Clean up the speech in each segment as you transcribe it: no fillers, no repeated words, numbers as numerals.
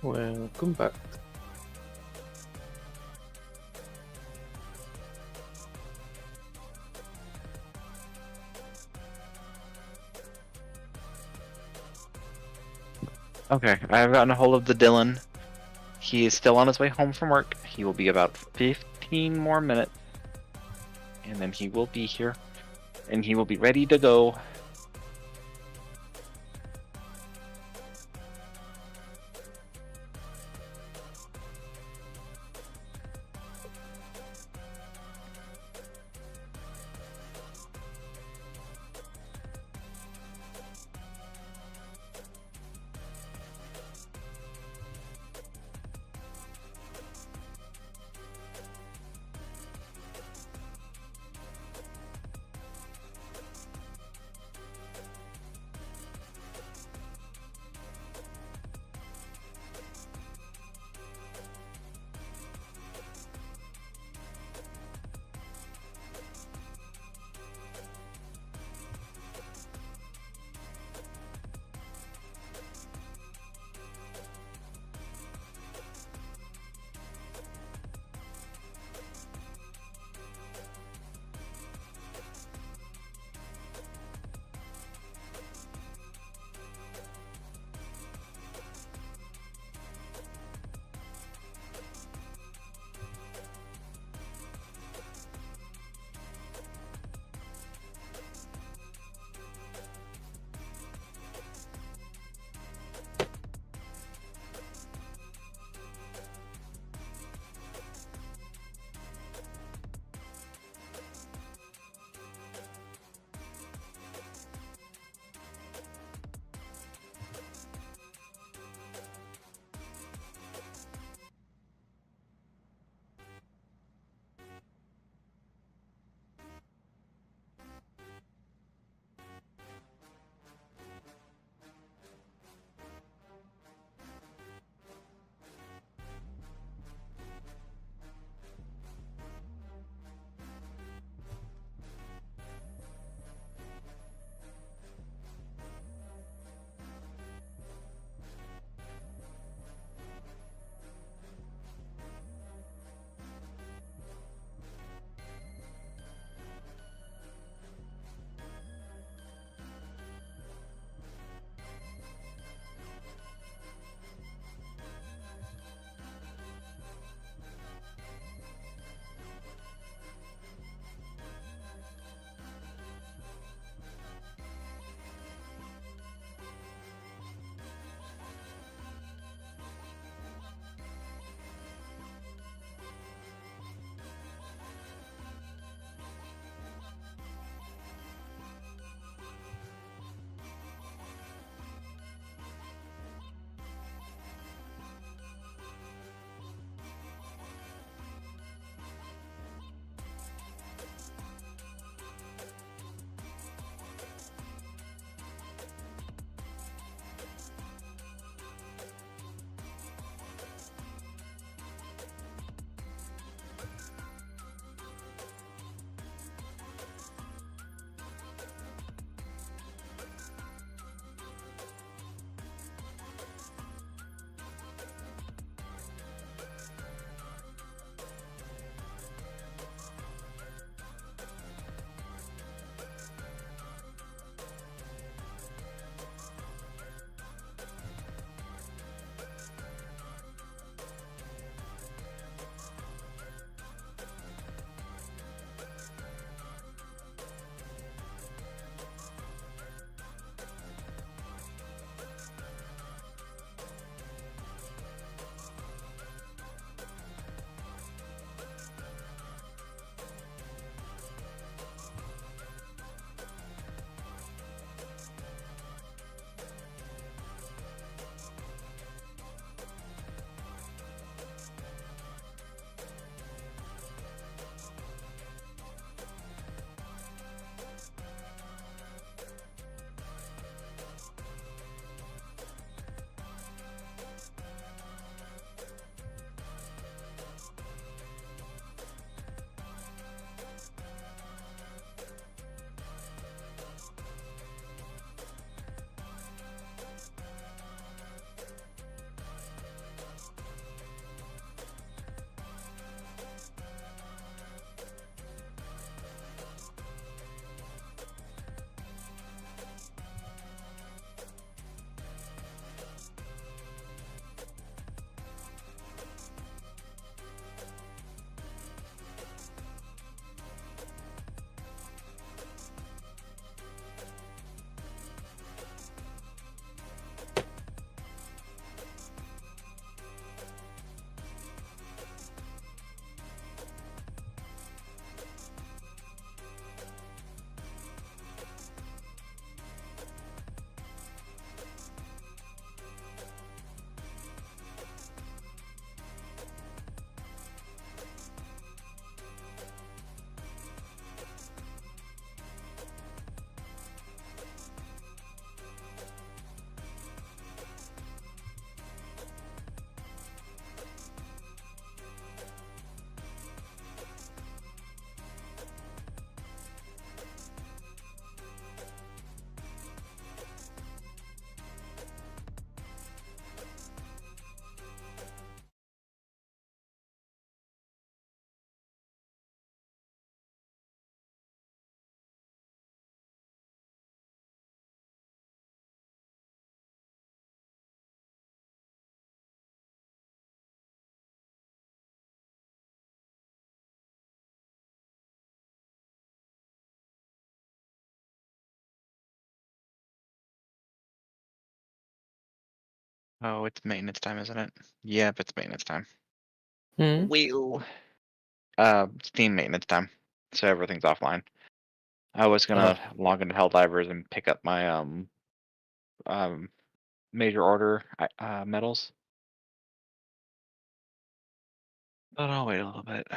Welcome back. Okay, I have gotten a hold of the Dylan. He is still on his way home from work. He will be about 15 more minutes. And then he will be here. And he will be ready to go. Oh, it's maintenance time, isn't it? Yep, it's maintenance time. Hmm? Well, Steam maintenance time, so everything's offline. I was gonna log into Helldivers and pick up my major order medals, but I'll wait a little bit.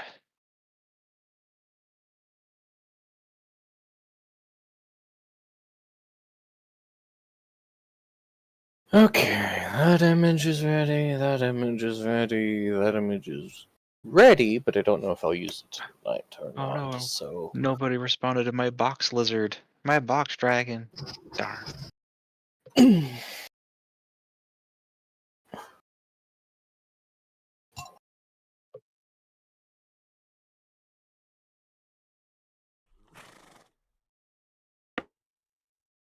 Okay, that image is ready, that image is ready, that image is ready, but I don't know if I'll use it tonight or Oh not, no, so... nobody responded to my box lizard, my box dragon. Darn.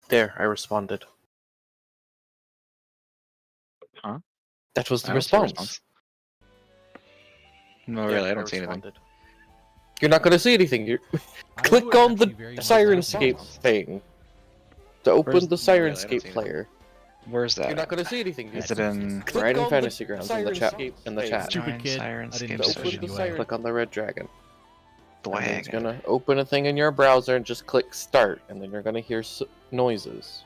There, I responded. Huh? That was the I don't see a response. No, There, really, I don't see anything. responded. You're not gonna see anything. You click on the Sirenscape thing to open the Sirenscape player. Where's that? You're not gonna see anything. Is it in Right in Fantasy Grounds in the chat. Stupid kid. Sirenscape I didn't To know open the Anyway. click on the red dragon. And then it's Dragon. gonna open a thing in your browser and just click start, and then you're gonna hear noises.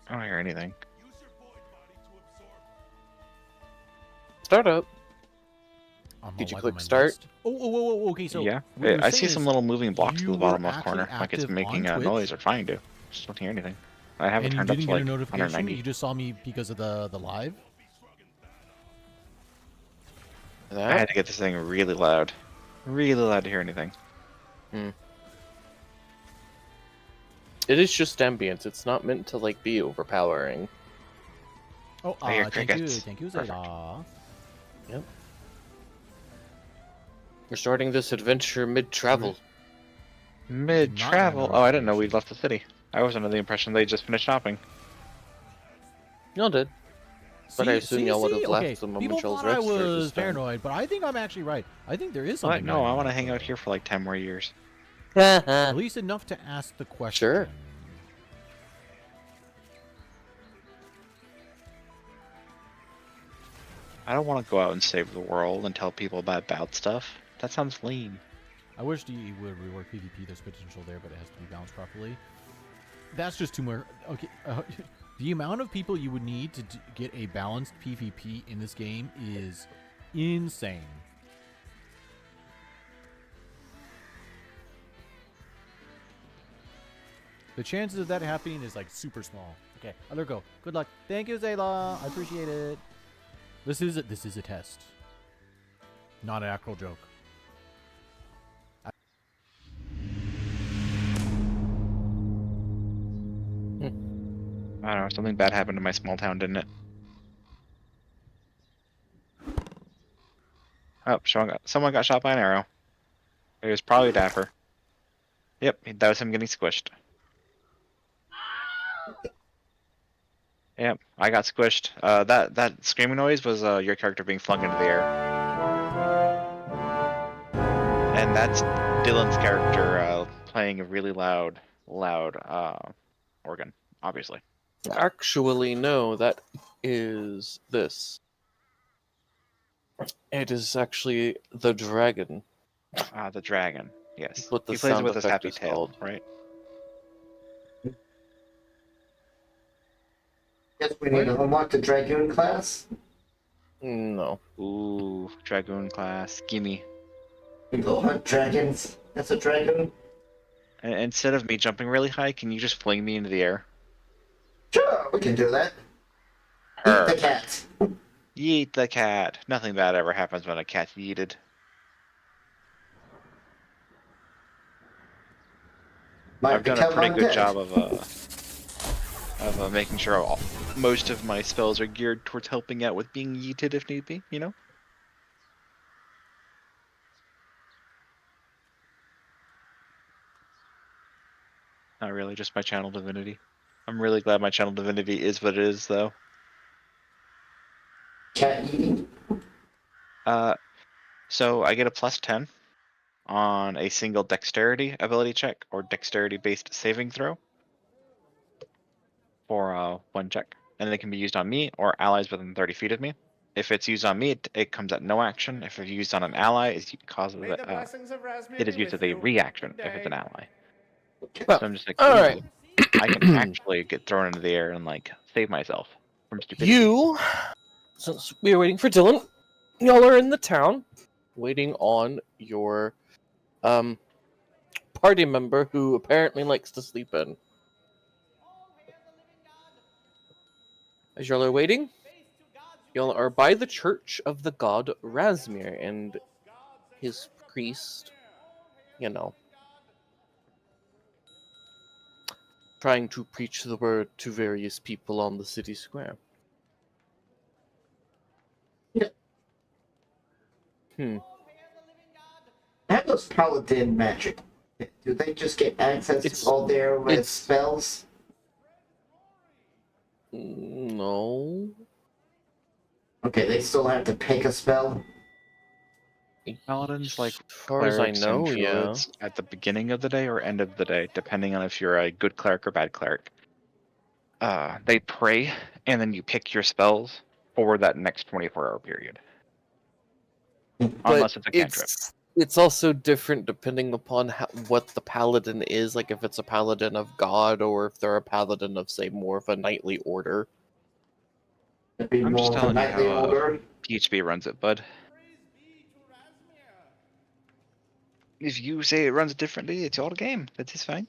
I don't hear anything. Start up. I'm Did you alive click on my start? list. Oh, okay, so Yeah, what you're I see saying some is little moving blocks in you the bottom were left corner, actually like it's active making a on noise or Twitch, trying to. Just don't hear anything. I have it and you turned up didn't to get like a notification. 190. You just saw me because of the live. I had to get this thing really loud to hear anything. It is just ambience. It's not meant to like be overpowering. Oh, I hear thank you, crickets. Zeta. Yep. We're starting this adventure mid-travel. Mid Not travel. have Oh, I didn't know we'd notifications. left the city. I was under the impression they just finished shopping. Y'all did. But I assume y'all would have okay. left the moment People y'all's thought I registered was this time. paranoid, but I think I'm actually right. I think there is something. No, going I on want to with hang the- out here for like 10 more years. At least enough to ask the question. Sure. I don't want to go out and save the world and tell people about stuff. That sounds lame. I wish DE would rework PvP. There's potential there, but it has to be balanced properly. That's just too much. Okay, the amount of people you would need to get a balanced PvP in this game is insane. The chances of that happening is like super small. Okay, I'll let her go. Good luck. Thank you, Zayla. I appreciate it. This is a test, not an actual joke. I don't know, something bad happened to my small town, didn't it? Oh, someone got shot by an arrow. It was probably Dapper. Yep, that was him getting squished. Yep, I got squished. That screaming noise was your character being flung into the air. And that's Dylan's character playing a really loud organ, obviously. Actually, no, that is this. It is actually the dragon. The dragon, yes. What the He plays sound with his effect happy is tail, called. right? Guess we need to unlock the Dragoon class. No. Ooh, Dragoon class, gimme. We go hunt dragons. That's a dragoon. And instead of me jumping really high, can you just fling me into the air? Sure, we can do that. Eat the Perfect. cat. Yeet the cat. Nothing bad ever happens when a cat's yeeted. I've done a pretty good job of making sure most of my spells are geared towards helping out with being yeeted if need be, you know? Not really, just my channel divinity. I'm really glad my channel divinity is what it is, though. Cat eating. So I get a +10 on a single dexterity ability check or dexterity-based saving throw for 1 check. And they can be used on me or allies within 30 feet of me. If it's used on me, it comes at no action. If it's used on an ally, it is used as a reaction if it's an ally. Well, So I'm just like, all ooh, right. I can actually get thrown into the air and like save myself from stupidity. You, since we are waiting for Dylan, y'all are in the town, waiting on your party member who apparently likes to sleep in. As y'all are waiting, y'all are by the church of the god Razmir and his priest, trying to preach the word to various people on the city square. Yeah. Hmm. How does paladin magic? Do they just get access to all their spells? No. Okay, they still have to pick a spell? Paladins like As far as I clerics know, and yeah. druids at the beginning of the day or end of the day, depending on if you're a good cleric or bad cleric. They pray, and then you pick your spells for that next 24-hour period. Unless it's a cantrip. It's also different depending upon what the paladin is, like if it's a paladin of God or if they're a paladin of, say, more of a knightly order. It'd be I'm just more of a telling you nightly how order. PHP runs it, bud. If you say it runs differently, it's your game. That is fine.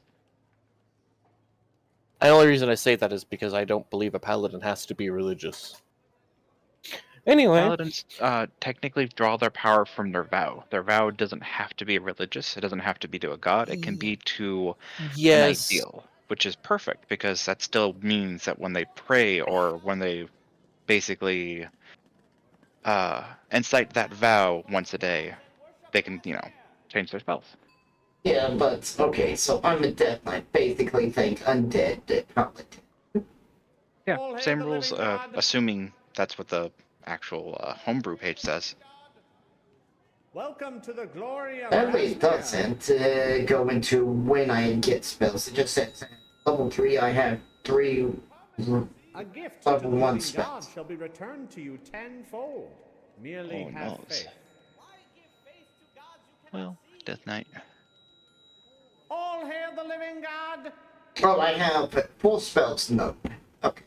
The only reason I say that is because I don't believe a paladin has to be religious. Anyway, Paladins technically draw their power from their vow. Their vow doesn't have to be religious. It doesn't have to be to a god. It can be to an ideal, which is perfect because that still means that when they pray or when they basically incite that vow once a day, they can, change their spells. Yeah, but okay, so I'm a death knight. Basically think undead paladin. Yeah, same rules, assuming that's what the actual homebrew page says. Welcome to the glory of That way it Razmir. doesn't go into when I get spells. It just says level 3 I have 3 A gift to level the 1 living spells. God shall be returned to you tenfold. Merely Oh, have no. faith. Well, Death Knight. All hail the living God! Oh, I have 4 spells. No. Okay.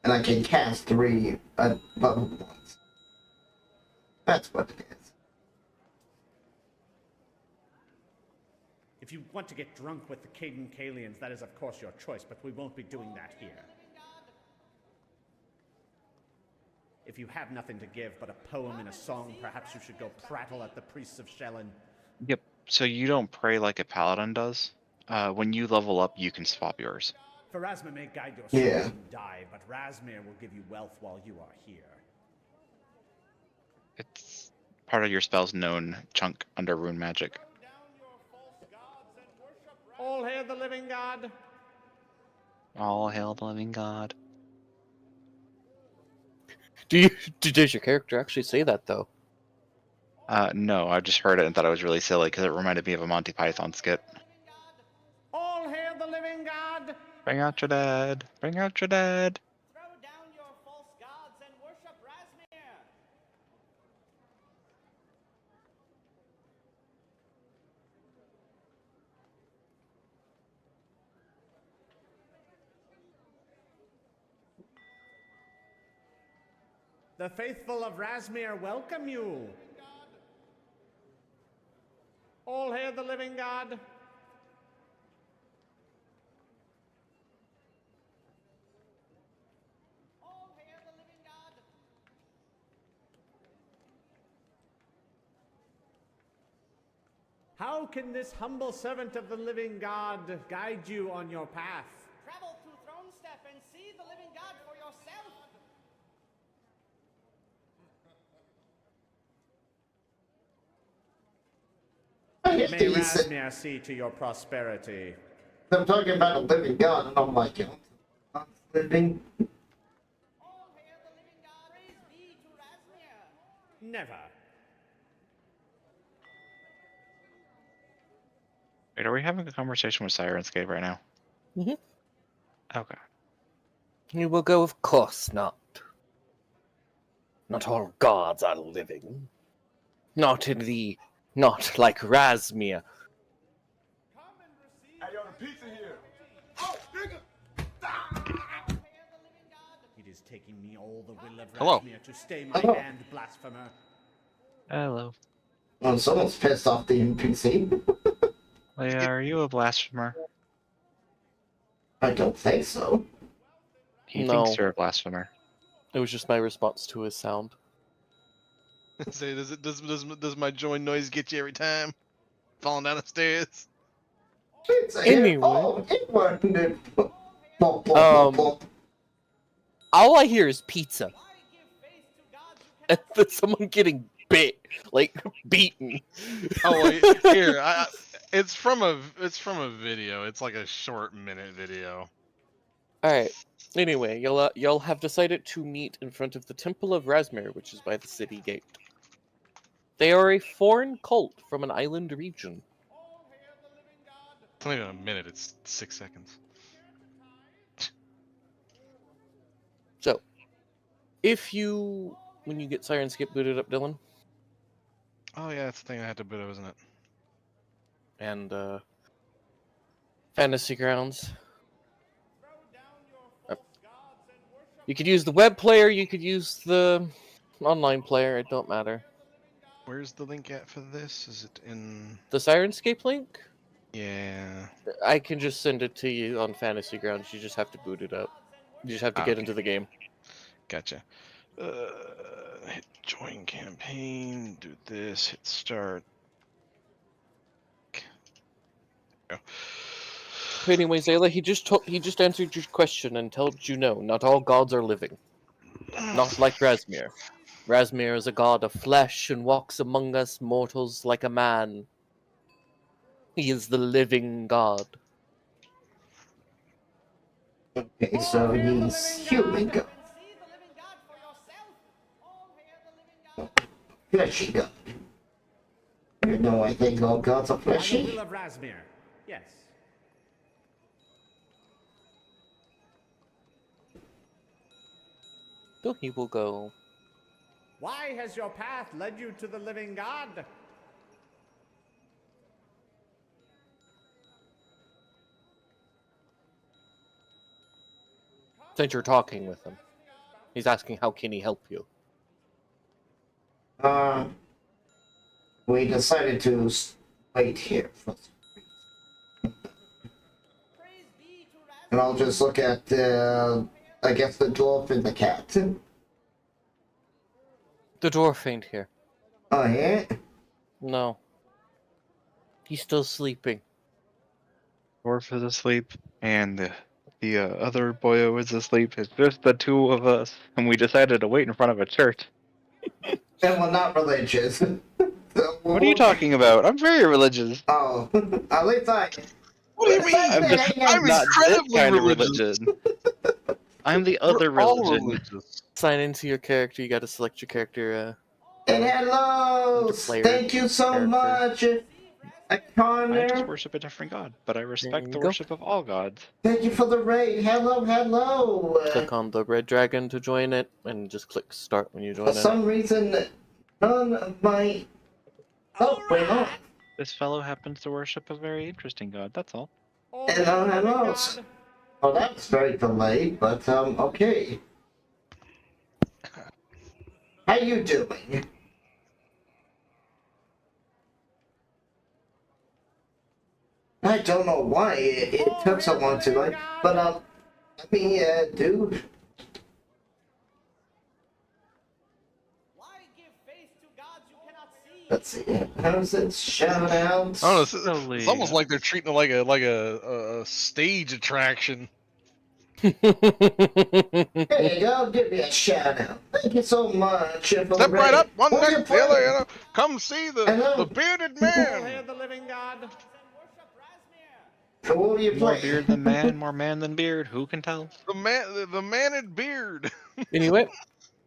And I can cast 3 level 1s. That's what it is. If you want to get drunk with the Caden Kalians, that is of course your choice, but we won't be doing that here. If you have nothing to give but a poem and a song, perhaps you should go prattle at the priests of Shellen. Yep, so you don't pray like a paladin does. When you level up, you can swap yours. For Razmir may guide your soul Yeah. and die, but Razmir will give you wealth while you are here. It's part of your spell's known chunk under rune magic. All hail the living God! All hail the living god. does your character actually say that, though? No, I just heard it and thought it was really silly because it reminded me of a Monty Python skit. All hail the living God! Bring out your dead. Bring out your dead. Throw down your false gods and worship Razmir! The faithful of Razmir welcome you! All hail the living God! All hail the living God! How can this humble servant of the living God guide you on your path? Travel to Throne Step and see the living God for yourself. I have May to say, Razmir see to your prosperity. I'm talking about a living god, and I'm like, not living. All hail the living God. Praise be to Razmir. Never. Wait, are we having a conversation with Sirenscape right now? Mhm. Okay. You will go, of course not. Not all gods are living. Not like Razmir. It is taking me all the will of Hello. Razmir to stay my Hello. hand, blasphemer. Hello. Well, someone's pissed off the NPC. Leia, are you a blasphemer? I don't think so. He No. thinks you're a blasphemer. It was just my response to his sound. Say, does my join noise get you every time? Falling down the stairs? It's Anyway. Oh, it worked. Plop, plop, plop, Um, plop. All I hear is pizza. And then someone getting bit, like beaten. Oh wait, here. It's from a video. It's like a short minute video. All right. Anyway, y'all have decided to meet in front of the Temple of Razmir, which is by the city gate. They are a foreign cult from an island region. It's not even a minute. It's 6 seconds. So, when you get Sirenscape booted up, Dylan, Oh yeah, it's the thing I had to boot, wasn't it? and Fantasy Grounds, you could use the web player, you could use the online player, it don't matter. Where's the link at for this? Is it in? The Sirenscape link, Yeah. I can just send it to you on Fantasy Grounds, you just have to boot it up. You just have to get Okay. into the game. Gotcha. Hit join campaign. Do this. Hit start. Go. Anyway, Zayla, he just answered your question and told you no, not all gods are living. Not like Razmir. Razmir is a god of flesh and walks among us mortals like a man. He is the living god. Okay, so he's human god. Fleshy god. You know, I think all gods are By the fleshy. will of Razmir. Yes. So he will go. Why has your path led you to the living God? Since you're talking with him, he's asking how can he help you. We decided to wait here for and I'll just look at, I guess the dwarf and the cat. The dwarf ain't here. Oh, yeah? No. He's still sleeping. Dwarf is asleep, and the other boyo is asleep. It's just the two of us, and we decided to wait in front of a church. And we're not religious. What are you talking about? I'm very religious. Oh, at least I... What do you mean? I'm I'm not this incredibly kind of religious. religion. I'm the other We're all religion. religious. Sign into your character, you gotta select your character, And hello! The player Thank you so character. much, I just Connor. worship a different god, but I respect you the go. worship of all gods. Thank you for the raid. Hello, hello. click on the red dragon to join it, and just click start when you join For it. some reason, none of my... Oh, wait, no. This fellow happens to worship a very interesting god, that's all. Hello, hello. Oh, that's very delayed, but, okay. How you doing? I don't know why it took so long to like, but, let me, do... Why give face to gods you cannot see? Let's see, how's it? Shout outs. I don't know. It's Slowly. almost like they're treating it like a stage attraction. There you go, give me a shout out. Thank you so much. Step right up, one Who are you next to the other. playing? You know, come see Hello? the bearded Hail man. the living God. And worship Razmir. Who are you More playing? beard than man, more man than beard, who can tell? The maned beard. Anyway,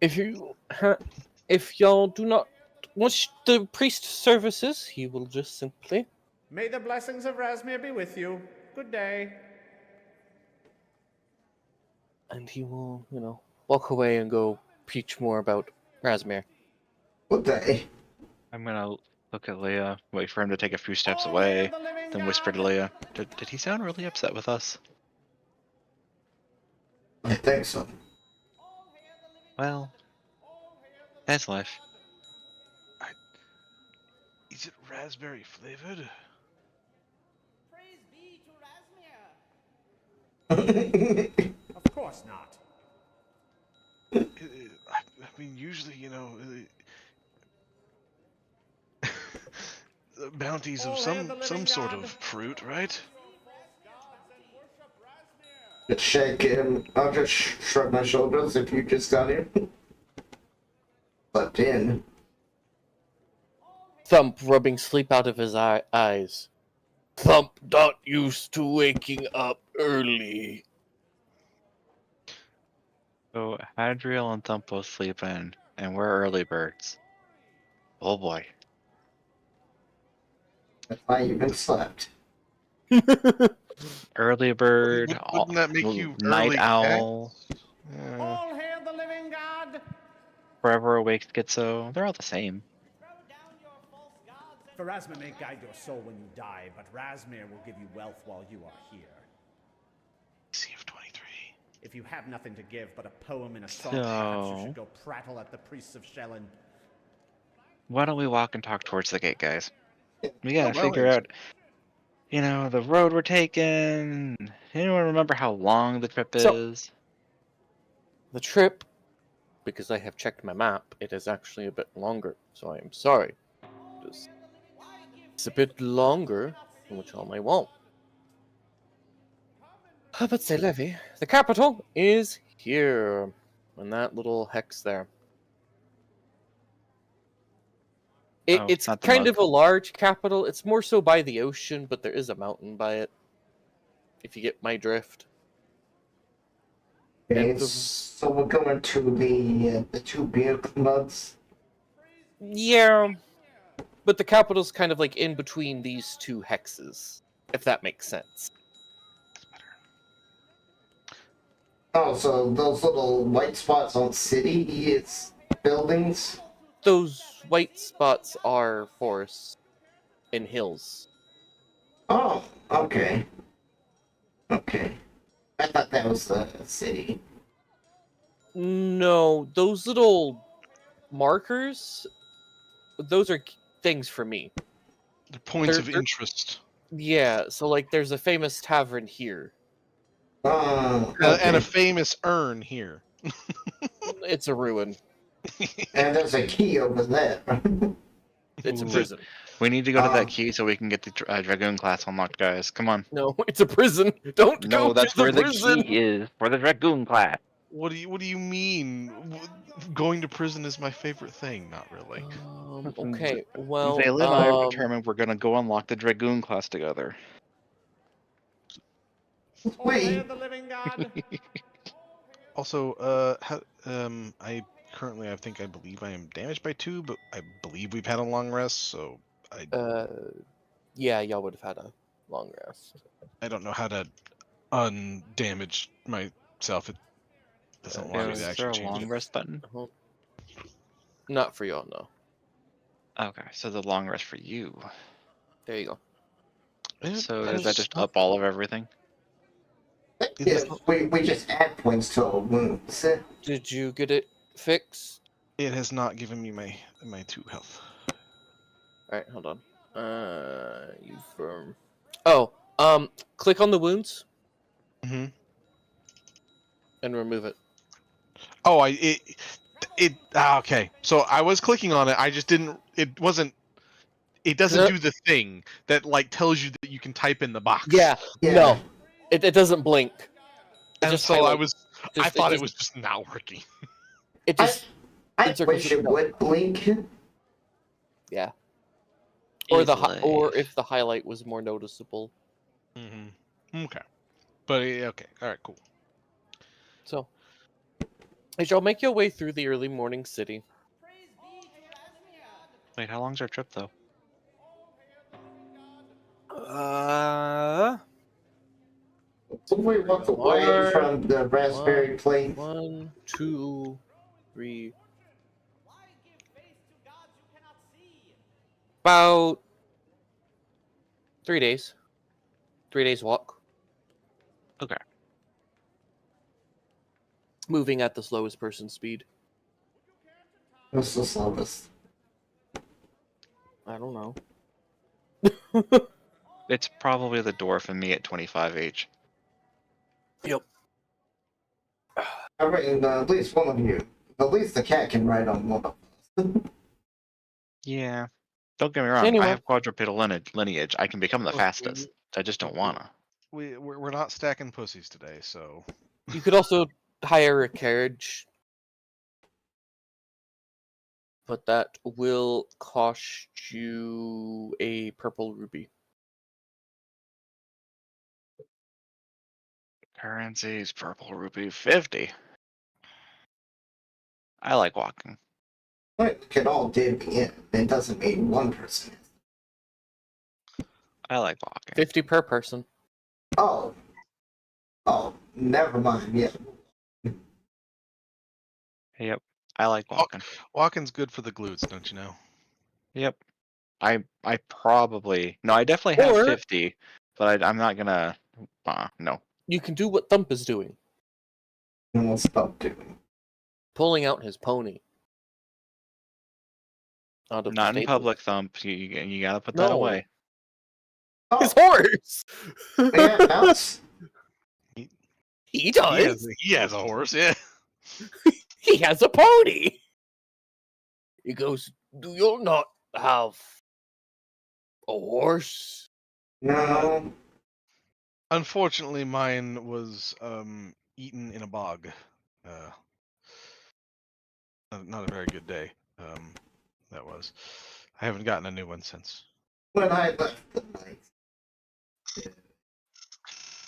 if y'all do not watch the priest services, he will just simply May the blessings of Razmir be with you. Good day. And he will, walk away and go preach more about Razmir. What day? I'm gonna look at Leia, wait for him to take a few steps All hail away, the living then whisper to God. Leia, did he sound really upset with us? I think so. Well, that's life. Is it raspberry flavored? Praise be to Razmir. Of course not. I mean, usually, bounties of All hail the some living sort God. of fruit, right? Just shake him. I'll just shrug my shoulders if you just got here. But then, Thump rubbing sleep out of his eyes. Thump not used to waking up early. So Hadriel and Thump both sleep in, and we're early birds. Oh boy. if I even slept. Early bird, Wouldn't that make you night early owl, All hail the living God. forever awake schizo. They're all the same. Throw down your false gods and For Razmir may guide your soul when you die, but Razmir will give you wealth while you are here. CF23. If you have nothing to give but a poem and a song, perhaps you So- should go prattle at the priests of Shellen. Why don't we walk and talk towards the gate, guys? We gotta Oh, well, figure it's- out, the road we're taking. Anyone remember how long the trip So- is? The trip, because I have checked my map, it is actually a bit longer, so I am sorry. It's a bit longer, which all I won't. But say, Levy, the capital is here, in that little hex there. Oh, It's not the kind mug. of a large capital. It's more so by the ocean, but there is a mountain by it. If you get my drift. Okay, And the- so we're going to the two beer mugs. Yeah, but the capital's kind of like in between these two hexes, if that makes sense. Oh, so those little white spots on city, it's buildings. Those white spots are forests and hills. Oh, okay. Okay. I thought that was the city. No, those little markers, those are things for me. The points They're- of they're- interest. Yeah, so like there's a famous tavern here. Oh, And a okay. famous urn here. It's a ruin. And there's a key over there. It's a Ooh. prison. We need to go to Ah. that key so we can get the Dragoon class unlocked, guys. Come on. No, it's a prison. Don't No, go that's to the where the prison. key is for the Dragoon class. What do you mean? Going to prison is my favorite thing. Not really. Okay, well, Zayla and I have determined we're gonna go unlock the Dragoon class together. All hail Wait. the living God. Also, I believe I am damaged by 2, but I believe we've had a long rest, so yeah, y'all would have had a long rest. I don't know how to undamage myself. It doesn't allow me Is to there actually a change long it. rest button? Not for y'all, no. Okay, so the long rest for you. There you go. So is that just up all of everything? Yeah, we just add points to our wounds. Did you get it fixed? It has not given me my 2 health. Alright, hold on. You firm. Oh, click on the wounds Mm-hmm. and remove it. Oh, okay. So I was clicking on it. I just didn't. It wasn't. It doesn't do the thing that tells you that you can type in the box. Yeah, Yeah. no. It doesn't blink. It And just so highlights. I thought it was just not working. It just I encircles wish the it shell. would blink. Yeah. Or Is or life. if the highlight was more noticeable. Mm-hmm. Okay. But okay. All right. Cool. So, as y'all make your way through the early morning city, praise be to Razmir. Wait, how long's our trip though? move we walk away from the raspberry plate. 1, 2, 3. Why give face to gods you cannot see? About 3 days. 3 days walk. Okay. Moving at the slowest person speed. What's the slowest? I don't know. It's probably the dwarf and me at 25H. Yep. All right, and at least one of you. At least the cat can ride on one of us. Yeah. Don't get me wrong. Anyway. I have quadrupedal lineage. I can become the Okay. fastest. I just don't wanna. We're not stacking pussies today, so You could also hire a carriage, but that will cost you a purple ruby. Currencies, purple rupee, 50. I like walking. We can all dip in. It doesn't mean one person is. I like walking. 50 per person. Oh. Oh, never mind. Yeah. Yep. I like walking. walking's good for the glutes, don't you know? Yep. I probably no. I definitely have Or- 50, but I'm not gonna. No. You can do what Thump is doing, And we'll stop doing. pulling out his pony. Out of the Not in stable. public, Thump. You gotta put that No. away. His Oh, horse! yeah, mouse. He does! He has a horse, yeah. He has a pony! He goes, do you not have a horse? No. Unfortunately, mine was eaten in a bog. Not a very good day. That was. I haven't gotten a new one since. When I left the night,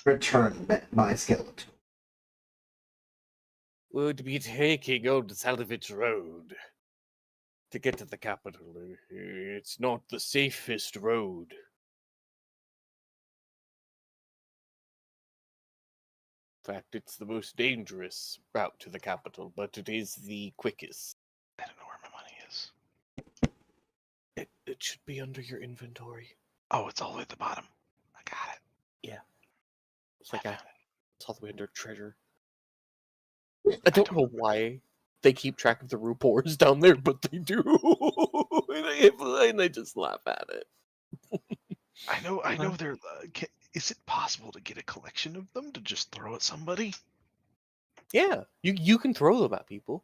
returned my skeleton. Would be taking on the Salvage Road to get to the capital. It's not the safest road. In fact, it's the most dangerous route to the capital, but it is the quickest. I don't know where my money is. It should be under your inventory. Oh, it's all the way at the bottom. I got it. It's like it's all the way under treasure. I don't know why they keep track of the rupees down there, but they do. and I just laugh at it. I know. They're. Is it possible to get a collection of them to just throw at somebody? Yeah, you can throw them at people.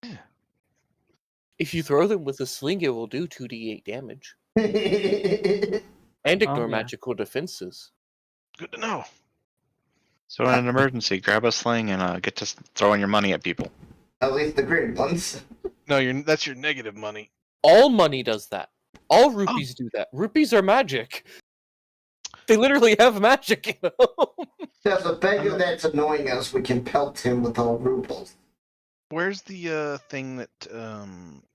Yeah. If you throw them with a sling, it will do 2d8 damage. And ignore yeah. magical defenses. Good to know. So in an emergency, grab a sling and get to throwing your money at people. At least the green ones. No, that's your negative money. All money does that. All rupees do that. Rupees are magic. They literally have magic in them. There's a beggar that's annoying us. We can pelt him with all rubles. Where's the thing that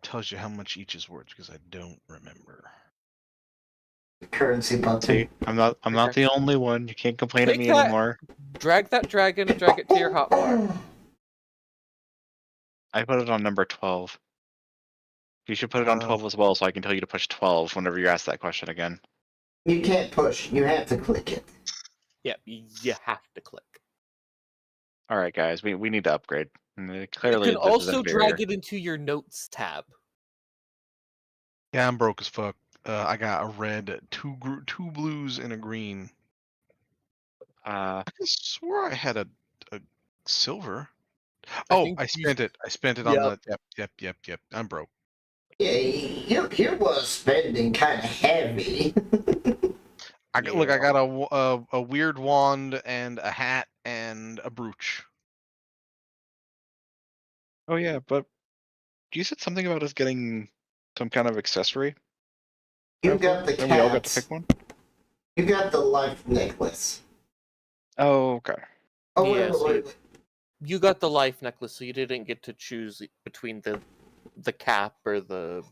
tells you how much each is worth? Because I don't remember. The currency button. See, I'm not the only one. You can't complain at Take me that. anymore. Drag that dragon and drag it to your hotbar. I put it on number 12. You should put it on 12 as well, so I can tell you to push 12 whenever you ask that question again. You can't push. You have to click it. Yeah, you have to click. All right, guys, we need to upgrade. Clearly, You can also drag it into your notes tab. Yeah, I'm broke as fuck. I got a red, two blues, and a green. I swore I had a silver. I spent it. I spent it on the. Yep. I'm broke. Yeah, you was spending kind of heavy. Look, I got a weird wand and a hat and a brooch. Oh yeah, but you said something about us getting some kind of accessory. You got the And we all got to cats. pick one. You got the life necklace. Oh, okay. Oh, Yeah, so wait. You got the life necklace, so you didn't get to choose between the cap or the.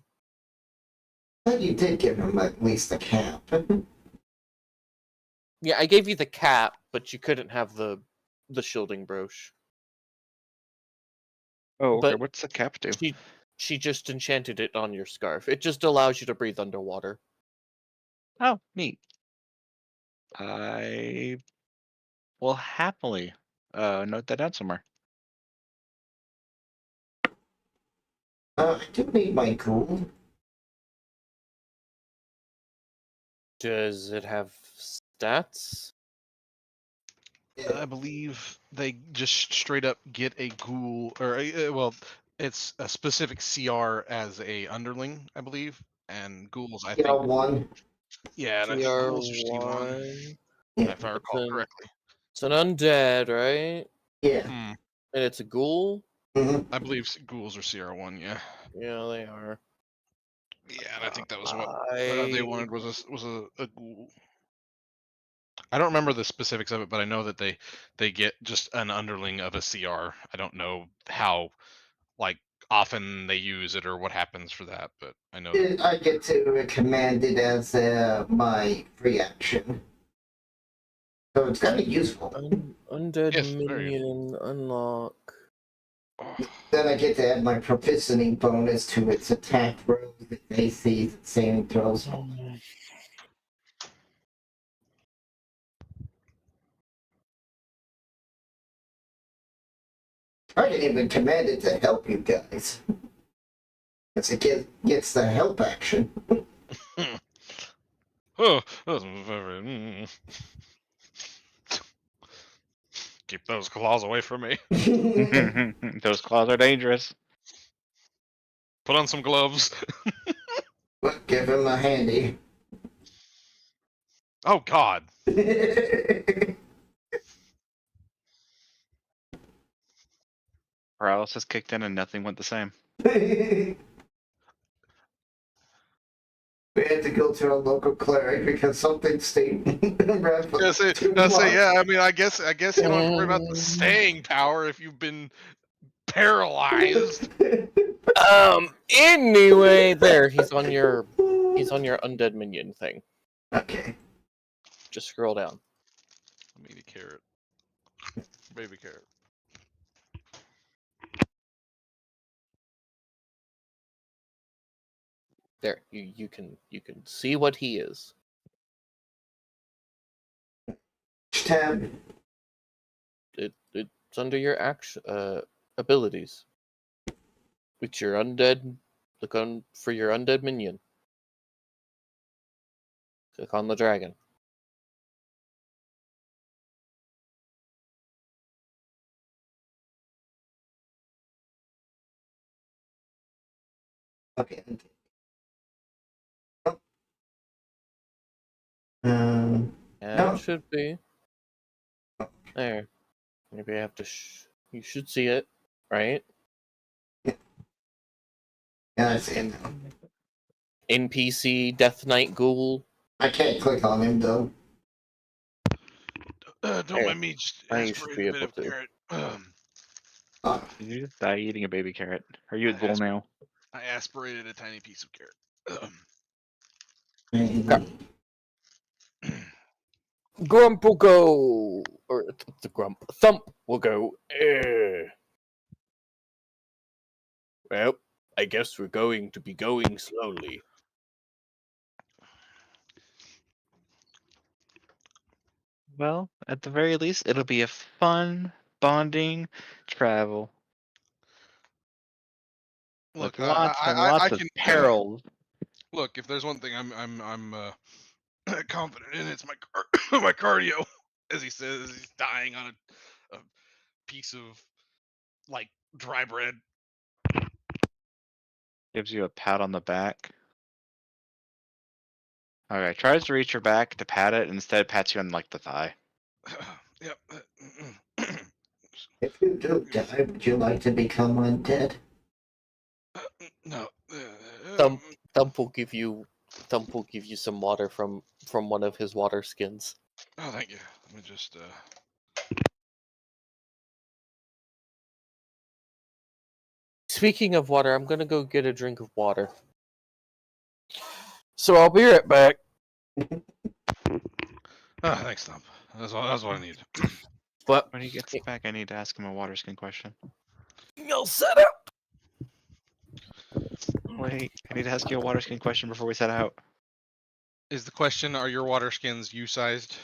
But you did give him at least a cap. Yeah, I gave you the cap, but you couldn't have the shielding brooch. Oh, okay. But What's the cap do? She just enchanted it on your scarf. It just allows you to breathe underwater. Oh, neat. I will happily note that down somewhere. I do need my ghoul. Does it have stats? I believe they just straight up get a ghoul, or well, it's a specific CR as a underling, I believe, and ghouls, I think. One. Yeah, and I think ghouls are C1, CR1. if I recall It's correctly. It's an undead, right? Yeah. Hmm. And it's a ghoul? I believe ghouls are CR1. Yeah. Yeah, they are. Yeah, and I think that was what I they wanted was a ghoul. I don't remember the specifics of it, but I know that they get just an underling of a CR. I don't know how like often they use it or what happens for that, but I know that. I get to command it as my free action. So it's kind of useful. undead Yes, very minion unlock. Then I get to add my proficiency bonus to its attack rolls, its AC, its saving throws. I can even command it to help you guys. Because it gets the help action. Oh, that's very. Keep those claws away from me. Those claws are dangerous. Put on some gloves. But give him a handy. Oh God. Paralysis kicked in and nothing went the same. We had to go to a local cleric because something stayed around for too long. Yeah. I mean, I guess you don't have to worry about the staying power if you've been paralyzed. Anyway, there, he's on your undead minion thing. Okay. Just scroll down. I need a carrot. Baby carrot. There, you can see what he is. Tab. It's under your action abilities. It's your undead. Look on for your undead minion. Click on the dragon. Okay. Yeah, No. it should be. There. Maybe I have to. You should see it, right? Yeah, I see it now. NPC Death Knight Ghoul. I can't click on him though. Don't There. mind me just Now you should aspirate be a bit able of to. carrot. Did you just die eating a baby carrot? Are you a ghoul now? I aspirated a tiny piece of carrot. Grump will go, or the Grump. Thump will go. Well, I guess we're going to be going slowly. Well, at the very least, it'll be a fun, bonding travel. Look, With lots and I lots of can perils. look. If there's one thing I'm confident in, it's my cardio. As he says, he's dying on a piece of like dry bread. Gives you a pat on the back. Okay, tries to reach your back to pat it, instead pats you on like the thigh. Yep. If you do die, would you like to become undead? No. Thump will give you some water from one of his water skins. Oh, thank you. Let me just. Speaking of water, I'm gonna go get a drink of water. So I'll be right back. Thanks, Stump. That's what I need. But When he gets back, I need to ask him a water skin question. you'll set up. Wait, I need to ask you a water skin question before we set out. Is the question, are your water skins U-sized?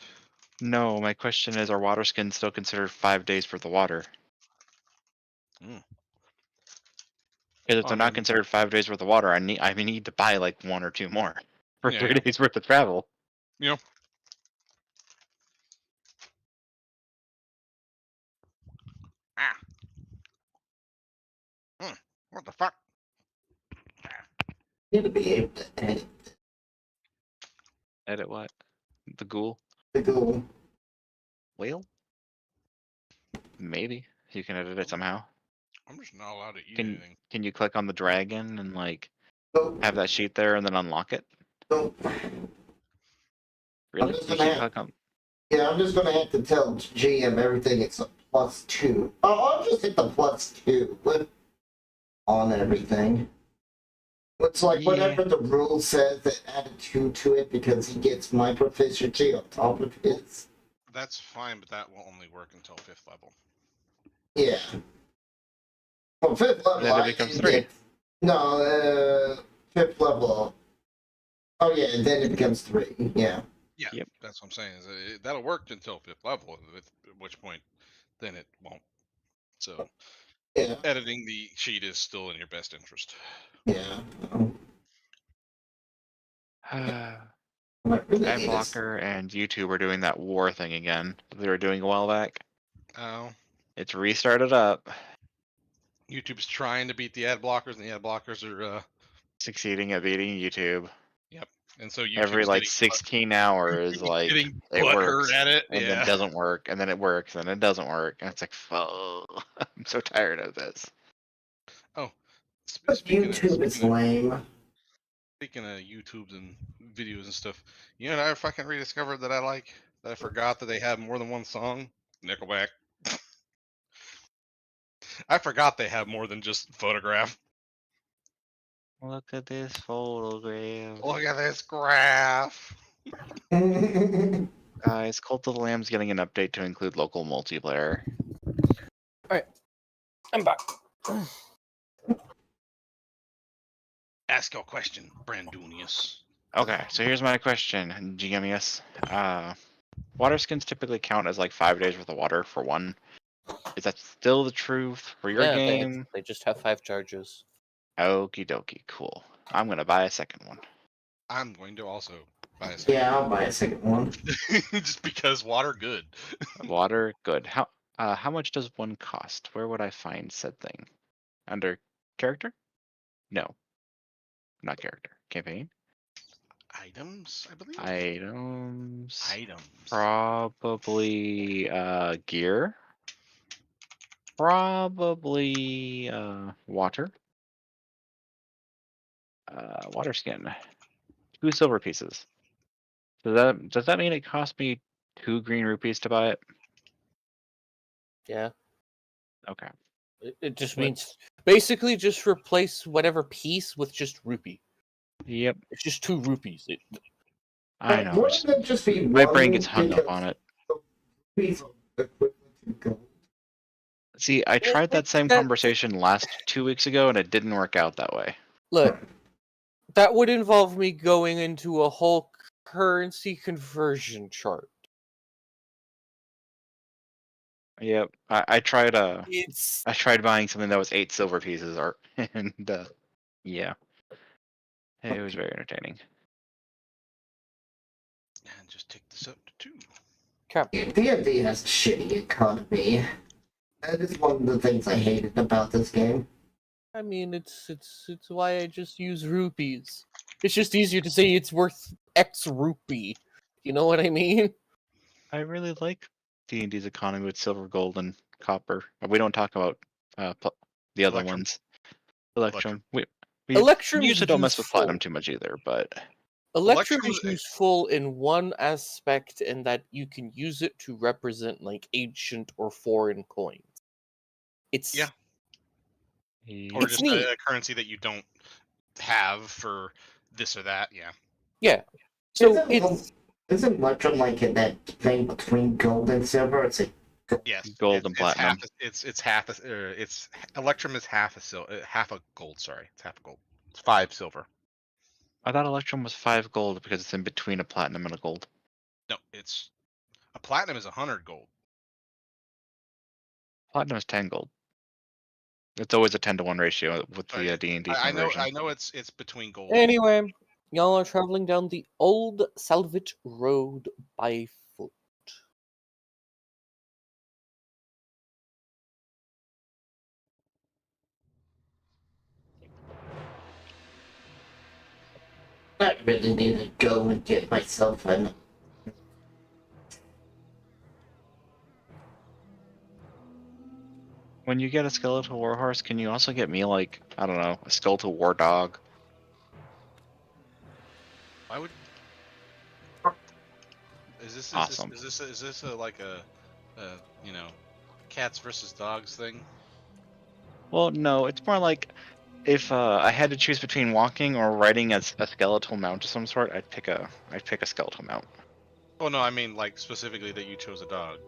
No, my question is, are water skins still considered 5 days worth of water? Mm. Because if I they're not mean- considered 5 days worth of water, I need to buy like 1 or 2 more for Yeah, 3 yeah. days worth of travel. You know? Ah. What the fuck? Need to be able to edit Edit what? The ghoul? the Google. Whale? Maybe. You can edit it somehow. I'm just not allowed to eat Can anything. can you click on the dragon and like Nope. have that sheet there and then unlock it? Nope. Really? just You gonna can have- click on Yeah, I'm just gonna have to tell GM everything. It's a +2. Oh, I'll just hit the +2 on everything. It's like whatever the rule says, that added 2 to it because he gets my proficiency on top of his. That's fine, but that will only work until 5th level. Yeah. Well, 5th level, Then it I becomes did 3. get- No, 5th level. Oh yeah, and then it becomes 3. Yeah. Yeah, Yep. that's what I'm saying. Is that'll work until 5th level, at which point then it won't. So Yeah. editing the sheet is still in your best interest. Yeah. Ad blocker and YouTube are doing that war thing again. They were doing a while back. Oh, It's restarted up, YouTube's trying to beat the ad blockers, and the ad blockers are succeeding at beating YouTube. and so YouTube's Every like getting 16 hours, YouTube's like getting it works butthurt at it. and then Yeah. it doesn't work, and then it works and it doesn't work, and it's like, oh, I'm so tired of this. YouTube is lame. Speaking of YouTubes and videos and stuff, you know what I fucking rediscovered that I like? That I forgot that they have more than one song? Nickelback. I forgot they have more than just Photograph. Look at this photograph. Look at this graph. Guys, Cult of the Lamb's getting an update to include local multiplayer. I'm back. Ask your question, Brandunius. Okay, so here's my question, GMES. Water skins typically count as like 5 days worth of water for one. Is that still the truth for your Yeah, game? they just have 5 charges. Okie dokie, cool. I'm gonna buy a second one. I'm going to also buy a second. Yeah, I'll buy a second one. Just because water good. Water, good. How much does one cost? Where would I find said thing? Under character? No. Not character. Campaign? Items, I believe. Items. Items. Probably gear. Probably water. Water skin. 2 silver pieces. Does that mean it cost me 2 green rupees to buy it? Yeah. Okay. It just means basically just replace whatever piece with just rupee. Yep. It's just 2 rupees. I know. Wouldn't it just be My one brain gets hung up because on it. piece of equipment to go? See, I tried that same conversation last 2 weeks ago and it didn't work out that way. Look, that would involve me going into a whole currency conversion chart. Yep. I tried It's I tried buying something that was 8 silver pieces and yeah. It was very entertaining. And just take this up to 2. DnD has a shitty economy. That is one of the things I hated about this game. I mean, it's why I just use rupees. It's just easier to say it's worth X rupee. You know what I mean? I really like D&D's economy with silver, gold, and copper. We don't talk about the other Electrum. ones. Electrum. We Electrum's usually don't mess with useful. platinum too much either, but Electrum Electrum is useful in one aspect in that you can use it to represent like ancient or foreign coins. It's Yeah. Or It's just neat. a currency that you don't have for this or that. Yeah. Yeah. So Isn't Isn't Electrum like in that thing between gold and silver? It's like Yes, Gold and platinum. It's half. It's Electrum is half a gold. Sorry, it's half a gold. It's 5 silver. I thought Electrum was 5 gold because it's in between a platinum and a gold. No, it's a platinum is 100 gold. Platinum is 10 gold. It's always a 10-to-1 ratio with the D&D I know. conversion. I know it's between gold. Anyway, y'all are traveling down the old Salvage Road by foot. I really need to go and get myself an. When you get a skeletal warhorse, can you also get me, like, I don't know, a skeletal war dog? Why would? Is this Awesome. Is this like a you know, cats versus dogs thing? Well, no, it's more like if I had to choose between walking or riding a skeletal mount of some sort, I'd pick a skeletal mount. Oh no, I mean like specifically that you chose a dog.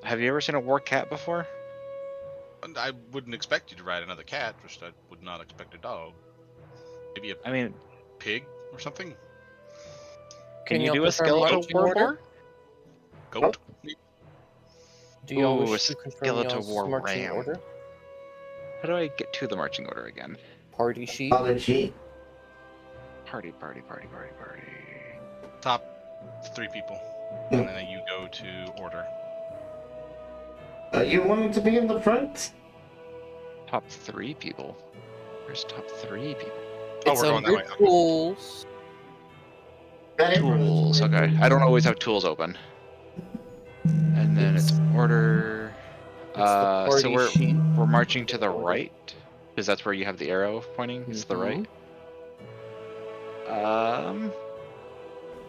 Have you ever seen a war cat before? And I wouldn't expect you to ride another cat. Just I would not expect a dog. Maybe a I mean, pig or something. can you y'all do a confirm skeletal marching war order? boar? Goat. Do y'all Ooh, wish a to confirm skeletal y'all's war marching ram. order? How do I get to the marching order again? Party sheet. Apology. Party. Top 3 people, and then you go to order. You wanted to be in the front? Top 3 people? Where's top 3 people? Oh, It's we're going that under way. Okay. tools. Tools, okay. I don't always have tools open. And then it's order. It's the party So we're sheet. marching to the right, because that's where you have the arrow pointing. It's the right.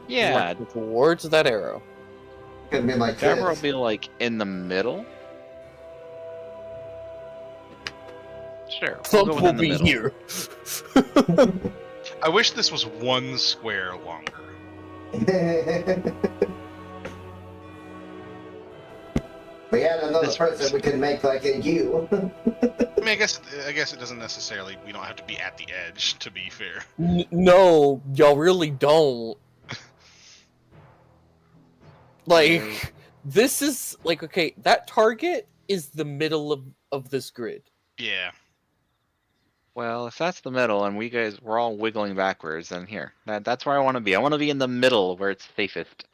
Yeah, Marching towards that arrow. Could be like Jabber will this. be like in the middle. Sure, we'll Clump go will within the be middle. here. I wish this was 1 square longer. We had another This person works. we could make like a U. I mean, I guess it doesn't necessarily. We don't have to be at the edge. To be fair. No, y'all really don't. Like, this is like, okay, that target is the middle of this grid. Yeah. Well, if that's the middle and we're all wiggling backwards, then here. That's where I want to be. I want to be in the middle where it's safest.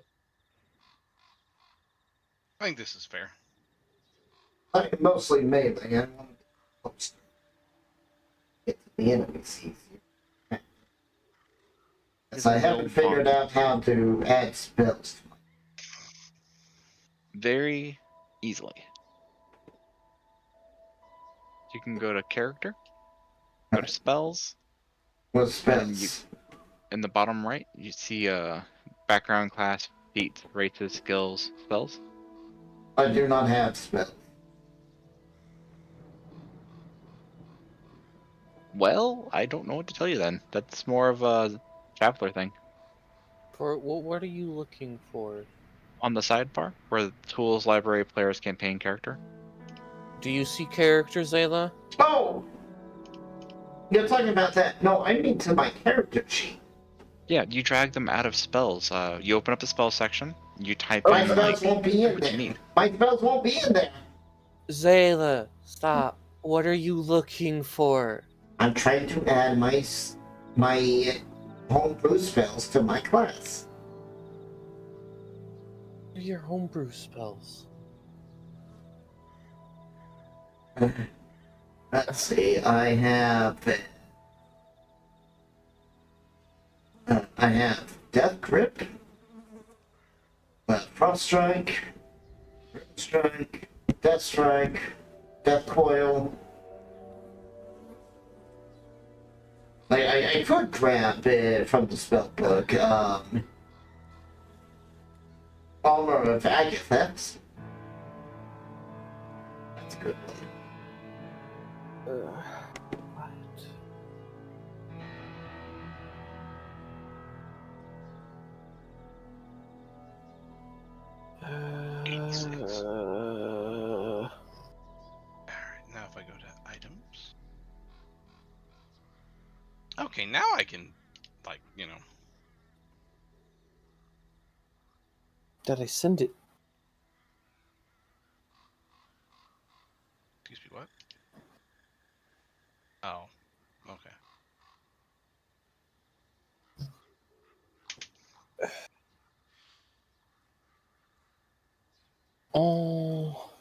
I think this is fair. I mostly melee. I want to get to the enemies easier. Yes, I haven't figured out how to add spells. Very easily. You can go to character, go to spells, What spells? in the bottom right, you see background class, feats, races, skills, spells. I do not have spells. Well, I don't know what to tell you then. That's more of a Chapler thing. For what are you looking for? On the sidebar, where the tools, library, players, campaign, character. Do you see characters, Ayla? Oh! You're talking about that. No, I mean to my character sheet. Yeah, you drag them out of spells. You open up the spell section, you type My in spells won't be in what you there. need. My spells won't be in there. Zayla, stop. What are you looking for? I'm trying to add my homebrew spells to my class. What are your homebrew spells? Let's see. I have Death Grip, Frost Strike, Strike, Death Strike, Death Coil. I could grab it from the spell book. Armor of Agathets. That's a good one. What? Okay, now I can, like, you know. Did I send it? Excuse me, what? Oh, okay. Oh.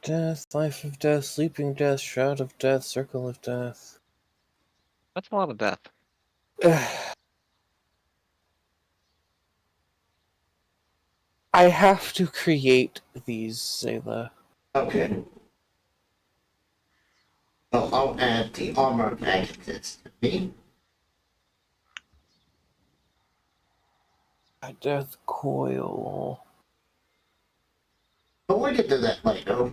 Death, life of death, sleeping death, shroud of death, circle of death. That's a lot of death. I have to create these, Zayla. Okay. So I'll add the armor packages to me. A death coil. But we can do that later.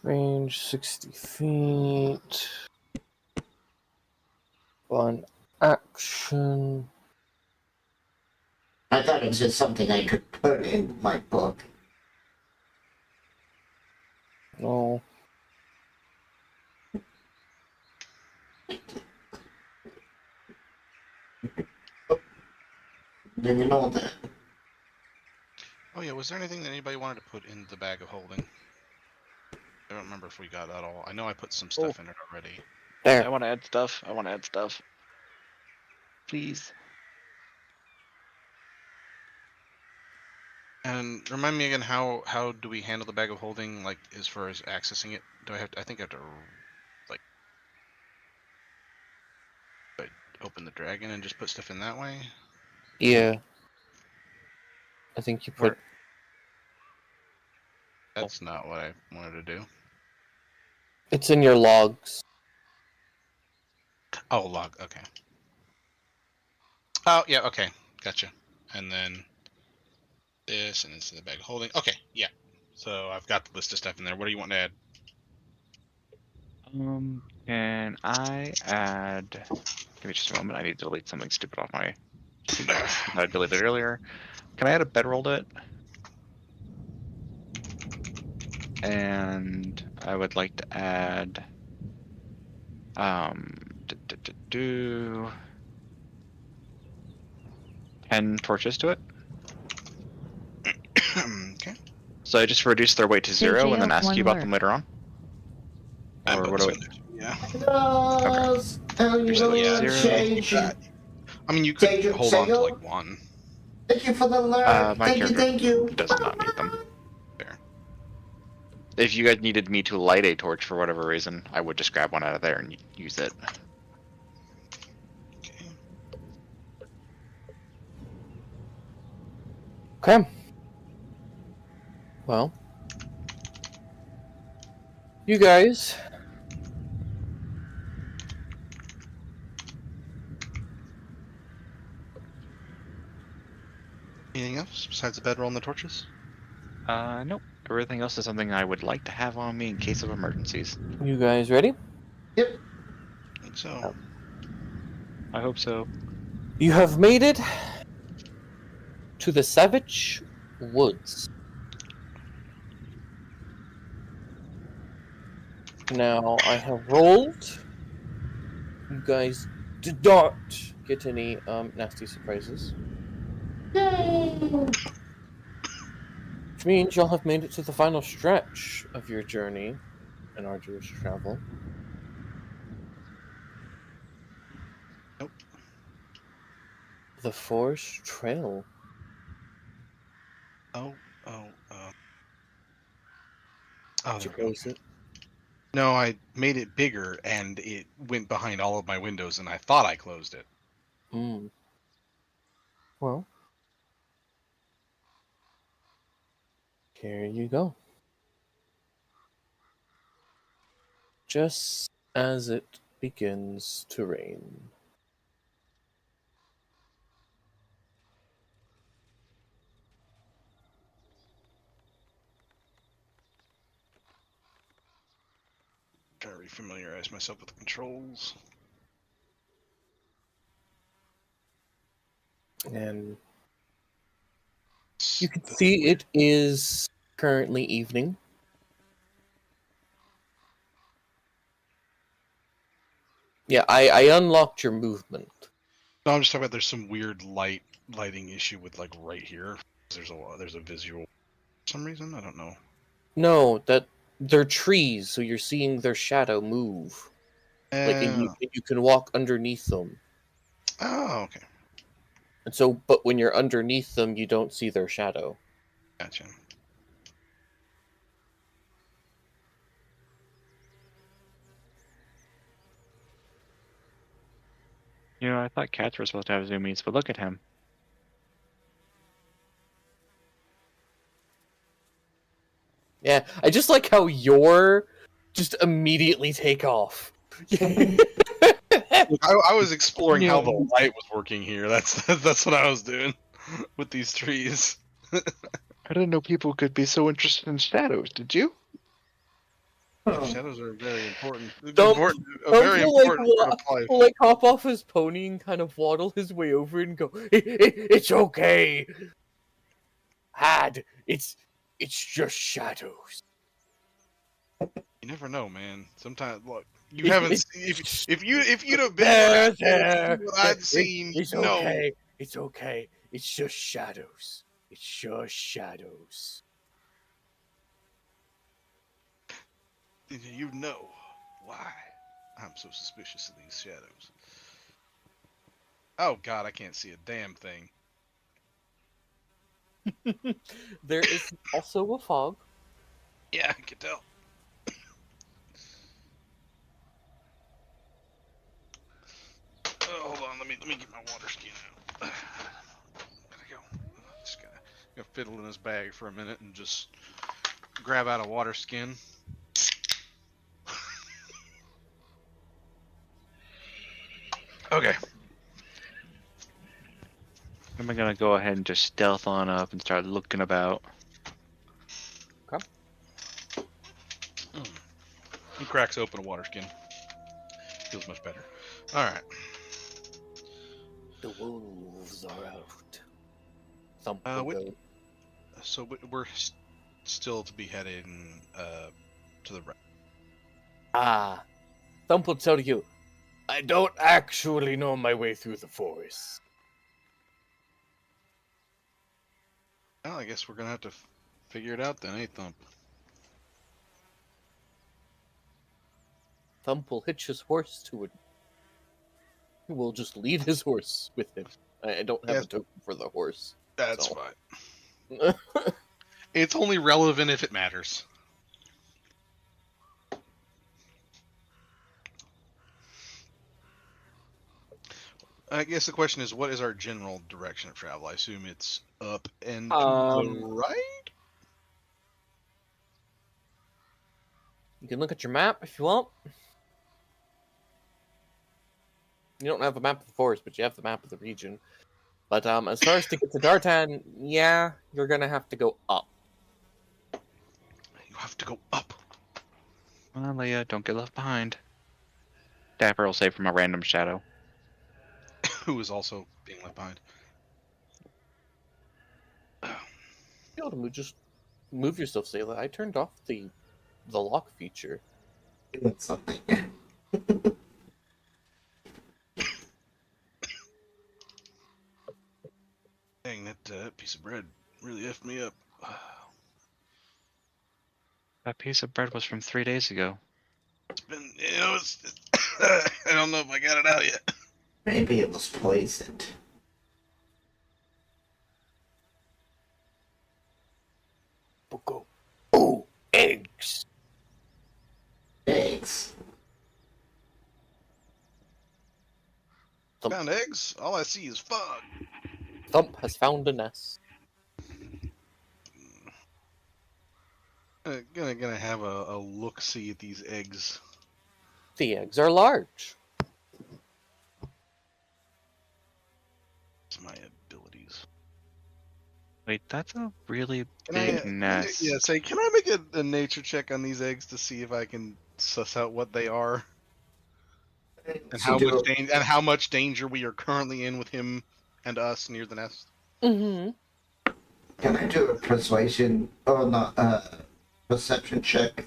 Range 60 feet. One action. I thought it was just something I could put in my book. No. Then you know that. Oh yeah, was there anything that anybody wanted to put in the bag of holding? I don't remember if we got that all. I know I put some stuff in it already. I There. want to add stuff. I want to add stuff. Please. And remind me again, how do we handle the bag of holding, like as far as accessing it? Do I have to, I think I have to like open the dragon and just put stuff in that way? Yeah. I think you put. That's not what I wanted to do. It's in your logs. Oh, log. Okay. Oh yeah. Okay. Gotcha. And then this, and this is the bag of holding. Okay. Yeah. So I've got the list of stuff in there. What do you want to add? Can I add? Give me just a moment. I need to delete something stupid off my device that I deleted earlier. Can I add a bedroll to it? And I would like to add 10 torches to it. Okay. So I just reduce their weight to 0 and then ask you about them later on. I'm Or putting what do some we? in there too, yeah. Yes. And you Just will like 0. change. I mean, you could Change it, hold on to Sago? like one. Thank you for the alert. My Thank you, character thank you. does not need them. Fair. If you guys needed me to light a torch for whatever reason, I would just grab one out of there and use it. Okay. Okay. Well. You guys. Anything else besides the bedroll and the torches? Nope. Everything else is something I would like to have on me in case of emergencies. You guys ready? Yep. I think so. I hope so. You have made it to the Savage Woods. Now, I have rolled. You guys did not get any nasty surprises. Yay. Which means y'all have made it to the final stretch of your journey and arduous travel. Nope. The Forest Trail. Oh, oh, oh, Did you there we go. close it? No, I made it bigger and it went behind all of my windows and I thought I closed it. Hmm. Well, here you go. Just as it begins to rain. Try to refamiliarize myself with the controls. And you can see it is currently evening. Yeah, I unlocked your movement. No, I'm just talking about there's some weird lighting issue with like right here. There's a visual for some reason. I don't know. No, that they're trees, so you're seeing their shadow move. Like, and Oh, you can walk underneath them. oh, okay, And so, but when you're underneath them, you don't see their shadow. gotcha. You know, I thought cats were supposed to have zoomies, but look at him. Yeah, I just like how you're just immediately take off. Look, I was exploring how the light was working here. That's what I was doing with these trees. I didn't know people could be so interested in shadows. Did you? Shadows are very important. Don't- A very He'll, important part of life. he'll like hop off his pony and kind of waddle his way over and go, It's okay. Had, it's just shadows. You never know, man. Sometimes, look, you It- haven't. it- If you'd have been There. what I'd seen, It's no. okay. It's okay. It's just shadows. It's just shadows. You know why I'm so suspicious of these shadows. Oh God, I can't see a damn thing. There is also a fog. Yeah, I can tell. Hold on, let me get my water skin out. There we go. Just gonna fiddle in this bag for a minute and just grab out a water skin. Okay. I'm gonna go ahead and just stealth on up and start looking about. He cracks open a water skin. Feels much better. All right. The wolves are out. Thump What- will go. So we're still to be heading to the right. Ah, Thump will tell you, I don't actually know my way through the forest. Well, I guess we're gonna have to figure it out then, eh, Thump? Thump will hitch his horse to it. He will just lead his horse with him. I don't have Yes. a token for the horse. That's So. fine. It's only relevant if it matters. I guess the question is, what is our general direction of travel? I assume it's up and to the right? You can look at your map if you want. You don't have a map of the forest, but you have the map of the region. But as far as to get to Dartan, yeah, you're gonna have to go up. You have to go up. Come on, Leia, don't get left behind. Dapper will save from a random shadow. Who is also being left behind. Be able to just move yourself, Sayla. I turned off the lock feature. Doing something. Dang, that piece of bread really effed me up. That piece of bread was from 3 days ago. It's been, I don't know if I got it out yet. Maybe it was poisoned. Go. Oh, eggs. Eggs. Found eggs? All I see is fog. Thump has found a nest. Gonna have a look-see at these eggs. The eggs are large. It's my abilities. Wait, that's a really Can big nest. Yeah, say, can I make a nature check on these eggs to see if I can suss out what they are? And So how much danger we are currently in with him and us near the nest. Mm-hmm. Can I do a persuasion or not? Perception check.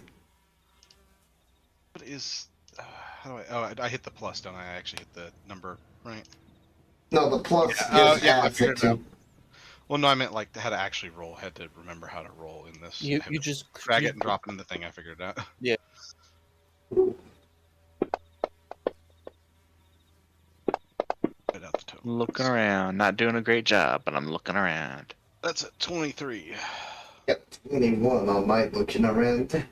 What is? How do I? Oh, I hit the plus, don't I? I actually hit the number, right? No, the plus Yeah. just Yeah. I adds figured it it out. to. Well, no, I meant like how to actually roll. I had to remember how to roll in this. You I had you to just drag you, it and drop it in the thing. I figured it out. Yeah. Write out the total. Looking around, not doing a great job, but I'm looking around. That's a 23. Yep, 21 on my looking around.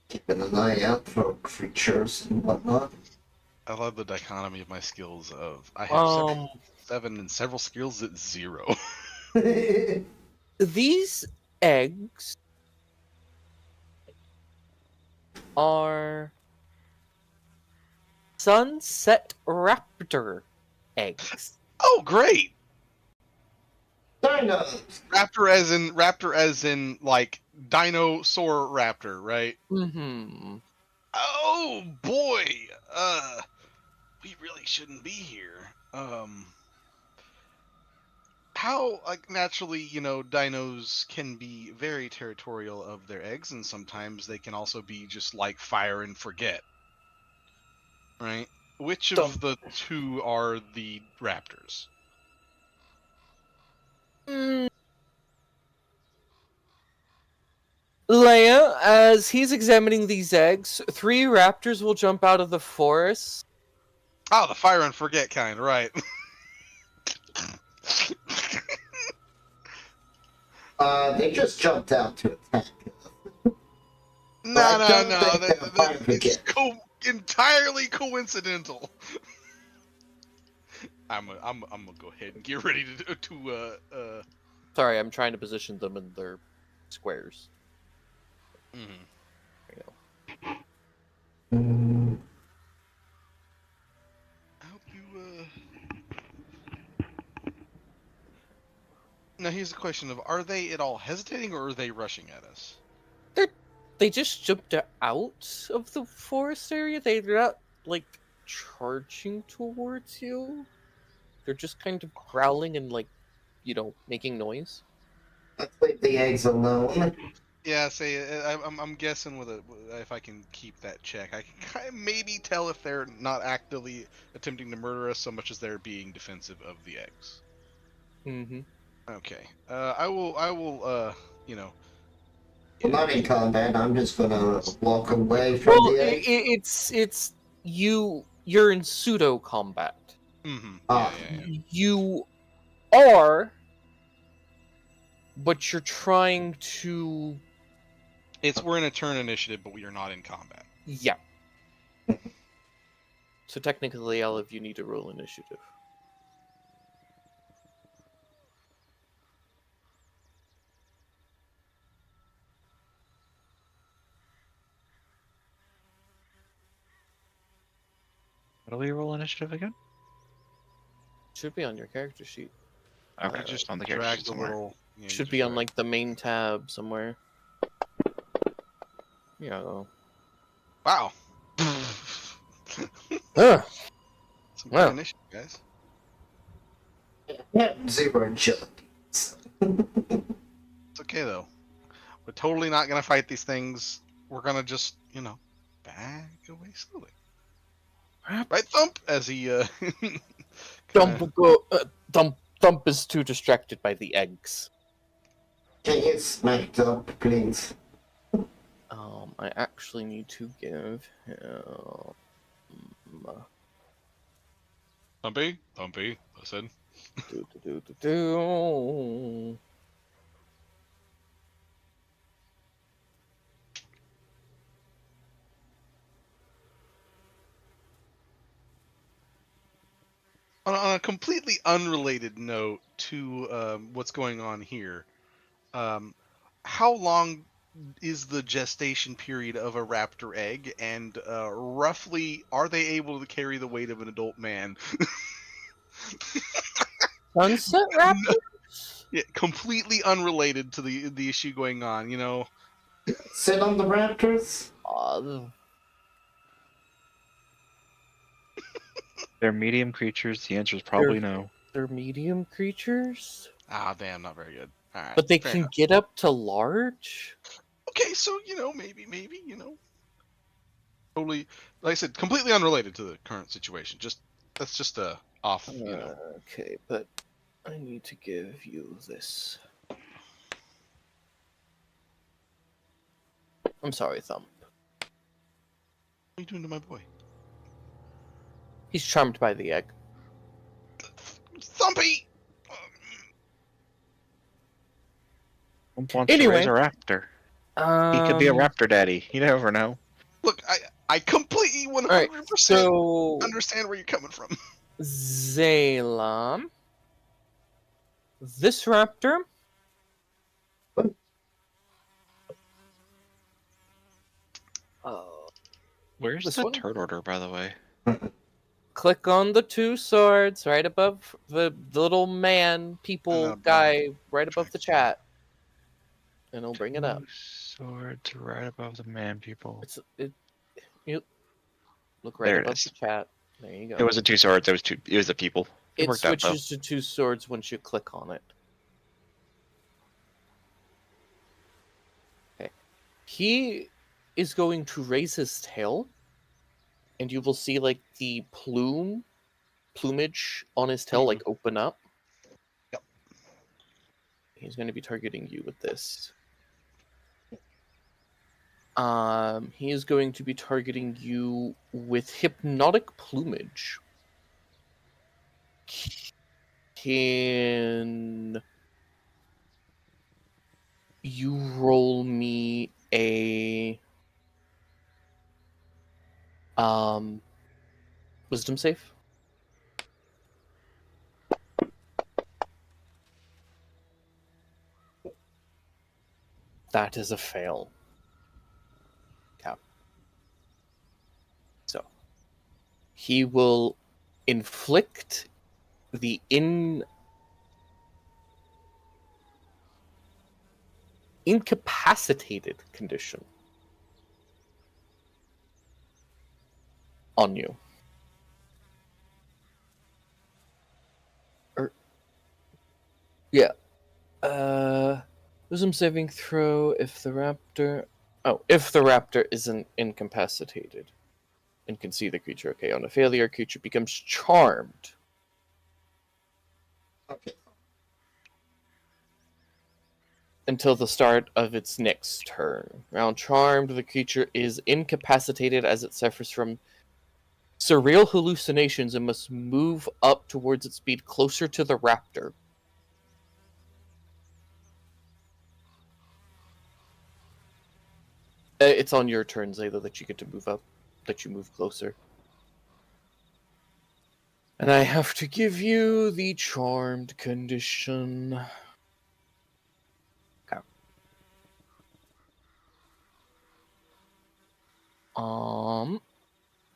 Keeping an eye out for creatures and whatnot. I love the dichotomy of my skills. Of I have 7 and several skills at 0. these eggs are sunset raptor eggs. Oh, great! Dinos! Raptor as in like dinosaur raptor, right? Mm-hmm. Oh boy, we really shouldn't be here. How like naturally, dinos can be very territorial of their eggs, and sometimes they can also be just like fire and forget, right? Which of the two are the raptors? Leia, as he's examining these eggs, 3 raptors will jump out of the forest. Oh, the fire and forget kind, right? They just jumped out to attack. No, don't think they're fire and it's forget. entirely coincidental. I'm gonna go ahead and get ready to Sorry, I'm trying to position them in their squares. mhm. There you go. I hope you Now here's the question of, are they at all hesitating or are they rushing at us? They just jumped out of the forest area. They're not, like, charging towards you. They're just kind of growling and, like, making noise. Let's leave the eggs alone. Yeah, I'm guessing if I can keep that check, I can kind of maybe tell if they're not actively attempting to murder us so much as they're being defensive of the eggs. Mm-hmm. Okay. I will I'm not in combat, I'm just gonna walk away from Well, the eggs. it's you're in pseudo combat. Mm-hmm. Ah. Yeah. You are, but you're trying to. We're in a turn initiative, but we are not in combat. Yeah. So technically, all of you need to roll initiative. What do we roll initiative again? Should be on your character sheet. Okay, I just on the drag character the somewhere. little. Yeah, you Should just be on drag- like the main tab somewhere. Yeah. Wow. Ugh. Some Wow. good initiative, guys. Zero agility. It's okay though. We're totally not gonna fight these things. We're gonna just, back away slowly. Right, Thump? As he Thump is too distracted by the eggs. Can you smack up, please? I actually need to give him. Thumpy, listen. Do. On a completely unrelated note to what's going on here, how long is the gestation period of a raptor egg, and roughly are they able to carry the weight of an adult man? Sunset raptor? Yeah, completely unrelated to the issue going on, Sit on the raptors? They're medium creatures. The answer is probably no. They're medium creatures, Ah, damn, not very good. All right, but they fair can enough. get up to large. Okay, so maybe totally, like I said, completely unrelated to the current situation. That's just a off. Okay, but I need to give you this. I'm sorry, Thump. What are you doing to my boy? He's charmed by the egg. Thumpy. Who wants to raise a Anyway, raptor? He could be a um, raptor daddy. You never know. Look, I completely 100% Alright, so understand where you're coming from. Zaylam, this raptor Where's This the one? turd order, by the way? click on the 2 swords right above the little man people guy right above the chat, and it'll bring it up. Swords right above the man people. You look right There it above is. the chat. There you go. It wasn't 2 swords. It was the people. It worked out, though. switches to 2 swords once you click on it. Okay. He is going to raise his tail, and you will see like the plumage on his tail like open up. Yep. He's going to be targeting you with this. He is going to be targeting you with hypnotic plumage. Can you roll me a wisdom save? That is a fail. Cap. So he will inflict the incapacitated condition on you. Wisdom saving throw if the raptor isn't incapacitated and can see the creature. Okay, on a failure, creature becomes charmed. Okay. Until the start of its next turn. Round charmed, the creature is incapacitated as it suffers from surreal hallucinations and must move up towards its speed closer to the raptor. It's on your turn, Zayla, that you get to move up, that you move closer. And I have to give you the charmed condition.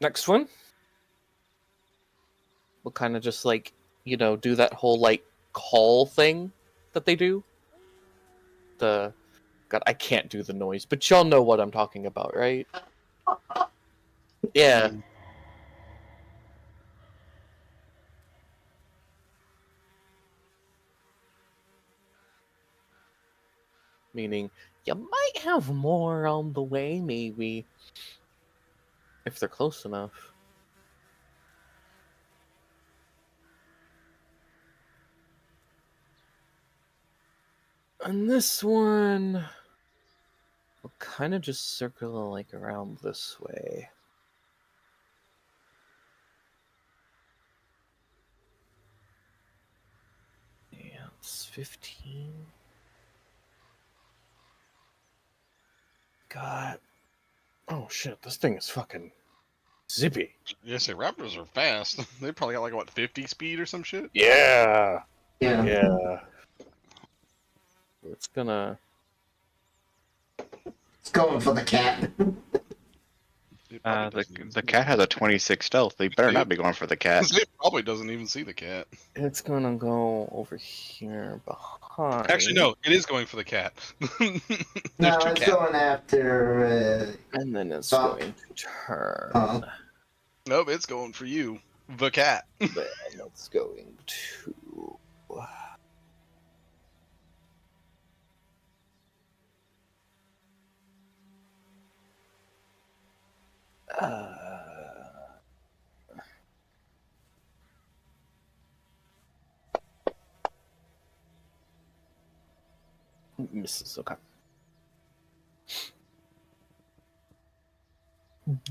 Next one. We'll kind of just like, do that whole like call thing that they do. God, I can't do the noise, but y'all know what I'm talking about, right? Yeah. Meaning, you might have more on the way, maybe. If they're close enough. And this one will kind of just circle like around this way. Yeah, it's 15. God. Oh shit, this thing is fucking zippy. Yes, raptors are fast. They probably got like what 50 speed or some shit. Yeah. Yeah. Yeah. It's gonna. It's going for the cat. The cat has a 26 stealth. They better not be going for the cat. It probably doesn't even see the cat. It's gonna go over here behind. Actually, no, it is going for the cat. No, it's going after. And then it's Thump. going to turn. Nope, it's going for you. The cat. Then that's going to. Misses. Okay.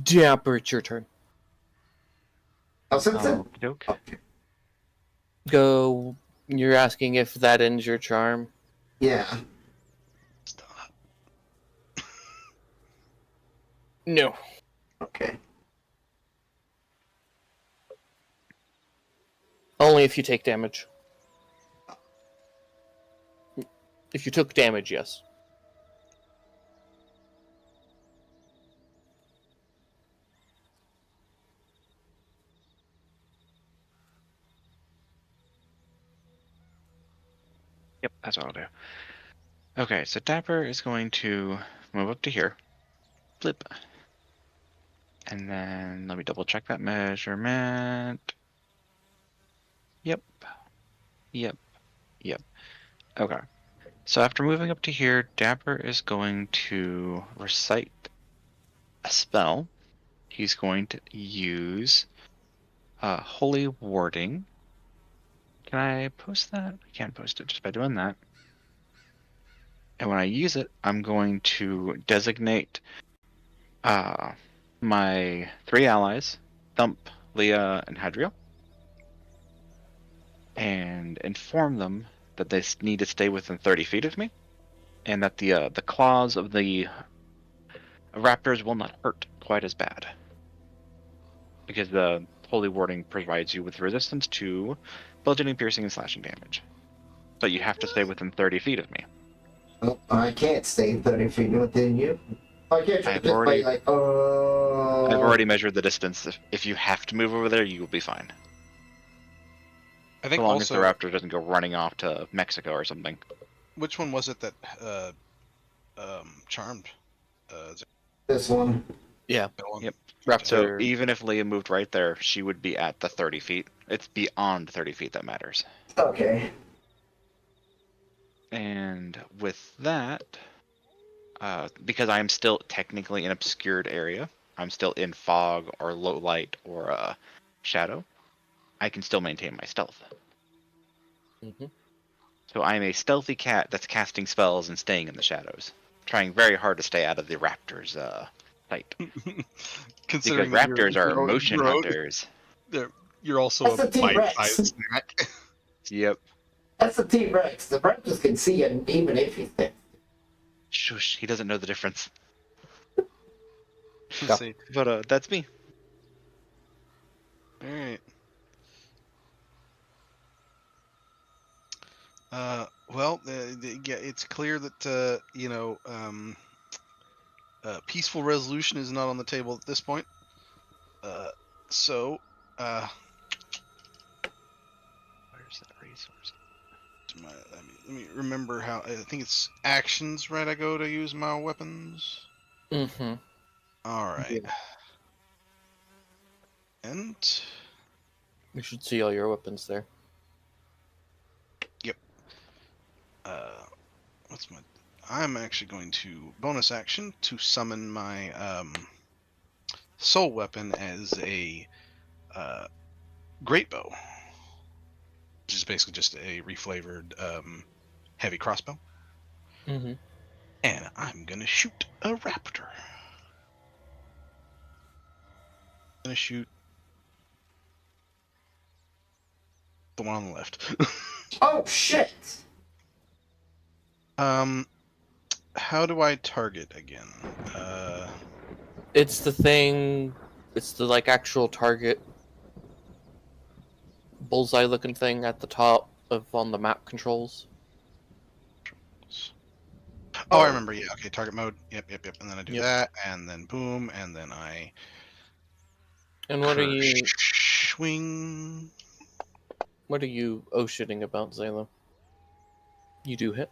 Dapper, it's your turn. Oh, since it, Okey-doke. okay. Go. You're asking if that ends your charm. Yeah. Stop. No. Okay. Only if you take damage. If you took damage, yes. Yep, that's what I'll do. Okay, so Dapper is going to move up to here. Flip. And then let me double check that measurement. Yep. Yep. Yep. Okay. So after moving up to here, Dapper is going to recite a spell. He's going to use Holy Warding. Can I post that? I can't post it just by doing that. And when I use it, I'm going to designate my 3 allies, Thump, Leah, and Hadriel, and inform them that they need to stay within 30 feet of me, and that the claws of the raptors will not hurt quite as bad, because the Holy Warding provides you with resistance to bludgeoning, piercing, and slashing damage. But you have to stay within 30 feet of me. Well, I can't stay 30 feet within you. I can't I've just already- be like, oh. I've already measured the distance. If you have to move over there, you will be fine. I think So long also, as the raptor doesn't go running off to Mexico or something. which one was it that charmed? This one. Yeah. That one? Yep. Raptor. So even if Leah moved right there, she would be at the 30 feet. It's beyond 30 feet that matters. Okay. And with that, because I am still technically in obscured area, I'm still in fog or low light or shadow, I can still maintain my stealth. Mm-hmm. So I'm a stealthy cat that's casting spells and staying in the shadows, trying very hard to stay out of the raptor's sight. Considering Because that raptors are you're- motion you're- hunters. You're also That's a a T-Rex. bite-sized snack. Yep. That's the T-Rex. The Raptors can see it even if he's there. Shush, he doesn't know the difference. Yeah. See. But that's me. All right. Well, yeah, it's clear that peaceful resolution is not on the table at this point. So, Where's that resource? let me remember how. I think it's actions, right? I go to use my weapons. Mm-hmm. All right. Yeah. And You should see all your weapons there. what's my? I'm actually going to bonus action to summon my soul weapon as a great bow, which is basically just a reflavored heavy crossbow. Mm-hmm. And I'm gonna shoot a raptor. Gonna shoot the one on the left. Oh shit! How do I target again? It's the thing. It's the actual target bullseye looking thing at the top of on the map controls. Oh, I remember. Yeah. Okay. Target mode. Yep. And then I do Yep. that, and then boom, and then I And what are you swing. oceaning about, Zayla? You do hit.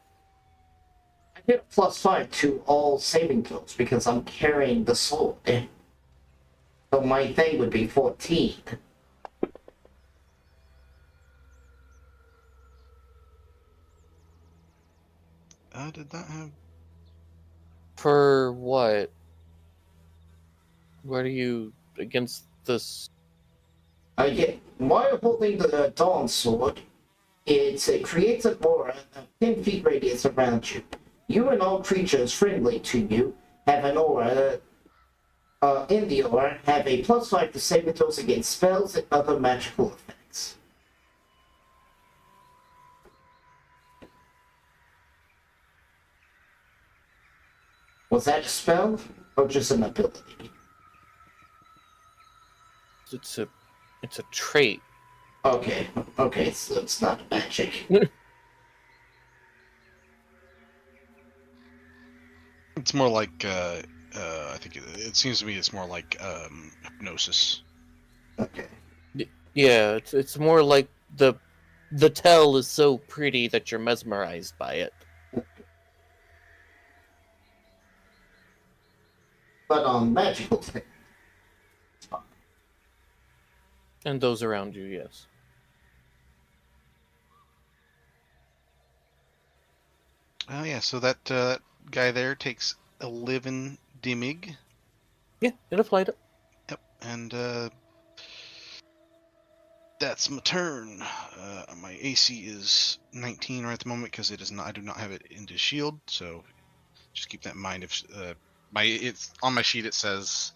I get +5 to all saving throws because I'm carrying the sword. So my thing would be 14. Did that have? For what? What are you against this? While holding the Dawn Sword, it creates an aura of 10 feet radius around you. You and all creatures friendly to you have an aura. In the aura, have a +5 to saving throws against spells and other magical effects. Was that a spell or just an ability? It's a trait. Okay, so it's not magic. It's more like I think it seems to me it's more like hypnosis. Okay. Yeah, it's more like the tell is so pretty that you're mesmerized by it. But on magical things. And those around you, yes. Oh yeah, so that guy there takes 11 dimig. Yeah, it applied it. Yep, and that's my turn. My AC is 19 right at the moment because it is not. I do not have it into shield, so just keep that in mind. If it's on my sheet, it says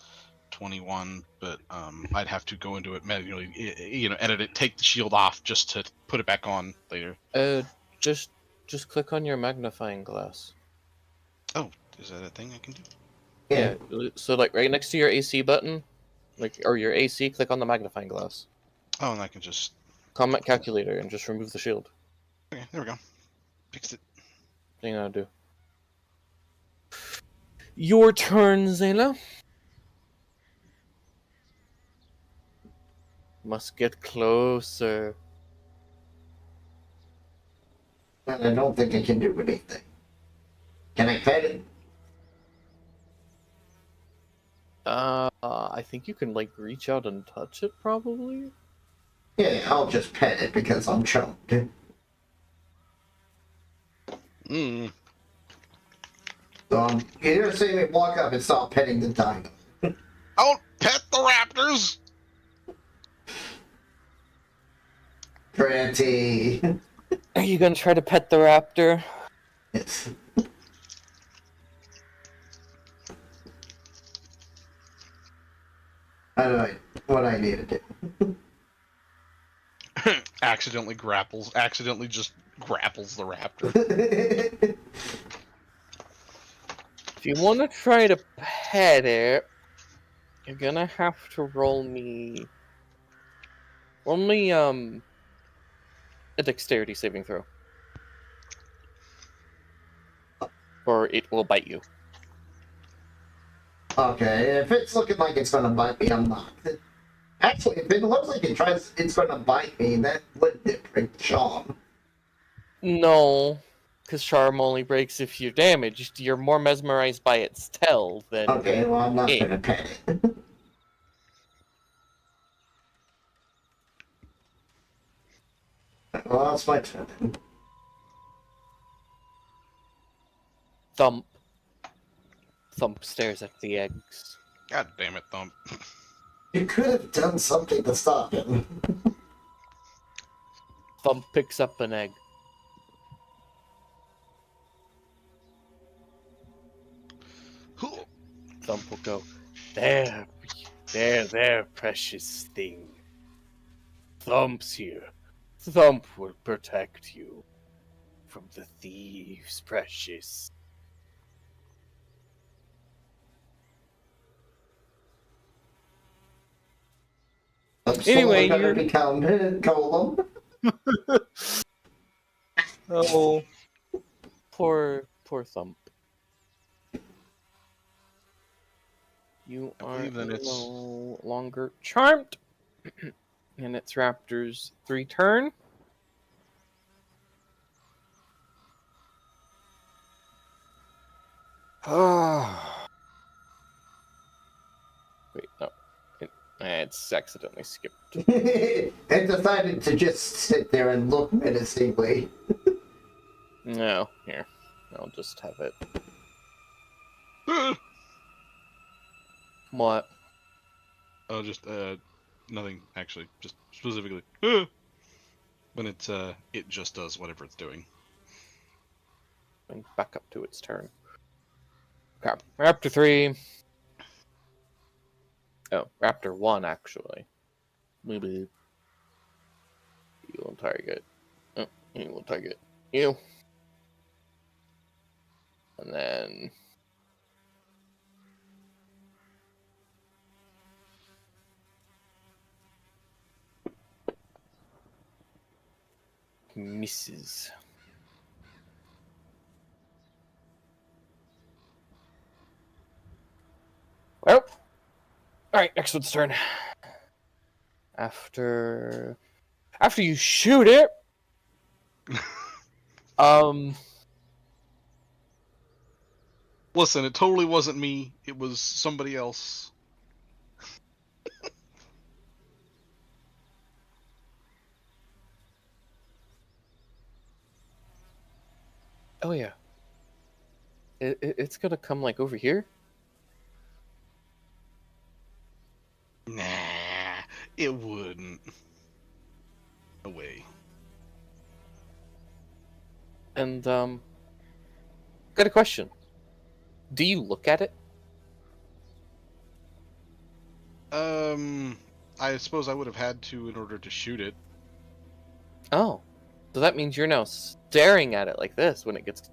21, but I'd have to go into it manually, edit it, take the shield off just to put it back on later. Just click on your magnifying glass. Oh, is that a thing I can do? Yeah. So like right next to your AC button, or your AC, click on the magnifying glass. Oh, and I can just Comment calculator and just remove the shield. okay. There we go. Fixed it. Thing I do. Your turn, Zayla. Must get closer. And I don't think I can do anything. Can I pet it? I think you can reach out and touch it, probably. Yeah, I'll just pet it because I'm choked. Mm. So you're gonna see me walk up and start petting the dino. Don't pet the raptors. Pretty. Are you gonna try to pet the raptor? Yes. I don't know what I need to do. Accidentally just grapples the raptor. If you want to try to pet it, you're gonna have to roll me only a dexterity saving throw, or it will bite you. Okay, if it's looking like it's gonna bite me, I'm not. Actually, if it looks like it's gonna bite me, that would break the charm. No, because charm only breaks if you're damaged. You're more mesmerized by its tell than. Okay, well, I'm not it. gonna pet it. Well, that's my turn. Thump. Thump stares at the eggs. God damn it, Thump. You could have done something to stop him. Thump picks up an egg. Thump will go, there, precious thing. Thump's here. Thump will protect you from the thieves, precious. I'm Anyway, slowly you're- gonna become Golem. Oh, poor Thump. You are believe that it's- no longer charmed. And it's Raptor's 3 turn. Wait, no. It's accidentally skipped. It decided to just sit there and look menacingly. No, here. I'll just have it. What? Oh, just nothing actually. Just specifically when it just does whatever it's doing. And back up to its turn. Okay, Raptor 3. Oh, Raptor 1 actually. Maybe you will target. Oh, you will target you. And then misses. Well, alright, next one's turn. After you shoot it, Listen, it totally wasn't me. It was somebody else. oh yeah. It's gonna come like over here. Nah, it wouldn't. No way. And got a question. Do you look at it? I suppose I would have had to in order to shoot it. Oh. So that means you're now staring at it like this when it gets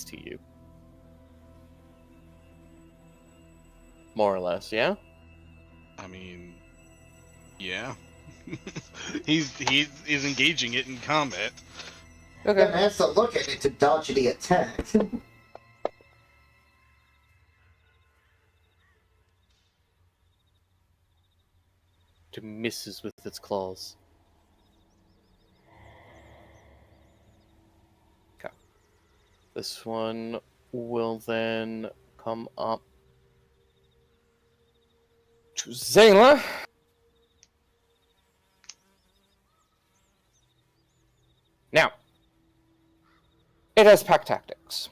to you. More or less, yeah? I mean, yeah. he's engaging it in combat. Okay. Gonna have to look at it to dodge the attack. To misses with its claws. Okay. This one will then come up to Zayla. Now, it has pack tactics.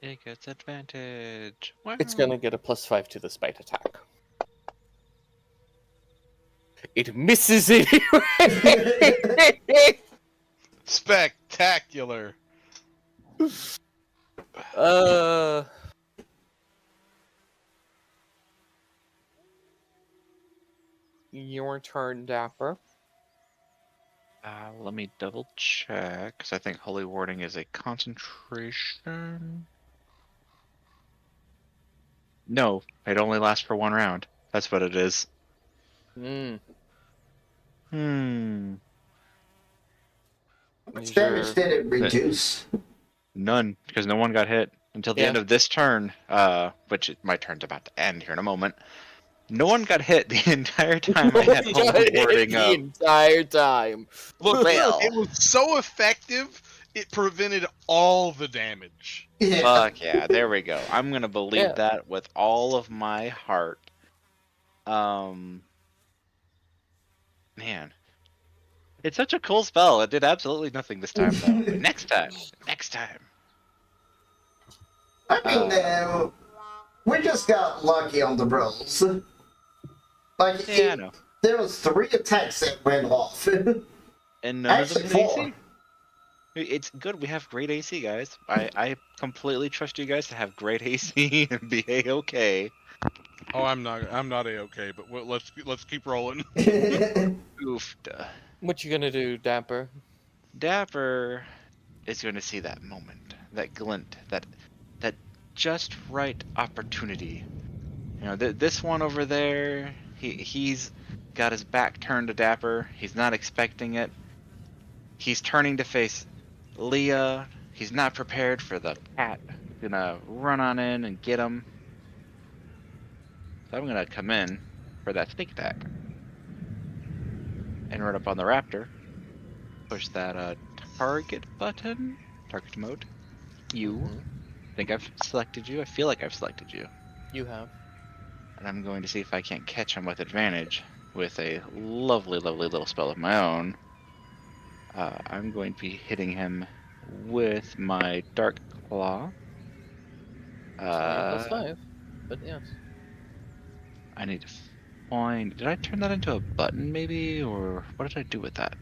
It gets advantage. It's gonna get a +5 to the spite attack. It misses anyway. Spectacular. Your turn, Dapper. Let me double check, because I think Holy Warding is a concentration. No, it only lasts for 1 round. That's what it is. Hmm. How much damage did it reduce? None, because no one got hit until the Yeah. end of this turn, my turn's about to end here in a moment. No one got hit the entire time I had Holy Warding the up. entire time. Look, Well. it was so effective, it prevented all the damage. Yeah. Fuck yeah, there we go. I'm gonna believe Yeah. that with all of my heart. Man. It's such a cool spell. It did absolutely nothing this time, though. But next time. I mean, we just got lucky on the rolls. Like, Yeah, I know. there was 3 attacks that went off. And none Actually, of them 4. AC. It's good. We have great AC, guys. I completely trust you guys to have great AC and be A-okay. Oh, I'm not A-okay, but let's keep rolling. Oofed. What you gonna do, Dapper? Dapper is going to see that moment, that glint, that just right opportunity. You know, this one over there, he's got his back turned to Dapper. He's not expecting it. He's turning to face Leah. He's not prepared for the cat. Gonna run on in and get him. So I'm gonna come in for that sneak attack. And run up on the raptor. Push that target button. Target mode. You. I think I've selected you. I feel like I've selected you. You have. And I'm going to see if I can't catch him with advantage. with a lovely, lovely little spell of my own. I'm going to be hitting him with my Dark Claw. It's only a +5, but yes. I need to find. Did I turn that into a button, maybe, or what did I do with that?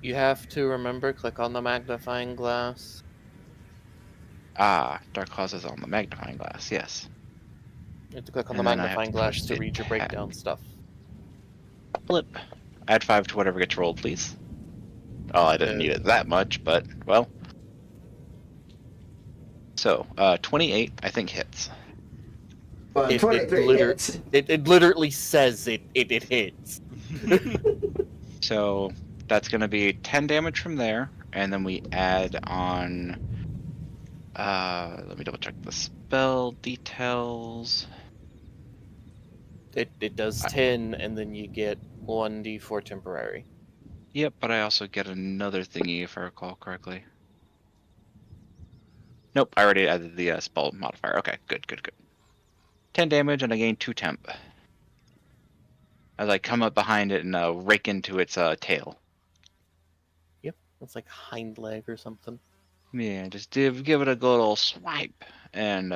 You have to remember, click on the magnifying glass. Ah, Dark Claws is on the magnifying glass. Yes. You have to click on And the then I have magnifying to glass push to the read your tab. breakdown stuff. Flip. Add 5 to whatever gets rolled, please. Oh, I didn't need it that much, but well. So, 28, I think hits. Well, It 23 hits. literally says it hits. So that's going to be 10 damage from there, and then we add on. Let me double check the spell details. It does 10, and then you get 1d4 temporary. Yep, but I also get another thingy if I recall correctly. Nope, I already added the spell modifier. Okay, good. 10 damage, and I gain 2 temp. As I come up behind it and rake into its tail. Yep, it's like hind leg or something. Yeah, just give it a good old swipe. And,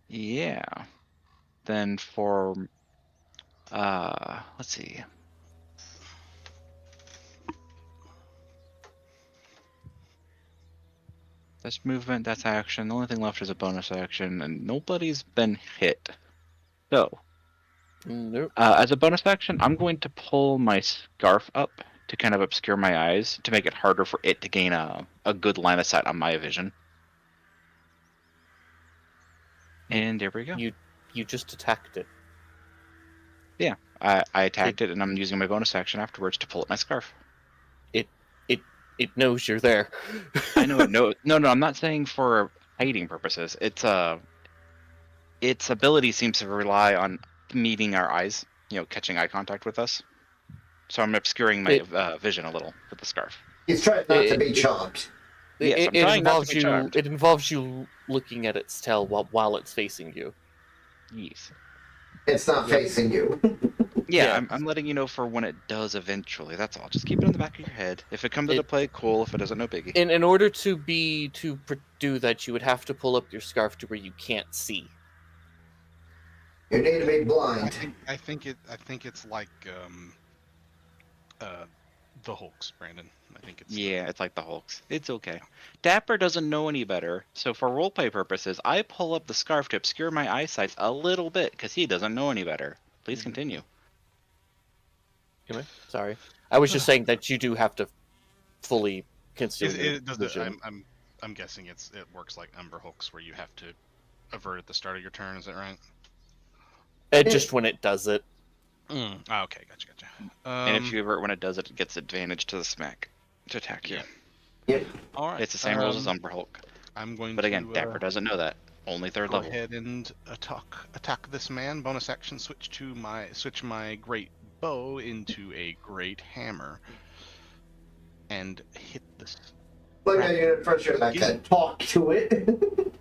yeah. Then for, let's see. That's movement, that's action. The only thing left is a bonus action, and nobody's been hit. So, Nope. as a bonus action, I'm going to pull my scarf up to kind of obscure my eyes to make it harder for it to gain a good line of sight on my vision. And there we go. You just attacked it. Yeah, I attacked it, and I'm using my bonus action afterwards to pull up my scarf. It knows you're there. I know it. No, I'm not saying for hiding purposes. Its ability seems to rely on meeting our eyes, catching eye contact with us. So I'm obscuring my vision a little with the scarf. He's trying not to be chopped. Yes, I'm trying not to be charmed. It involves you looking at its tail while it's facing you. Yes. It's not facing you. Yeah, I'm letting you know for when it does eventually. That's all. Just keep it in the back of your head. If it comes into play, cool. If it doesn't, no biggie. In order to do that, you would have to pull up your scarf to where you can't see. You need to be blind. I think it's like the Hulks, Brandon. I think it's it's like the Hulks. It's okay. Dapper doesn't know any better, so for roleplay purposes, I pull up the scarf to obscure my eyesight a little bit because he doesn't know any better. Please continue. Anyway, sorry. I was just saying that you do have to fully conceal your vision. I'm guessing it works like Umber Hulks, where you have to avert at the start of your turn. Is that right? Just when it does it. Oh, okay, gotcha. And if you avert when it does it, it gets advantage to the smack to attack you. Yep. All right. It's the same rules as Umber Hulk. I'm going But again, to Dapper doesn't know that. Only third go level. ahead and attack this man. Bonus action, switch my great bow into a great hammer, and hit this. Look at you first. You're like, talk to it.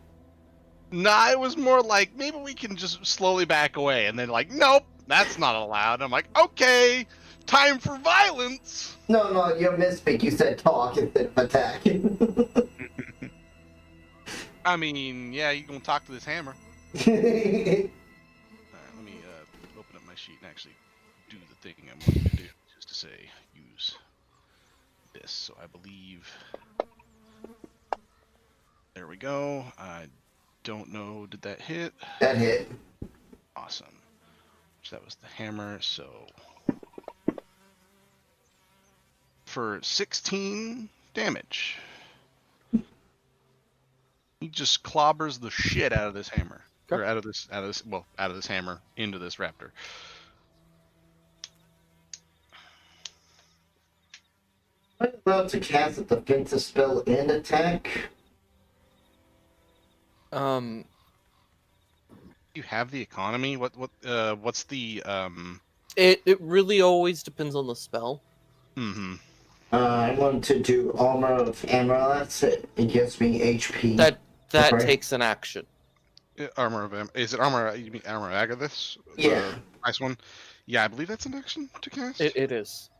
Nah, it was more like maybe we can just slowly back away, and then like, nope, that's not allowed. I'm like, okay, time for violence. No, you misspeak. You said talk instead of attack. I mean, yeah, you gonna talk to this hammer. Alright, let me open up my sheet and actually do the thing I'm going to do, just to say use this. So I believe there we go. I don't know, did that hit? That hit. Awesome. So that was the hammer. So for 16 damage. He just clobbers the shit out of this hammer, or out of this hammer into this raptor. Am I allowed to cast a defensive spell and attack? You have the economy. What's the It really always depends on the spell. Mm-hmm. I want to do Armor of Amaryllis. It gives me HP. That takes an action. Armor of is it armor? You mean armor Agathis? Yeah. The nice one. Yeah, I believe that's an action to cast. It is.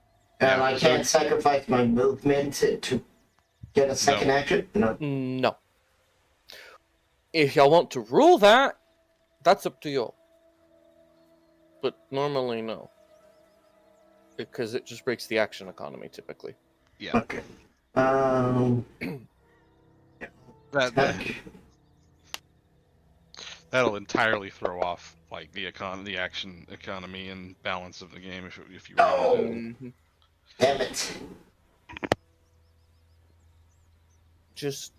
And Yeah, I so- can't sacrifice my movement to get a second action? No. No. If y'all want to rule that, that's up to you. But normally, no. Because it just breaks the action economy, typically. Yeah. Okay. That, Heck. that'll entirely throw off like the action economy and balance of the game if you were able to. Mhm. Damn it. Just...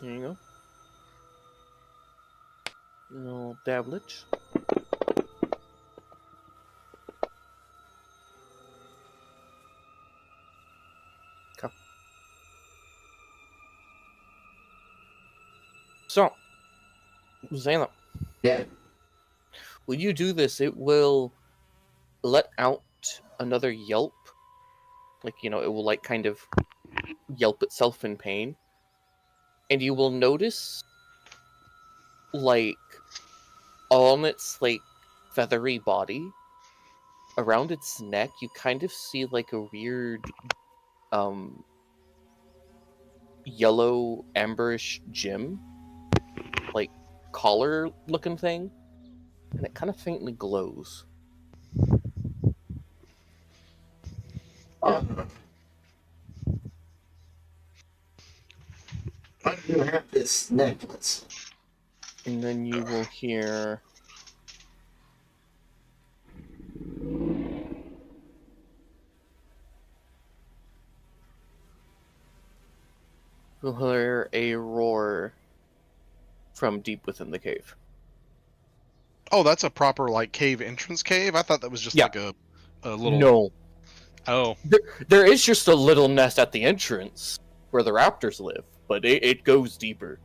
There you go. Little dablet. Okay. So, Zayla, Yeah. when you do this, it will let out another yelp. Like, it will like kind of yelp itself in pain. And you will notice, like, on its, like, feathery body, around its neck, you kind of see, like, a weird, yellow, amberish gem, like, collar-looking thing, and it kind of faintly glows. Why do you have this necklace? And then you will hear... You'll hear a roar from deep within the cave. Oh, that's a proper like cave entrance cave. I thought that was just Yeah. like a little. No. Oh. There is just a little nest at the entrance where the raptors live, but it goes deeper.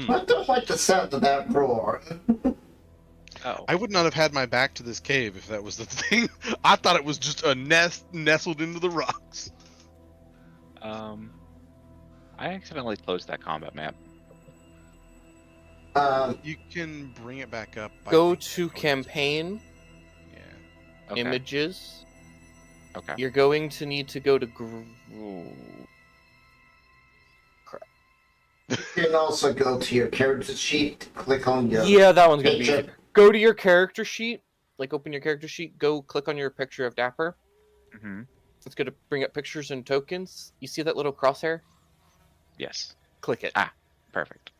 I don't like the sound of that roar. Oh. I would not have had my back to this cave if that was the thing. I thought it was just a nest nestled into the rocks. I accidentally closed that combat map. You can bring it back up. by Go clicking to on it. campaign, Yeah. Okay. images. Okay. You're going to need to go to... You can also go to your character sheet, click on your Yeah, that one's gonna be picture. easy. Go to your character sheet. Like, open your character sheet. Go click on your picture of Dapper. Mm-hmm. It's gonna bring up pictures and tokens. You see that little crosshair? Yes. Click it. Perfect.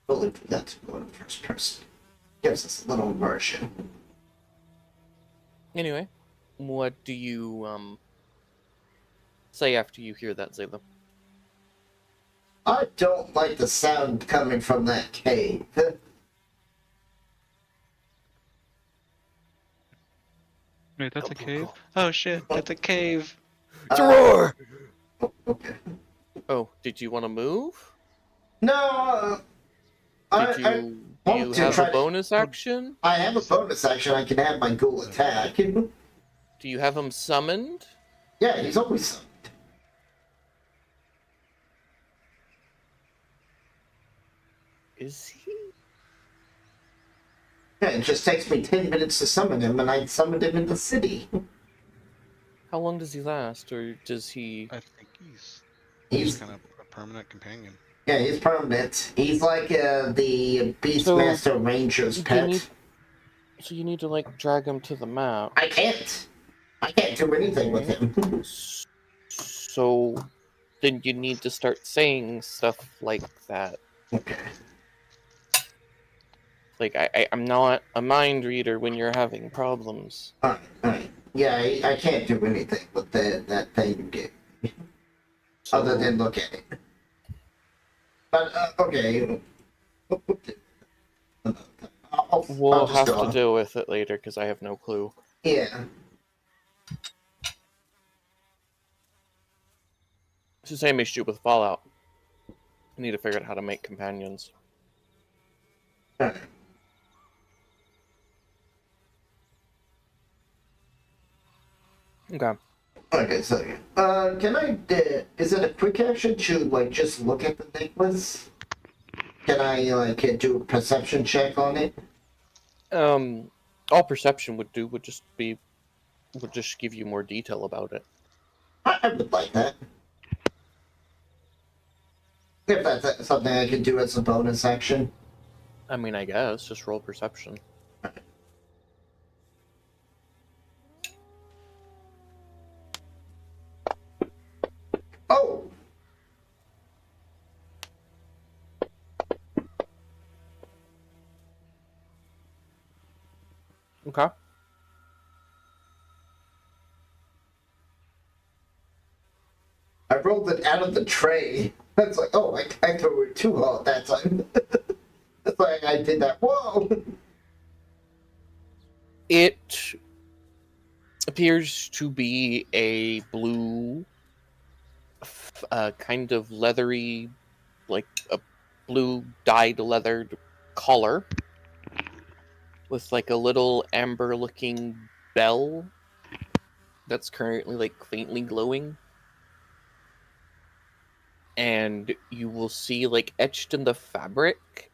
Totally forgot to go to first person. Gives us a little immersion. Anyway, what do you say after you hear that, Zayla? I don't like the sound coming from that cave. Wait, that's a cave? Oh shit, that's a cave. Roar! Okay. Oh, did you want to move? No, Did you? Do want you to have try a to- bonus action? I have a bonus action. I can have my ghoul attack. Do you have him summoned? Yeah, he's always summoned. Is he? Yeah, it just takes me 10 minutes to summon him, and I summoned him in the city. How long does he last, or does he? I think he's He's kind of a permanent companion. Yeah, he's permanent. He's like the Beastmaster Ranger's You pet. need- So you need to like drag him to the map. I can't do anything with him. So then you need to start saying stuff like that. Okay. Like I'm not a mind reader when you're having problems. Alright. Yeah, I can't do anything with that thing you gave me, So, other than look at it. But, okay. we'll I'll just have go to on. deal with it later because I have no clue. Yeah. It's the same issue with Fallout. I need to figure out how to make companions. Alright. Okay. Okay, so can I? Is it a quick action to like just look at the necklace? Can I like do a perception check on it? All perception would do would just give you more detail about it. I would like that. If that's something I can do as a bonus action. I mean, I guess just roll perception. Oh! Okay. I rolled it out of the tray. That's like, oh, I threw it too hard that time. That's why I did that. Whoa! It appears to be a blue, kind of leathery, like a blue dyed leathered collar with like a little amber looking bell that's currently like faintly glowing. And you will see like etched in the fabric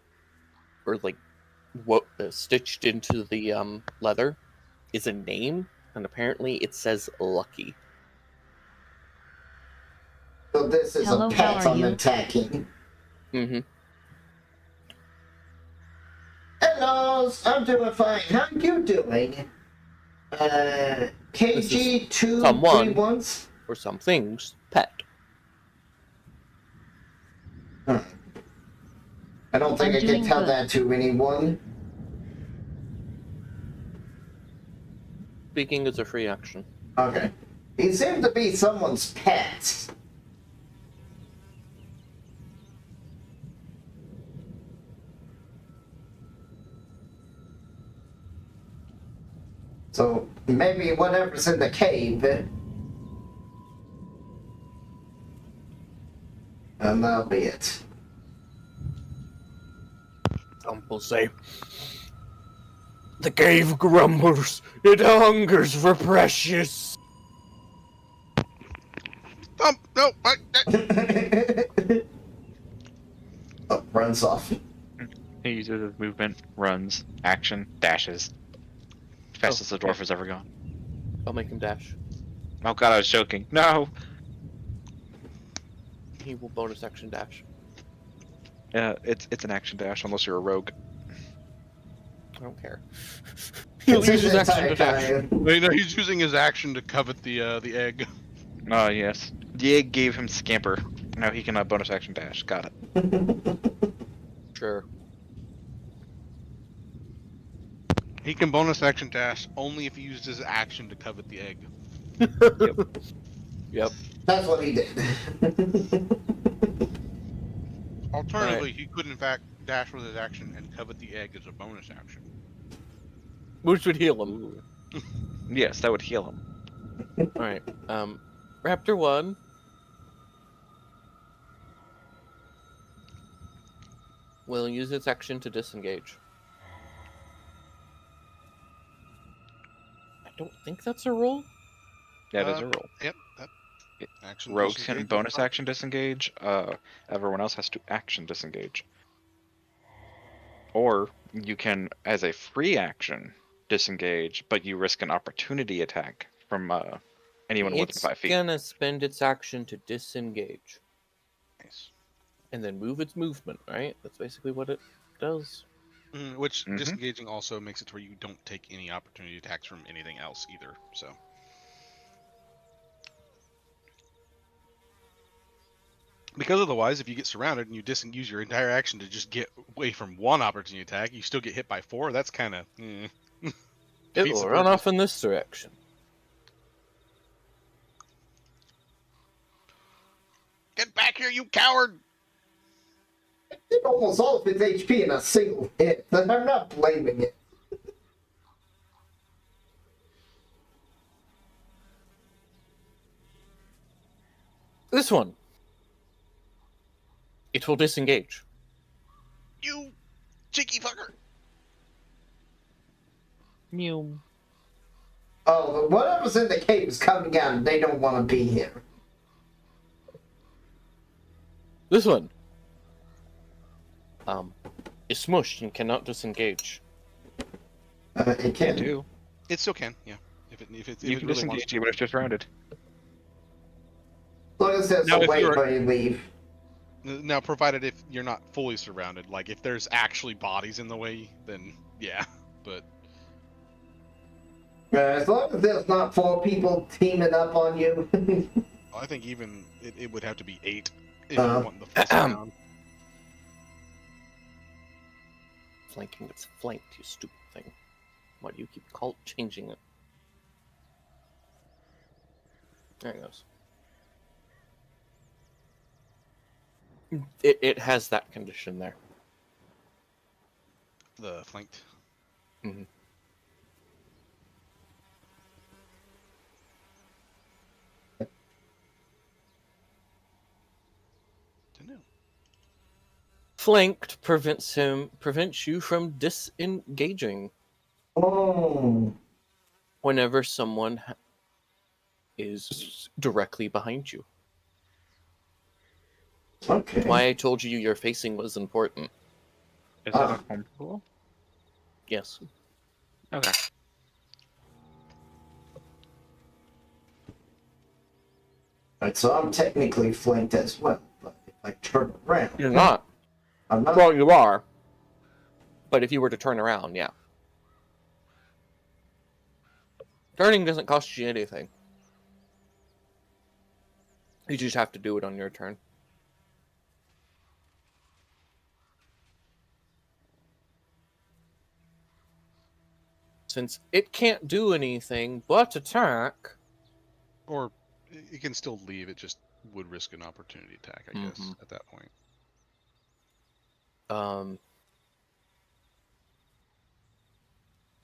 or like what stitched into the leather is a name, and apparently it says Lucky. So this is Hello, a how pet are I'm you? attacking. Mm-hmm. Hello, I'm doing fine. How you doing? KG someone. 231. Or some things pet. I don't think I'm I can doing tell good. that to anyone. Speaking is a free action. Okay. He seemed to be someone's pet. So maybe whatever's in the cave. And that'll be it. Some will say, the cave grumbles, it hungers for precious. No, Oh, runs off. He uses his movement, runs, action, dashes. Fastest the dwarf has ever gone. I'll make him dash. Oh god, I was joking. No! He will bonus action dash. Yeah, it's an action dash unless you're a rogue. I don't care. He'll use his action to dash. Wait, no, he's using his action to covet the egg. Oh yes. The egg gave him scamper. Now he can bonus action dash. Got it. Sure. He can bonus action dash only if he used his action to covet the egg. Yep. That's what he did. Alternatively, he could in fact dash with his action and covet the egg as a bonus action. Which would heal him. Yes, that would heal him. Alright. Raptor 1. Will use its action to disengage. I don't think that's a roll. That is a roll. Yep. That action Rogues can disengage is bonus fine. action disengage. Everyone else has to action disengage. Or you can, as a free action, disengage, but you risk an opportunity attack from anyone within 5 feet. It's gonna spend its action to disengage. Nice. And then move its movement, right? That's basically what it does. Which Mhm. disengaging also makes it to where you don't take any opportunity attacks from anything else either. So. Because otherwise, if you get surrounded and you use your entire action to just get away from one opportunity attack, you still get hit by 4. That's kind of. It will run off in this direction. Get back here, you coward! Did almost all of its HP in a single hit. I'm not blaming it. This one. It will disengage. You cheeky fucker! Mew. Oh, whatever's in the cave is coming out and they don't want to be here. This one. Is smushed and cannot disengage. It You can. do. It still can, yeah. If it You can really wants disengage, to. even if it's just rounded. As long as there's Now, a if way you're- for you to leave. Now, provided if you're not fully surrounded, like if there's actually bodies in the way, then yeah. But As long as there's not 4 people teaming up on you. I think even it would have to be 8 if Uh-huh. you want the full surround. Flanking, it's flanked, you stupid thing. Why do you keep changing it? There it goes. It has that condition there. The flanked. Mhm. Don't know. Flanked prevents you from disengaging Oh. whenever someone is directly behind you. Okay. Why I told you your facing was important. Is that a home rule? Yes. Okay. Right, so I'm technically flanked as well, but if I turn around, You're not. I'm not. Well, you are. But if you were to turn around, yeah. Turning doesn't cost you anything. You just have to do it on your turn. Since it can't do anything but attack. Or it can still leave. It just would risk an opportunity attack, I guess, Mhm. at that point.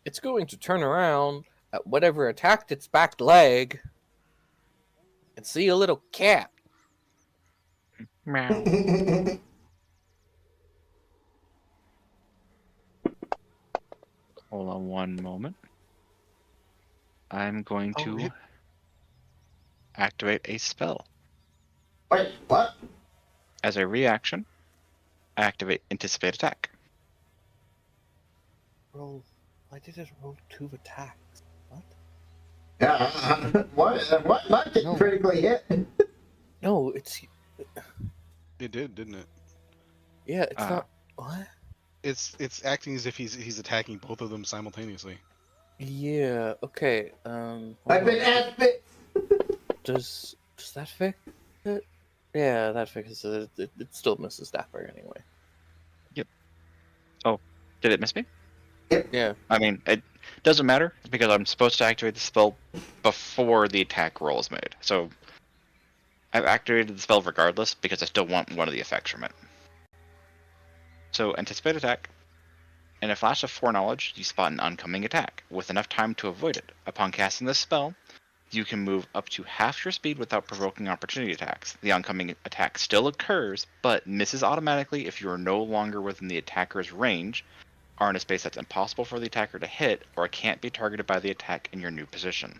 It's going to turn around at whatever attacked its back leg and see a little cat. Meow. Hold on one moment. I'm going Oh, to it- activate a spell. Wait, what? As a reaction, activate Anticipate Attack. Roll. Why did it roll 2 attacks? What? Yeah. What? Not getting No. critically hit. No, it's. It did, didn't it? Yeah, it's Ah. not. What? It's acting as if he's attacking both of them simultaneously. Yeah, okay. I've hold been on. at it. Does that fix it? Yeah, that fixes it. It still misses Dapper anyway. Did it miss me? Yeah. I mean, it doesn't matter because I'm supposed to activate the spell before the attack roll is made. So I've activated the spell regardless because I still want one of the effects from it. So Anticipate Attack. In a flash of foreknowledge, you spot an oncoming attack with enough time to avoid it. Upon casting this spell, you can move up to half your speed without provoking opportunity attacks. The oncoming attack still occurs, but misses automatically if you are no longer within the attacker's range, are in a space that's impossible for the attacker to hit, or can't be targeted by the attack in your new position.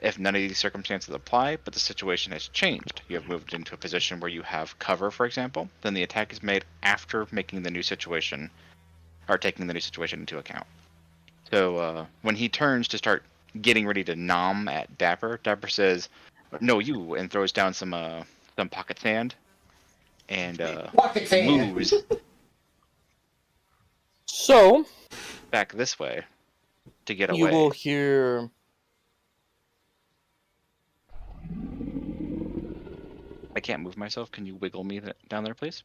If none of these circumstances apply, but the situation has changed, you have moved into a position where you have cover, for example, then the attack is made after making the new situation, or taking the new situation into account. So when he turns to start getting ready to nom at Dapper, Dapper says, "No, you," and throws down some pocket sand, and Pocket sand. moves So, back this way to get you away. will hear. I can't move myself. Can you wiggle me down there, please?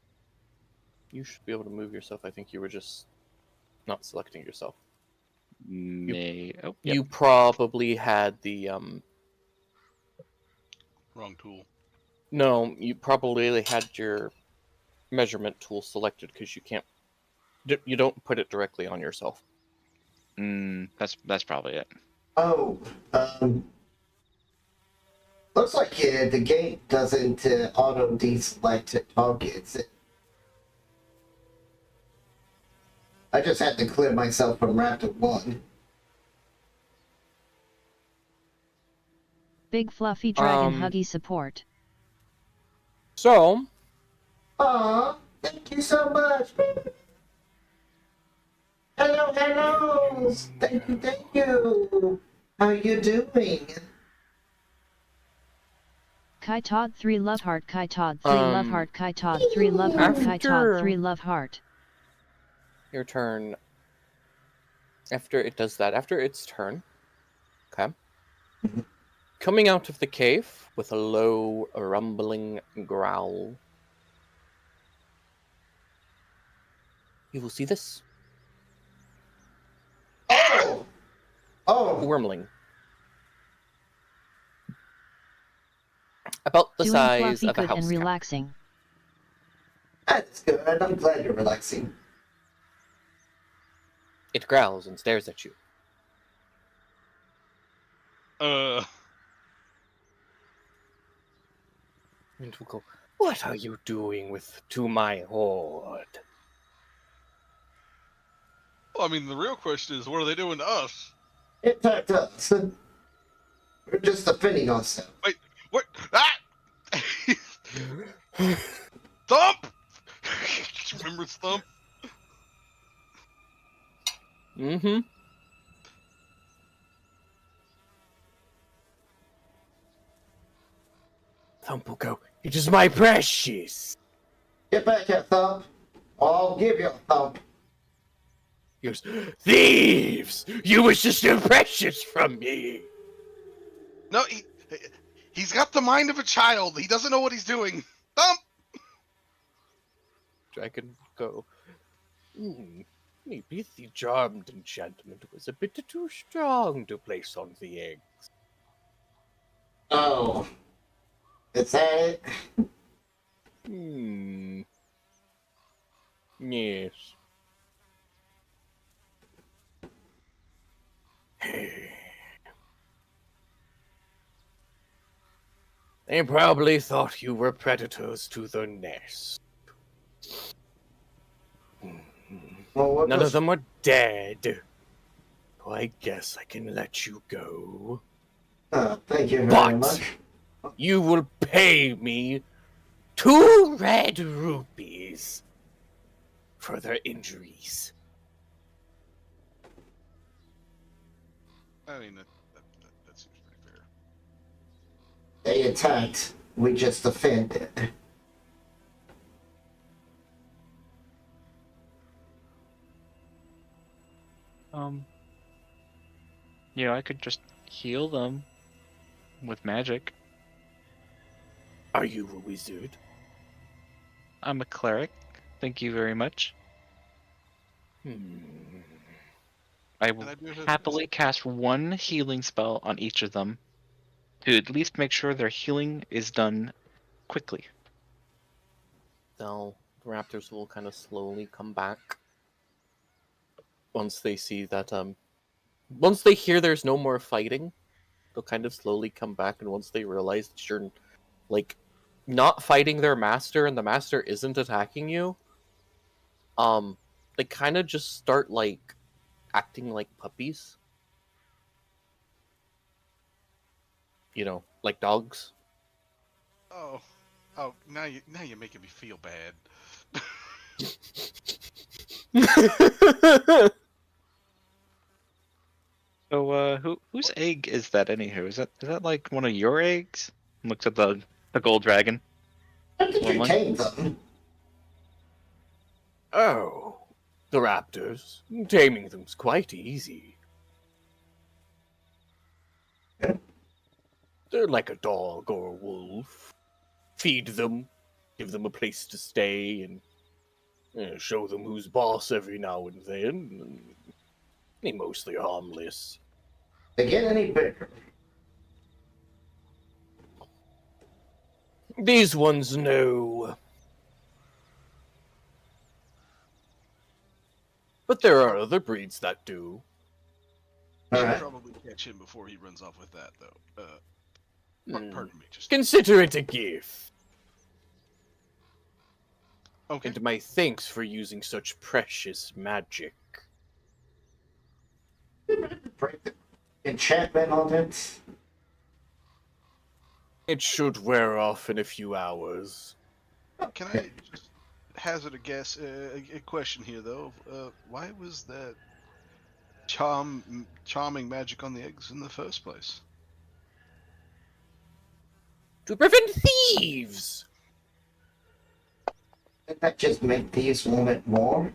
You should be able to move yourself. I think you were just not selecting yourself. Yep. You probably had the Wrong tool. No, you probably had your measurement tool selected because you can't. You don't put it directly on yourself. That's probably it. Oh, looks like the game doesn't auto deselect targets. I just had to clear myself from Raptor 1. Big fluffy dragon Um, huggy support. So, Aw, thank you so much. Hello, hello. Thank you, thank you. How you doing? Kai Todd 3 love heart. Kai Todd 3 love heart. Kai Todd 3 love heart. Kai Todd 3 love heart. your turn. After it does that, after its turn, okay. Coming out of the cave with a low, rumbling growl, you will see this Oh! Oh! wormling. About the Doing size fluffy of a good house and cat. relaxing. That's good. I'm glad you're relaxing. It growls and stares at you. And will go, "What are you doing to my horde?" Well, I mean, the real question is, what are they doing to us? It attacked us. We're just defending ourselves. Wait, what? Ah! Thump! Remember Thump? Mm-hmm. Thump will go, "It is my precious." Get back here, Thump. I'll give you a thump. He goes, "Thieves! You wish to steal precious from me!" No, he's got the mind of a child. He doesn't know what he's doing. Thump! Dragon go, maybe the charmed enchantment was a bit too strong to place on the egg. Oh. Is that it? Yes. They probably thought you were predators to the nest. Well, what None was... of them are dead. So I guess I can let you go. Thank you very But much. you will pay me 2 red rupees for their injuries. I mean, that seems pretty fair. They attacked. We just defended. I could just heal them with magic. Are you a wizard? I'm a cleric. Thank you very much. I will happily cast 1 healing spell on each of them to at least make sure their healing is done quickly. The raptors will kind of slowly come back once they see that once they hear there's no more fighting, they'll kind of slowly come back, and once they realize that you're like not fighting their master and the master isn't attacking you, they kind of just start like acting like puppies. Like dogs. Oh, now you're making me feel bad. So, whose egg is that anywho? Is that like one of your eggs? Looks at the gold dragon. I think you Wormling? tamed them. Oh, the raptors. Taming them's quite easy. They're like a dog or a wolf. Feed them, give them a place to stay, and show them who's boss every now and then. And they're mostly harmless. They get any bigger. These ones know. But there are other breeds that do. You should Alright. probably catch him before he runs off with that, though. Pardon me, just... Consider it a gift. Okay. And my thanks for using such precious magic. Break the enchantment on it. It should wear off in a few hours. Can I just hazard a guess? A question here, though. Why was that charming magic on the eggs in the first place? To prevent thieves! Did that just make these want it more?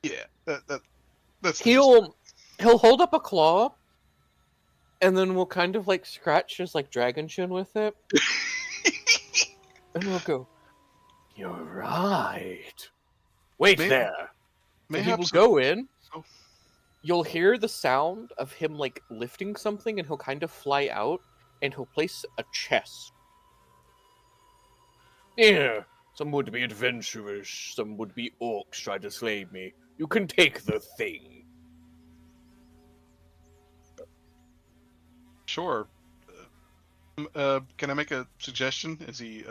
Yeah, that's He'll hold up a claw, and then we'll kind of like scratch his like dragon chin with it. And we'll go, "You're right. Wait there." And he will go in. Oh. You'll hear the sound of him like lifting something, and he'll kind of fly out, and he'll place a chest. Here, some would be adventurers, some would be orcs try to slay me. You can take the thing. Sure. Can I make a suggestion as he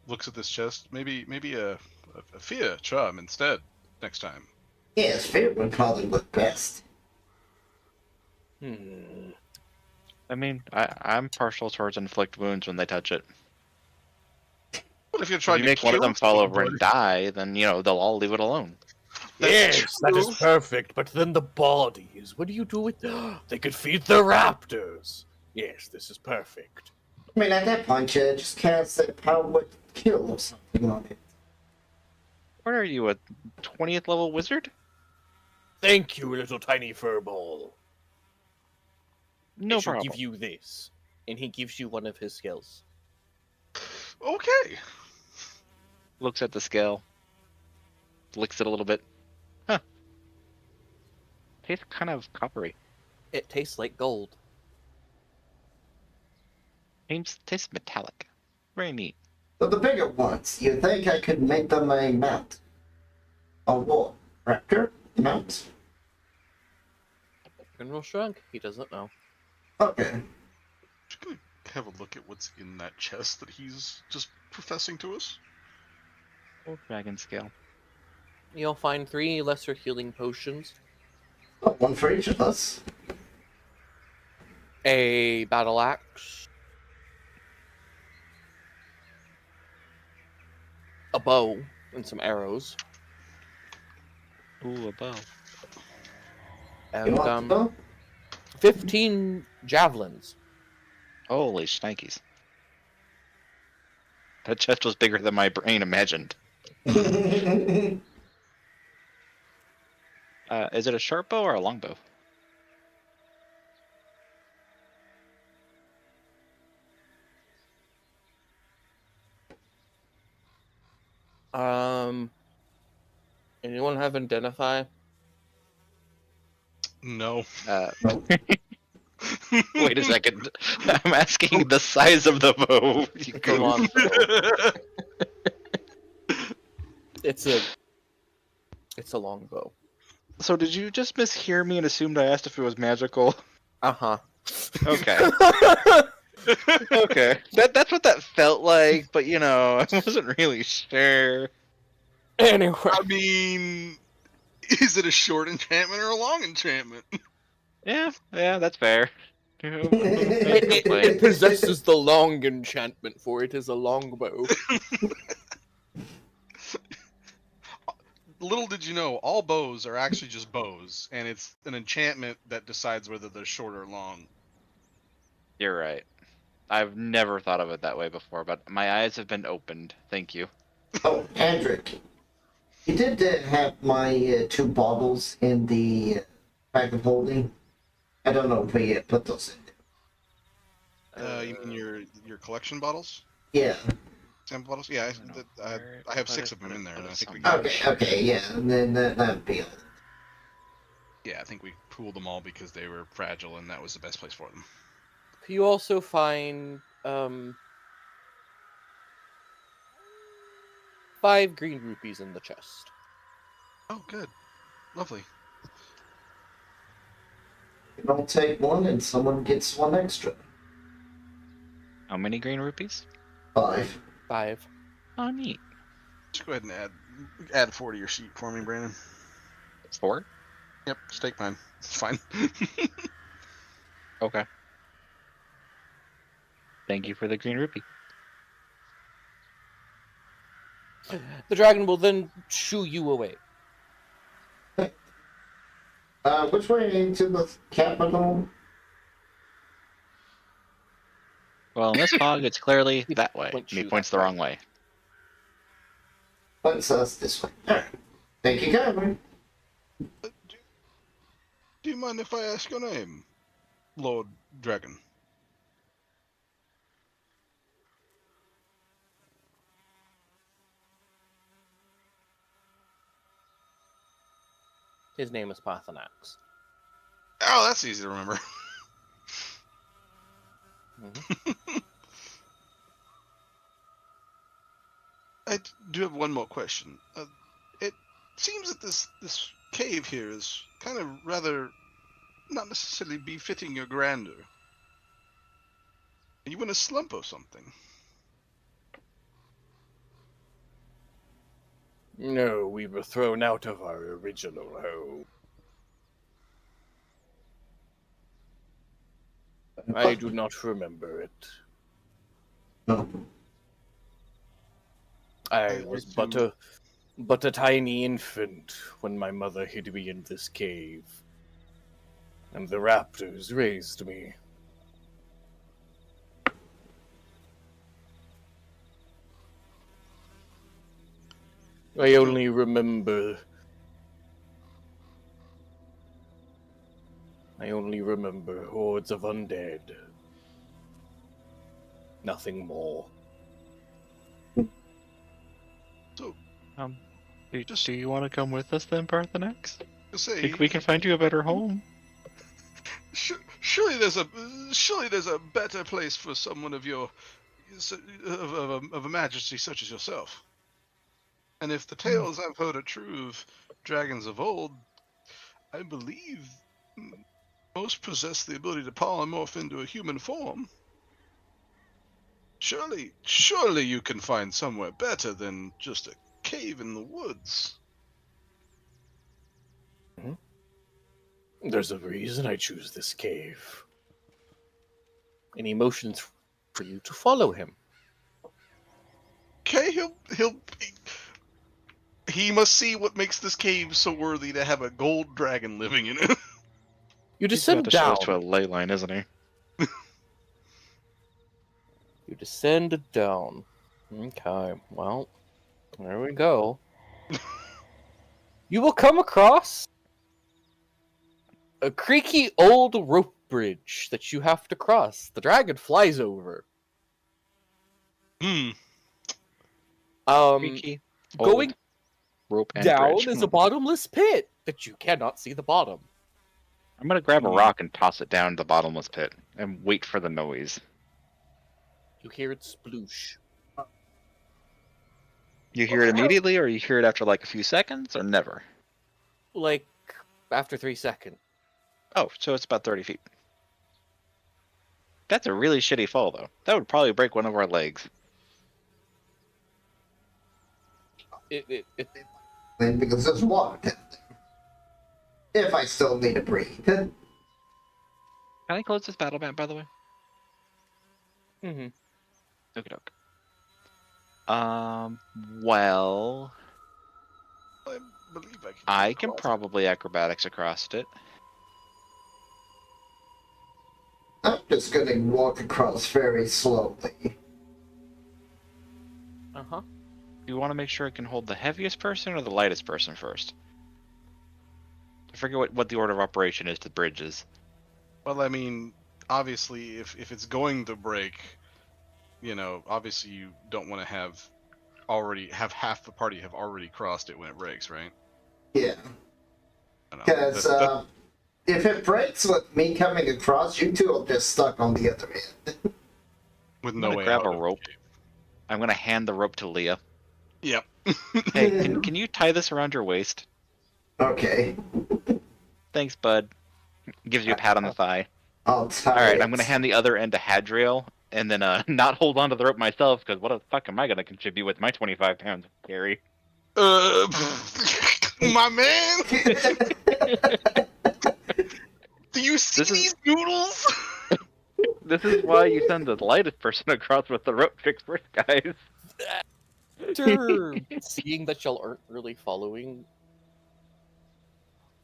looks at this chest? Maybe a fear charm instead next time. Yes, fear would probably look best. I mean, I'm partial towards inflict wounds when they touch it. What if you If tried you to make one of kill them fall over somebody? and die, then, they'll all leave it alone. Yes, that is perfect, but then the bodies, what do you do with them? They could feed the raptors. Yes, this is perfect. I mean, at that point, you just cast that power would kill or something on it. What are you, a 20th level wizard? Thank you, little tiny furball. No I shall problem. give you this. And he gives you one of his skills. Okay. Looks at the scale. Licks it a little bit. Huh. Tastes kind of coppery. It tastes like gold. Tastes metallic. Very neat. So the bigger ones, you think I could make them a mount? A what? Raptor? Mount? General Shrunk? He doesn't know. Okay. Just gonna have a look at what's in that chest that he's just professing to us. Old dragon scale. You'll find 3 lesser healing potions, Oh, one for each of us. a battle axe, a bow, and some arrows. Ooh, a bow. And You want to know? 15 javelins. Holy shnikes. That chest was bigger than my brain imagined. Is it a short bow or a long bow? Anyone have identify? No. Wait a second. I'm asking the size of the bow. You It's a long bow. It's a long bow. So did you just mishear me and assumed I asked if it was magical? Uh-huh. Okay. Okay. That's what that felt like, but I wasn't really sure. Anyway. I mean, is it a short enchantment or a long enchantment? Yeah, that's fair. It possesses the long enchantment, for it is a longbow. Little did you know, all bows are actually just bows, and it's an enchantment that decides whether they're short or long. You're right. I've never thought of it that way before, but my eyes have been opened. Thank you. Oh, Andric. You did have my 2 bottles in the bag of holding. I don't know if we put those in there. You mean your collection bottles? Yeah. Sample bottles? Yeah, I have 6 of them in there, and I think we got Okay, yeah, and then that'd be all. Yeah, I think we pooled them all because they were fragile, and that was the best place for them. You also find 5 green rupees in the chest. Oh, good. Lovely. You don't take one and someone gets one extra. How many green rupees? 5. 5. Oh, neat. Just go ahead and add 4 to your sheet for me, Brandon. 4? Yep, just take mine. It's fine. Okay. Thank you for the green rupee. The dragon will then shoo you away. Which way into the capital? Well, in this fog, it's clearly He that way. points And he you points that the way. wrong way. Points us this way. Alright. Thank you kindly. Do you mind if I ask your name, Lord Dragon? His name is Pathanax. Oh, that's easy to remember. I do have one more question. It seems that this cave here is kind of rather not necessarily befitting your grandeur. Are you in a slump or something? No, we were thrown out of our original home. I do not remember it. No. I was but a tiny infant when my mother hid me in this cave, and the raptors raised me. I only remember hordes of undead. Nothing more. So, Do you want to come with us then, Parthenax? say, Think we can find you a better home? surely there's a better place for someone of your of a majesty such as yourself. And if the tales I've heard are true of dragons of old, I believe most possess the ability to polymorph into a human form. Surely you can find somewhere better than just a cave in the woods. There's a reason I choose this cave. And he motions for you to follow him. Okay, he must see what makes this cave so worthy to have a gold dragon living in it. You He's about descend to show down. us to a ley line, isn't he? You descend down. Okay, well, there we go. You will come across a creaky old rope bridge that you have to cross. The dragon flies over. Creaky, Going old rope and down bridge. is a bottomless pit that you cannot see the bottom. I'm gonna grab a rock and toss it down the bottomless pit and wait for the noise. You hear it sploosh. You hear it immediately, or you hear it after like a few seconds, or never? Like, after 3 seconds. Oh, so it's about 30 feet. That's a really shitty fall, though. That would probably break one of our legs. Because there's water down there. If I still need to breathe. Can I close this battle map, by the way? Mm-hmm. Okie doke. Well, I believe I can probably acrobatics across it. I'm just gonna walk across very slowly. Uh-huh. You want to make sure it can hold the heaviest person or the lightest person first? I forget what the order of operation is to bridges. Well, I mean, obviously, if it's going to break, you know, obviously you don't want to have half the party have already crossed it when it breaks, right? Yeah. I don't know. Because if it breaks with me coming across, you two are just stuck on the other end. With I'm no gonna way grab out a of the rope. cave. I'm gonna hand the rope to Leah. Yep. Hey, can you tie this around your waist? Okay. Thanks, bud. Gives you a pat on the thigh. I'll tie Alright, it. I'm gonna hand the other end to Hadriel, and then not hold on to the rope myself, because what the fuck am I gonna contribute with my 25 pounds of carry? My man! Do you see these noodles? This is why you send the lightest person across with the rope trick first, guys. After seeing that y'all aren't really following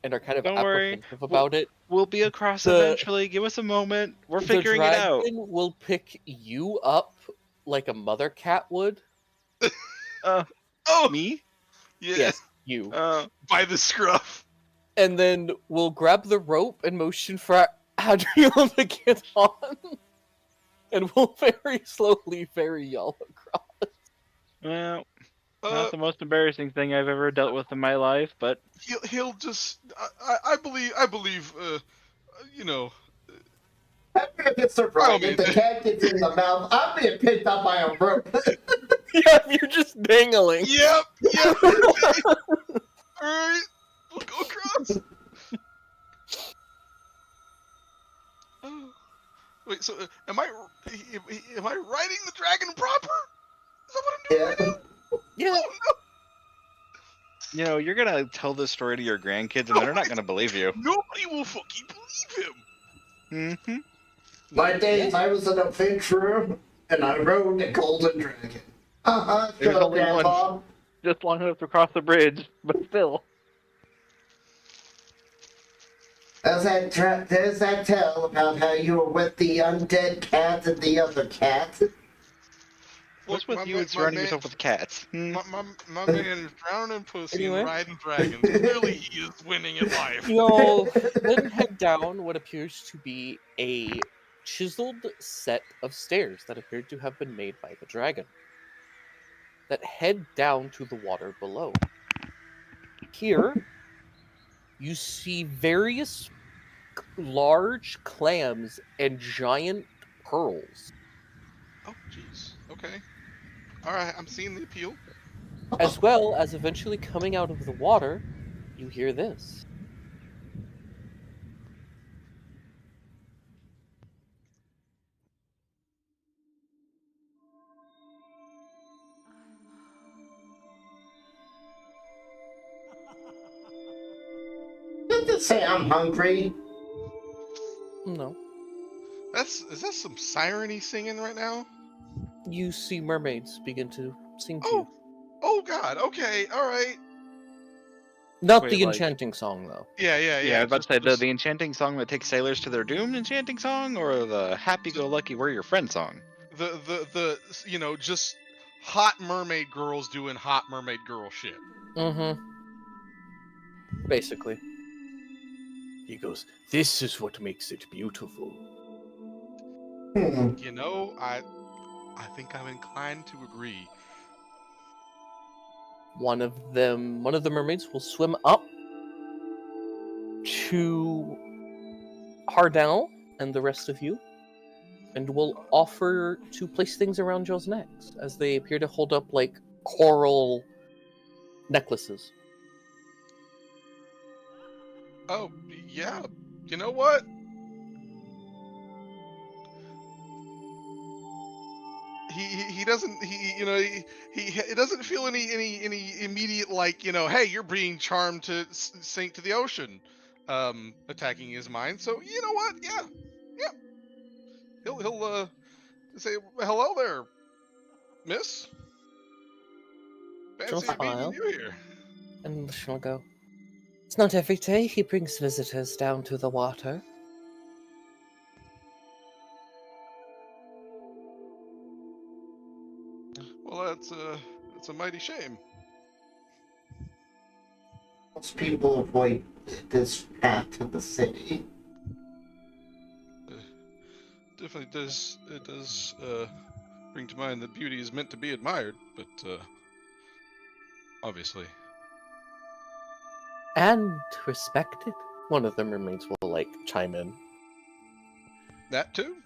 and are kind of Don't worry. apprehensive about it, We'll be across The- eventually. Give us a moment. We're the figuring it out. dragon will pick you up like a mother cat would. Oh, Me? yeah. Yes, you. By the scruff. And then we'll grab the rope and motion for Adriel to get on. And we'll very slowly ferry y'all across. Well, Uh, not the most embarrassing thing I've ever dealt with in my life, but he'll just. I believe. You know. Even if it's the right, if the mean- cat gets in the mouth, I'm being picked up by a rope. Yeah, you're just dangling. Yep. Okay. All right. We'll go across. Oh. Wait. So, am I riding the dragon proper? Is that what I'm doing right now? Yeah. Oh, no. you know, you're gonna tell this story to your grandkids, and they're not gonna believe you. Nobody will fucking believe him. Mm-hmm. My days, I was an adventurer, and I rode a golden dragon. There's Shut up, only one. Grandpa. Just long enough to cross the bridge, but still. There's that tale about how you were with the undead cat and the other cat. What's Look, with you and surrounding yourself with cats? Hmm? My man is drowning pussy Anyway. and riding dragons. Clearly, he is winning in life. Y'all then head down what appears to be a chiseled set of stairs that appeared to have been made by the dragon that head down to the water below. Here, you see various large clams and giant pearls, Oh, jeez. Okay. All right, I'm seeing the appeal. as well as eventually coming out of the water, you hear this. Didn't say I'm hungry. No. Is that some siren-y singing right now? You see mermaids begin to sing to you. Oh God. Okay. All right. Not Wait, the like- enchanting song, though. Yeah. Yeah, I was about just- to say, just- the enchanting song that takes sailors to their doom enchanting song, or the happy-go-lucky we're your friend song? the just hot mermaid girls doing hot mermaid girl shit. Mm-hmm. Basically. He goes, "This is what makes it beautiful." You know, I think I'm inclined to agree. One of the mermaids will swim up to Hardell and the rest of you, and will offer to place things around y'all's necks, as they appear to hold up like coral necklaces. Oh yeah. You know what? He doesn't he doesn't feel any immediate hey, you're being charmed to sink to the ocean attacking his mind. So you know what? Yeah. He'll say hello there, miss. She'll Fancy smile. meeting you here. And she'll go, "It's not every day he brings visitors down to the water." Well, that's a mighty shame. Most people avoid this path to the city. Definitely does bring to mind that beauty is meant to be admired, but obviously. And respected. One of the mermaids will, chime in. That too?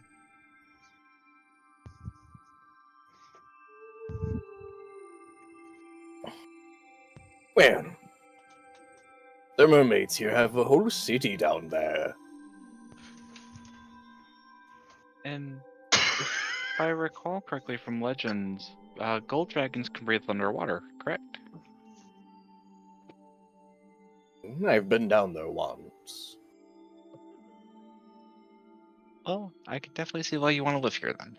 Well, the mermaids here have a whole city down there. And if I recall correctly from legends, gold dragons can breathe underwater, correct? I've been down there once. Well, I could definitely see why you want to live here then.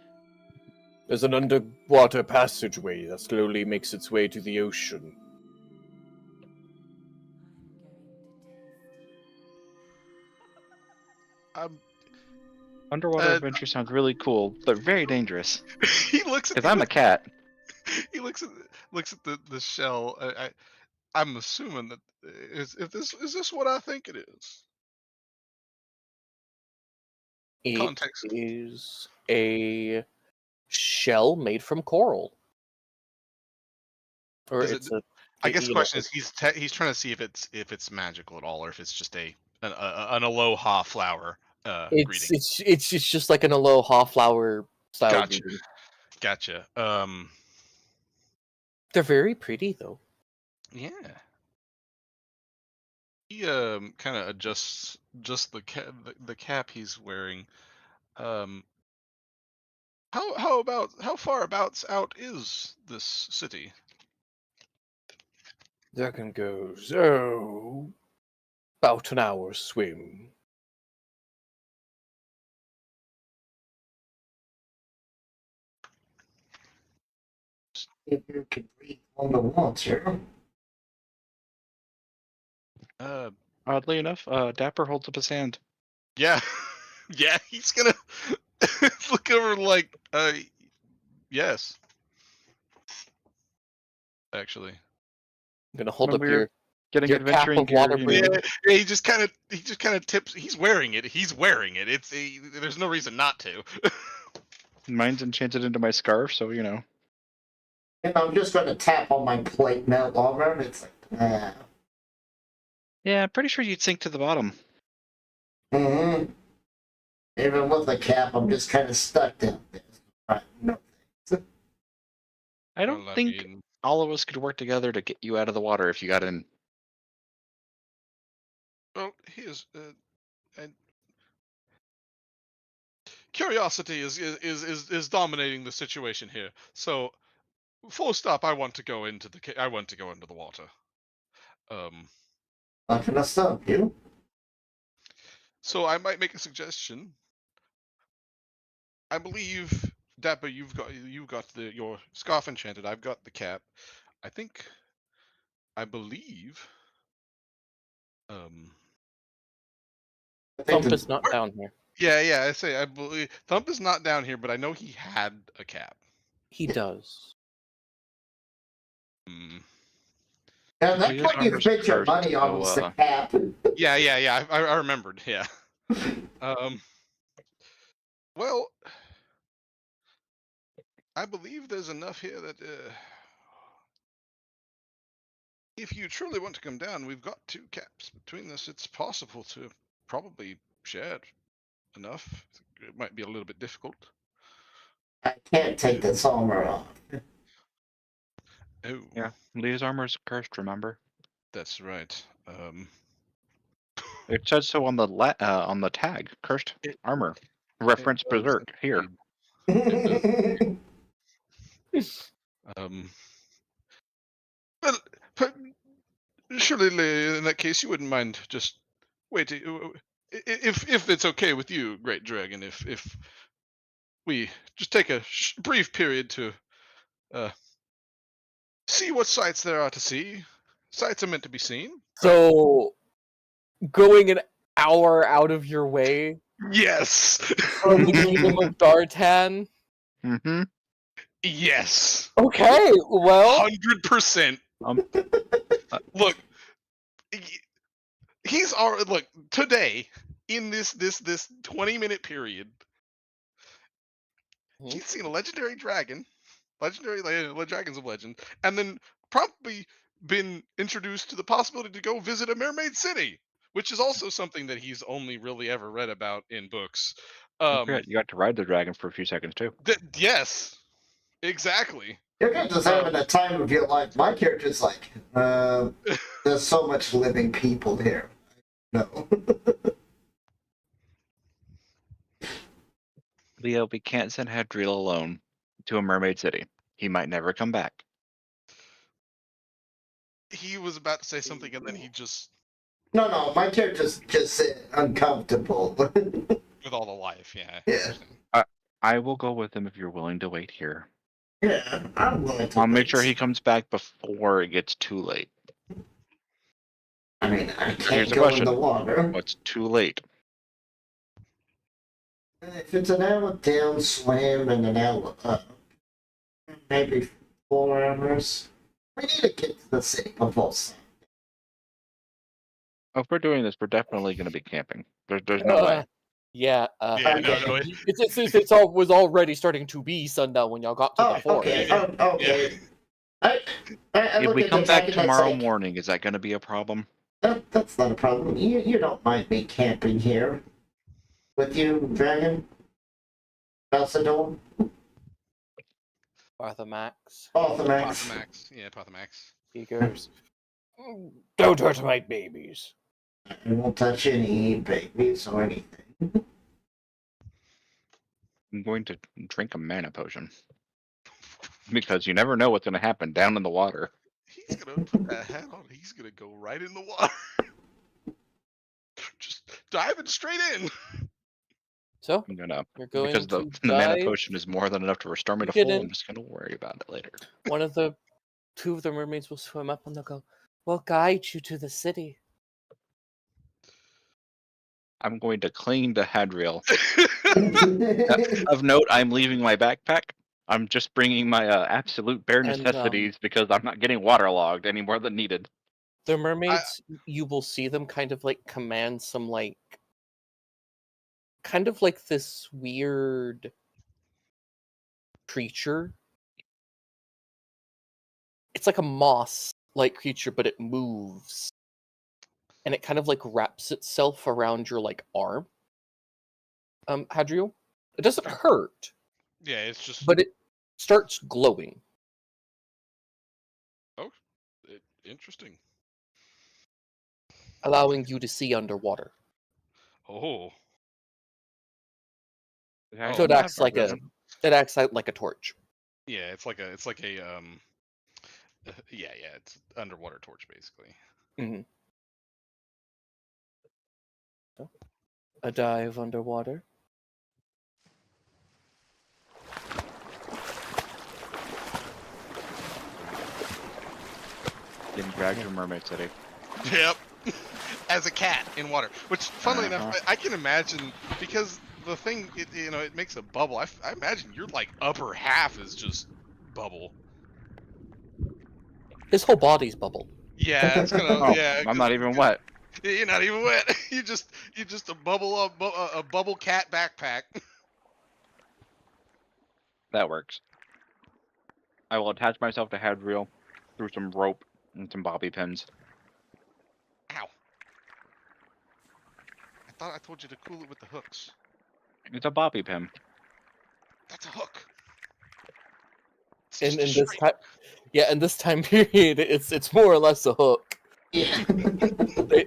There's an underwater passageway that slowly makes its way to the ocean. Um, Underwater adventure sounds really cool, but very dangerous. he looks at Because I'm a cat. he looks at the shell. I'm assuming that is this what I think it is? It Context. is a shell made from coral. Or Is it's it? a. I guess the you know, question is he's trying to see if it's magical at all, or if it's just an aloha flower greeting. it's just like an aloha flower style Gotcha, greeting. gotcha. They're very pretty though. Yeah. He kind of adjusts just the cap he's wearing. How far abouts out is this city? That can go so about an hour's swim. If you could breathe on the water. Oddly enough, Dapper holds up his hand. Yeah, yeah. He's gonna look over like, yes. Actually, I'm gonna hold When up we're getting your cap adventuring of gear, water you breathing. know. yeah. He just kind of tips. He's wearing it. He's wearing it. There's no reason not to. Mine's enchanted into my scarf, so you know. And I'm just going to tap on my plate mail armor, and it's like, Yeah, I'm pretty sure you'd sink to the bottom. mm-hmm. Even with the cap, I'm just kind of stuck down there. Right, no. I don't Well, I think mean, all of us could work together to get you out of the water if you got in. well, and curiosity is dominating the situation here. So, full stop. I want to go into the water. Not going to stop you. So I might make a suggestion. I believe Dapper, you've got your scarf enchanted. I've got the cap. I believe. I think Thump is not down here. Yeah. I believe Thump is not down here, but I know he had a cap. He does. Hmm. and Well, that's his what you armor's spent your cursed, money on, so, was the cap. Yeah. I remembered. Yeah. Well, I believe there's enough here that if you truly want to come down, we've got 2 caps between us. It's possible to probably share it enough. It might be a little bit difficult. I can't take this armor off. Oh, yeah. Leah's armor's cursed, remember? that's right. It says so on the tag. Cursed It- armor. Reference does Berserk here. indeed. Well, but surely in that case you wouldn't mind just waiting. If it's okay with you, Great Dragon, if we just take a brief period to see what sights there are to see. Sights are meant to be seen. So, going an hour out of your way Yes. from the kingdom of Dartan. Mm-hmm. Yes. Okay, well, 100%. Look, he's already look today in this 20-minute period. He's seen a legendary dragon, dragons of legend, and then probably been introduced to the possibility to go visit a mermaid city, which is also something that he's only really ever read about in books. You got to ride the dragon for a few seconds too. Yes, exactly. You're just having a time of your life. My character's like, there's so much living people here. No. Leo, we can't send Hadriel alone to a mermaid city. He might never come back. He was about to say something, and then he just No, my character's just uncomfortable. With all the life, yeah. Yeah. I will go with him if you're willing to wait here. Yeah, I'm willing to I'll make sure wait. he comes back before it gets too late. I mean, I Here's can't the go in question. the water. What's too late? If it's an hour down swim and an hour up, maybe 4 hours. We need to get to the city before sun. Oh, if we're doing this, we're definitely going to be camping. There's no way. Yeah. Yeah, no, Okay. no. Was already starting to be sundown when y'all got to the forest. Okay. Yeah. Okay. I If look we at come the back time and that's tomorrow like, morning, is that going to be a problem? That's not a problem. You don't mind me camping here with you, Dragon? Balsador? Arthamax. Arthamax? Pothamax. Yeah, Pothamax. He goes, "Don't hurt my babies." I won't touch any babies or anything. I'm going to drink a mana potion. Because you never know what's going to happen down in the water. He's gonna put that hat on. He's gonna go right in the water. Just diving straight in. So I'm gonna, you're going because to the mana dive. potion is more than enough to restore me You to get full. in. I'm just gonna worry about it later. Two of the mermaids will swim up and they'll go, "We'll guide you to the city." I'm going to cling to Hadriel. Of note, I'm leaving my backpack. I'm just bringing my absolute bare And, necessities because I'm not getting waterlogged any more than needed. The mermaids, you will see them kind of like command some like, kind of like this weird creature. It's like a moss-like creature, but it moves. And it kind of like wraps itself around your like arm. Hadriel. It doesn't hurt, Yeah, it's just. but it starts glowing. Interesting. Allowing you to see underwater. Oh. So it acts like a torch. Yeah, it's like a yeah, it's underwater torch basically. Mm-hmm. So, a dive underwater. Getting dragged to Mermaid City. Yep. As a cat in water, which, funnily enough, I can imagine, because the thing, it makes a bubble. I imagine your like upper half is just bubble. His whole body's bubble. Yeah, it's gonna. Oh, Yeah, I'm not even wet. You're not even wet. You just a bubble cat backpack. That works. I will attach myself to Hadriel through some rope and some bobby pins. Ow! I thought I told you to cool it with the hooks. It's a bobby pin. That's a hook. In this time period, it's more or less a hook. Yeah.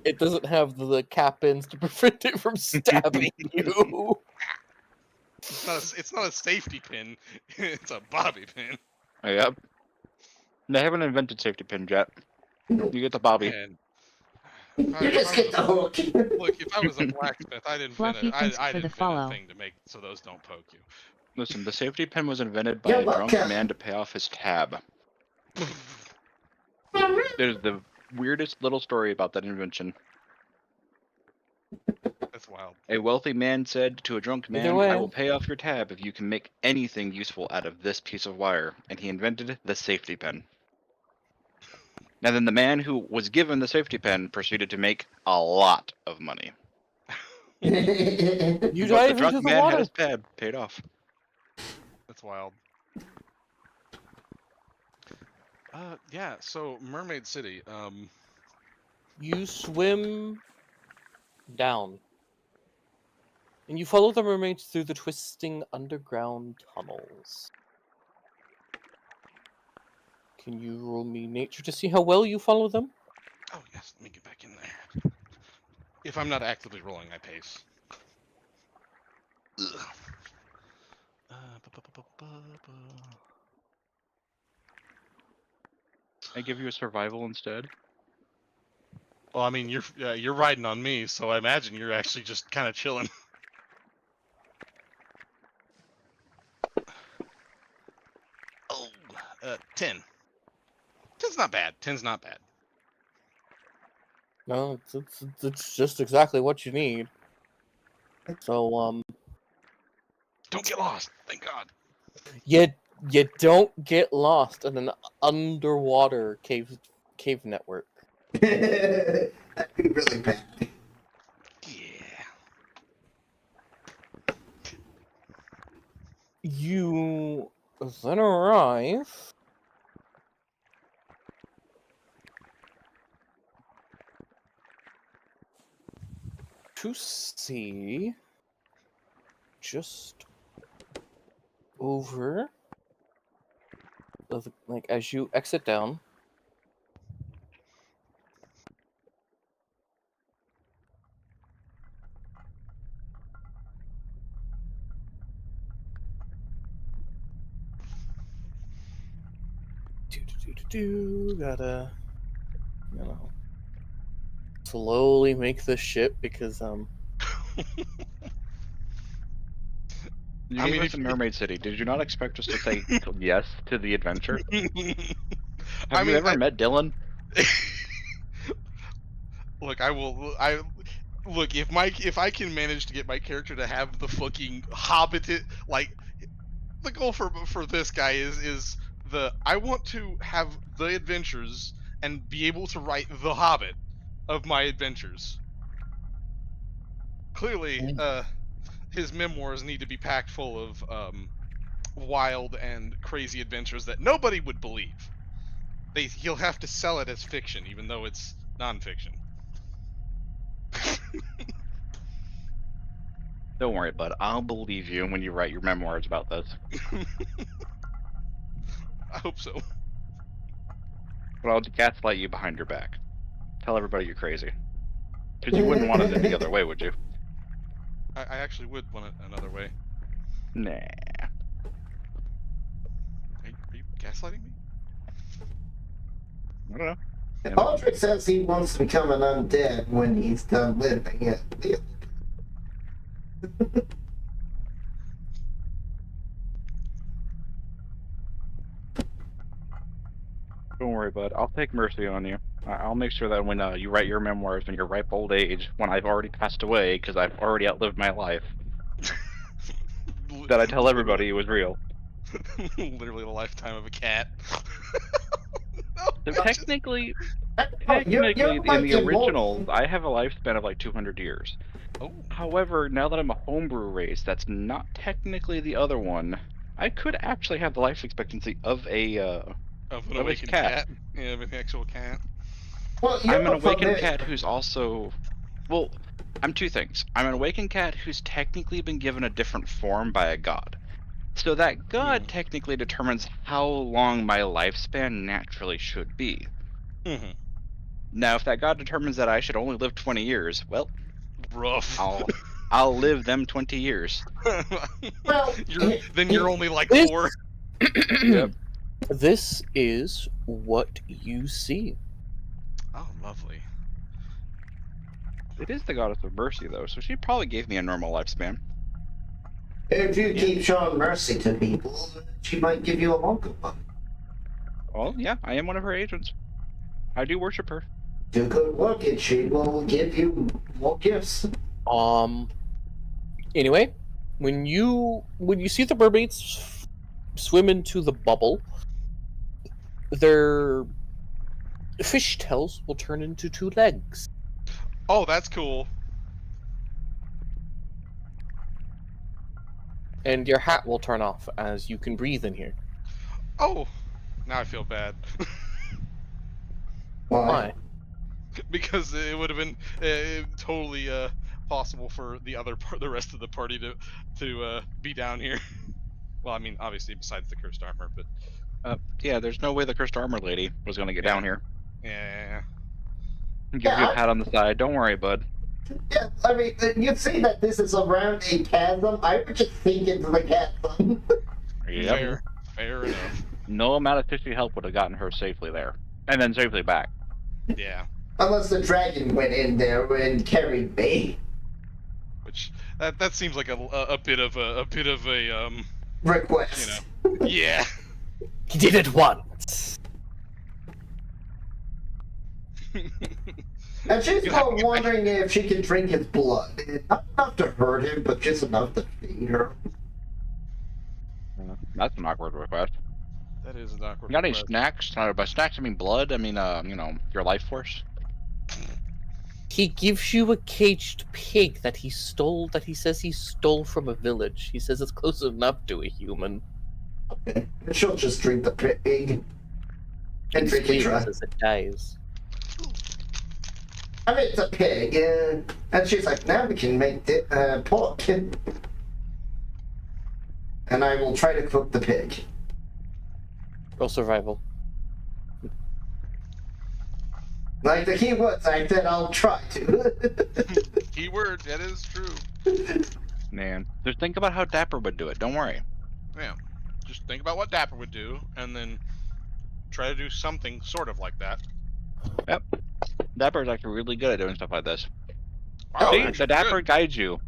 It doesn't have the cap ends to prevent it from stabbing you. It's not a safety pin. It's a bobby pin. Yep. They haven't invented safety pin yet. You get the bobby. Man. You just get the hook. Look, if I was a blacksmith, I'd invent Fluffy, thanks I'd for the invent follow. a thing to make so those don't poke you. Listen, the safety pin was invented by You're a drunk welcome. man to pay off his tab. There's the weirdest little story about that invention. That's wild. A wealthy man said to a drunk Either man, way. "I will pay off your tab if you can make anything useful out of this piece of wire." And he invented the safety pin. And then the man who was given the safety pin proceeded to make a lot of money. You But the dive drunk into the man had water. his tab paid off. That's wild. Yeah. So Mermaid City. You swim down. And you follow the mermaids through the twisting underground tunnels. Can you roll me nature to see how well you follow them? Oh yes. Let me get back in there. If I'm not actively rolling, I pace. Ugh. I give you a survival instead. Well, I mean, you're riding on me, so I imagine you're actually just kind of chilling. 10's not bad. No, it's just exactly what you need. So Don't get lost. Thank God. you don't get lost in an underwater cave network. That'd be really bad. Yeah. You then arrive to see just over like as you exit down. Gotta, you know, slowly make this ship because You I gave mean, us if a Mermaid City. Did you not expect us to say yes to the adventure? I Have you mean, ever met Dylan? Look, I will. Look if I can manage to get my character to have the fucking Hobbit, like the goal for this guy is I want to have the adventures and be able to write the Hobbit of my adventures. Clearly, his memoirs need to be packed full of wild and crazy adventures that nobody would believe. He'll have to sell it as fiction, even though it's nonfiction. Don't worry, bud. I'll believe you when you write your memoirs about this. I hope so. But I'll gaslight you behind your back. Tell everybody you're crazy. Because you wouldn't want it any other way, would you? I actually would want it another way. Nah. Are you gaslighting me? I don't know. Aldrich says he wants to become an undead when he's done living. Yeah. Don't worry, bud. I'll take mercy on you. I'll make sure that when you write your memoirs in your ripe old age, when I've already passed away because I've already outlived my life, that I tell everybody it was real. Literally the lifetime of a cat. So technically, You're in like the originals, I have a lifespan of like 200 years. Oh, However, now that I'm a homebrew race, that's not technically the other one. I could actually have the life expectancy of a of an of a awakened cat. Yeah, of an actual cat. Well, I'm an awakened cat who's also, well, I'm two things. I'm an awakened cat who's technically been given a different form by a god. So that god technically determines how long my lifespan naturally should be. Mm-hmm. Now, if that god determines that I should only live 20 years, well, Rough. I'll live them 20 years. Well, you're only like this- 4. Yep. This is what you see. Oh, lovely. It is the goddess of mercy, though, so she probably gave me a normal lifespan. if you keep showing mercy to people, she might give you a longer one. Well, yeah, I am one of her agents. I do worship her. Do good work and she will give you more gifts. Anyway, when you see the mermaids swim into the bubble, their fish tails will turn into 2 legs. Oh, that's cool. And your hat will turn off as you can breathe in here. Oh, now I feel bad. Why? Because it would have been totally possible for the rest of the party to be down here. Well, I mean, obviously besides the cursed armor, but Yeah, there's no way the cursed armor lady was gonna get down here. yeah. Give you a pat on the side. Don't worry, bud. Yeah, I mean, you'd say that this is around a chasm. I would just sink into the chasm. Yep. Fair enough. No amount of fishy help would have gotten her safely there, and then safely back. Yeah. Unless the dragon went in there and carried me. Which that seems like a bit of a Request. Yeah. He did it once. And she's You more have- wondering if she can drink his blood. Not enough to hurt him, but just enough to feed her. That's an awkward request. That is an awkward You got any request. snacks? By snacks, I mean blood. I mean, your life force. He gives you a caged pig that he stole. That he says he stole from a village. He says it's close enough to a human. Okay. She'll just drink the pig. And It drink it screams dry. as it dies. I mean, it's a pig, and she's like, now we can make pork. And I will try to cook the pig. Roll survival. Like the keywords I said I'll try to. Keyword, that is true. Man, just think about how Dapper would do it. Don't worry. Yeah. Just think about what Dapper would do, and then try to do something sort of like that. Yep. Dapper's actually really good at doing stuff like this. Oh, See, actually the Dapper good. guides you.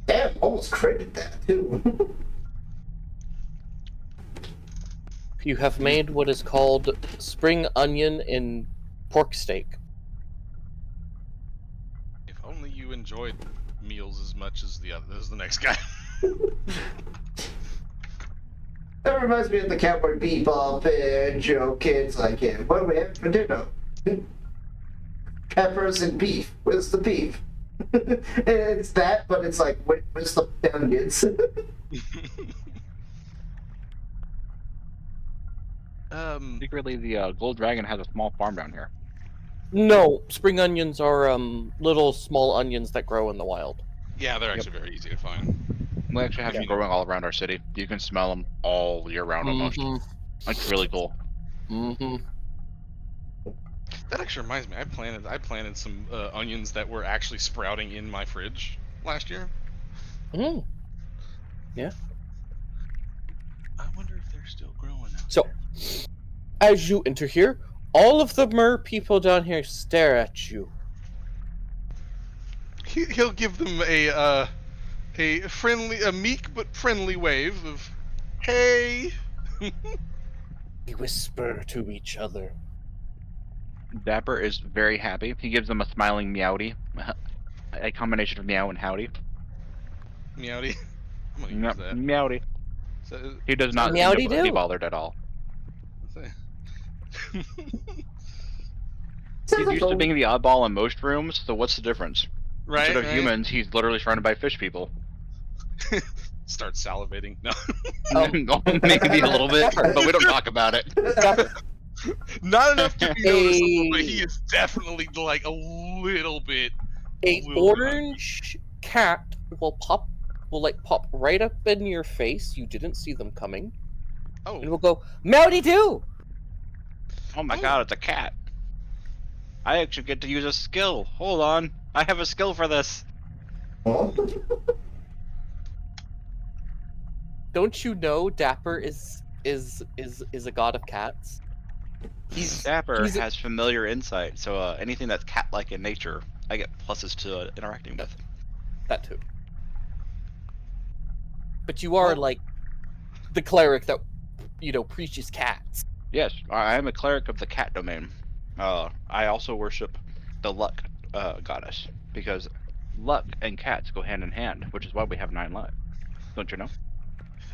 Damn, almost critted that too. You have made what is called spring onion and pork steak. If only you enjoyed meals as much as the next guy. That reminds me of the Cowboy Bebop joke. It's like, what do we have for dinner? Peppers and beef. Where's the beef? It's that, but it's like, where's the onions? Secretly, the Gold Dragon has a small farm down here. No, spring onions are little small onions that grow in the wild. Yeah, they're actually very easy to find. We actually have them growing all around our city. You can smell them all year round almost. It's really cool. Mm-hmm. That actually reminds me. I planted some onions that were actually sprouting in my fridge last year. Mm. Yeah. I wonder if they're still growing out So, as you enter here, all of the mer people down here stare at you. He'll give them a meek but friendly wave of, "Hey." They whisper to each other. Dapper is very happy. He gives them a smiling meowdy. A combination of meow and howdy. Meowdy. I'm gonna use that. Meowdy. So, He does not Meowdy seem to do. be bothered at all. He's used to being the oddball in most rooms, so what's the difference? right. Instead of right? humans, he's literally surrounded by fish people. Start salivating. No. Maybe a little bit, but we don't talk about it. Not enough to be noticeable, but he is definitely like a little bit. A little bit orange cat will pop right up in your face. You didn't see them coming, and Oh, will go, "Meowdy do." Oh my god, it's a cat. I actually get to use a skill. Hold on. I have a skill for this. Don't you know Dapper is a god of cats? Dapper he's a- has familiar insight, so anything that's cat-like in nature, I get pluses to interacting with. That too. But you are like the cleric that preaches cats. Yes, I am a cleric of the cat domain. I also worship the luck goddess, because luck and cats go hand in hand, which is why we have 9 lives. Don't you know?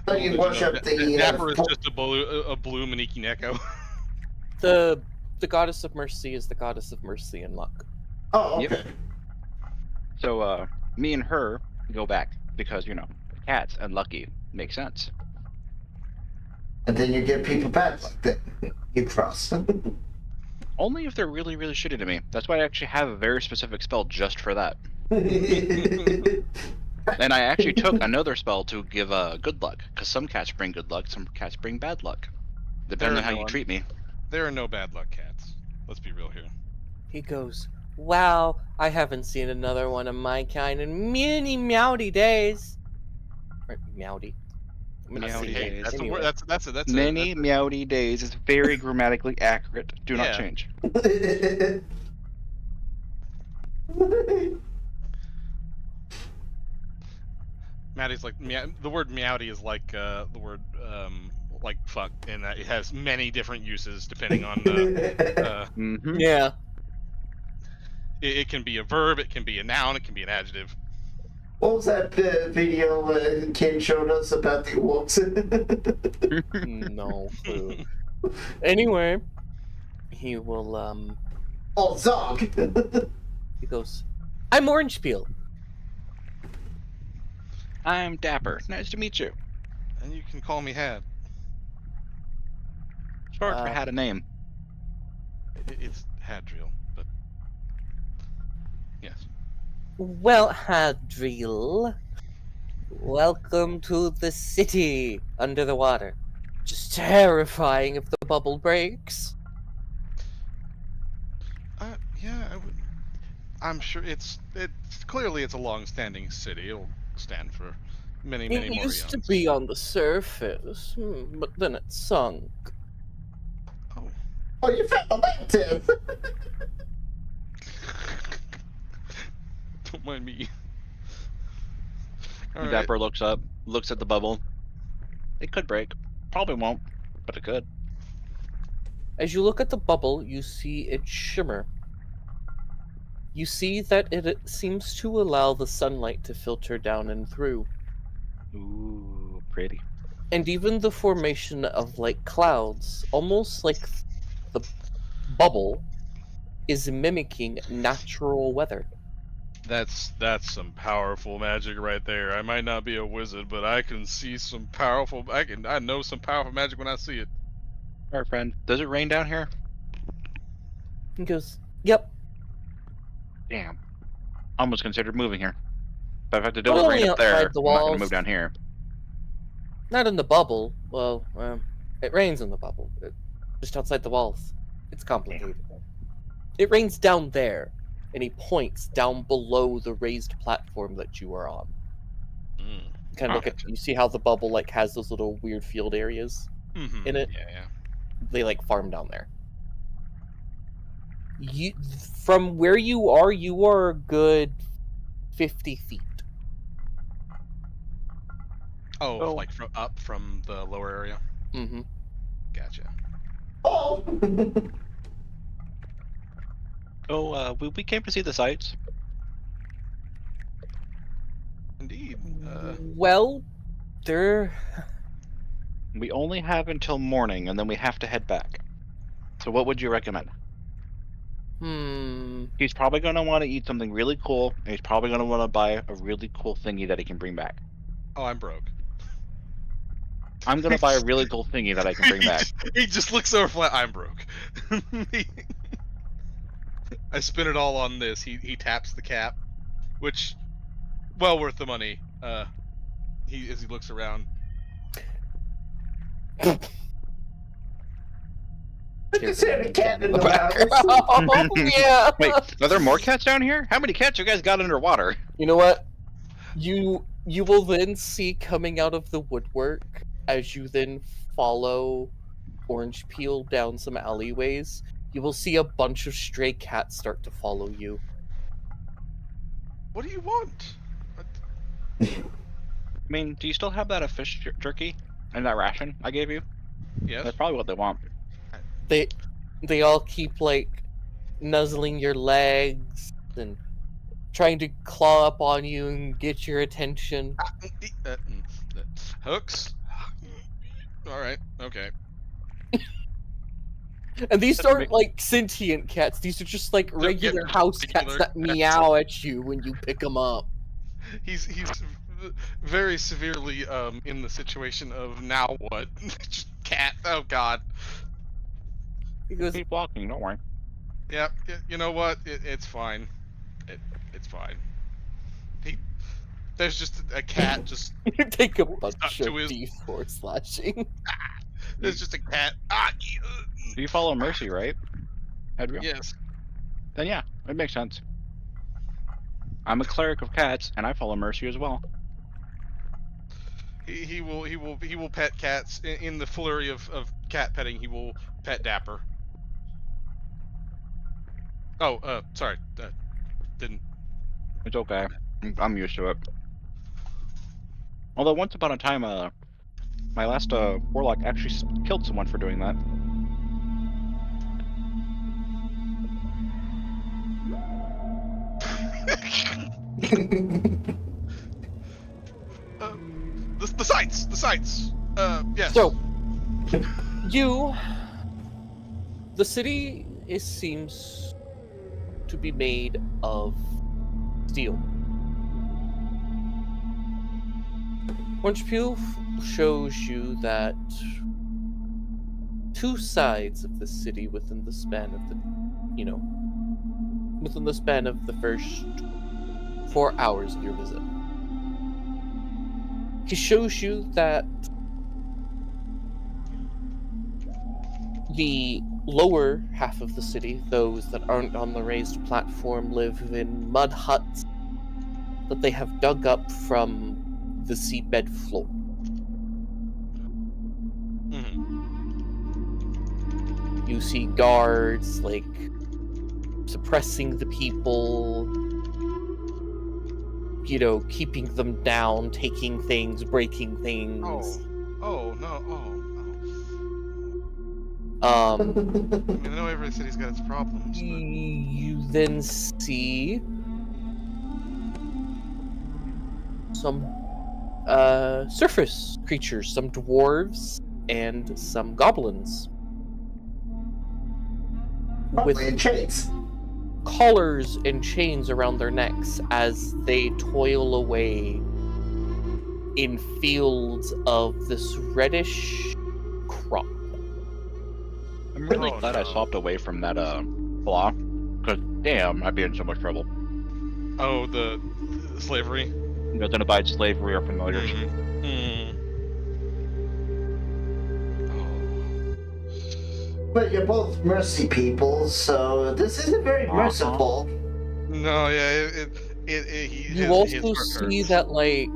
So you worship the... Dapper is just a blue Maniki Neko. The goddess of mercy is the goddess of mercy and luck. Oh, okay. Yep. So, me and her go back, because, cats and lucky make sense. And then you get people bad like that. You cross. Only if they're really, really shitty to me. That's why I actually have a very specific spell just for that. And I actually took another spell to give good luck, because some cats bring good luck, some cats bring bad luck. Depending on how you treat me. There are no bad luck cats. Let's be real here. He goes, "Wow, I haven't seen another one of my kind in many meowdy days." Or meowdy. I'm gonna Meowdy say days. it That's the anyway. word. That's Many meowdy days is very grammatically accurate. Do not Yeah. change. Maddie's like the word meowdy is like the word like fuck, and that it has many different uses depending on the. Mm-hmm. Yeah. It can be a verb, it can be a noun, it can be an adjective. What was that video Ken showed us about the wolves? No clue. Anyway, he will Oh, Zog! he goes, I'm Orange Peel. I'm Dapper. Nice to meet you. And you can call me Had. Short for had a name. It's Hadriel, but yes. Well, Hadriel, welcome to the city under the water. Just terrifying if the bubble breaks. Yeah, I'm sure it's clearly it's a long-standing city. It'll stand for many It more used to eons. be on the surface, but then it sunk. Oh. Oh, you found the LinkedIn! Don't mind me. All right. Dapper looks up, looks at the bubble. It could break. Probably won't, but it could. As you look at the bubble, you see it shimmer. You see that it seems to allow the sunlight to filter down and through. Ooh, pretty. And even the formation of like clouds, almost like the bubble, is mimicking natural weather. That's some powerful magic right there. I might not be a wizard, but I can see some powerful. I know some powerful magic when I see it. All right, friend. Does it rain down here? He goes, yep. Damn. Almost considered moving here. But if I have to deal But with rain only up there, outside the I'm not gonna walls. move down here. Not in the bubble. Well, it rains in the bubble. Just outside the walls. It's complicated. It rains down there. And he points down below the raised platform that you are on. Kind of look at, you see how the bubble like has those little weird field areas in it? Yeah. They like farm down there. You, from where you are a good 50 feet. Oh, like up from the lower area. Mm-hmm. Gotcha. Oh! We came to see the sights. Indeed. Well, they're... We only have until morning, and then we have to head back. So what would you recommend? He's probably going to want to eat something really cool, and he's probably going to want to buy a really cool thingy that he can bring back. Oh, I'm broke. I'm going to buy a really cool thingy that I can bring back. He just looks over flat. I'm broke. I spent it all on this. He taps the cap, which, well worth the money. As he looks around. I just had a cat in the house. Oh, yeah! Wait, are there more cats down here? How many cats you guys got underwater? You know what? You will then see coming out of the woodwork as you then follow Orange Peel down some alleyways. You will see a bunch of stray cats start to follow you. What do you want? I mean, do you still have that fish jerky and that ration I gave you? Yes. That's probably what they want. They all keep like nuzzling your legs and trying to claw up on you and get your attention. Hooks. All right. Okay. And these aren't like sentient cats. These are just like regular house cats that meow at you when you pick them up. He's very severely in the situation of now what? Just cat. Oh God. He goes, Keep walking, don't worry. Yeah. You know what? It's fine. It's fine. There's just a cat just. take a bunch of to his- D4 slashing. There's just a cat. Do you follow Mercy, right? Hadriel? Yes. Then yeah, it makes sense. I'm a cleric of cats, and I follow Mercy as well. He will pet cats in the flurry of cat petting. He will pet Dapper. Oh, sorry. Didn't. It's okay. I'm used to it. Although once upon a time, my last warlock actually killed someone for doing that. The sights. The sights. Yes. So, the city seems to be made of steel. Orange Peel shows you that two sides of the city within the span of the first 4 hours of your visit. He shows you that the lower half of the city, those that aren't on the raised platform, live in mud huts that they have dug up from the seabed floor. You see guards, like, suppressing the people, keeping them down, taking things, breaking things. Oh, no. I I know every city's got its problems, but... You then see some surface creatures, some dwarves and some goblins. Probably in chains. Collars and chains around their necks as they toil away in fields of this reddish crop. I'm really glad I swapped away from that block, because damn, I'd be in so much trouble. Oh, the slavery? Identified slavery or familiars. But you're both mercy people, so this isn't very merciful. No, yeah, You also see that, like,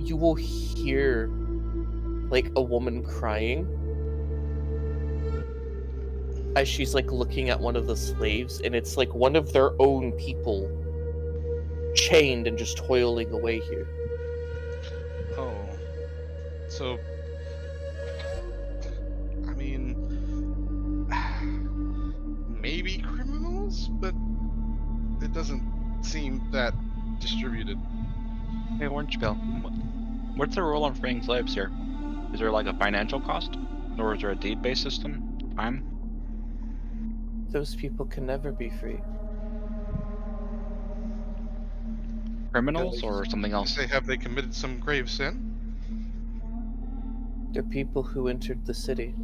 you will hear, like, a woman crying as she's, like, looking at one of the slaves, and it's, like, one of their own people chained and just toiling away here. Oh. So... I mean... maybe criminals? But... it doesn't seem that distributed. Hey, Orange Bill, what's the rule on freeing slaves here? Is there like a financial cost? Or is there a deed-based system? Time? Those people can never be free. Criminals or something else? Have they committed some grave sin? They're people who entered the city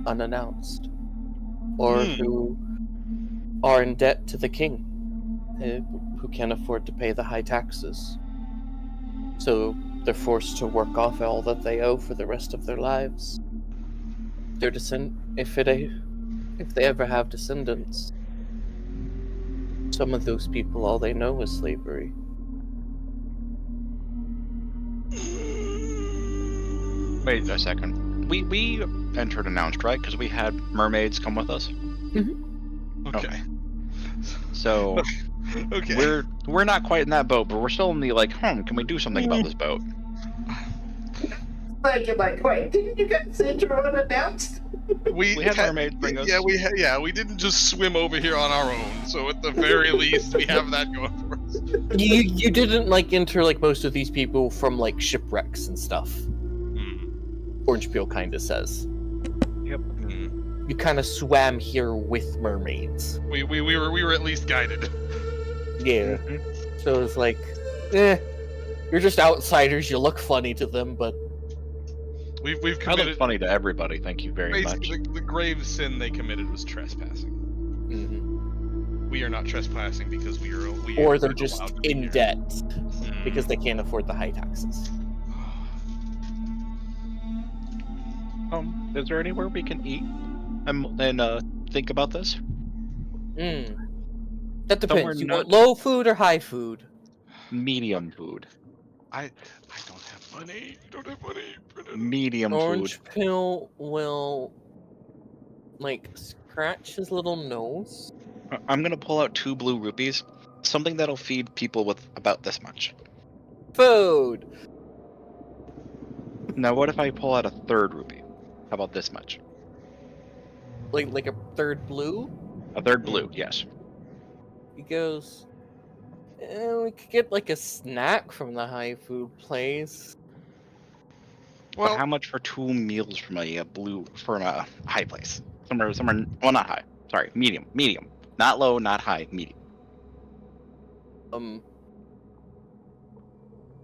unannounced, or who are in debt to the king, who can't afford to pay the high taxes. So they're forced to work off all that they owe for the rest of their lives. Their if they ever have descendants, some of those people, all they know is slavery. Wait a second. We entered announced, right? Because we had mermaids come with us. Okay. So Okay. we're not quite in that boat, but we're still in the like, can we do something about this boat? Like, wait, didn't you guys enter unannounced? We had mermaids bring us. Yeah, we didn't just swim over here on our own. So at the very least, we have that going for us. You didn't like enter like most of these people from like shipwrecks and stuff. Orange Peel kind of says. Yep. You kind of swam here with mermaids. We were at least guided. Yeah. So it's like, you're just outsiders. You look funny to them, but We've I committed. look funny to everybody. Thank you very much. Basically, the grave sin they committed was trespassing. We are not trespassing because or they're just in debt because they can't afford the high taxes. Is there anywhere we can eat and think about this? That depends. You want low food or high food? Medium food. I don't have money. Medium Orange food. Peel will like scratch his little nose. I'm gonna pull out 2 blue rupees. Something that'll feed people with about this much. Food. Now, what if I pull out a 3rd rupee? How about this much? Like a third blue? A 3rd blue, yes. He goes, we could get like a snack from the high food place. But Well, how much for 2 meals from a high place? Somewhere, well, not high. Sorry, medium. Not low, not high, medium.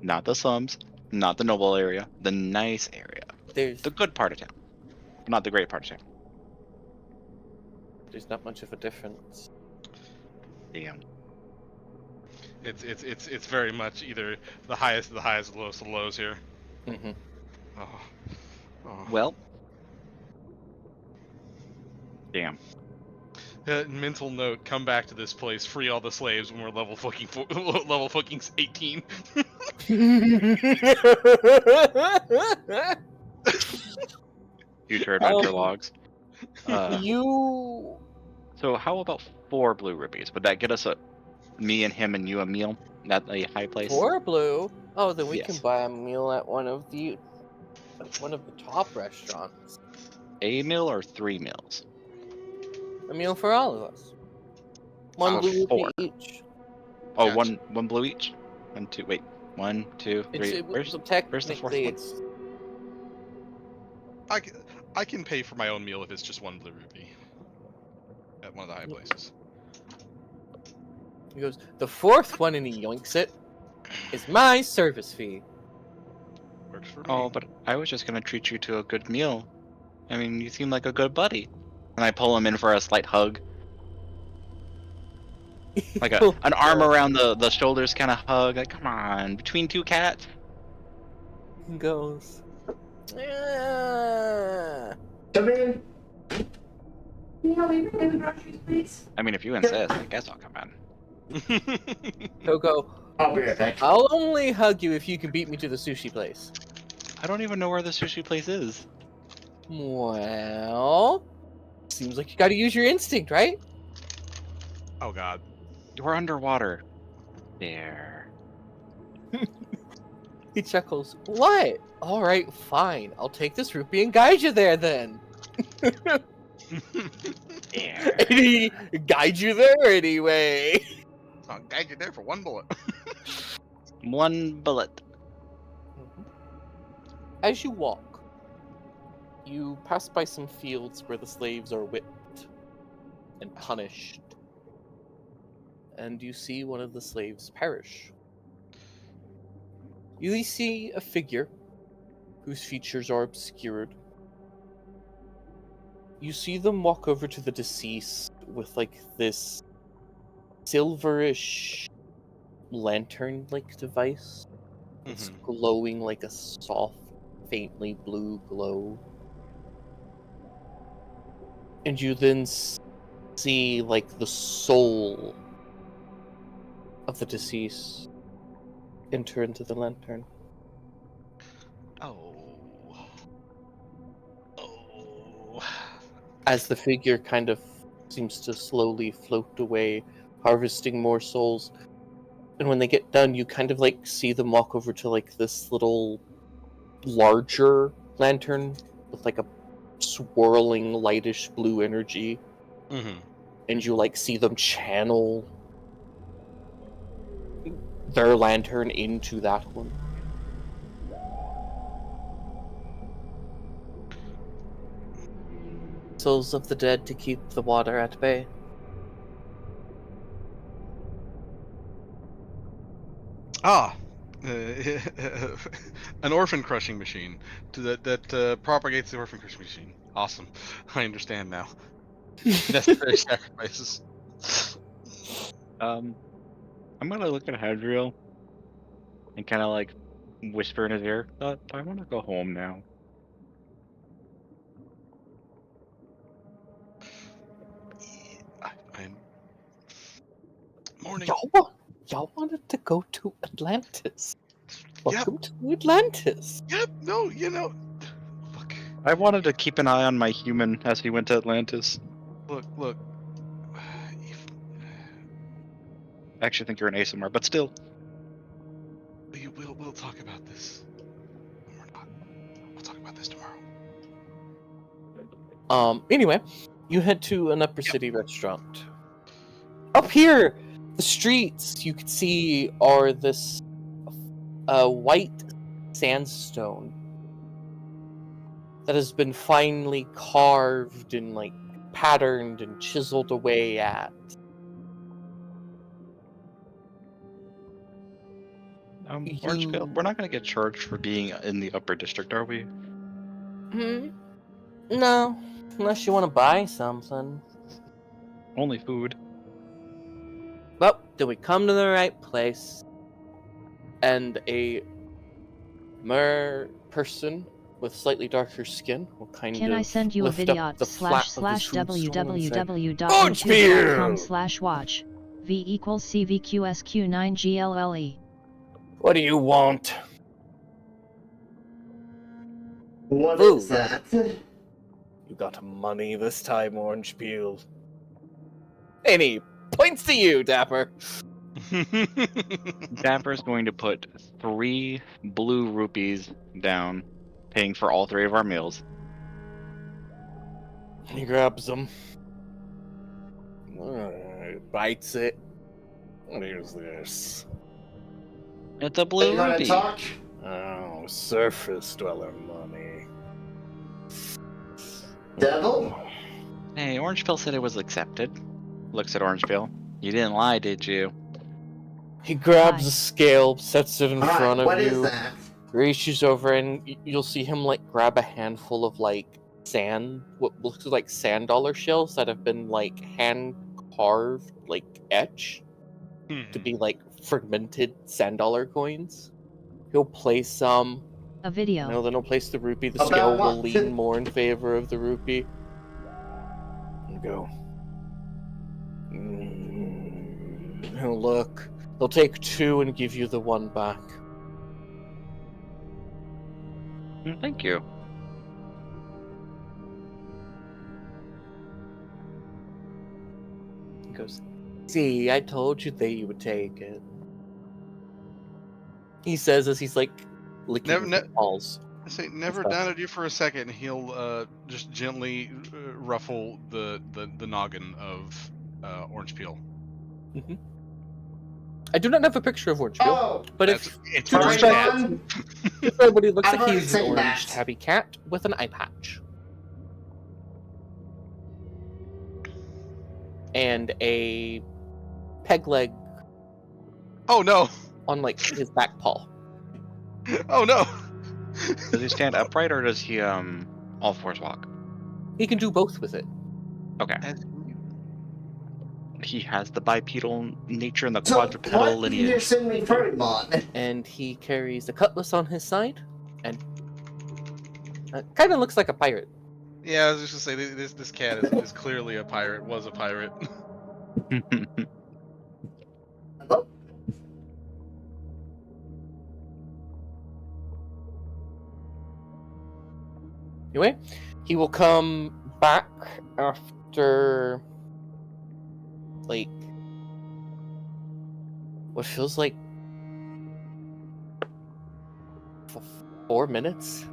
Not the slums, not the noble area, the nice area, There's the good part of town, not the great part of town. not much of a difference. Damn. It's very much either the highest of the highs, the lowest of the lows here. Mm-hmm. Oh. Oh. Well. Damn. Mental note: come back to this place, free all the slaves when we're level fucking 18. Future adventure logs. You So how about 4 blue rupees? Would that get us me and him and you a meal at a high place? 4 blue? Oh, then we can Yes. buy a meal at one of the top restaurants. A meal or 3 meals? A meal for all of us. One Oh, blue 4. rupee each. Oh, Gotcha. one blue each. 1, 2. Wait, 1, 2, 3. Where's So the 4th technically one? it's I can pay for my own meal if it's just 1 blue rupee at one of the high places. He goes, the 4th one, and he yoinks it, is my service fee. Works for me. Oh, but I was just gonna treat you to a good meal. I mean, you seem like a good buddy. And I pull him in for a slight hug, like an arm around the shoulders kind of hug. Like, come on, between 2 cats. He goes, "Yeah." Come in. Can you help me bring in the groceries, please? I mean, if you insist, I guess I'll come in. He'll go, I'll be right back. I'll only hug you if you can beat me to the sushi place. I don't even know where the sushi place is. Well, seems like you gotta use your instinct, right? Oh god. You're underwater. There. He chuckles, what? Alright, fine. I'll take this rupee and guide you there then. There. And he guides you there anyway. I'll guide you there for 1 bullet. 1 bullet. As you walk, you pass by some fields where the slaves are whipped and punished. And you see one of the slaves perish. You see a figure whose features are obscured. You see them walk over to the deceased with like this silverish lantern-like device. It's glowing like a soft, faintly blue glow. And you then see like the soul of the deceased enter into the lantern. Oh. Oh. As the figure kind of seems to slowly float away, harvesting more souls. And when they get done, you kind of like see them walk over to like this little larger lantern with like a swirling lightish blue energy. Mm-hmm. And you like see them channel their lantern into that one. Souls of the dead to keep the water at bay. Ah, an orphan crushing machine that propagates the orphan crushing machine. Awesome, I understand now. Necessary sacrifices. I'm gonna look at Hadriel and kind of like whisper in his ear, I want to go home now. I'm morning. Y'all wanted to go to Atlantis. Welcome to Atlantis. Yep. No, you know. Look. I wanted to keep an eye on my human as he went to Atlantis. Look. I actually think you're an ASMR, but still. We'll talk about this. When we're not. We'll talk about this tomorrow. Anyway, you head to an upper city restaurant. Up here, The streets you can see are this white sandstone that has been finely carved and like patterned and chiseled away at. Orange Peel, we're not going to get charged for being in the upper district, are we? No, unless you want to buy something. Only food. Well, then we come to the right place, and a mer person with slightly darker skin will kind Can of I send you a lift video up the flap of his food stone and say, www.youtube.com/watch v equals cvqsq9glle. "What do you want?" What Food. is that? You got money this time, Orange Peel. And he points to you, Dapper. Dapper's going to put 3 blue rupees down, paying for all 3 of our meals. He grabs them. Bites it. What is this? It's a Are blue you gonna rupee. talk? Oh, surface dweller money. Devil? Hey, Orange Peel said it was accepted. Looks at Orange Peel. You didn't lie, did you? He grabs Hi. a scale, sets it in Alright, front of what is you, that? reaches over, and you'll see him like grab a handful of like sand, what looks like sand dollar shells that have been like hand carved, like etched to be like fragmented sand dollar coins. He'll place some. A video. No, then he'll place the rupee. The About scale will what? lean more in favor of the rupee. And go. He'll look. He'll take 2 and give you the 1 back. Thank you. He goes, "See, I told you that you would take it." He says as he's like licking his balls. I say, never Stuff. doubted you for a second. He'll just gently ruffle the noggin of Orange Peel. I do not have a picture of Orange Peel, Oh! but That's- if it's to orange describe cat. what he looks I've like, already he's an seen orange that. tabby cat with an eye patch and a peg leg Oh no! on like his back paw. Oh no! Does he stand upright or does he all fours walk? He can do both with it. Okay. He has the bipedal nature and the So, quadrupedal what did you lineage. send me Pokemon? And he carries a cutlass on his side, and kind of looks like a pirate. Yeah, I was just gonna say this cat is clearly a pirate. Was a pirate. Anyway, he will come back after like what feels like 4 minutes.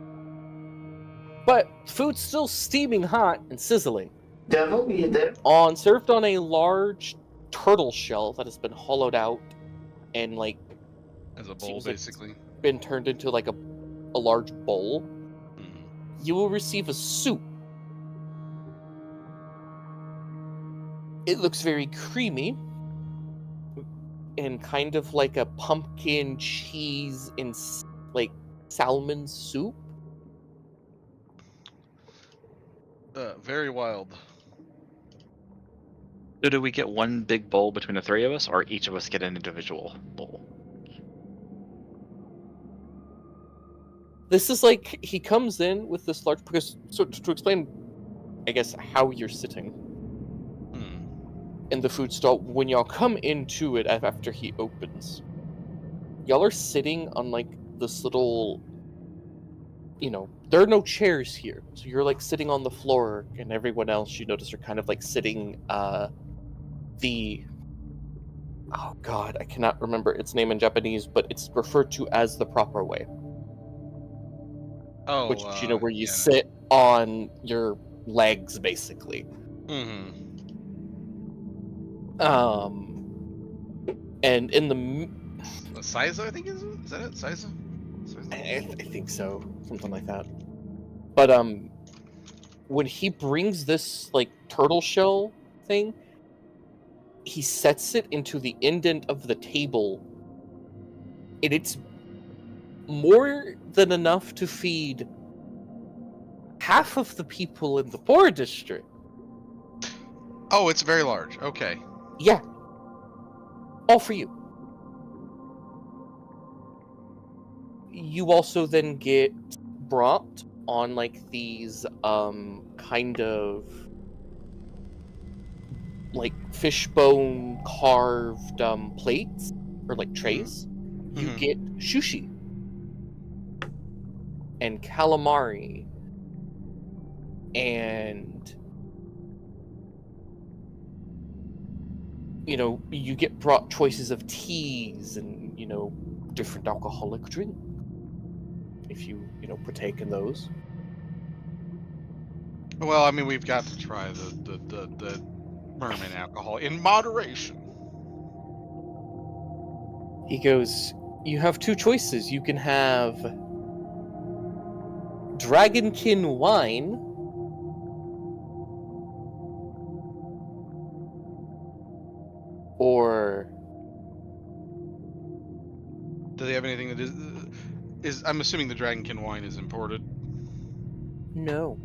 But food's still steaming hot and sizzling. Devil, you there? Served on a large turtle shell that has been hollowed out and like As a bowl, seems like basically. been turned into like a large bowl. You will receive a soup. It looks very creamy and kind of like a pumpkin cheese and like salmon soup. Very wild. So do we get one big bowl between the 3 of us, or each of us get an individual bowl? This is like he comes in with this large because so to explain, I guess, how you're sitting in the food stall when y'all come into it after he opens. Y'all are sitting on like this little, there are no chairs here, so you're like sitting on the floor, and everyone else you notice are kind of like sitting oh god, I cannot remember its name in Japanese, but it's referred to as the proper way. Oh, Which where you sit on your legs, basically. And in the Siza, I think is that it? Siza? I think so, something like that. But when he brings this like turtle shell thing, he sets it into the indent of the table, and it's more than enough to feed half of the people in the poor district. Oh, it's very large. Okay. Yeah, all for you. You also then get brought on like these kind of like fishbone carved plates or like trays. You Mhm. get sushi and calamari and you get brought choices of teas and different alcoholic drink if you partake in those. Well, I mean, we've got to try the merman alcohol in moderation. He goes, you have two choices. You can have dragonkin wine or Do they have anything that is? I'm assuming the dragonkin wine is imported. no.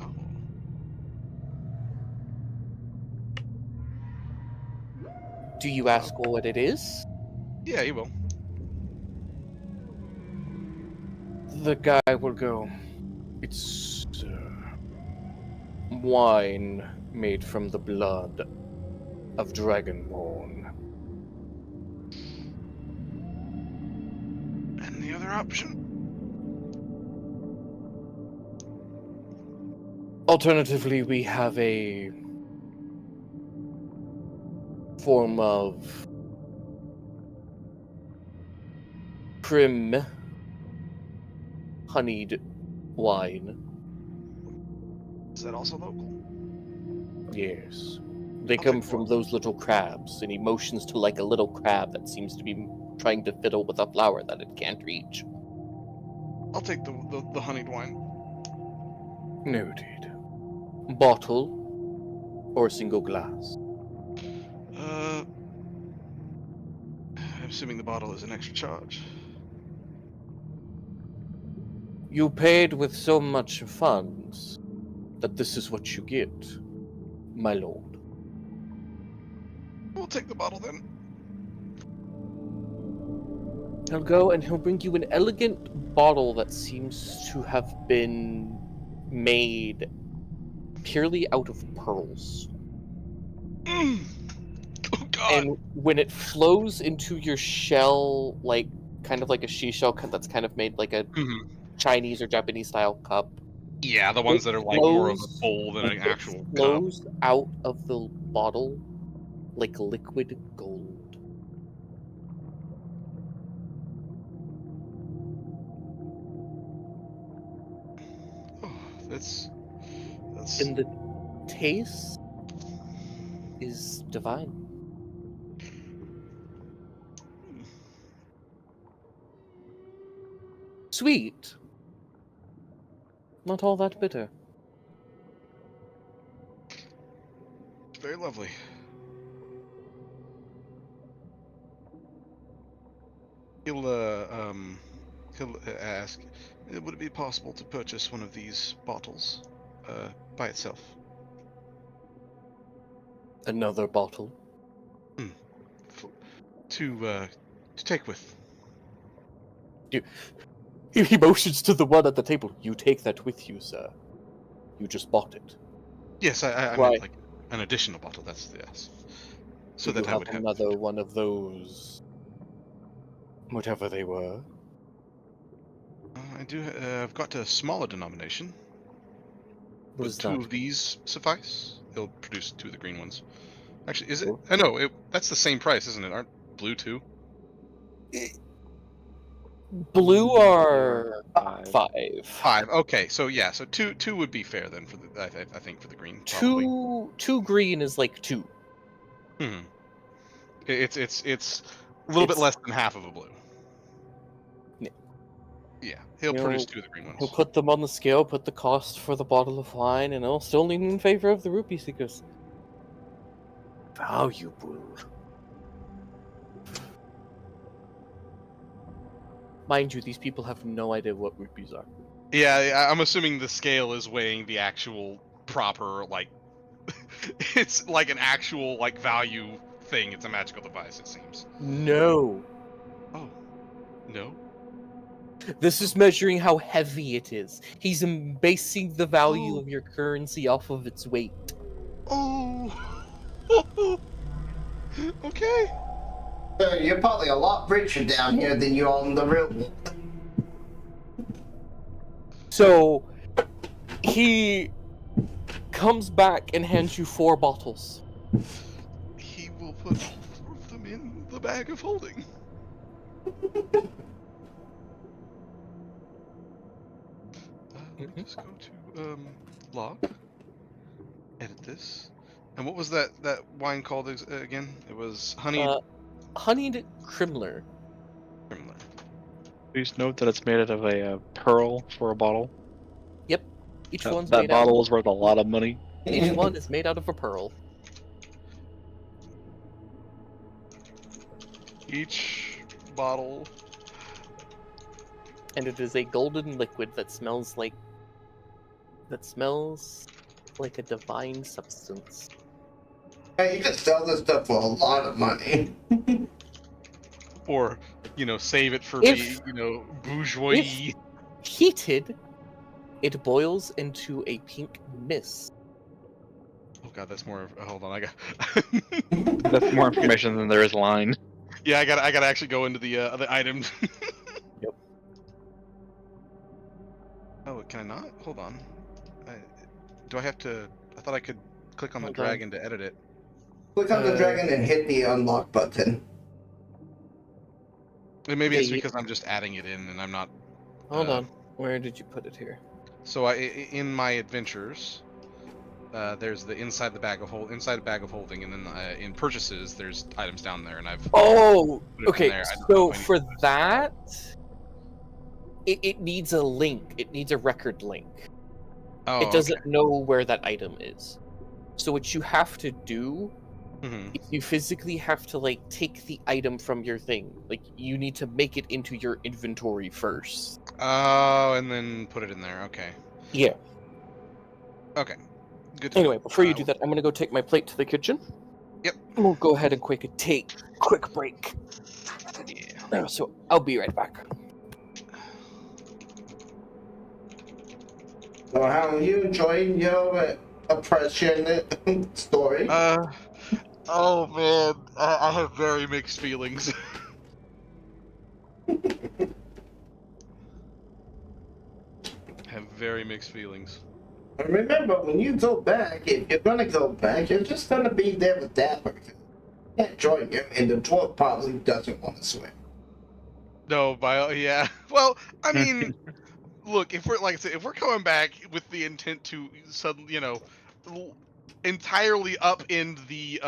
Oh. Do you ask what it is? Yeah, you will. The guy will go, it's wine made from the blood of Dragonborn. And the other option? Alternatively, we have a form of prim honeyed wine. Is that also local? Yes. They I'll come take from one. those little crabs, and he motions to like a little crab that seems to be trying to fiddle with a flower that it can't reach. I'll take the honeyed wine. Noted. Bottle or single glass? I'm assuming the bottle is an extra charge. You paid with so much funds that this is what you get, my lord. We'll take the bottle then. He'll go and he'll bring you an elegant bottle that seems to have been made purely out of pearls. Oh God! And when it flows into your shell, like kind of like a seashell that's kind of made like a Chinese or Japanese style cup. Yeah, the ones that are like more of a bowl than an actual cup. Flows out of the bottle like liquid gold. Oh, that's And the taste is divine. Sweet. Not all that bitter. very lovely. He'll ask, would it be possible to purchase one of these bottles by itself? Another bottle. To take with. He motions to the one at the table. You take that with you, sir. You just bought it. Yes, I meant like an additional bottle. That's yes. So Do that you I would have another one of those, whatever they were. I do. I've got a smaller denomination. What Would is two that? of these suffice? He'll produce two of the green ones. Actually, is it? Sure. I know. That's the same price, isn't it? Aren't blue two? Blue are five. Five. Okay, so yeah, so two would be fair then for the. I think for the green. Probably. Two green is like two. Hmm. It's a little bit It's- less than half of a blue. Yeah. Yeah, he'll You produce know, 2 of the green ones. He'll put them on the scale, put the cost for the bottle of wine, and he'll still lean in favor of the rupees. He goes, valuable. Mind you, these people have no idea what rupees are. Yeah, I'm assuming the scale is weighing the actual proper, like, it's like an actual, like, value thing. It's a magical device, it seems. No. Oh. No? This is measuring how heavy it is. He's basing the value Oh. of your currency off of its weight. Oh. Okay. So you're probably a lot richer down here than you are on the real world. So, he comes back and hands you 4 bottles. He will put all 4 of them in the bag of holding. Let me just go to log, edit this, and what was that wine called again? It was honeyed Honeyed Crimler. Crimler. Please note that it's made out of a pearl for a bottle. Yep. Each one's That made bottle out is worth a lot of money. Each one is made out of a pearl. Each bottle. And it is a golden liquid that smells like a divine substance. Hey, you could sell this stuff for a lot of money. Or, save it for If- the, bourgeois. Heated, it boils into a pink mist. Oh god, that's more. Hold on, I got. That's more information than there is line. Yeah, I gotta actually go into the items. Yep. Oh, can I not? Hold on. Do I have to? I thought I could click on the Hold on. dragon to edit it. Click on the dragon and hit the unlock button. Maybe it's Yeah, because I'm just adding it in and I'm not. Hold on. Where did you put it here? So in my adventures, there's the inside the bag of holding, and then in purchases there's items down there, and I've. Oh, put it in okay. there. I don't So know if I for need to- that, it needs a link. It needs a record link. Oh, It doesn't know where that item is. So what you have to do Mhm. is you physically have to take the item from your thing. You need to make it into your inventory first. Oh, and then put it in there. Okay. Yeah. Okay. Good. To Anyway, know. before you do that, I'm gonna go take my plate to the kitchen. Yep. And we'll go ahead and take a quick break. Yeah. So I'll be right back. So how are you enjoying your oppression story? Oh man, I have very mixed feelings. Have very mixed feelings. And remember, when you go back, if you're gonna go back, you're just gonna be there with Dapper. You can't join him, and the dwarf probably doesn't want to swim. No, yeah. Well, I mean, look, if we're if we're coming back with the intent to suddenly, entirely upend the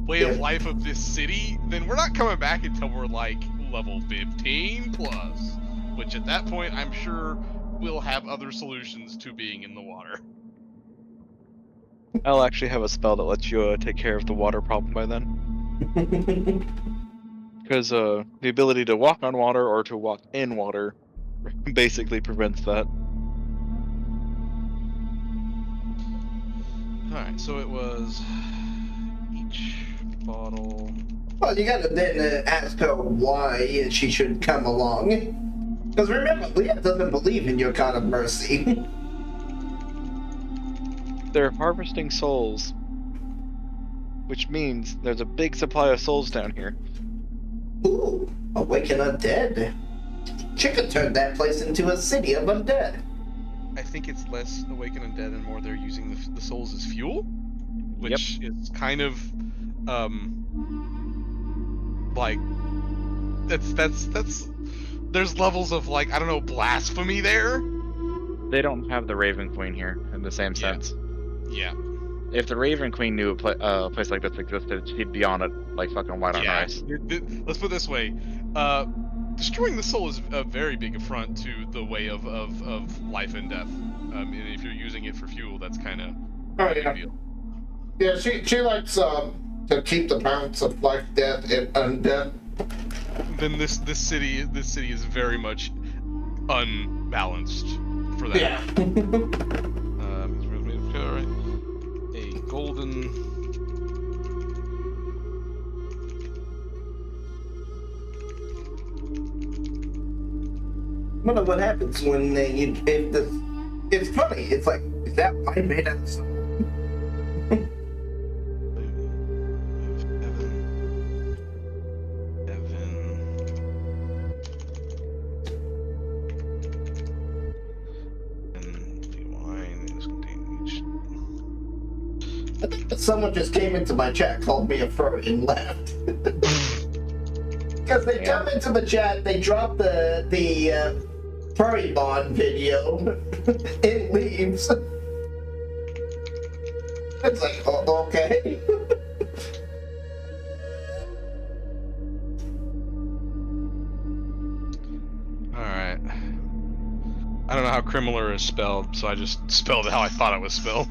way of life of this city, then we're not coming back until we're level 15 plus, which at that point I'm sure we'll have other solutions to being in the water. I'll actually have a spell that lets you take care of the water problem by then. Because the ability to walk on water or to walk in water basically prevents that. Alright, so it was each bottle. Well, you gotta then ask her why she should come along. Because remember, Leah doesn't believe in your kind of mercy. They're harvesting souls, which means there's a big supply of souls down here. Ooh, awaken undead. Chicken turned that place into a city of undead. I think it's less awaken undead and more they're using the souls as fuel, which is kind of that's there's levels of I don't know, blasphemy there. They don't have the Raven Queen here in the same sense. Yeah. If the Raven Queen knew a place like this existed, she'd be on it like fucking white on rice. Let's put it this way. Destroying the soul is a very big affront to the way of life and death. And if you're using it for fuel, that's kind of a big deal. Yeah, she likes to keep the balance of life, death, and undeath. Then this city is very much unbalanced for that. Yeah. A golden. I wonder what happens when it's funny. It's like, is that wine made out of soul? Someone just came into my chat, called me a furry, and left. Because they come into the chat, they drop the furry bond video, it leaves. It's like, oh, okay. Alright. I don't know how Criminal is spelled, so I just spelled it how I thought it was spelled.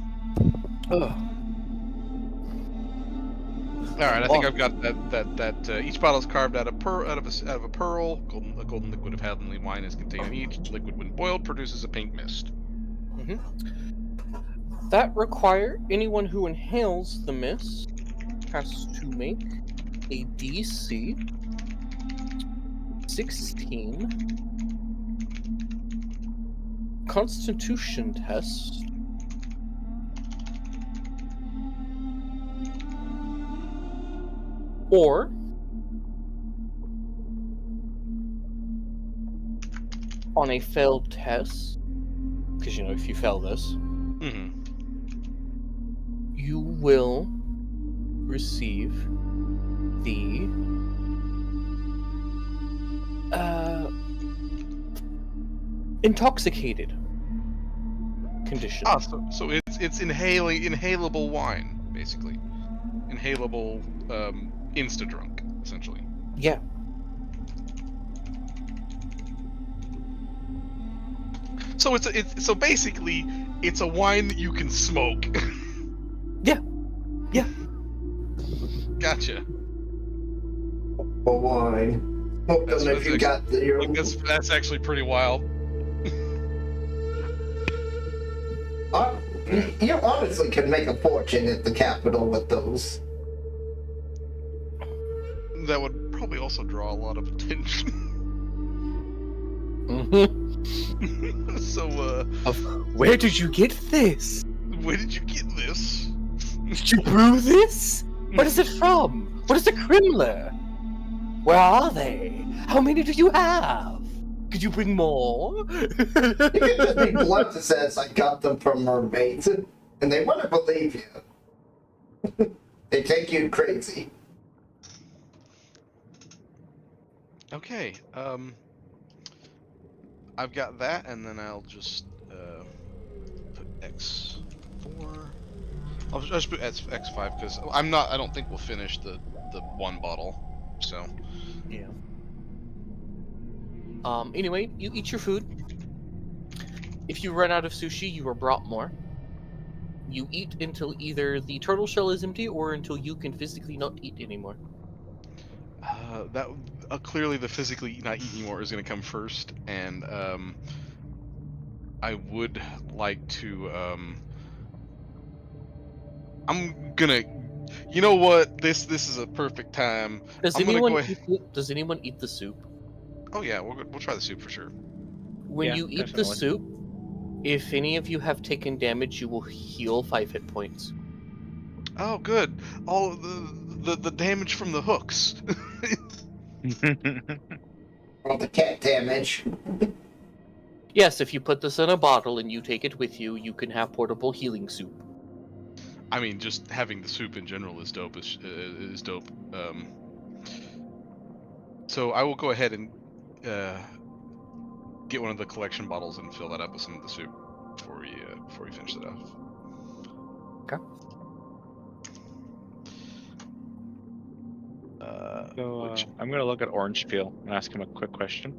Ugh. All right, I think I've got that. Each bottle is carved out of a pearl. A golden liquid of heavenly wine is contained in each. Liquid, when boiled, produces a pink mist. That anyone who inhales the mist has to make a DC 16 Constitution test. Or on a failed test, because if you fail this, you will receive the intoxicated condition. Ah, so it's inhalable wine, basically. Inhalable insta-drunk, essentially. Yeah. So so basically it's a wine that you can smoke. Yeah. Gotcha. A wine. Smoke them if you got that's actually pretty wild. You honestly can make a fortune at the Capitol with those. That would probably also draw a lot of attention. So, where did you get this? Where did you get this? Did you brew this? What is it from? What is a Crimler? Where are they? How many do you have? Could you bring more? You can just be blunt that says, I got them from mermaids, and they want to believe you. They take you crazy. Okay, I've got that, and then I'll just put X4. I'll just put X5 because I don't think we'll finish the one bottle. So. Yeah. Anyway, you eat your food. If you run out of sushi, you are brought more. You eat until either the turtle shell is empty or until you can physically not eat anymore. Clearly the physically not eat anymore is going to come first, and I would like to. I'm gonna. You know what? This is a perfect time. Does anyone eat the soup? Oh yeah, we'll try the soup for sure. When you eat the soup, if any of you have taken damage, you will heal 5 hit points. Oh, good. All the damage from the hooks. All the cat damage. Yes, if you put this in a bottle and you take it with you, you can have portable healing soup. I mean, just having the soup in general is dope. Is dope. So I will go ahead and get one of the collection bottles and fill that up with some of the soup before we finish it off. Okay. So Which I'm gonna look at Orange Peel and ask him a quick question.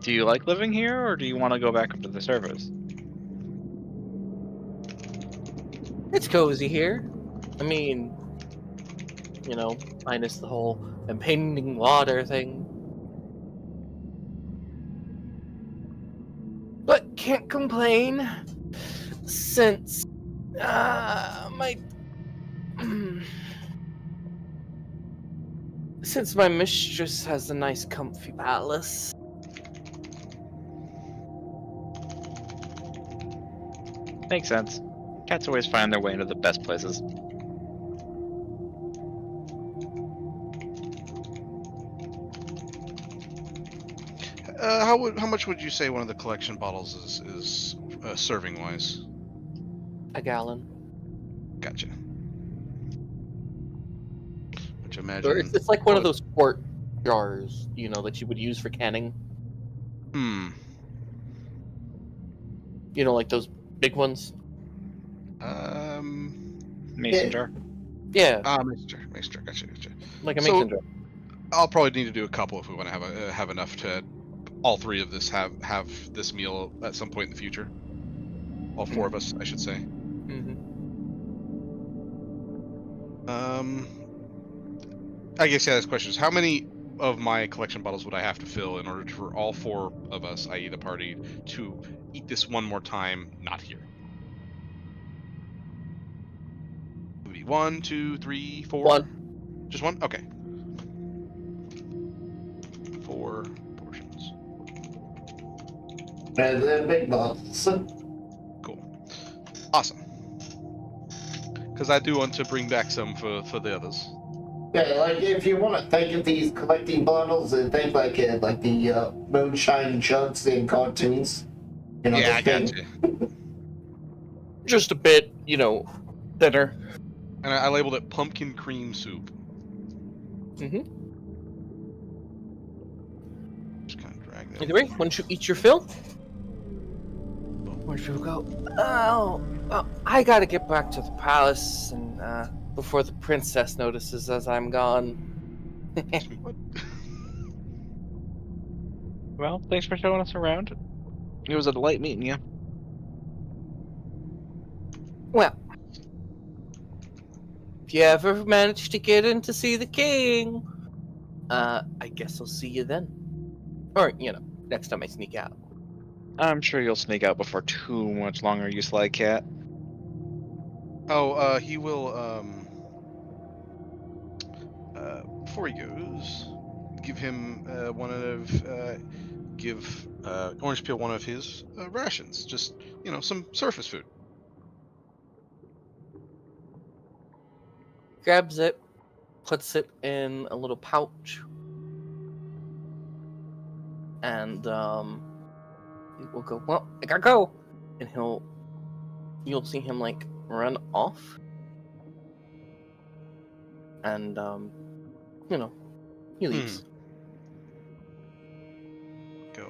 Do you like living here, or do you want to go back up to the surface? It's cozy here. I mean, minus the whole impending water thing. But can't complain, since my since my mistress has a nice, comfy palace. Makes sense. Cats always find their way into the best places. how much would you say one of the collection bottles is serving wise? A gallon. Gotcha. Which I Or imagine. it's like one of those quart jars, that you would use for canning. Like those big ones. Mason jar. Yeah, Mason jar. Gotcha. like a So- mason jar. I'll probably need to do a couple if we want to have enough to all three of this have this meal at some point in the future. All four of us, I should say. Mm-hmm. I guess this question is, how many of my collection bottles would I have to fill in order for all four of us, i.e. the party, to eat this one more time, not here? Would it be 1, 2, 3, 4? One. Just one? Okay. 4 portions. And then big bottles. Cool. Awesome. Because I do want to bring back some for the others. Yeah, like if you want to think of these collecting bottles and think like the moonshine jugs in cartoons. Yeah, the I thing. got you. Just a bit, thinner. And I labeled it pumpkin cream soup. Mm-hmm. Just kind of drag that. Either way, once you eat your fill, where'd you go? Oh, I gotta get back to the palace and before the princess notices as I'm gone. Well, thanks for showing us around. It was a delight meeting you. Well, if you ever manage to get in to see the king, I guess I'll see you then. Or, next time I sneak out. I'm sure you'll sneak out before too much longer, you sly cat. Oh, he will, before he goes, give him give Orange Peel one of his rations. Just, some surface food. Grabs it, puts it in a little pouch, and we'll go, well, I gotta go. And you'll see him run off. And he leaves. Go.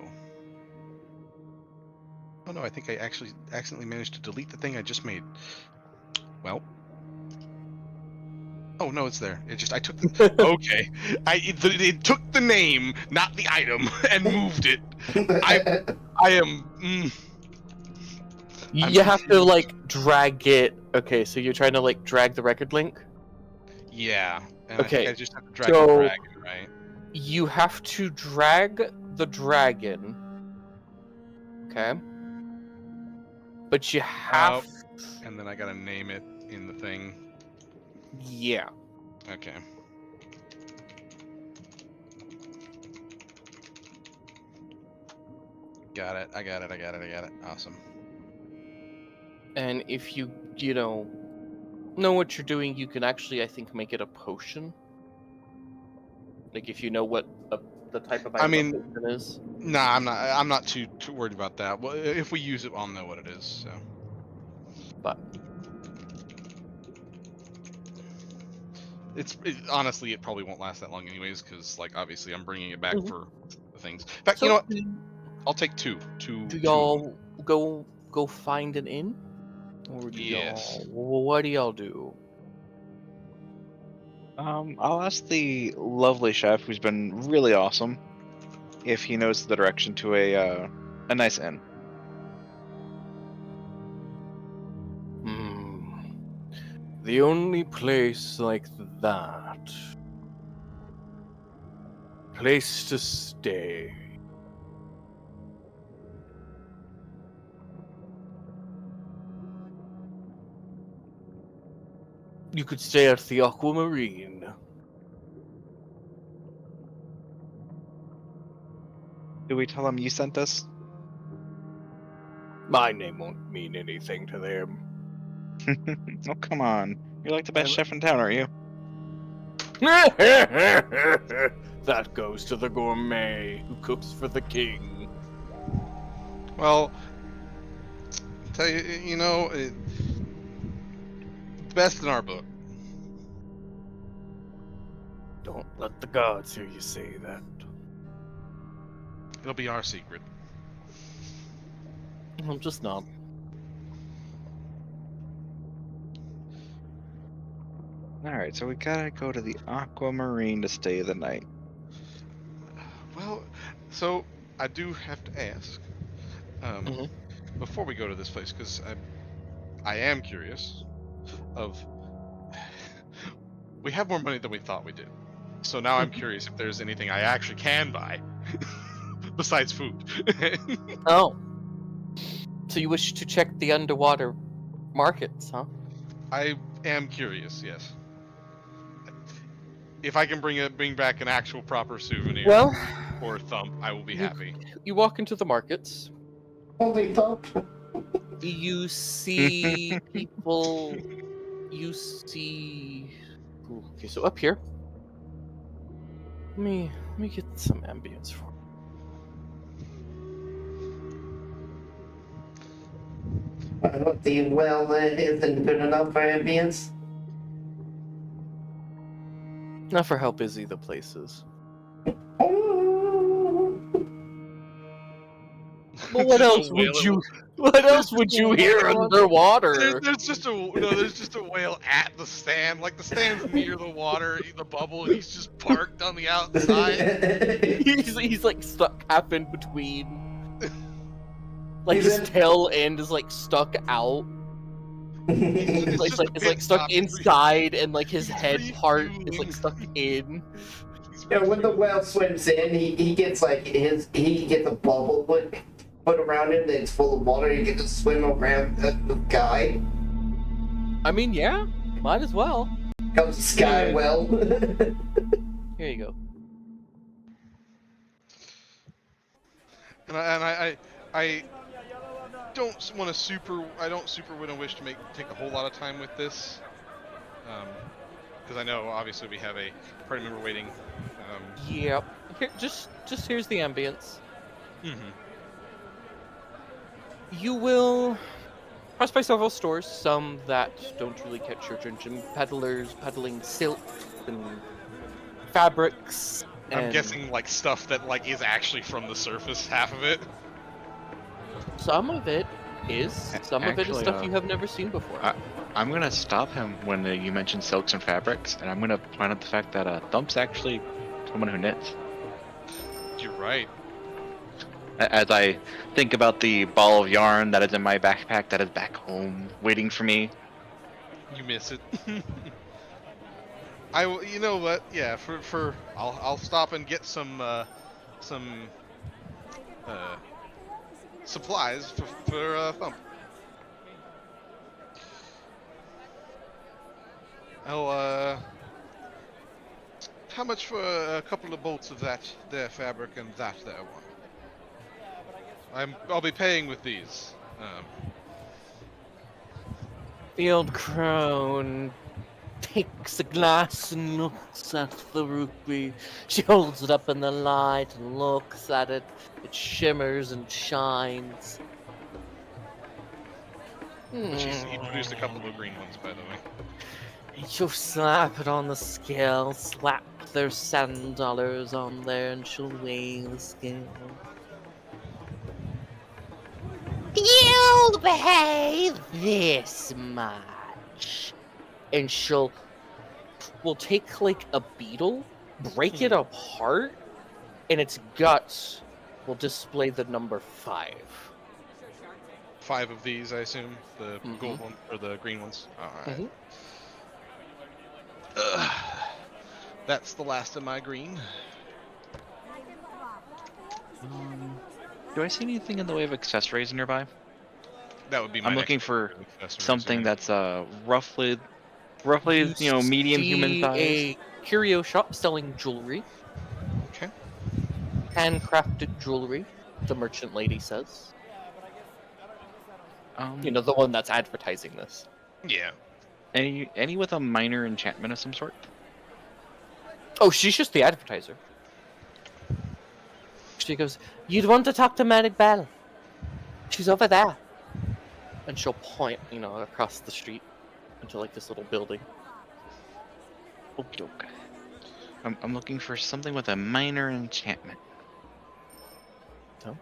Oh no, I think I actually accidentally managed to delete the thing I just made. Well. Oh no, it's there. It just I took the, okay. It took the name, not the item, and moved it. I am. You have to drag it. Okay, so you're trying to drag the record link. Yeah. And Okay, I think I just have to drag the dragon, right? You have to drag the dragon. Okay. But you have. And then I gotta name it in the thing. Yeah. Okay. Got it. I got it. Awesome. And if you know what you're doing, you can actually, I think, make it a potion. If you know what the type of item a potion is. Nah, I'm not too worried about that. Well, if we use it, I'll know what it is. So. But honestly, it probably won't last that long, anyways, because obviously I'm bringing it back for the things. In fact, so, you know what? I'll take two. Do y'all go find an inn, or do Yes. y'all? What do y'all do? I'll ask the lovely chef, who's been really awesome, if he knows the direction to a nice inn. The only place like that. Place to stay. You could stay at the Aquamarine. Do we tell him you sent us? My name won't mean anything to them. Oh, come on. You're like the best chef in town, aren't you? That goes to the gourmet who cooks for the king. Well, tell you, best in our book. Don't let the gods hear you say that. It'll be our secret. I'm just not. Alright, so we gotta go to the Aquamarine to stay the night. Well, so I do have to ask, Mhm. before we go to this place, because I am curious of. We have more money than we thought we did, so now I'm curious if there's anything I actually can buy besides food. Oh. So you wish to check the underwater markets, huh? I am curious, yes. If I can bring back an actual proper souvenir Well, or thump, I will be happy. you walk into the markets. Holy fuck. You see people. You see. Ooh, okay, so up here. Let me get some ambience for. The well isn't good enough for ambience. Not for how busy the place is. But what Just a else would whale- you? What else would you hear underwater? There's just a whale at the stand. Like the stand's near the water, the bubble, and he's just parked on the outside. He's like stuck half in between. Like his tail end is like stuck out. It's like stuck inside, and like his head part is like stuck in. Yeah, when the whale swims in, he gets like he gets a bubble put around him that's full of water. He gets to swim around the guy. I mean, yeah, might as well. Comes the sky well. Here you go. And I don't want to super want to wish to take a whole lot of time with this, because I know obviously we have a party member waiting. Yep. Here, just here's the ambience. You will pass by several stores, some that don't really catch your attention. Peddlers peddling silk and fabrics. I'm guessing like stuff that like is actually from the surface, half of it. Some of it is. Some of it is Actually, stuff you have never seen before. I'm gonna stop him when you mention silks and fabrics, and I'm gonna point out the fact that Thump's actually someone who knits. You're right. As I think about the ball of yarn that is in my backpack that is back home waiting for me. You miss it. You know what? Yeah, I'll stop and get some supplies for Thump. How much for a couple of bolts of that there fabric and that there one? I'll be paying with these. The old crone takes a glass and looks at the rupee. She holds it up in the light and looks at it. It shimmers and shines. He produced a couple of green ones, by the way. She'll slap it on the scale, slap their $7 on there, and she'll weigh the scale. You'll pay this much. And she'll will take like a beetle, break it apart, and its guts will display the number 5. 5 of these, I assume, the Mhm. gold one or the green ones. All right. Mhm. That's the last of my green. Do I see anything in the way of accessories nearby? That would be my I'm looking next for accessories, something yeah. that's roughly medium human see size. a curio shop selling jewelry, Okay. handcrafted jewelry. The merchant lady says. You know, the one that's advertising this. Yeah. Any with a minor enchantment of some sort? Oh, she's just the advertiser. She goes, "You'd want to talk to Mary Bell. She's over there." And she'll point, across the street into like this little building. Okay. I'm looking for something with a minor enchantment. Oh.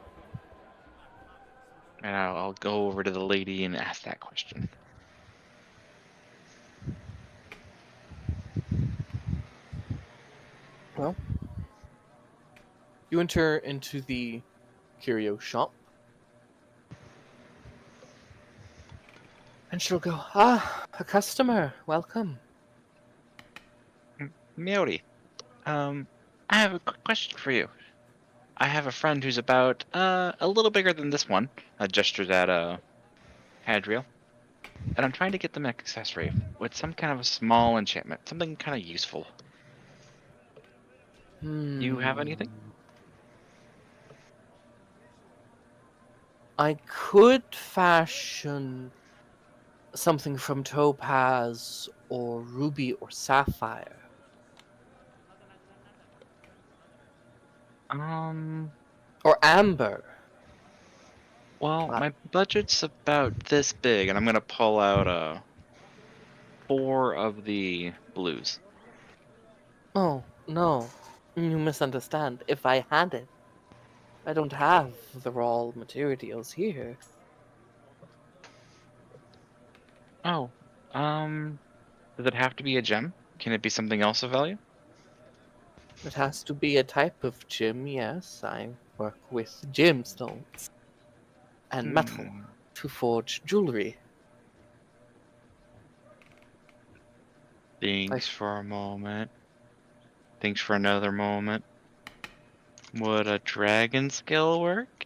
And I'll go over to the lady and ask that question. Well, you enter into the curio shop. And she'll go, a customer, welcome. Meowdy, I have a quick question for you. I have a friend who's about a little bigger than this one. A gesture at Hadriel. And I'm trying to get them an accessory with some kind of a small enchantment, something kind of useful. You have anything? I could fashion something from topaz or ruby or sapphire. Or amber. Well, my budget's about this big, and I'm gonna pull out 4 of the blues. Oh, no. You misunderstand. If I had it. I don't have the raw materials here. Oh, does it have to be a gem? Can it be something else of value? It has to be a type of gem, yes. I work with gemstones and metal to forge jewelry. Thanks for a moment. Thanks for another moment. Would a dragon scale work?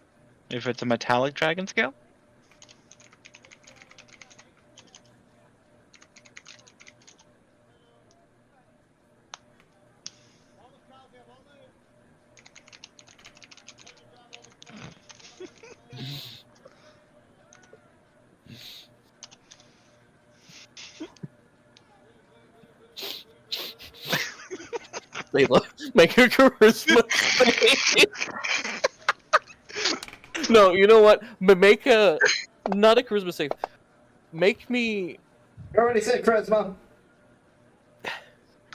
If it's a metallic dragon scale? Layla, make a charisma save. No, you know what? Make a... Not a charisma save. Make me... You already said charisma.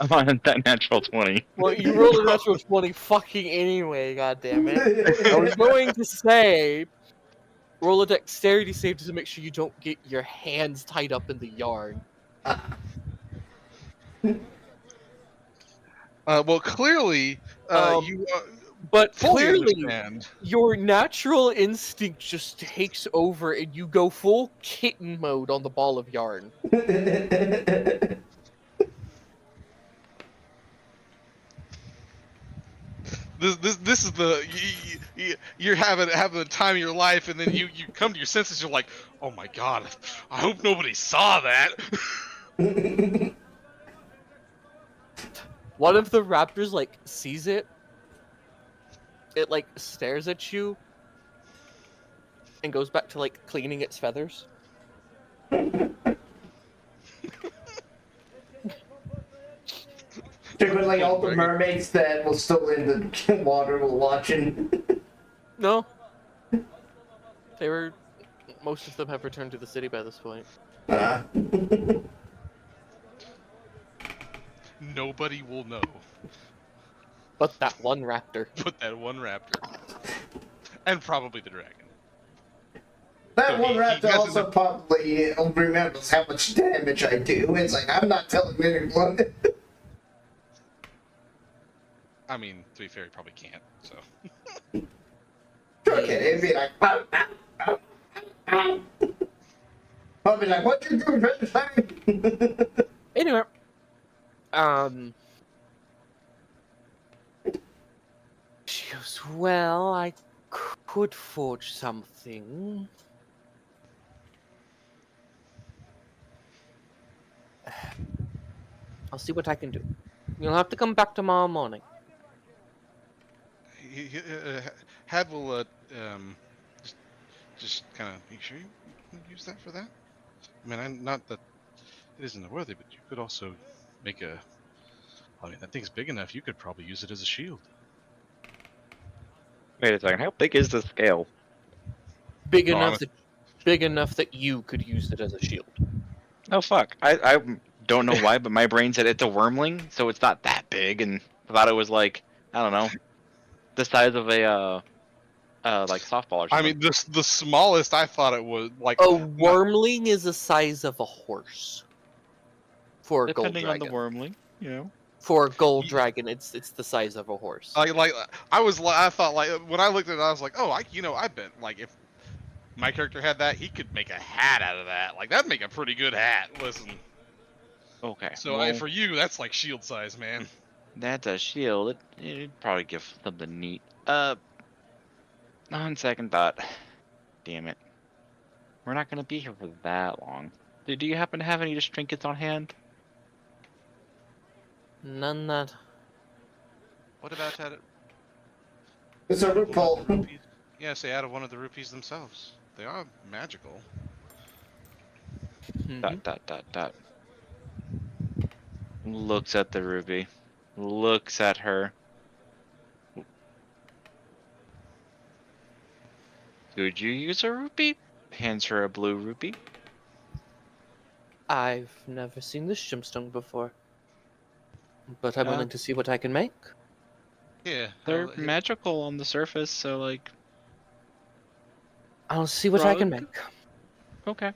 I'm on that natural 20. Well, you rolled a natural 20 fucking anyway, goddammit. I was going to say... Roll a dexterity save to make sure you don't get your hands tied up in the yarn. Well, clearly, you but fully clearly, understand. Your natural instinct just takes over and you go full kitten mode on the ball of yarn. This is the you're having the time of your life, and then you come to your senses. You're like, oh my god, I hope nobody saw that. One of the raptors like sees it. It like stares at you and goes back to like cleaning its feathers. Like all the mermaids that were still in the water were watching. No. Most of them have returned to the city by this point. Nobody will know. But that one raptor. But that one raptor. And probably the dragon. That so one raptor also probably remembers how much damage I do. It's like, I'm not telling anyone. I mean, to be fair, he probably can't. So. Okay, it'd be like, I'll be like, what you doing, Red? Anyway, she goes, well, I could forge something. I'll see what I can do. You'll have to come back tomorrow morning. Had will just kind of make sure you can use that for that. I mean, not that it isn't worthy, but you could also make a. I mean, that thing's big enough. You could probably use it as a shield. Wait a second. How big is the scale? Big No, enough that you could use it as a shield. Oh fuck! I don't know why, but my brain said it's a wormling, so it's not that big, and I thought it was like, I don't know, the size of a like softball or something. I mean, the smallest I thought it was like. A wormling is the size of a horse. For a gold Depending dragon. on the wormling, you know. For a gold dragon, it's the size of a horse. I thought like when I looked at it, I was like, oh, I bet like if my character had that, he could make a hat out of that. Like that'd make a pretty good hat. Listen. Okay. So well, for you, that's like shield size, man. That's a shield. It'd probably give something neat. On second thought, damn it, we're not gonna be here for that long. Do you happen to have any just trinkets on hand? None that. What about that? It's a loophole. Yeah, say out of one of the rupees themselves. They are magical. Dot. Looks at the ruby. Looks at her. Could you use a rupee? Hands her a blue rupee. I've never seen this gemstone before. But I'm willing to see what I can make. Yeah. They're magical on the surface, so like. I'll see what I can make. Okay.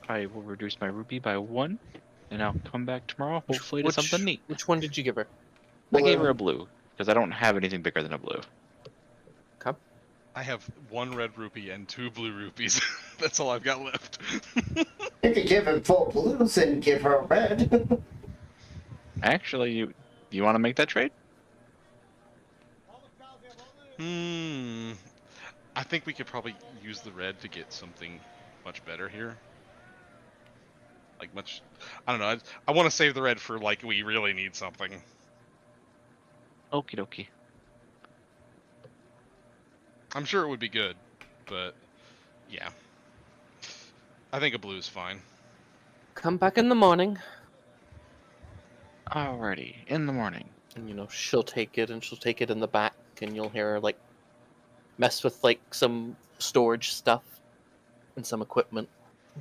I will reduce my rupee by 1, and I'll come back tomorrow, hopefully to something neat. Which one did you give her? I gave her a blue, because I don't have anything bigger than a blue. Okay. I have 1 red rupee and 2 blue rupees. That's all I've got left. If you give him 4 blues and give her a red. Actually, you want to make that trade? I think we could probably use the red to get something much better here. Like much, I don't know. I want to save the red for like we really need something. Okie dokie. I'm sure it would be good, but yeah. I think a blue is fine. Come back in the morning. Alrighty, in the morning. And she'll take it and she'll take it in the back and you'll hear her like mess with like some storage stuff and some equipment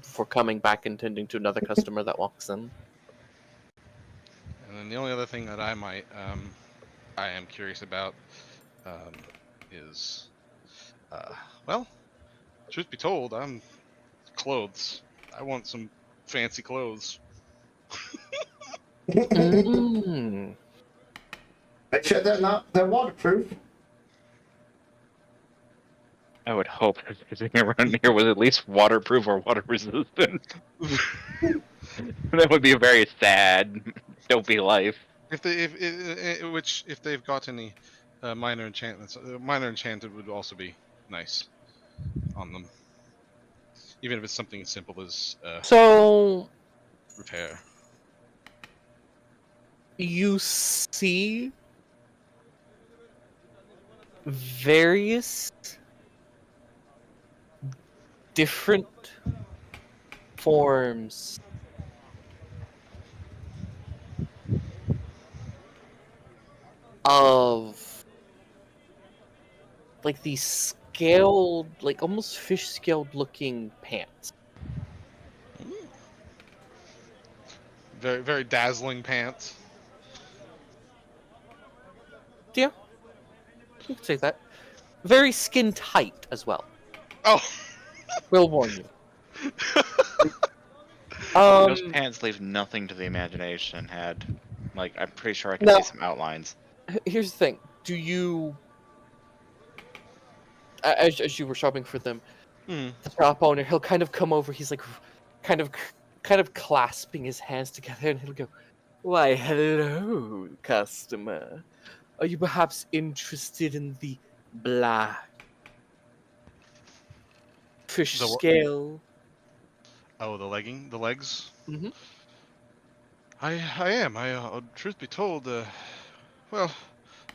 before coming back and tending to another customer that walks in. And then the only other thing that I am curious about is, well, truth be told, I'm clothes. I want some fancy clothes. Mm. Make sure they're waterproof. I would hope everything around here was at least waterproof or water resistant. That would be a very sad, dopey life. If they've got any minor enchantments, minor enchanted would also be nice on them. Even if it's something as simple as So repair. you see various different forms of like these scaled, like almost fish scaled looking pants. Very, very dazzling pants. Yeah, you could say that. Very skin tight as well. Oh, Will warn you. Those pants leave nothing to the imagination. Like, I'm pretty sure I can No. see some outlines. Here's the thing: do you, as you were shopping for them, Hmm. the shop owner, he'll kind of come over. He's like, kind of clasping his hands together, and he'll go, "Why, hello, customer. Are you perhaps interested in the black fish The what? scale?" Oh, the legs. Mm-hmm. I am. Truth be told, well,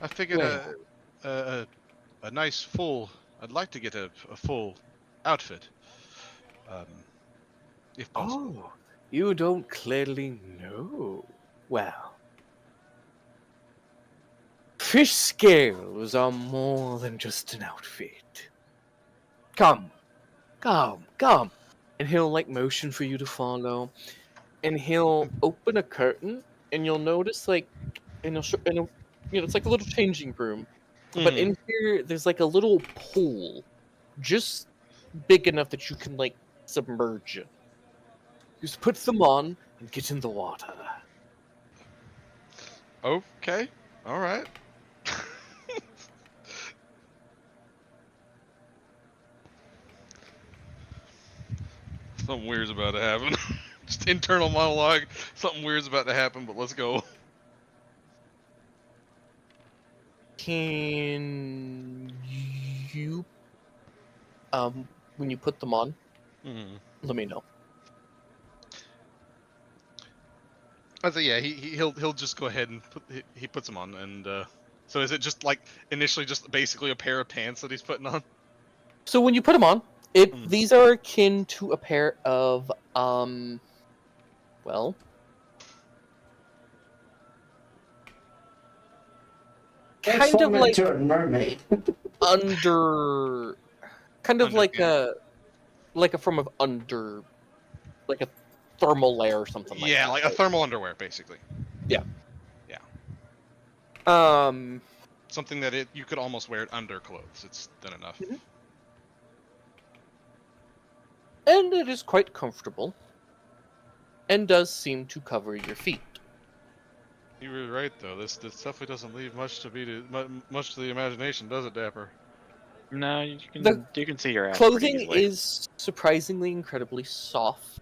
I figured Well, a nice full. I'd like to get a full outfit, if possible. oh, you don't clearly know. Well, fish scales are more than just an outfit. Come, come. And he'll like motion for you to follow. And he'll open a curtain, and you'll notice like it's like a little changing room. But Mhm. in here there's like a little pool just big enough that you can like submerge in. Just put them on and get in the water. Okay. All right. Something weird's about to happen. Just internal monologue. Something weird's about to happen, but let's go. Can you when you put them on, Hmm. let me know. I say yeah. He'll just go ahead and he puts them on, and so is it just like initially just basically a pair of pants that he's putting on? So when you put them on, Mm. these are akin to a pair of well, kind of like into a mermaid. under, kind of like yeah. a form of under, like a thermal layer or something like that. Yeah, like a thermal underwear, basically. Yeah. Yeah. Something that you could almost wear it under clothes. It's done enough. Mhm. And it is quite comfortable, and does seem to cover your feet. You were right though. This definitely doesn't leave much to the imagination, does it, Dapper? No, you The can see your ass pretty clothing easily. is surprisingly incredibly soft,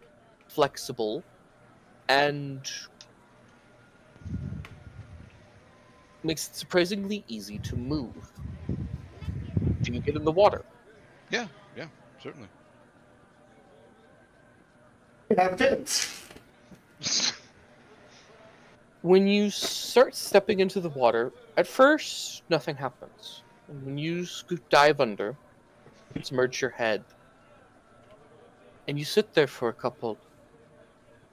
flexible, and makes it surprisingly easy to move. Do you get in the water? Yeah, certainly. Have fins. When you start stepping into the water, at first nothing happens. And when you dive under, submerge your head, and you sit there for a couple,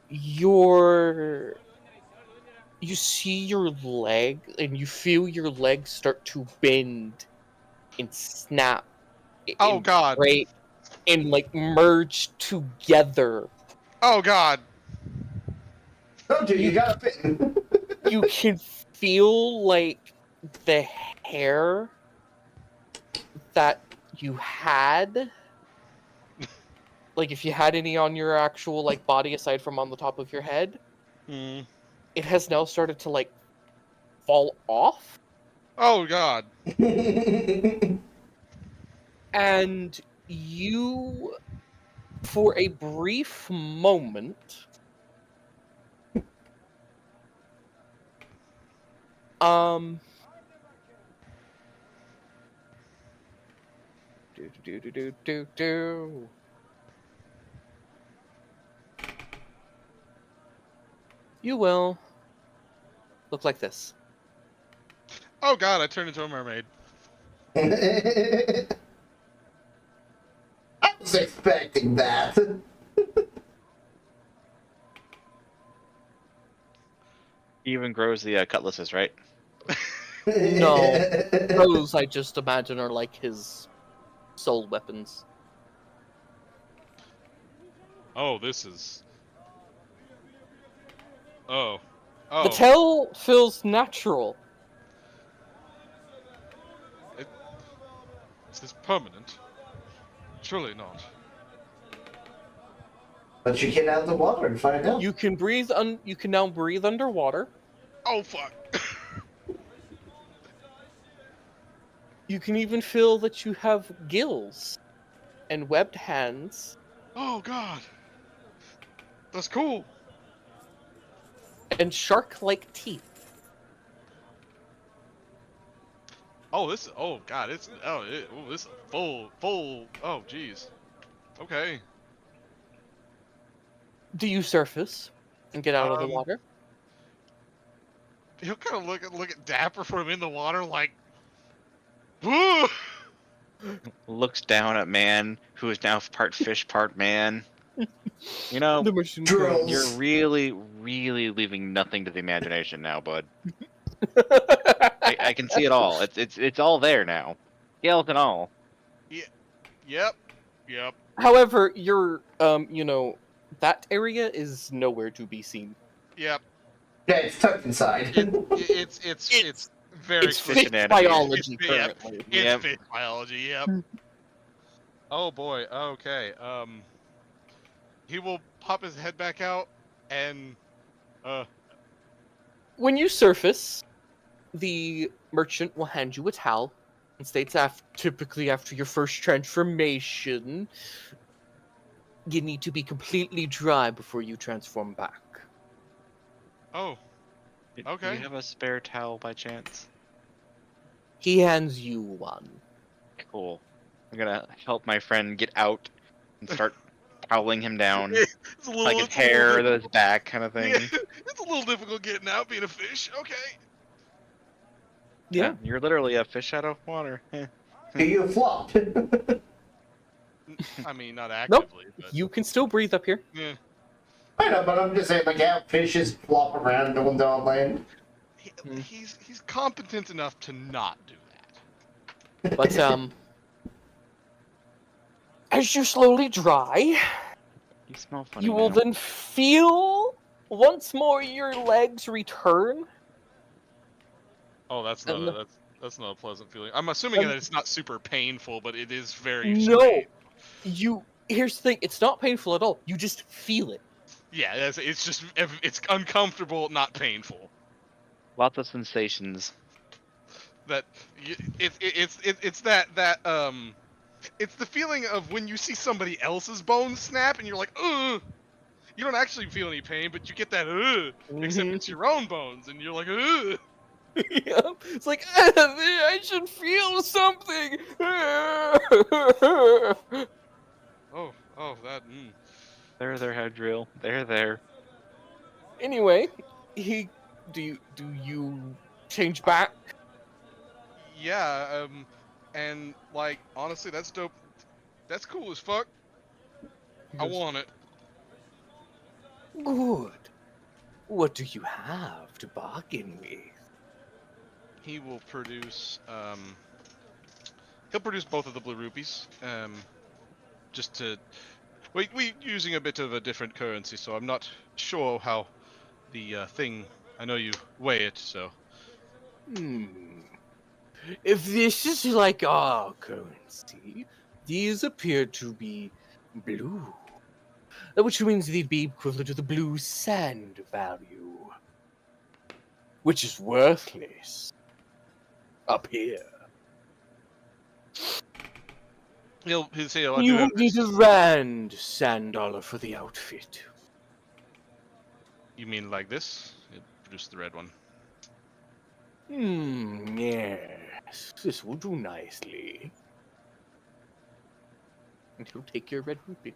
you see your leg, and you feel your legs start to bend and snap Oh and God! break and like merge together. Oh God! Oh, dude, you got a fin. You can feel like the hair that you had, like if you had any on your actual like body aside from on the top of your head, Hmm. it has now started to like fall off, Oh God! and you, for a brief moment, do. You will look like this. Oh God! I turned into a mermaid. I was expecting that. He even grows the cutlasses, right? No, those I just imagine are like his soul weapons. Oh, this is. Oh. The Oh. tail feels natural. Is this permanent? Surely not. But you get out of the water and find out. You can breathe. You can now breathe underwater. Oh fuck. You can even feel that you have gills and webbed hands Oh god. That's cool. and shark-like teeth. Oh, this. Oh god. It's. This full. Oh jeez. Okay. Do you surface and get out of the Um, water? He'll kind of look at Dapper from in the water like. Woo! Looks down at man, who is now part fish, part man. You know, The mission Drills. you're really, really leaving nothing to the imagination now, bud. I can see it all. It's all there now. Scales and all. Yep. Yep. However, your that area is nowhere to be seen. Yep. Yeah, it's tucked inside. It's very It's fish fish anatomy. biology Yep. currently. It's Yep. fish biology. Yep. Oh boy. Okay. He will pop his head back out and When you surface, the merchant will hand you a towel and states typically after your first transformation, you need to be completely dry before you transform back. oh. Do Okay. you have a spare towel by chance? He hands you one. Cool. I'm gonna help my friend get out and start toweling him down. It's a little. Like his it's a little hair, difficult- his back kind of thing. Yeah, it's a little difficult getting out being a fish. Okay. Yeah. You're literally a fish out of water. Do you flop? I mean, not Nope. actively, but You can still breathe up here. yeah. I know, but I'm just saying, like, how fishes flop around on land. He's competent enough to not do that. But as you slowly dry, You smell funny you will now. then feel once more your legs return. Oh, that's And not that's not a pleasant feeling. I'm assuming and- that it's not super painful, but it is very No. strange. Here's the thing, it's not painful at all. You just feel it. Yeah, it's just it's uncomfortable, not painful. Lots of sensations. That it's that it's the feeling of when you see somebody else's bones snap and you're like, ugh. You don't actually feel any pain, but you get that ugh. Except Mhm. it's your own bones, and you're like, ugh. Yeah. It's like I should feel something. Oh, that. There, head drill. There. Anyway, do you change back? Yeah, and like honestly, that's dope. That's cool as fuck. I want it. Good. What do you have to bargain with? He will produce. He'll produce both of the blue rupees. Just to. We using a bit of a different currency, so I'm not sure how the thing. I know you weigh it, so. If this is like our currency, these appear to be blue. Which means they'd be equivalent to the blue sand value. Which is worthless. Up here. He'll say, "Oh, I do You have would need this." a rand sand dollar for the outfit. You mean like this? He'll produce the red one. Yes. This will do nicely. And he'll take your red rupee.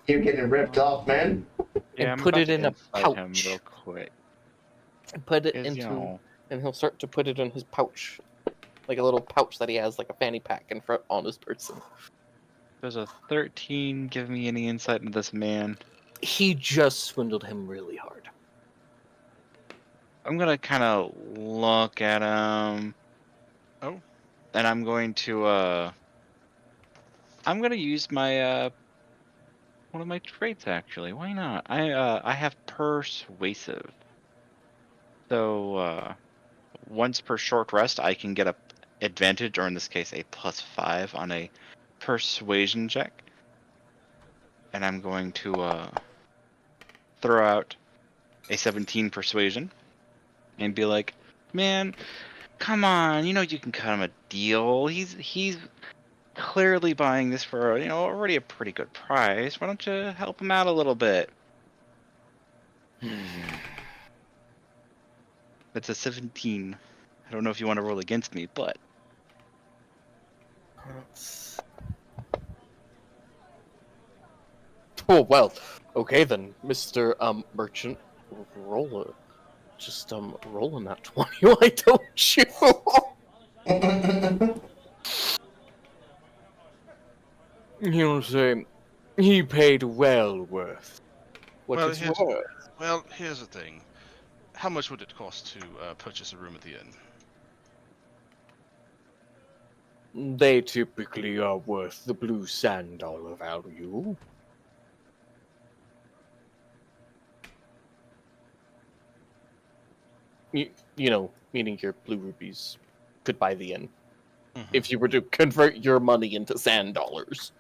You're getting ripped off, man. Yeah, And I'm put about it to in a invite him pouch. real quick. And put it 'Cause, into, you know, and he'll start to put it in his pouch, like a little pouch that he has, like a fanny pack in front on his person. there's a 13. Give me any insight into this man. He just swindled him really hard. I'm gonna kind of look at him. Oh. And I'm going to I'm gonna use my one of my traits actually. Why not? I have persuasive. So once per short rest, I can get a advantage, or in this case, a +5 on a persuasion check. And I'm going to throw out a 17 persuasion. and be like, "Man, come on, you know you can cut him a deal. He's clearly buying this for already a pretty good price. Why don't you help him out a little bit?" It's a 17. I don't know if you want to roll against me, but Oh well, okay then, Mr. Merchant, roll a, just rolling that 20. Why don't you? You'll say he paid well worth what Well, it's worth. here's the thing. How much would it cost to purchase a room at the inn? They typically are worth the blue sand dollar value. You know, meaning your blue rubies could buy the inn. If you were to convert your money into sand dollars.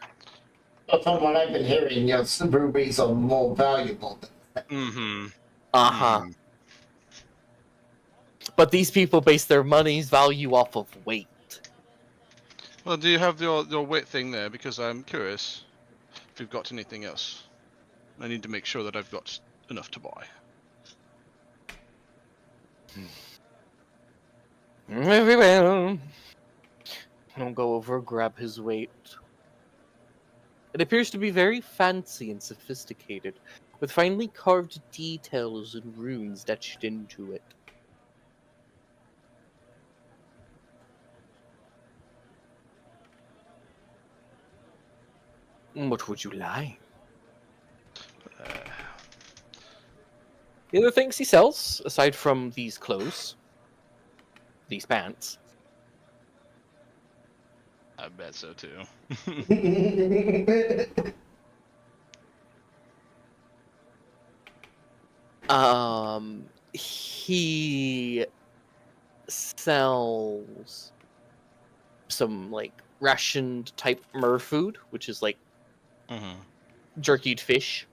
But from what I've been hearing, some rubies are more valuable than Mm-hmm. Uh-huh. But these people base their money's value off of weight. Well, do you have your weight thing there? Because I'm curious if you've got anything else. I need to make sure that I've got enough to buy. Very well. I'll go over, grab his weight. It appears to be very fancy and sophisticated, with finely carved details and runes etched into it. What would you like? The other things he sells, aside from these clothes, these pants, I bet so too. he sells some like rationed type mer food, which is like jerkied fish.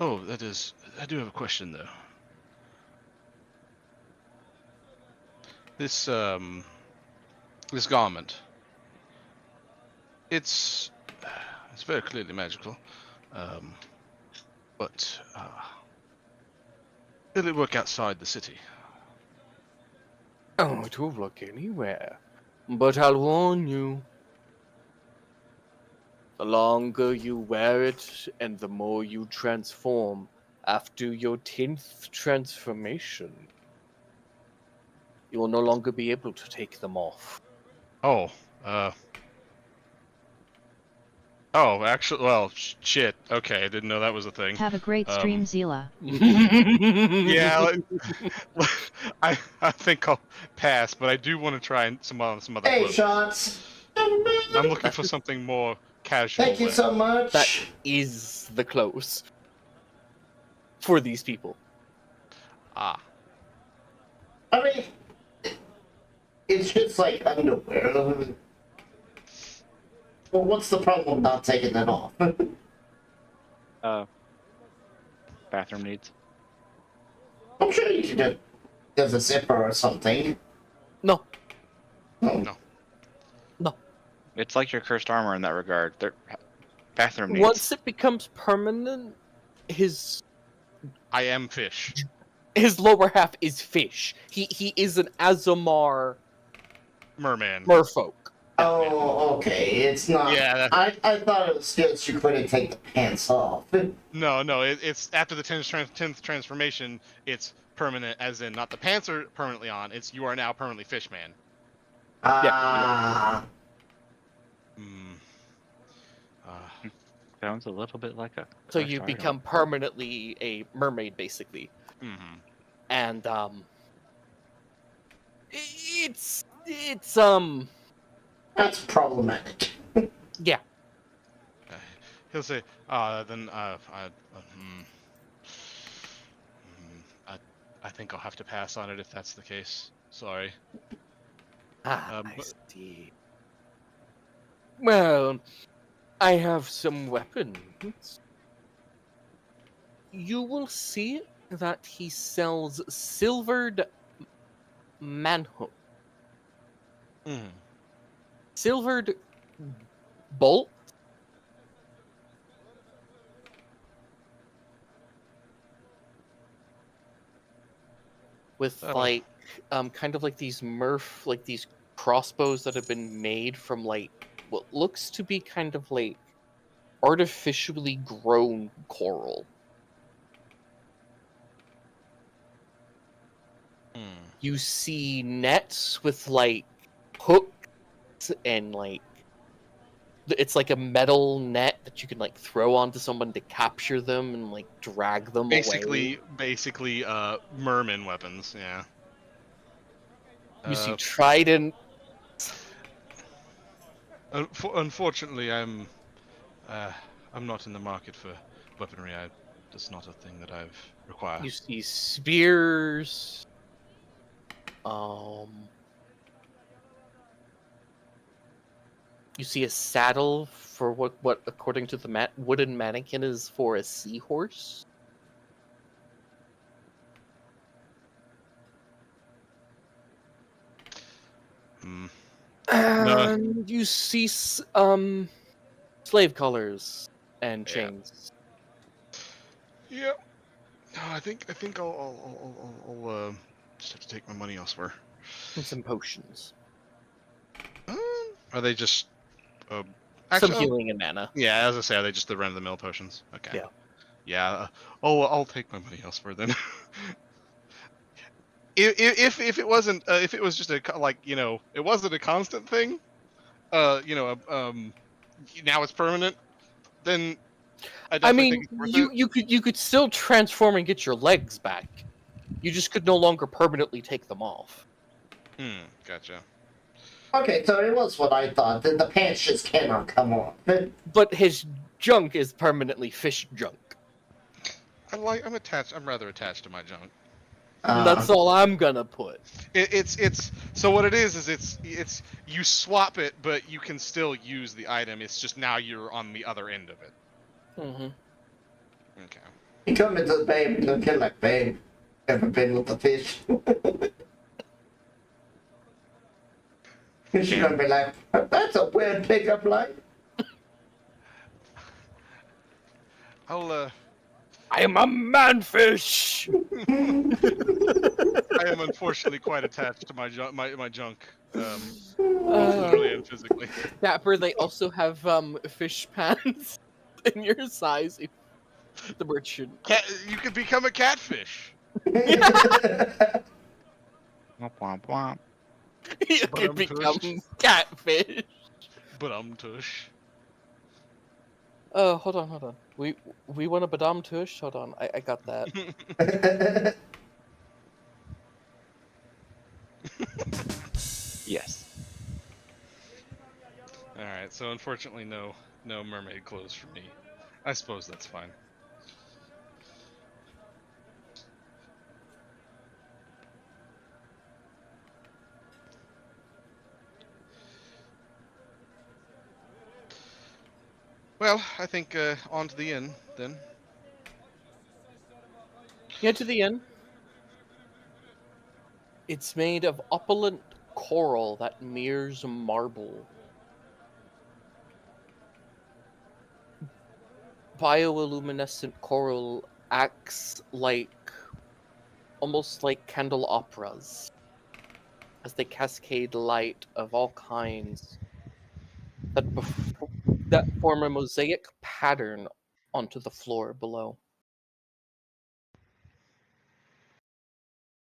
Oh, that is. I do have a question though. This this garment. It's very clearly magical, but will it work outside the city? Oh, it will work anywhere. But I'll warn you. The longer you wear it, and the more you transform after your 10th transformation, you will no longer be able to take them off. Oh, oh, actually, well, shit. Okay, I didn't know that was a thing. Have a great stream, Zila. Yeah, I think I'll pass, but I do want to try some other Hey, clothes. shots. I'm looking for something more casual. Thank you so much. That is the clothes for these people. Ah. I mean, it's just like underwear. Well, what's the problem about taking it off? bathroom needs. I'm sure you can do there's a zipper or something. No. No. It's like your cursed armor in that regard. They're bathroom needs. Once it becomes permanent, I am fish. His lower half is fish. He is an Azamar Merman. merfolk. Oh, okay. It's not. Yeah. I thought it was just you couldn't take the pants off. No. It's after the 10th transformation. It's permanent, as in not the pants are permanently on. It's you are now permanently fishman. Ah. Sounds a little bit like a. So you become permanently a mermaid, basically. Mm-hmm. And it's That's problematic. yeah. He'll say, then I think I'll have to pass on it if that's the case. Sorry. I see. Well, I have some weapons. You will see it that he sells silvered manhook. Mm. Silvered bolt. With Oh. like kind of like these like these crossbows that have been made from like what looks to be kind of like artificially grown coral. Mm. You see nets with like hooks and like it's like a metal net that you can like throw onto someone to capture them and like drag them away. Basically, merman weapons. Yeah. You see trident. Unfortunately, I'm not in the market for weaponry. That's not a thing that I've require. You see spears. You see a saddle for what according to the wooden mannequin is for a seahorse. Hmm. And you see slave collars and Yeah. chains. Yep. No, I think I'll just have to take my money elsewhere. And some potions. Are they just Some actually? healing and mana. Yeah, as I say, are they just the run-of-the-mill potions? Okay. Yeah. Yeah. I'll take my money elsewhere then. If it wasn't if it was just it wasn't a constant thing, now it's permanent, then I I definitely mean, think it's worth it. you could still transform and get your legs back. You just could no longer permanently take them off. Gotcha. Okay, so it was what I thought. The pants just cannot come off. But his junk is permanently fish junk. I'm rather attached to my junk. That's all I'm gonna put. It's so what it is it's you swap it, but you can still use the item. It's just now you're on the other end of it. Mm-hmm. Okay. You come into the bay and look like, babe, ever been with the fish? And she's gonna be like, that's a weird pickup line. I am a manfish. I am unfortunately quite attached to my junk, both literally and physically. Dapper, they also have fish pants in your size. The merchant. You could become a catfish. Womp womp womp. You could become catfish. Badum tush. Oh, hold on. We want a badam tush? Hold on, I got that. Yes. Alright, so unfortunately no mermaid clothes for me. I suppose that's fine. Well, I think on to the inn then. Get to the inn. It's made of opulent coral that mirrors marble. Bioluminescent coral acts almost like candelabras as they cascade light of all kinds that form a mosaic pattern onto the floor below.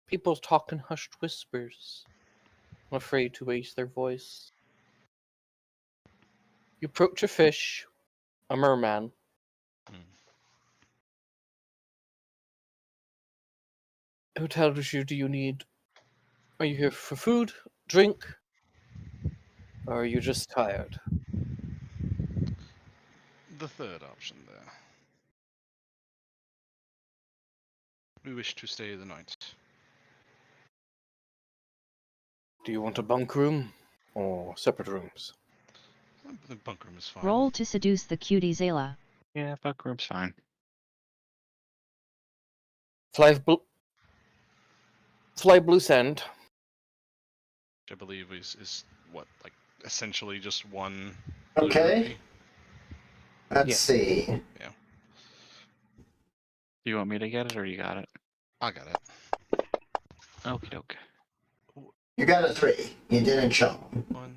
People talk in hushed whispers, afraid to raise their voice. You approach a fish, a merman. Who tells you do you need? Are you here for food, drink, or are you just tired? The third option there. We wish to stay the night. Do you want a bunk room or separate rooms? The bunk room is fine. Roll to seduce the cutie Zayla. Yeah, bunk room's fine. Fly blue sand. Which I believe is what, like, essentially just one blue Okay. rupee? Let's Yeah. see. Yeah, Do you want me to get it or you got it? I got it. Okie doke. You got a 3. You didn't show. One.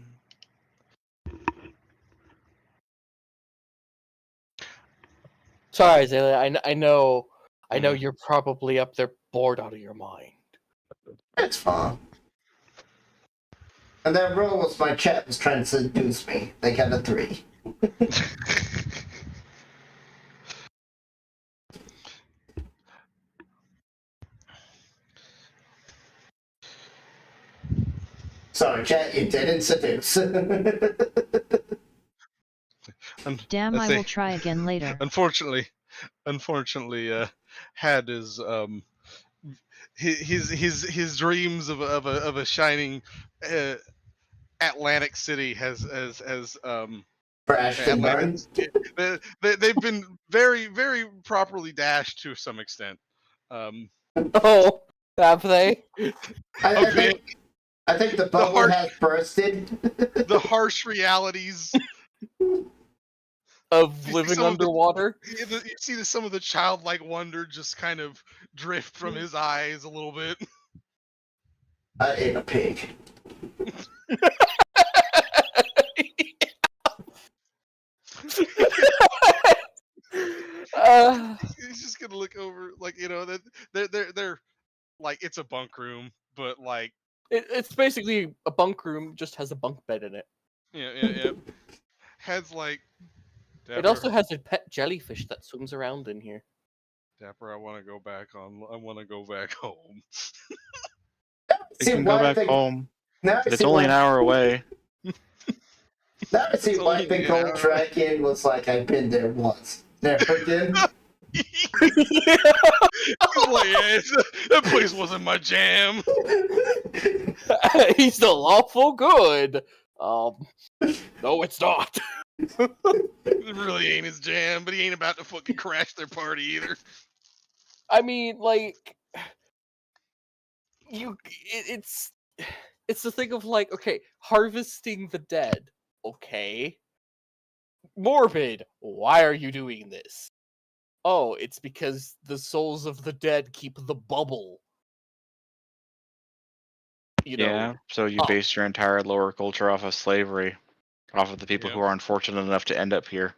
Sorry, Azalea. I know you're probably up there bored out of your mind. It's fine. And that roll was my chat was trying to seduce me. They got a 3. Sorry, chat, you didn't seduce. Damn, I will try again later. Unfortunately, had his dreams of a shining Atlantic City has Crashed and burned. they've been very, very properly dashed to some extent. Oh, have they? I think the bubble has bursted. The harsh realities Of living underwater? You see some of the childlike wonder just kind of drift from his eyes a little bit. I ate a pig. He's just gonna look over, like, that they're like, it's a bunk room, but like it's basically a bunk room, just has a bunk bed in it. Yeah. Has like. Dapper, it also has a pet jellyfish that swims around in here. Dapper, I want to go back home. You can go back home. It's only an why- hour away. Now I see why the gold dragon was like, I've been there once. Never again. He's like, that place wasn't my jam. He's the lawful good. No, it's not. It really ain't his jam, but he ain't about to fucking crash their party either. I mean, like, it's the thing of like, okay, harvesting the dead. Okay. Morbid, why are you doing this? Oh, it's because the souls of the dead keep the bubble. Yeah, so you base your entire lower culture off of slavery, off of the people who are unfortunate enough to end up here.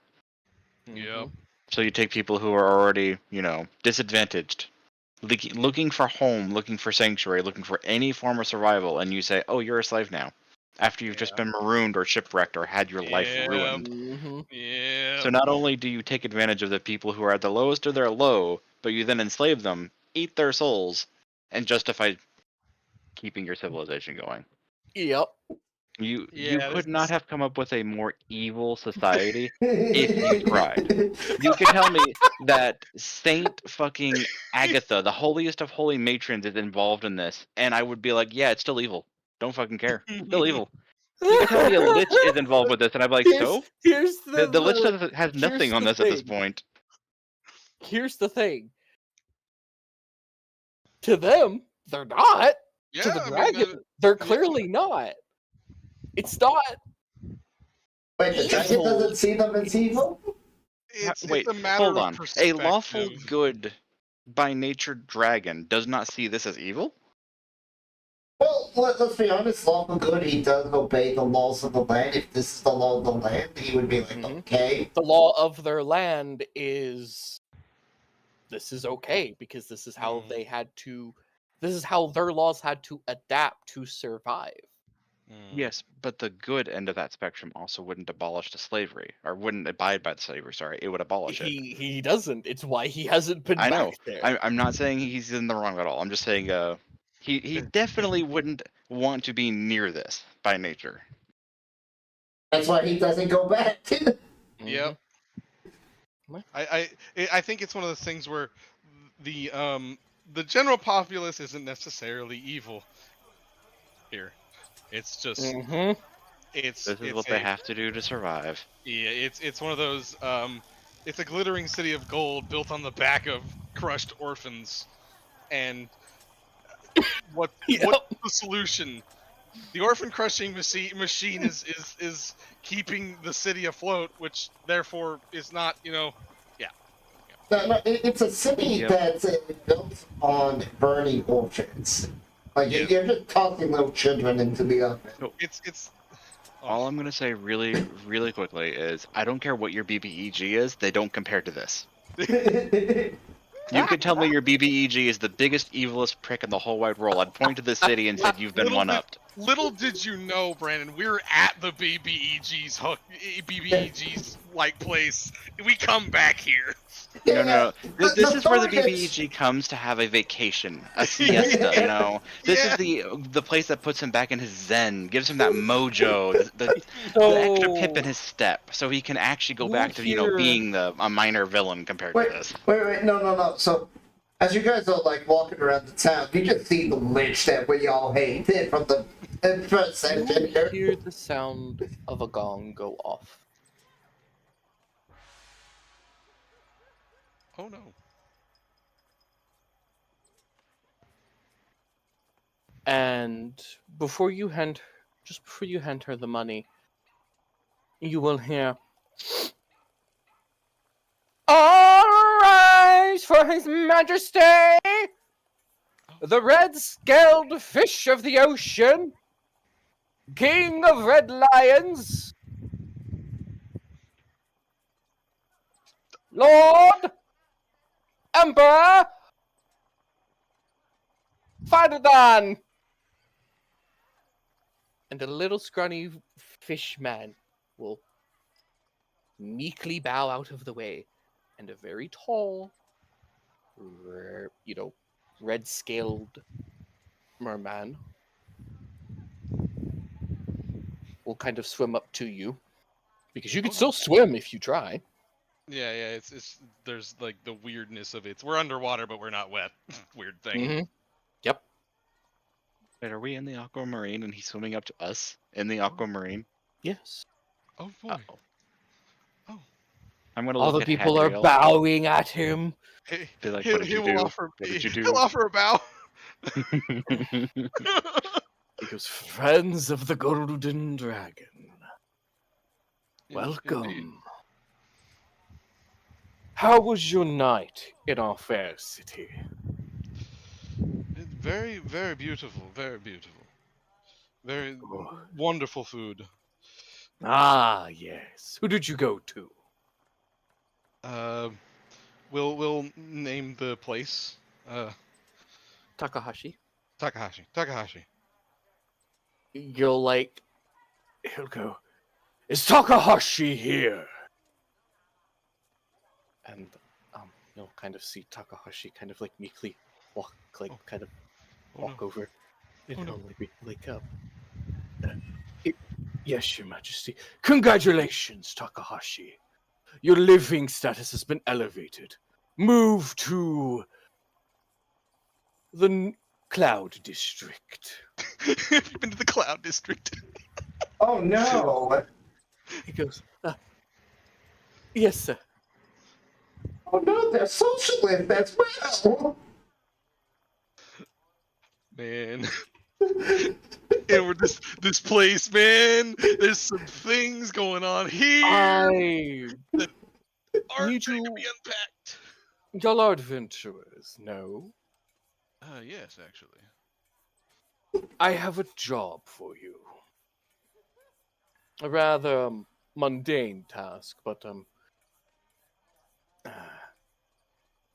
Yep. So you take people who are already, disadvantaged, looking for home, looking for sanctuary, looking for any form of survival, and you say, oh, you're a slave now. After you've just been marooned or shipwrecked or had your life ruined. Yeah. So not only do you take advantage of the people who are at the lowest of their low, but you then enslave them, eat their souls, and justify keeping your civilization going. Yep. You could not have come up with a more evil society if you tried. You could tell me that Saint fucking Agatha, the holiest of holy matrons, is involved in this, and I would be like, yeah, it's still evil. Don't fucking care. It's still evil. You could tell me a lich is involved with this, and I'd be like, here's the lich has nothing on this at this point. Here's the thing. To them, they're not. Yeah, to the dragon, they're clearly not. It's not. Wait, the dragon doesn't see them as evil? It's Wait, a matter hold of on. A perspective. lawful good by nature dragon does not see this as evil? Well, let's be honest, lawful good, he does obey the laws of the land. If this is the law of the land, he would be like, okay. The law of their land is this is okay, because this is how they had to, this is how their laws had to adapt to survive. Yes, but the good end of that spectrum also wouldn't abolish the slavery, or wouldn't abide by the slavery, sorry. It would abolish it. He doesn't. It's why he hasn't been I know. back there. I'm not saying he's in the wrong at all. I'm just saying he definitely wouldn't want to be near this by nature. That's why he doesn't go back. Yep. I think it's one of those things where the general populace isn't necessarily evil here. It's just This is what they have to do to survive. Yeah, it's one of those it's a glittering city of gold built on the back of crushed orphans. And what's the solution? The orphan crushing machine is keeping the city afloat, which therefore is not, No, it's a city Yep. that's built on burning orchards. Like Yeah. you're just tossing little children into the oven. It's All I'm gonna say really, really quickly is I don't care what your BBEG is, they don't compare to this. You could tell me your BBEG is the biggest, evilest prick in the whole wide world. I'd point to the city and said you've been one-upped. Little did you know, Brandon, we're at the BBEG's like place. We come back here. No. This is where the thought is- BBEG comes to have a vacation, a siesta. You know, this is the place that puts him back in his zen, gives him that mojo, the extra pip in his step, so he can actually go back to being a minor villain compared to this. Wait, no. So, as you guys are like walking around the town, you just see the lich that we all hate from the Empress engine You here. hear the sound of a gong go off. Oh no. And before you hand her the money, you will hear, "All rise for His Majesty, the red-scaled fish of the ocean, King of Red Lions, Lord, Emperor, Ferdinand." And a little scrawny fish man will meekly bow out of the way, and a very tall, red-scaled merman will kind of swim up to you, because you can still swim if you try. Yeah, it's there's like the weirdness of it. We're underwater, but we're not wet. Weird thing. Mm-hmm. Yep. Wait, are we in the aquamarine and he's swimming up to us in the aquamarine? Yes. Oh boy. Uh-oh. Oh. I'm gonna All look the at people are Hadriel. bowing at him. Hey, Be like, what did you do? What did you do? He'll offer a bow. He goes, "Friends of the Golden Dragon, welcome. Indeed. How was your night in our fair city?" It's very, very beautiful. Very beautiful. Very Good. wonderful food. Ah, yes. Who did you go to? We'll name the place. Takahashi. Takahashi. He'll go, "Is Takahashi here?" And you'll kind of see Takahashi kind of like meekly walk over. no. Wake up. Yes, Your Majesty. Congratulations, Takahashi. Your living status has been elevated. Move to the Cloud District. Have you been to the Cloud District? Oh no! He goes, "Yes, sir." Oh no, they're socialist as well! Man. And we're this place, man. There's some things going on here I that aren't need ready you. to be unpacked. Y'all are adventurers, no? Yes, actually. I have a job for you. A rather mundane task, but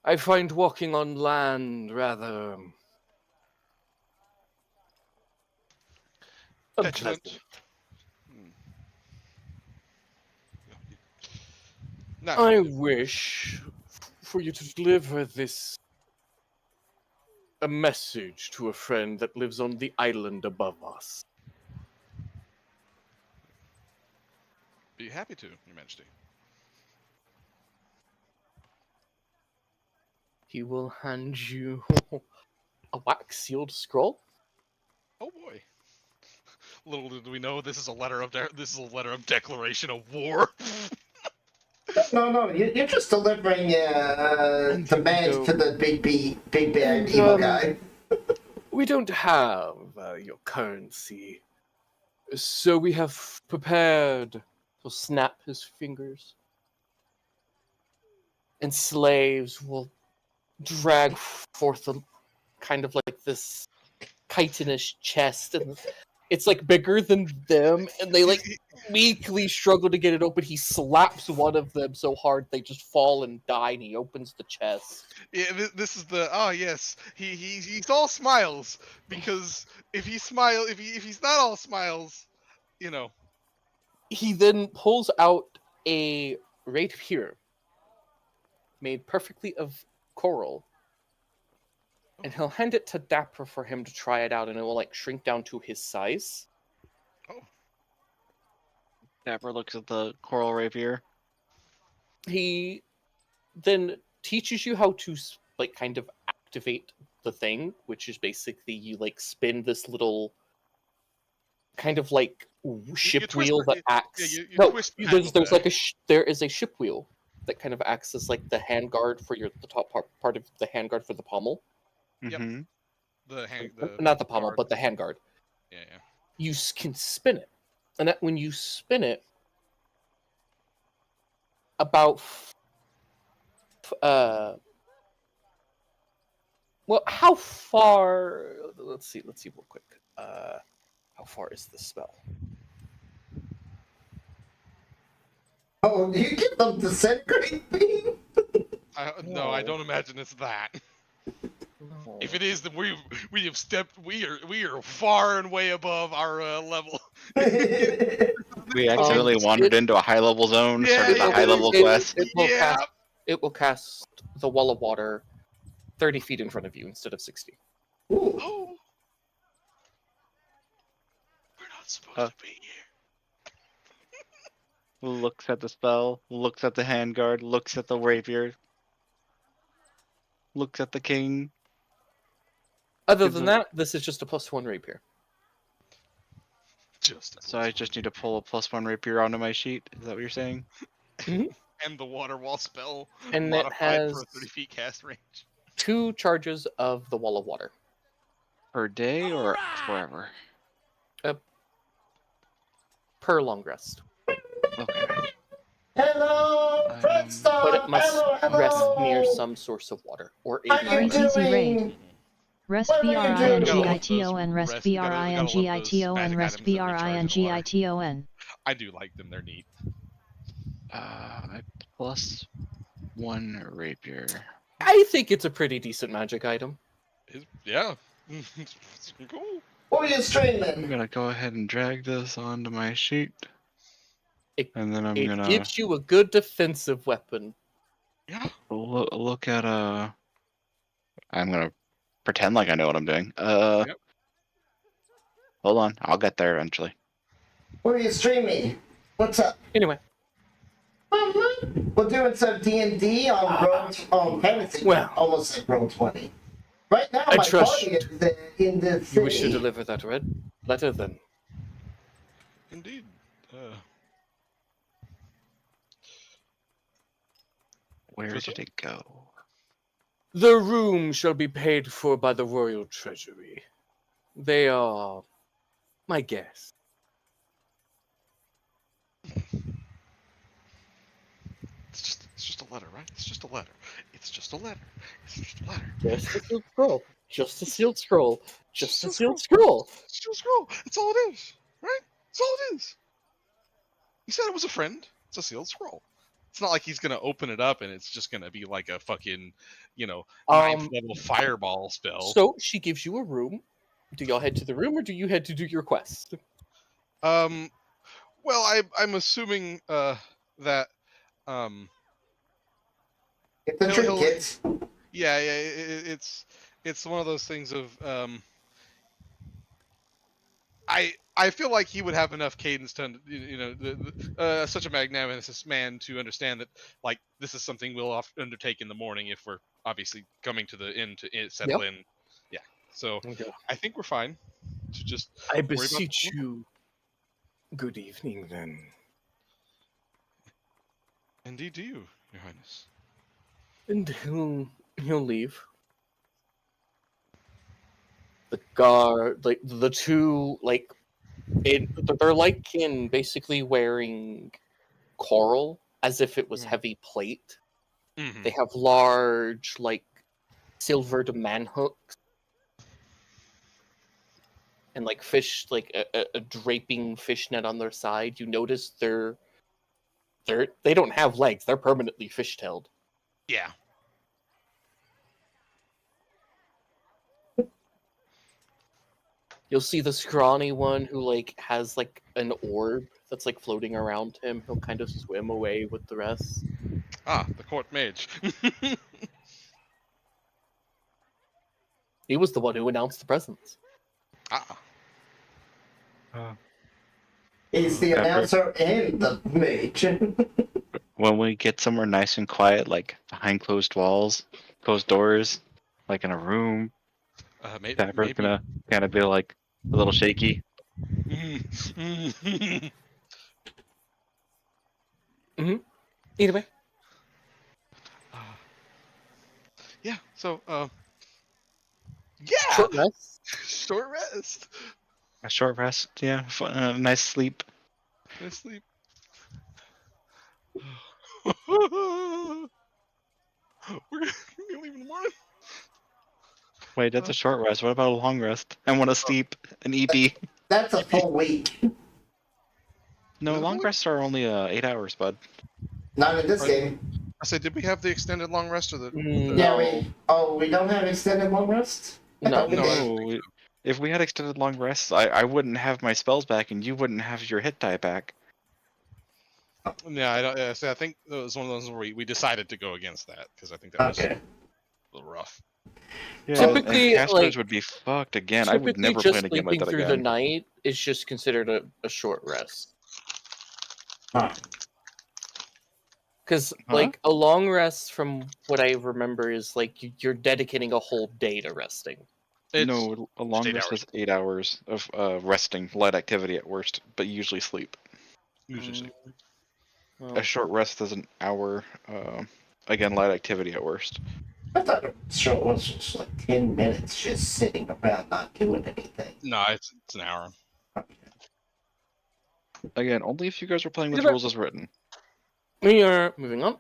I find walking on land rather Excellent. unpleasant. Now, I wish for you to deliver a message to a friend that lives on the island above us. be happy to, Your Majesty. He will hand you a wax-sealed scroll. Oh boy. Little did we know this is a letter of declaration of war. No, you're just delivering And here we demands go. to the big bad And, evil guy. We don't have your currency, so we have prepared. He'll snap his fingers, and slaves will drag forth a kind of like this chitinous chest, and it's like bigger than them, and they like weakly struggle to get it open. He slaps one of them so hard they just fall and die, and he opens the chest. Yeah, this is the yes. He's all smiles because if he's not all smiles, you know. He then pulls out a rapier made perfectly of coral, and he'll hand it to Dapper for him to try it out, and it will like shrink down to his size. Dapper looks at the coral rapier. He then teaches you how to like kind of activate the thing, which is basically you like spin this little kind of like ship wheel that acts. you No, twist the there's handle like there is a ship wheel that kind of acts as like the handguard for the top part of the handguard for the pommel. Yep. Mhm. Not the pommel, but the handguard. Yeah. You can spin it, and when you spin it, about well, how far? Let's see real quick. How far is this spell? Oh, you give them disintegrate beam? No, I don't imagine it's that. No. If it is, then we have stepped. We are far and way above our level. We accidentally wandered into a high level zone, started a high level quest. It will cast the wall of water 30 feet in front of you instead of 60. Oh, we're not supposed to be here. Looks at the spell, looks at the handguard, looks at the rapier, looks at the king. Other than that, this is just a +1 rapier. So I just need to pull a +1 rapier onto my sheet. Is that what you're saying? And the water wall spell And it modified has for a 30 feet cast range. 2 charges of the wall of water. Per day or forever? Per long rest. Okay. Hello, Friendster! But it must hello. rest near some source of water or a How you Very easy raid. doing? Rest What are you VRINGITON, rest You gotta love those VRINGITON, magic rest items that recharge in water. VRINGITON. I do like them. They're neat. +1 rapier. I think it's a pretty decent magic item. Yeah. It's cool. What are you I'm streaming? gonna go ahead and drag this onto my sheet. And then I'm It gonna gives you a good defensive weapon. Yeah. look at I'm gonna pretend like I know what I'm doing. Yep. Hold on, I'll get there eventually. What are you streaming? What's up? Anyway, We're doing some DnD on Fantasy. Well. Almost like Roll20. Right now, I my trust party is in the city. you wish to deliver that red letter then. Indeed. Where did it go? The room shall be paid for by the royal treasury. They are my guests. It's just a letter, right? It's just a letter. It's just a letter. It's just a letter. Just a sealed scroll. Just a sealed scroll. Just a Just a sealed scroll. It's just a scroll. That's all it is, right? That's all it is. He said it was a friend. It's a sealed scroll. It's not like he's gonna open it up and it's just gonna be like a fucking, ninth level fireball spell. So she gives you a room. Do y'all head to the room or do you head to do your quest? Well, I'm assuming that Get the He'll- trinkets. yeah, it's one of those things of I feel like he would have enough cadence to such a magnanimous man to understand that like this is something we'll undertake in the morning if we're obviously coming to the inn to settle in. Yeah, so Okay. I think we're fine to just. I worry about the- beseech you. Good evening then. Indeed, do you, Your Highness. And he'll leave. The guard, like the two, like they're like in basically wearing coral as if it was heavy plate. Mm-hmm. They have large, like silvered man hooks and like fish, like a draping fishnet on their side. You notice they don't have legs. They're permanently fish-tailed. Yeah. You'll see the scrawny one who like has like an orb that's like floating around him. He'll kind of swim away with the rest. Ah, the court mage. He was the one who announced the presence. Ah. He's the announcer and the mage. When we get somewhere nice and quiet, like behind closed walls, closed doors, like in a room, Pepper's Maybe. gonna kind of be like a little shaky. Either way. Yeah. So, yeah. Short rest. Short rest. A short rest, yeah, nice sleep. Nice sleep. We're gonna leave in the morning. Wait, that's a short rest. What about a long rest? I want to sleep an EP. That's a full week. No, long rests are only 8 hours, bud. Not in this game. I said, did we have the extended long rest or the? Yeah, we don't have extended long rest? I No, thought we did. No, if we had extended long rests, I wouldn't have my spells back, and you wouldn't have your hit die back. Yeah, I don't. I think it was one of those where we decided to go against that because I think that was Okay. a little rough. Yeah, Typically, cast like- charge would be fucked again. I would Typically, never play just a game like sleeping that through the again. night is just considered a short rest. Huh. Because Huh? like a long rest, from what I remember, is like you're dedicating a whole day to resting. No, a long 8 rest hours. is 8 hours of resting, light activity at worst, but usually sleep. Usually sleep. Well, A short rest is an hour, again, light activity at worst. I thought the show was just like 10 minutes just sitting around not doing anything. No, it's an hour. Again, only if you guys were playing with Yeah, rules as written. we are moving on.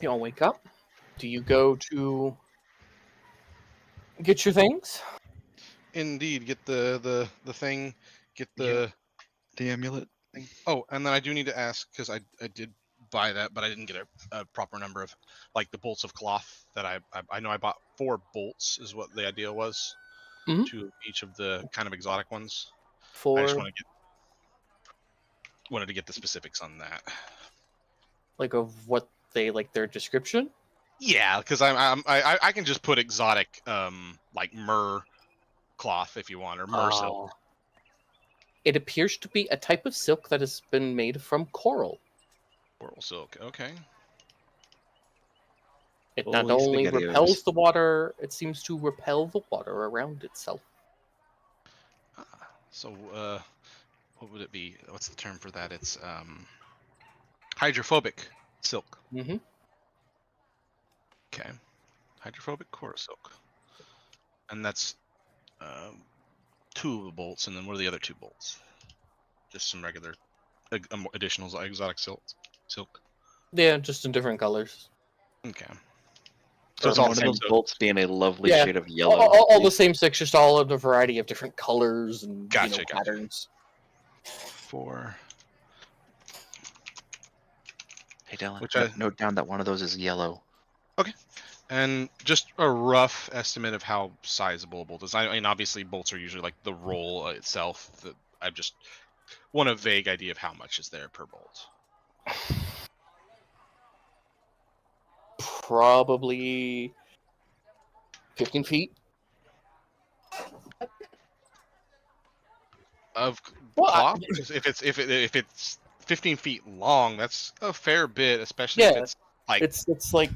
You all wake up. Do you go to get your things? Indeed, get the thing, get the The amulet. thing. Oh, and then I do need to ask because I did buy that, but I didn't get a proper number of like the bolts of cloth that I know I bought 4 bolts is what the idea was. Mhm. To each of the kind of exotic ones. I For just wanted to get the specifics on that. like of what they like their description? Yeah, because I can just put exotic like myrrh cloth if you want or myrrh silk. It appears to be a type of silk that has been made from coral. Coral silk. Okay. It not Holy only spaghettios. repels the water, it seems to repel the water around itself. So what would it be? What's the term for that? It's hydrophobic silk. Mm-hmm. Okay. Hydrophobic coral silk. And that's 2 of the bolts, and then what are the other 2 bolts? Just some regular additional exotic silk. Yeah, just in different colors. Okay. So it's all one the of same those silk. bolts being a lovely Yeah. shade of yellow. All the same six, just all in a variety of different colors and Gotcha. patterns. 4. Hey, Dylan, Which I- note down that one of those is yellow. And just a rough estimate of how sizable a bolt is. I mean, obviously, bolts are usually like the roll itself. I just want a vague idea of how much is there per bolt. Probably 15 feet. Of Well, cloth, if it's 15 feet long, that's a fair bit, especially if Yeah, it's like It's like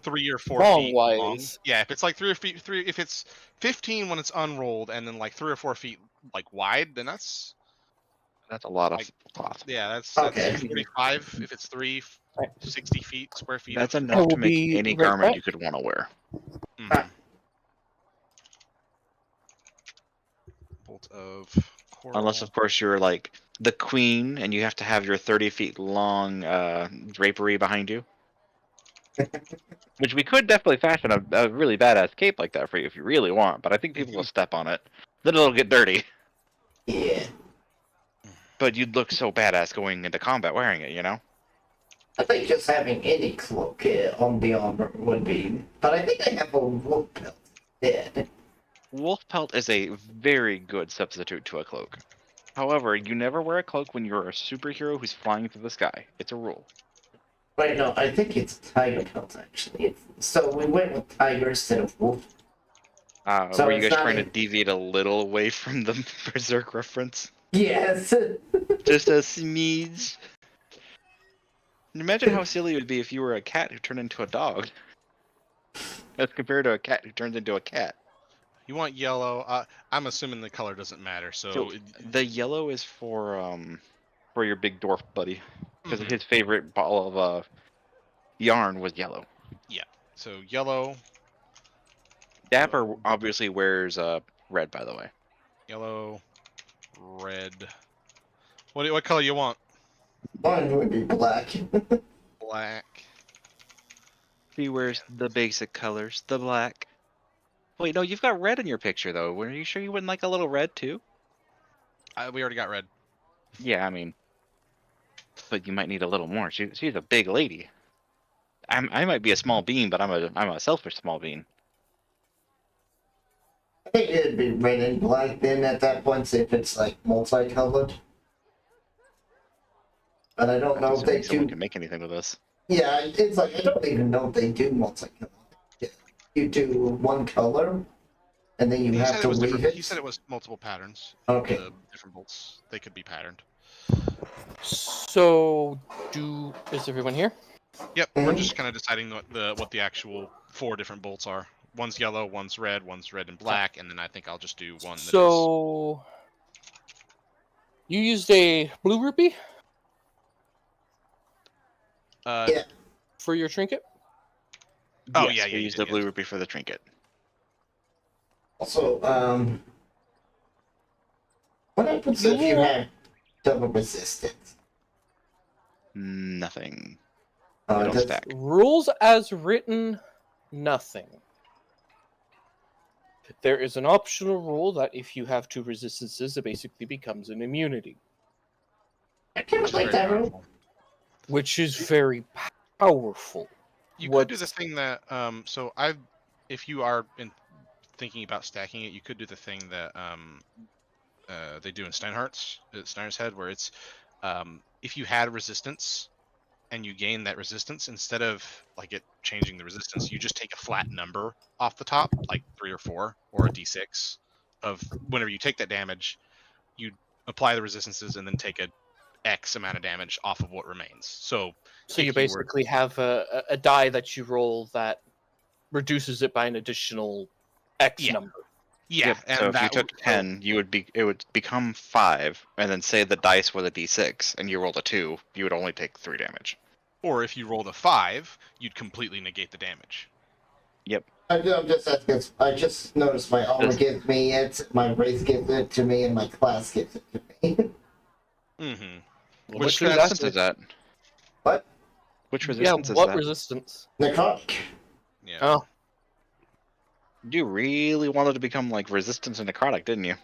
3 or 4 long feet long. wise. Yeah, if it's like 3 feet, if it's 15 when it's unrolled, and then like 3 or 4 feet like wide, then that's That's a lot of Like, cloth. Yeah, that's Okay. 45 if it's 60 feet, square feet. That's of- enough will to make be any right garment back. you could want to wear. Mhm. Bolt of coral. Unless, of course, you're like the queen and you have to have your 30 feet long drapery behind you. Which we could definitely fashion a really badass cape like that for you if you really want, but I think people will step on it. Then it'll get dirty. Yeah. But you'd look so badass going into combat wearing it, you know? I think just having any cloak on the armor would be. But I think I have a wolf pelt instead. Wolf pelt is a very good substitute to a cloak. However, you never wear a cloak when you're a superhero who's flying through the sky. It's a rule. Wait, no, I think it's tiger pelt actually. So we went with tiger instead of wolf. So Were you it's guys not trying to a- deviate a little away from the Berserk reference? Yes. Just a smidge. Imagine how silly it would be if you were a cat who turned into a dog. As compared to a cat who turns into a cat. You want yellow? I'm assuming the color doesn't matter. So, The yellow is for your big dwarf buddy. Because Mhm. his favorite ball of yarn was yellow. so yellow, Dapper obviously wears red, by the way. yellow, red. What color you want? Mine would be black. Black. He wears the basic colors, the black. Wait, no, you've got red in your picture though. Were you sure you wouldn't like a little red too? We already got red. Yeah, I mean, but you might need a little more. She's a big lady. I might be a small bean, but I'm a selfish small bean. I think it'd be red and black then at that point if it's like multicolored. But I don't know if they Someone do. can make anything with this. Yeah, it's like I don't even know if they do multicolored. You do one color, and then you He have said to it was weave different. it. He said it was multiple patterns. Okay. The different bolts. They could be patterned. So, is everyone here? Yep. We're Mhm. just kind of deciding what the actual 4 different bolts are. One's yellow, one's red and black, and then I think I'll just do one. So, you used a blue rupee Yeah. for your trinket? Oh, Yes, yeah, we you used did, the blue yes. rupee for the trinket. Also, what happens if you have double resistance? Nothing. Oh, It'll that's stack. Rules as written, nothing. There is an optional rule that if you have 2 resistances, it basically becomes an immunity, I kind Which of is like very that rule. powerful. which is very powerful. You could do the thing that so if you are thinking about stacking it, you could do the thing that they do in Steiner's Head, where it's if you had resistance and you gain that resistance, instead of like it changing the resistance, you just take a flat number off the top, like 3 or 4 or a d6 of whenever you take that damage, you apply the resistances and then take a X amount of damage off of what remains. So So you if you were- basically have a die that you roll that reduces it by an additional X Yeah. number. Yeah, Yep, and so if you that took 10, it would become 5, and then say the dice was a d6, and you rolled a 2, you would only take 3 damage. or if you rolled a 5, you'd completely negate the damage. I'm just asking. I just noticed my armor gives me it, my race gives it to me, and my class gives it to me. Mm-hmm. Well, Which that's- resistance is that? What? Which Yeah, resistance is what that? resistance? Necrotic. Yeah. Oh, You really wanted to become like resistance and necrotic, didn't you?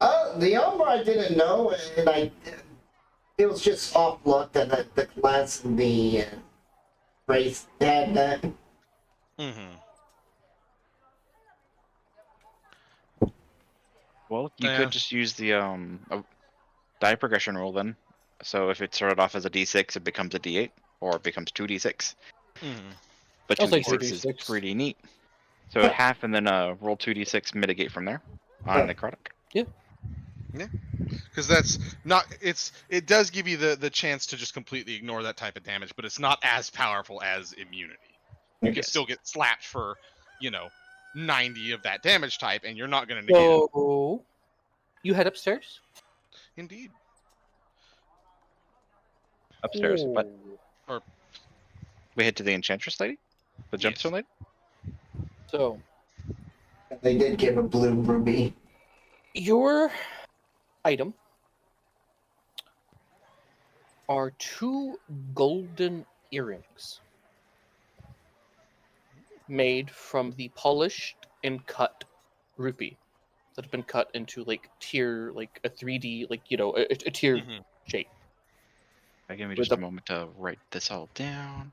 The armor I didn't know, and it was just off luck that the class and the race had that. Mm-hmm. Well, you Yeah. could just use the die progression rule then. So if it started off as a d6, it becomes a d8, or it becomes 2d6. Mm-hmm. But I'll take 2d6 is 2d6. pretty neat. So half and then roll 2d6, mitigate from there on necrotic. Because that's not it does give you the chance to just completely ignore that type of damage, but it's not as powerful as immunity. You can Yes. still get slapped for 90 of that damage type, and you're not going to negate it. so you head upstairs. Indeed. Upstairs. What? Or We head to the Enchantress lady? The Yes. Gemstone lady? So, They did give a blue ruby. your item are 2 golden earrings made from the polished and cut rupee that have been cut into like tier, like a 3D, like a tier Mhm. shape. Give me With just a a- moment to write this all down.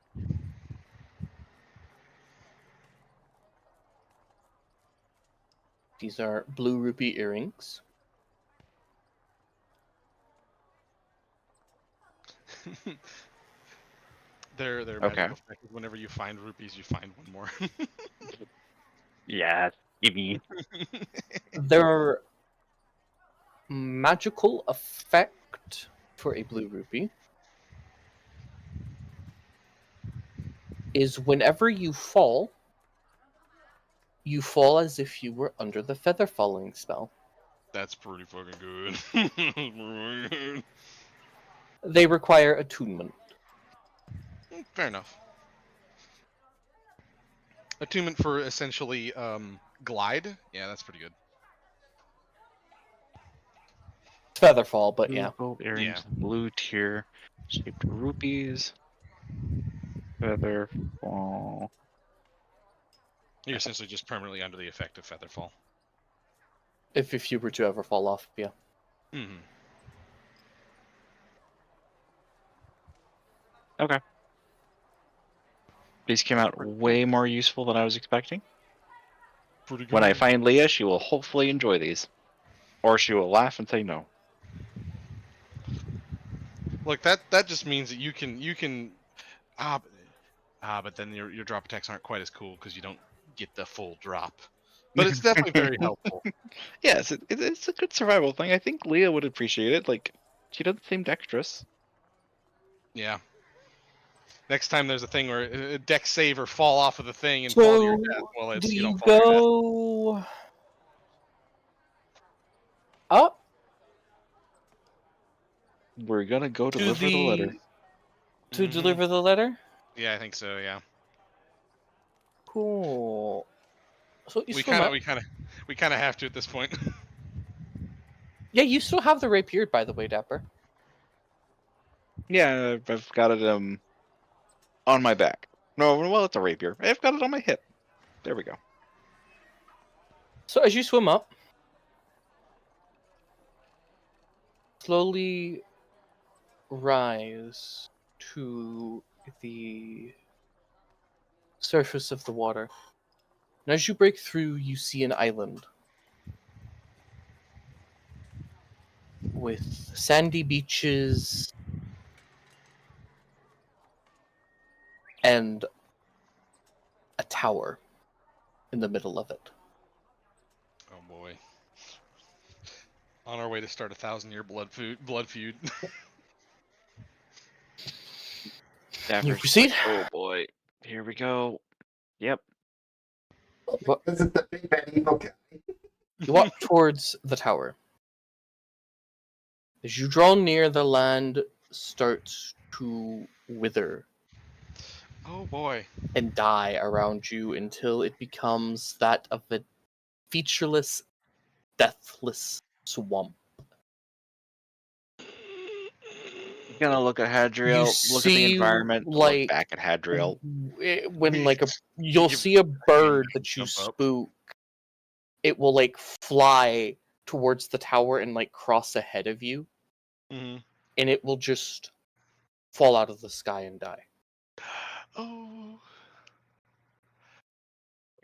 These are blue rupee earrings. They're Okay. magical effect. Whenever you find rupees, you find one more. Yeah, give me. Their magical effect for a blue rupee is whenever you fall as if you were under the feather falling spell. That's pretty fucking good. They require attunement. Fair enough. Attunement for essentially glide. Yeah, that's pretty good. It's feather fall, but Blue yeah. gold earrings, Yeah. blue tier, shaped rupees, feather fall. You're essentially just permanently under the effect of Featherfall. If you were to ever fall off, yeah. Mm-hmm. Okay. These came out way more useful than I was expecting. Pretty good. When I find Leah, she will hopefully enjoy these. Or she will laugh and say no. Look, that just means that you can but then your drop attacks aren't quite as cool because you don't get the full drop. But it's definitely very helpful. Yes, it's a good survival thing. I think Leah would appreciate it. Like, she doesn't seem dexterous. Yeah. Next time there's a thing where a deck save or fall off of the thing and fall to your death, well, it's do you you don't fall to your death. go up We're gonna go to deliver the letter. to Mhm. deliver the letter? Yeah, I think so. Yeah. Cool. So you We swim kind up. of have to at this point. Yeah, you still have the rapier, by the way, Dapper. Yeah, I've got it on my back. No, well, it's a rapier. I've got it on my hip. There we go. So as you swim up, slowly rise to the surface of the water. And as you break through, you see an island with sandy beaches and a tower in the middle of it. Oh boy. On our way to start a 1,000-year blood feud. Dapper's proceed? like, oh boy. Here we go. Yep. What? This is the big bad evil guy. You walk towards the tower. As you draw near, the land starts to wither Oh boy. and die around you until it becomes that of a featureless, deathless swamp. I'm gonna look at Hadriel, look at the see, environment, like, look back at Hadriel. When like you'll You- see a bird that you jump up. spook, it will like fly towards the tower and like cross ahead of you, Mm-hmm. and it will just fall out of the sky and die. Oh.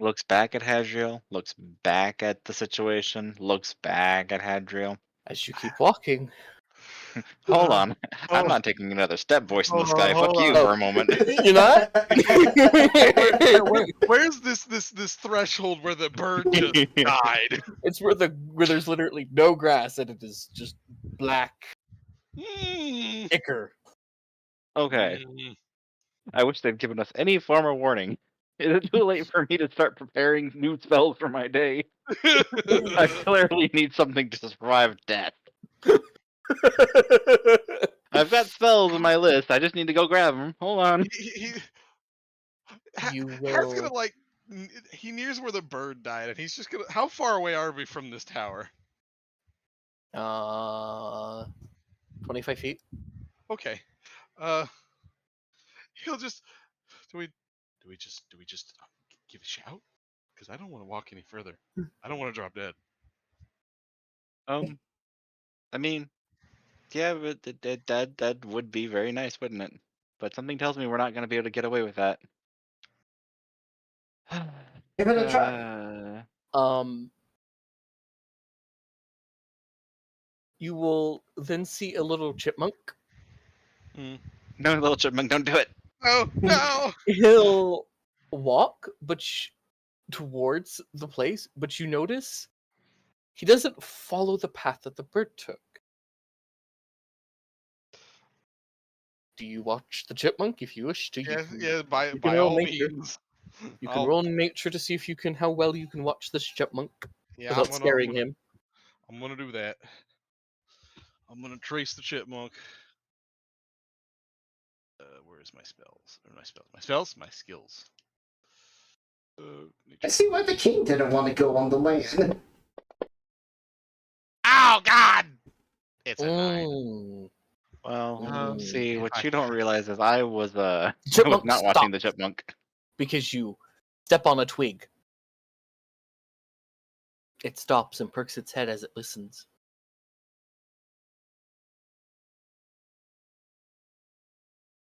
Looks back at Hadriel, looks back at the situation, looks back at Hadriel. As you keep walking, Hold on. I'm oh. not taking another step, voice in the sky. Hold Fuck you on. for a moment. you're not. Where's this threshold where the bird just died? It's where there's literally no grass and it is just black Mm. ichor. Okay. Mm. I wish they'd given us any form of warning. Is it too late for me to start preparing new spells for my day? I clearly need something to survive death. I've got spells in my list. I just need to go grab them. Hold on. You Hart's will. gonna like. He nears where the bird died, and he's just gonna. How far away are we from this tower? 25 feet. Okay. He'll just. Do we just give a shout? Because I don't want to walk any further. I don't want to drop dead. I mean, yeah, but that would be very nice, wouldn't it? But something tells me we're not going to be able to get away with that. Give it a try. You will then see a little chipmunk. No, little chipmunk, don't do it. Oh no! He'll walk, towards the place, but you notice he doesn't follow the path that the bird took. Do you watch the chipmunk if you wish to? By roll all nature. means. You can roll nature to see if you can how well you can watch this chipmunk without scaring him. I'm gonna do that. I'm gonna trace the chipmunk. Where's my spells? My skills. I see why the king didn't want to go on the land. Oh God! It's a 9. Well, see, what you don't realize is I was Chipmunk not watching the chipmunk. Because you step on a twig. It stops and perks its head as it listens.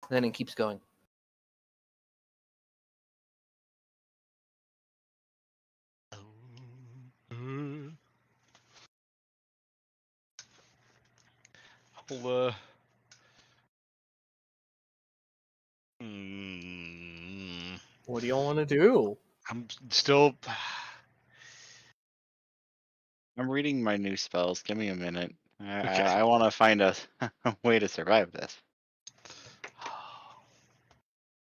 Then it keeps going. What do you want to do? I'm still. I'm reading my new spells. Give me a minute. Okay. I want to find a way to survive this.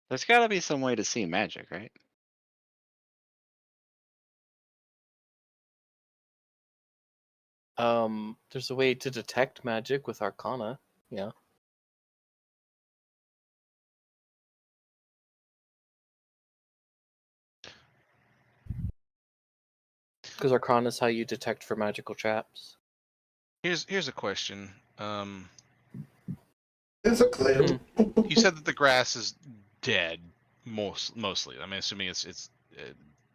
There's got to be some way to see magic, right? There's a way to detect magic with Arcana. Yeah. Because Arcana is how you detect for magical traps. Here's a question. There's a clue. You said that the grass is dead, mostly. I mean, assuming it's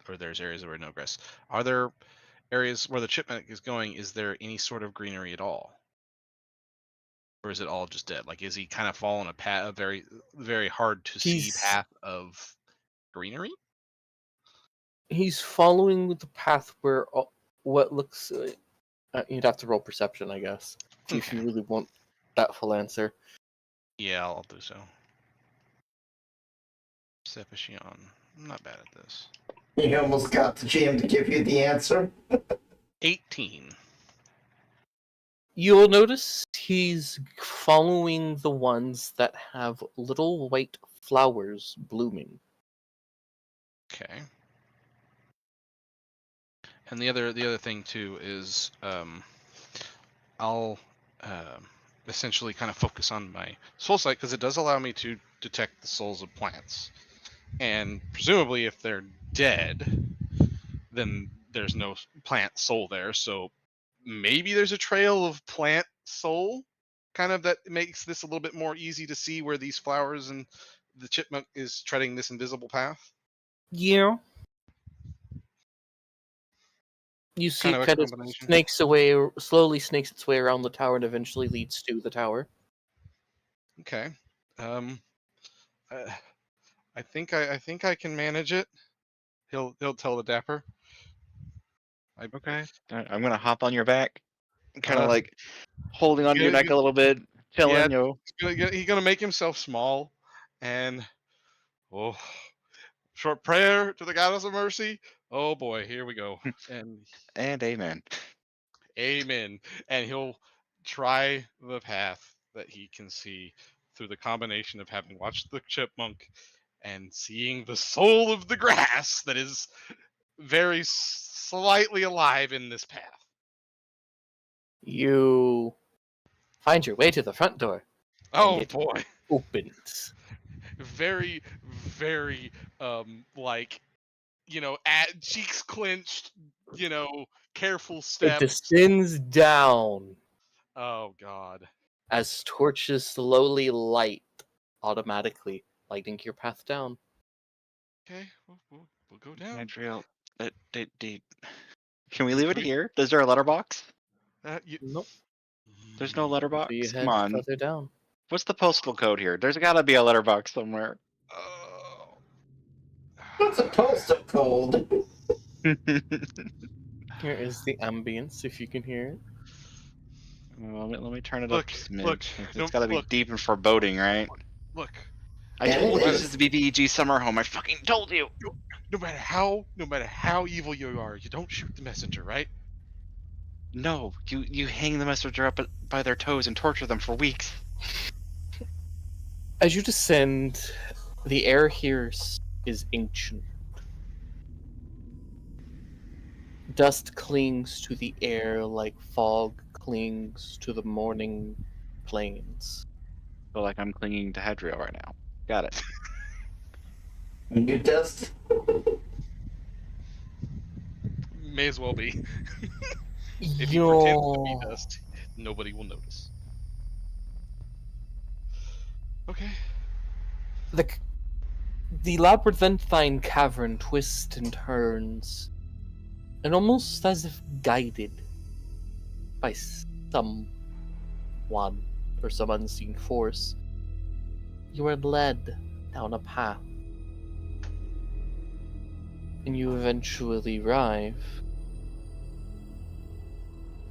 or there's areas where no grass. Are there areas where the chipmunk is going? Is there any sort of greenery at all, or is it all just dead? Like, is he kind of following a very very hard to see path of greenery? He's following the path where what looks. You'd have to roll perception, I guess, if you really want that full answer. Yeah, I'll do so. Perception. I'm not bad at this. You almost got the GM to give you the answer. 18. You'll notice he's following the ones that have little white flowers blooming. Okay. And the other thing too is I'll essentially kind of focus on my soul sight because it does allow me to detect the souls of plants. And presumably if they're dead, then there's no plant soul there. So maybe there's a trail of plant soul kind of that makes this a little bit more easy to see where these flowers and the chipmunk is treading this invisible path. Yeah. You see it kind of slowly snakes its way around the tower and eventually leads to the tower. Okay. I think I can manage it. He'll tell the dapper. Okay. I'm gonna hop on your back, kind of like holding onto your neck a little bit, chilling, yo. He's gonna make himself small, and short prayer to the goddess of mercy. Oh boy, here we go. And amen. Amen. And he'll try the path that he can see through the combination of having watched the chipmunk and seeing the soul of the grass that is very slightly alive in this path. You find your way to the front door. Oh it boy. opens. Very, very, like, cheeks clenched, careful It steps. descends down Oh god. as torches slowly light, automatically lighting your path down. Okay, we'll go down. Andrew, can we leave it here? Is there a letterbox? Nope. There's no So you letterbox? Come head on. further down. What's the postal code here? There's gotta be a letterbox somewhere. Oh. What's a postal code? Here is the ambience, if you can hear it. Well, let me turn it Look, up a smidge. look, It's no, gotta be look. deep and foreboding, right? Look, I And told it you is. this is the BBEG summer home. I fucking told you. no matter how evil you are, you don't shoot the messenger, right? No, you hang the messenger up by their toes and torture them for weeks. As you descend, the air here is ancient. Dust clings to the air like fog clings to the morning plains. Feel like I'm clinging to Hedrio right now. Got it. You just. May as well be. If he pretends to be dust, nobody will notice. Okay. The labyrinthine cavern twists and turns, and almost as if guided by someone or some unseen force, you are led down a path. And you eventually arrive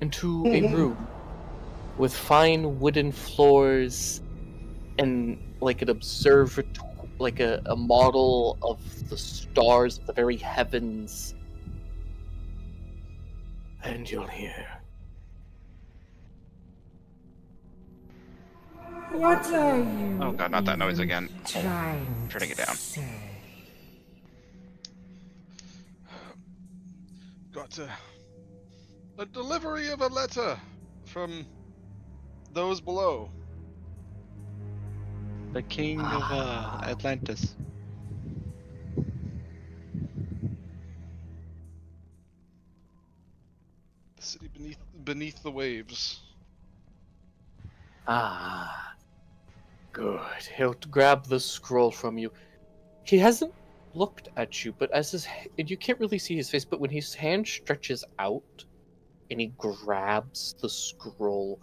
into a room with fine wooden floors and like an observatory, like a model of the stars of the very heavens. And you'll hear. What are you? Oh god, not that noise even again. Trying Turning it down. to say? Got a delivery of a letter from those below. The king of Atlantis. The city beneath the waves. Ah, good. He'll grab the scroll from you. He hasn't looked at you, but and you can't really see his face, but when his hand stretches out and he grabs the scroll,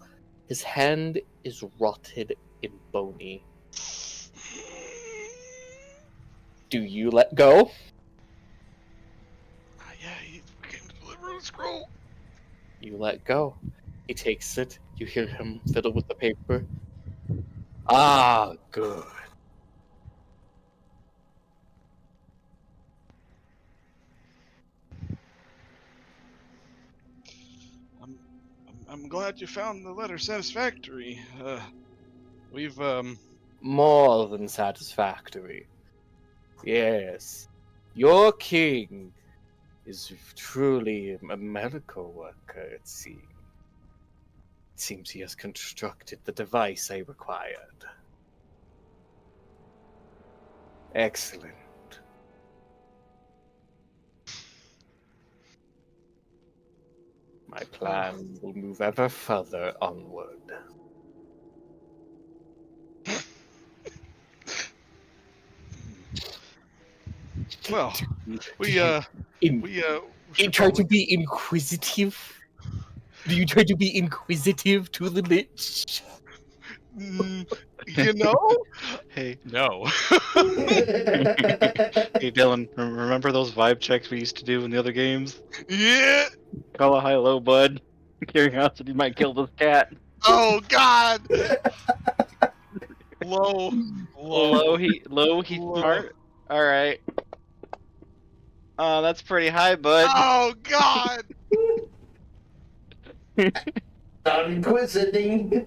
his hand is rotted and bony. Do you let go? Yeah, he came to deliver the scroll. You let go. He takes it. You hear him fiddle with the paper. Ah, good. I'm glad you found the letter satisfactory. We've More than satisfactory. Yes. Your king is truly a miracle worker, it seems. It seems he has constructed the device I required. Excellent. My plan will move ever further onward. well, we You try to be inquisitive? Do you try to be inquisitive to the Lich? You know? Hey, No. hey Dylan, remember those vibe checks we used to do in the other games? Yeah. Call a high-low, bud. Curiosity might kill this cat. Oh God. Low. He's Low. smart. All right. That's pretty high, bud. Oh God. Stop inquisiting.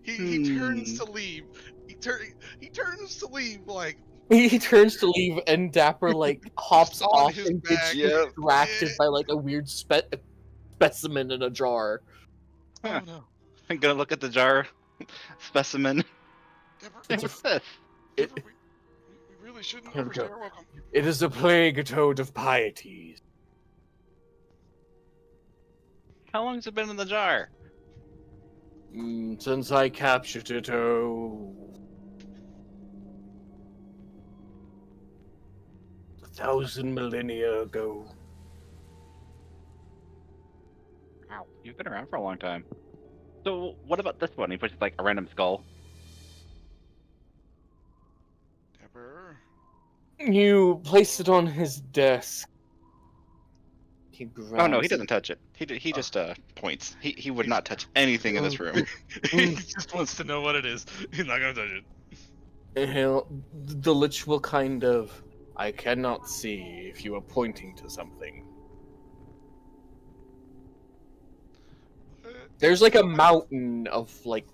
He turns to leave. He turns to leave like He turns to leave and Dapper like hops on off his and gets back. Yep. distracted by like a weird specimen in a jar. Oh no. I'm gonna look at the jar specimen. Deborah, It's a What's this? Deborah, we really shouldn't Here we overstay go. our welcome. It is a plague toad of pieties. How long has it been in the jar? Since I captured it, 1,000 millennia ago. Wow, you've been around for a long time. So what about this one? He pushes like a random skull. Deborah. You placed it on his desk. He grabs Oh no, he doesn't touch it. He just points. He would not touch anything in this room. He just wants to know what it is. He's not gonna touch it. The lich will kind of... I cannot see if you are pointing to something. There's like a mountain of like...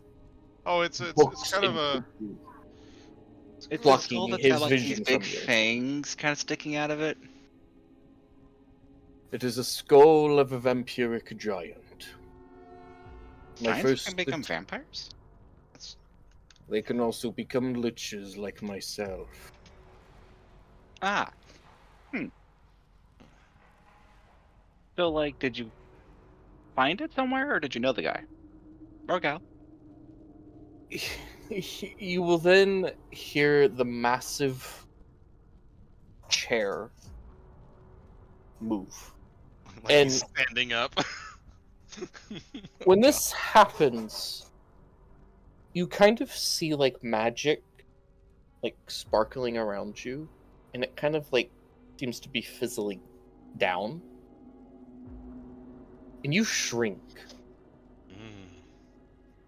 Oh, it's books kind of and- a. It's a blocking skull that's his got like these vision big from you. fangs kind of sticking out of it. It is a skull of a vampiric giant. Giants can become vampires? They can also become liches like myself. Ah. So like, did you find it somewhere, or did you know the guy? Or gal? You will then hear the massive chair move. Like And- he's standing up. When this happens, you kind of see like magic like sparkling around you, and it kind of like seems to be fizzling down. And you shrink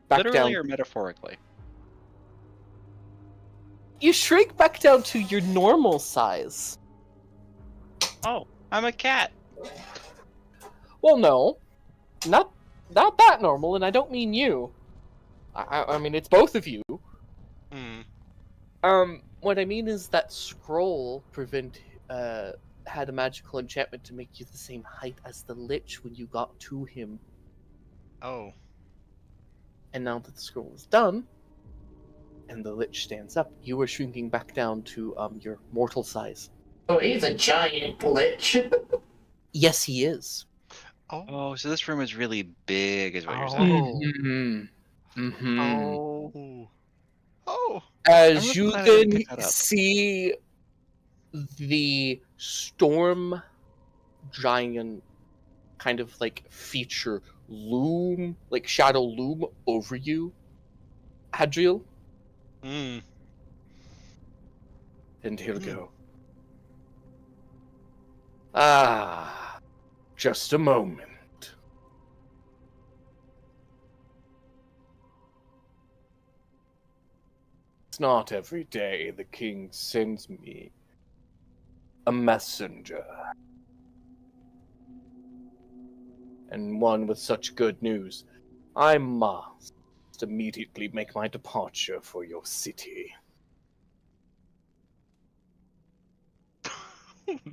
back Literally down. or metaphorically? You shrink back down to your normal size. Oh, I'm a cat. Well, no, not that normal, and I don't mean you. I mean it's both of you. What I mean is that scroll had a magical enchantment to make you the same height as the lich when you got to him. Oh. And now that the scroll is done, and the lich stands up, you are shrinking back down to your mortal size. Oh, he's a giant lich. Yes, he is. Oh, so this room is really big, is what you're saying. Oh. Oh. As I'm you glad I didn't then pick that up. see the storm giant kind of like feature loom, like shadow loom over you, Hadriel, and he'll go. Ah, just a moment. It's not every day the king sends me a messenger. And one with such good news. I must immediately make my departure for your city.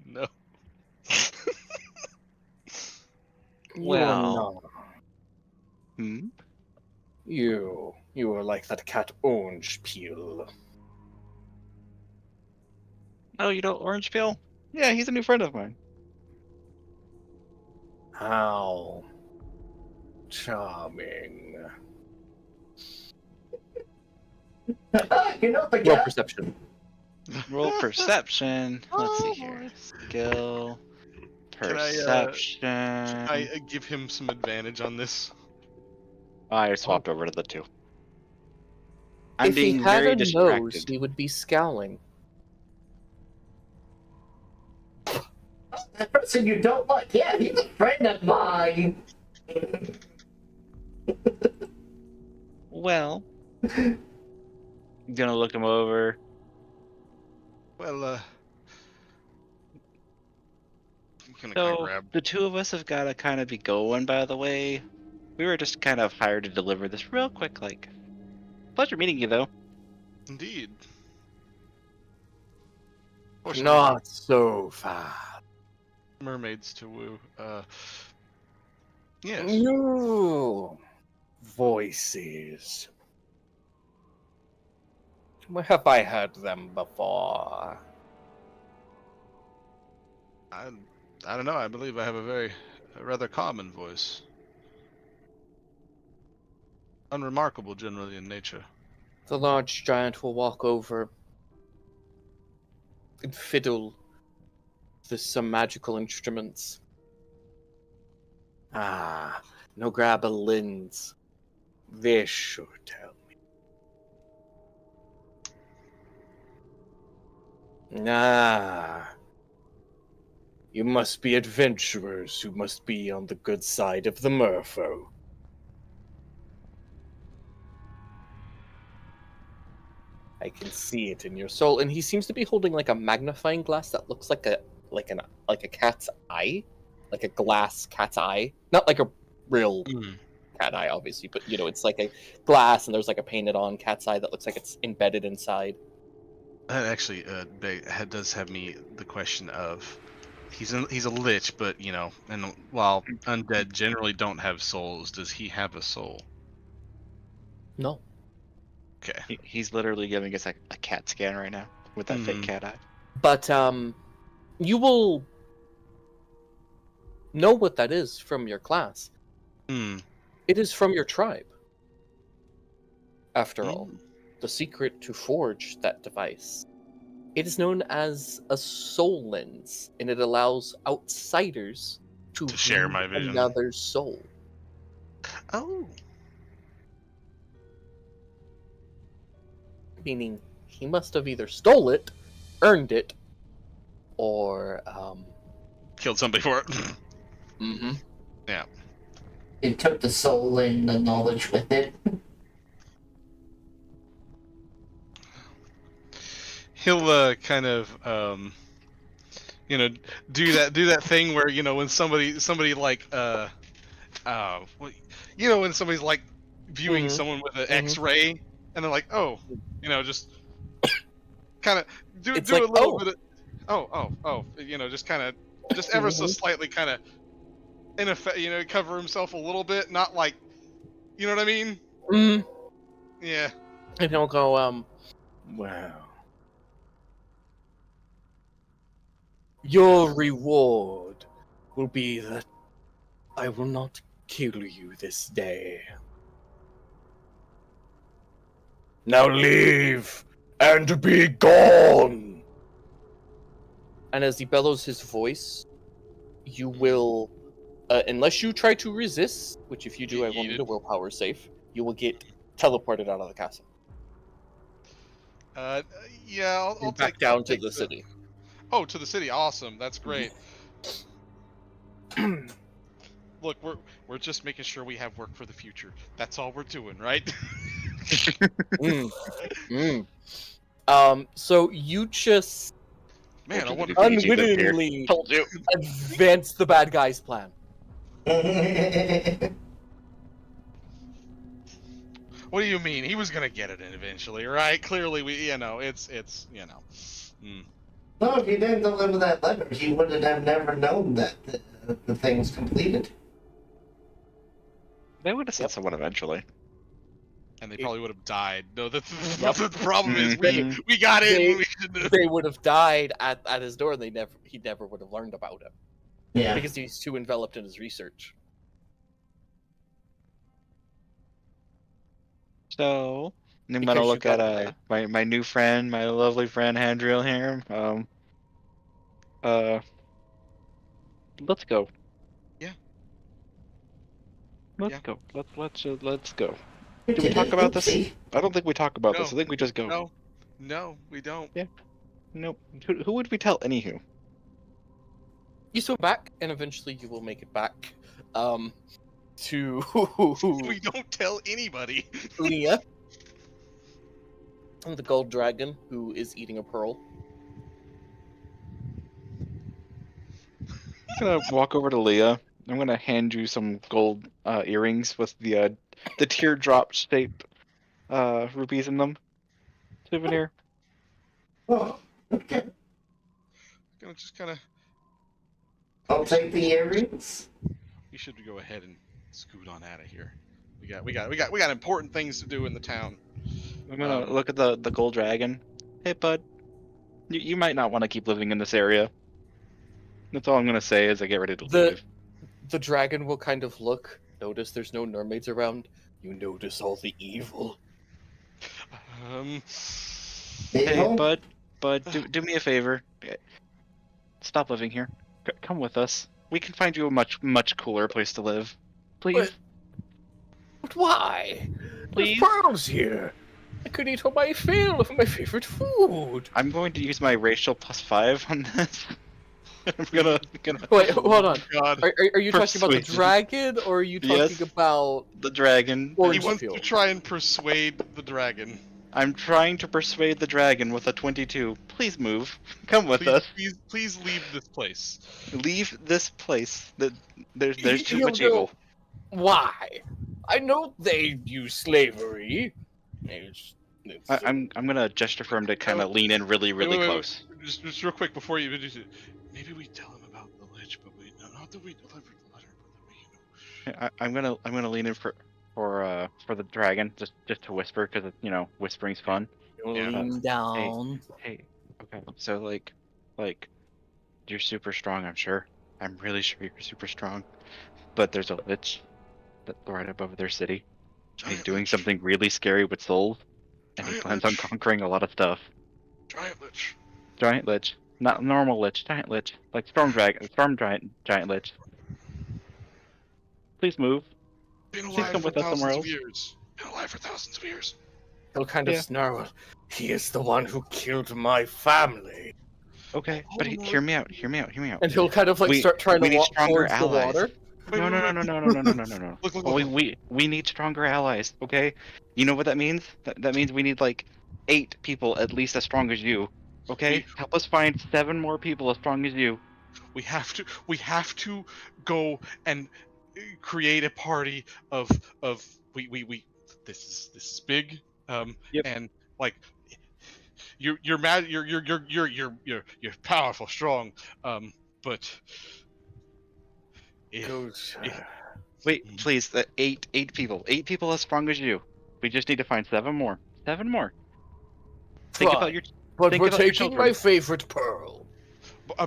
No. You are not. Hmm? You are like that cat Orange Peel. Oh, you know Orange Peel? Yeah, he's a new friend of mine. How charming. You know the Roll guy. perception. Roll perception. Let's see Oh, here. boy. Skill. Can Perception. I give him some advantage on this? I swapped over to the 2. I'm If he being had very a nose, distracted. he would be scowling. That person you don't like. Yeah, he's a friend of mine. Well, I'm gonna look him over. Well, I'm gonna So, grab. the two of us have got to kind of be going, by the way. We were just kind of hired to deliver this real quick, like. Pleasure meeting you, though. Indeed. Not so fast. Mermaids to woo. Yes. You Voices. Where have I heard them before? I don't know. I believe I have a rather common voice. Unremarkable generally in nature. The large giant will walk over and fiddle with some magical instruments. Ah, no grab a lens. This should tell me. Ah, you must be adventurers who must be on the good side of the merfolk. I can see it in your soul, and he seems to be holding like a magnifying glass that looks like a cat's eye, like a glass cat's eye, not like a real cat eye, obviously, but you know, it's like a glass, and there's like a painted-on cat's eye that looks like it's embedded inside. That actually does have me the question of, he's a lich, but you know, and while undead generally don't have souls, does he have a soul? No. Okay. He's literally giving us a cat scan right now with that fake cat eye. But you will know what that is from your class. It is from your tribe. After all, the secret to forge that device. It is known as a soul lens, and it allows outsiders to share view my vision. another's soul. Oh. Meaning, he must have either stole it, earned it, or killed somebody for it. Mm-hmm. Yeah. It took the soul and the knowledge with it. He'll kind of you know, do that thing where, you know, when somebody like you know, when somebody's like viewing someone with an X-ray, and they're like, oh, you know, just kind of do It's a like, little oh. bit of you know, just kind of just ever so slightly kind of in effect, you know, cover himself a little bit, not like, you know what I mean? Yeah. And he'll go, wow. Your reward will be that I will not kill you this day. Now leave and be gone! And as he bellows his voice, you will, unless you try to resist, which if you do, I will need a willpower save, you will get teleported out of the castle. Yeah, I'll back take down to the city. Oh, to the city! Awesome, that's great. Look, we're just making sure we have work for the future. That's all we're doing, right? So you just I wonder unwittingly advance the bad guy's plan. What do you mean? He was gonna get it eventually, right? Clearly, it's you know. No, if he didn't deliver that letter, he would have never known that the thing's completed. They would have sent someone eventually. And they probably would have died. No, the problem is we got in. They would have died at his door, and he never would have learned about it. Yeah. Because he's too enveloped in his research. So I'm gonna look at my new friend, my lovely friend Handriel here. Let's go. Yeah. Let's go. Let's go. Did we talk about this? I don't think we talk about this. I think we just go. No, we don't. Yeah. Nope. Who would we tell, anywho? You swim back, and eventually you will make it back to... We don't tell anybody. Leah. And the gold dragon, who is eating a pearl. I'm gonna walk over to Leah. I'm gonna hand you some gold earrings with the teardrop shaped rubies in them. Souvenir. Oh, okay. Just kind of. I'll take the earrings. We should go ahead and scoot on out of here. We got important things to do in the town. I'm gonna look at the gold dragon. Hey, bud. You might not want to keep living in this area. That's all I'm gonna say as I get ready to leave. The dragon will kind of look, notice there's no mermaids around. You notice all the evil. Hey, bud, do me a favor. Stop living here. Come with us. We can find you a much cooler place to live. Please. But why? Please. There's pearls here. I could eat all my fill of my favorite food. I'm going to use my racial +5 on this. I'm gonna. Wait, hold on. God. Are you talking about the Persuasion. dragon, or are you talking Yes. about The dragon. Orange He wants peel? to try and persuade the dragon. I'm trying to persuade the dragon with a 22. Please move. Come with us. Please leave this place. Leave this place. There's too He'll much go, evil. Why? I know they use slavery. I'm gonna gesture for him to kind of lean in really Wait, close. Just real quick before you do. Maybe we tell him about the lich, but not that we delivered the letter, but that we, I'm gonna lean in for the dragon just to whisper because whispering's fun. Lean down. Hey, okay. So like, you're super strong. I'm sure. I'm really sure you're super strong. But there's a lich that's right above their city. He's doing something really scary with souls, and he plans on conquering a lot of stuff. Giant lich. Giant lich, not normal lich. Giant lich, like storm giant lich. Please move. Been Please alive come for with us somewhere thousands else. of years. Been alive for thousands of years. He'll kind of snarl. He is the one who killed my family. Okay, but hear me out. And he'll kind of like We- start trying we to need walk stronger towards allies. the water. No. Look. We need stronger allies, okay? You know what that means? That means we need like 8 people at least as strong as you. Okay? Help us find 7 more people as strong as you. We have to go and create a party of we this is big Yep. and like you're mad you're powerful, strong, but Wait, please, 8 people. 8 people as strong as you. We just need to find 7 more. 7 more. Think about your But think we're about your taking children. my favorite pearl.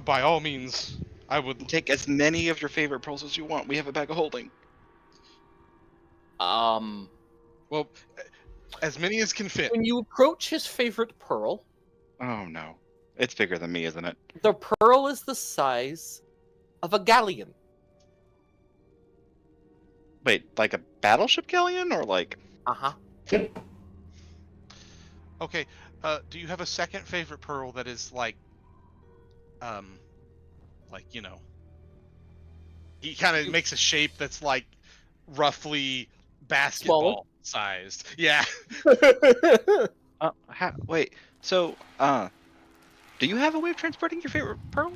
by all means, I would Take as many of your favorite pearls as you want. We have a bag of holding. well as many as can fit. When you approach his favorite pearl, Oh no. It's bigger than me, isn't it? the pearl is the size of a galleon. Wait, like a battleship galleon or like Uh-huh. Okay, do you have a second favorite pearl that is like he kind of makes a shape that's like roughly basketball sized. Yeah. wait. So, do you have a way of transporting your favorite pearl?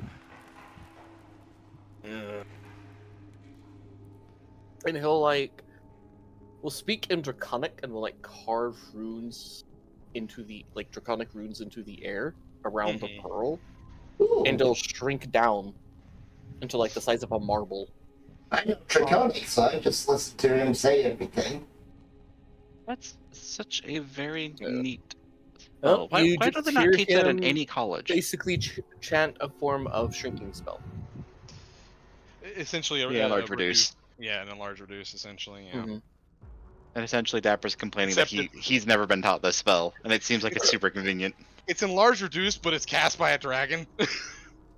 And we'll speak in Draconic and we'll like carve runes into the Draconic runes into the air around the pearl, and it'll shrink down into like the size of a marble. I know Draconic, so I just listen to him say everything. That's such a very neat. Well, Why you do just they not hear teach that in him any college? Basically, chant a form of shrinking spell. Essentially a enlarge reduce. Yeah, an enlarge reduce essentially, yeah. Mhm. And essentially, Dapper's complaining Except that he's never been taught this spell, and it seems like it's super convenient. It's enlarge reduce, but it's cast by a dragon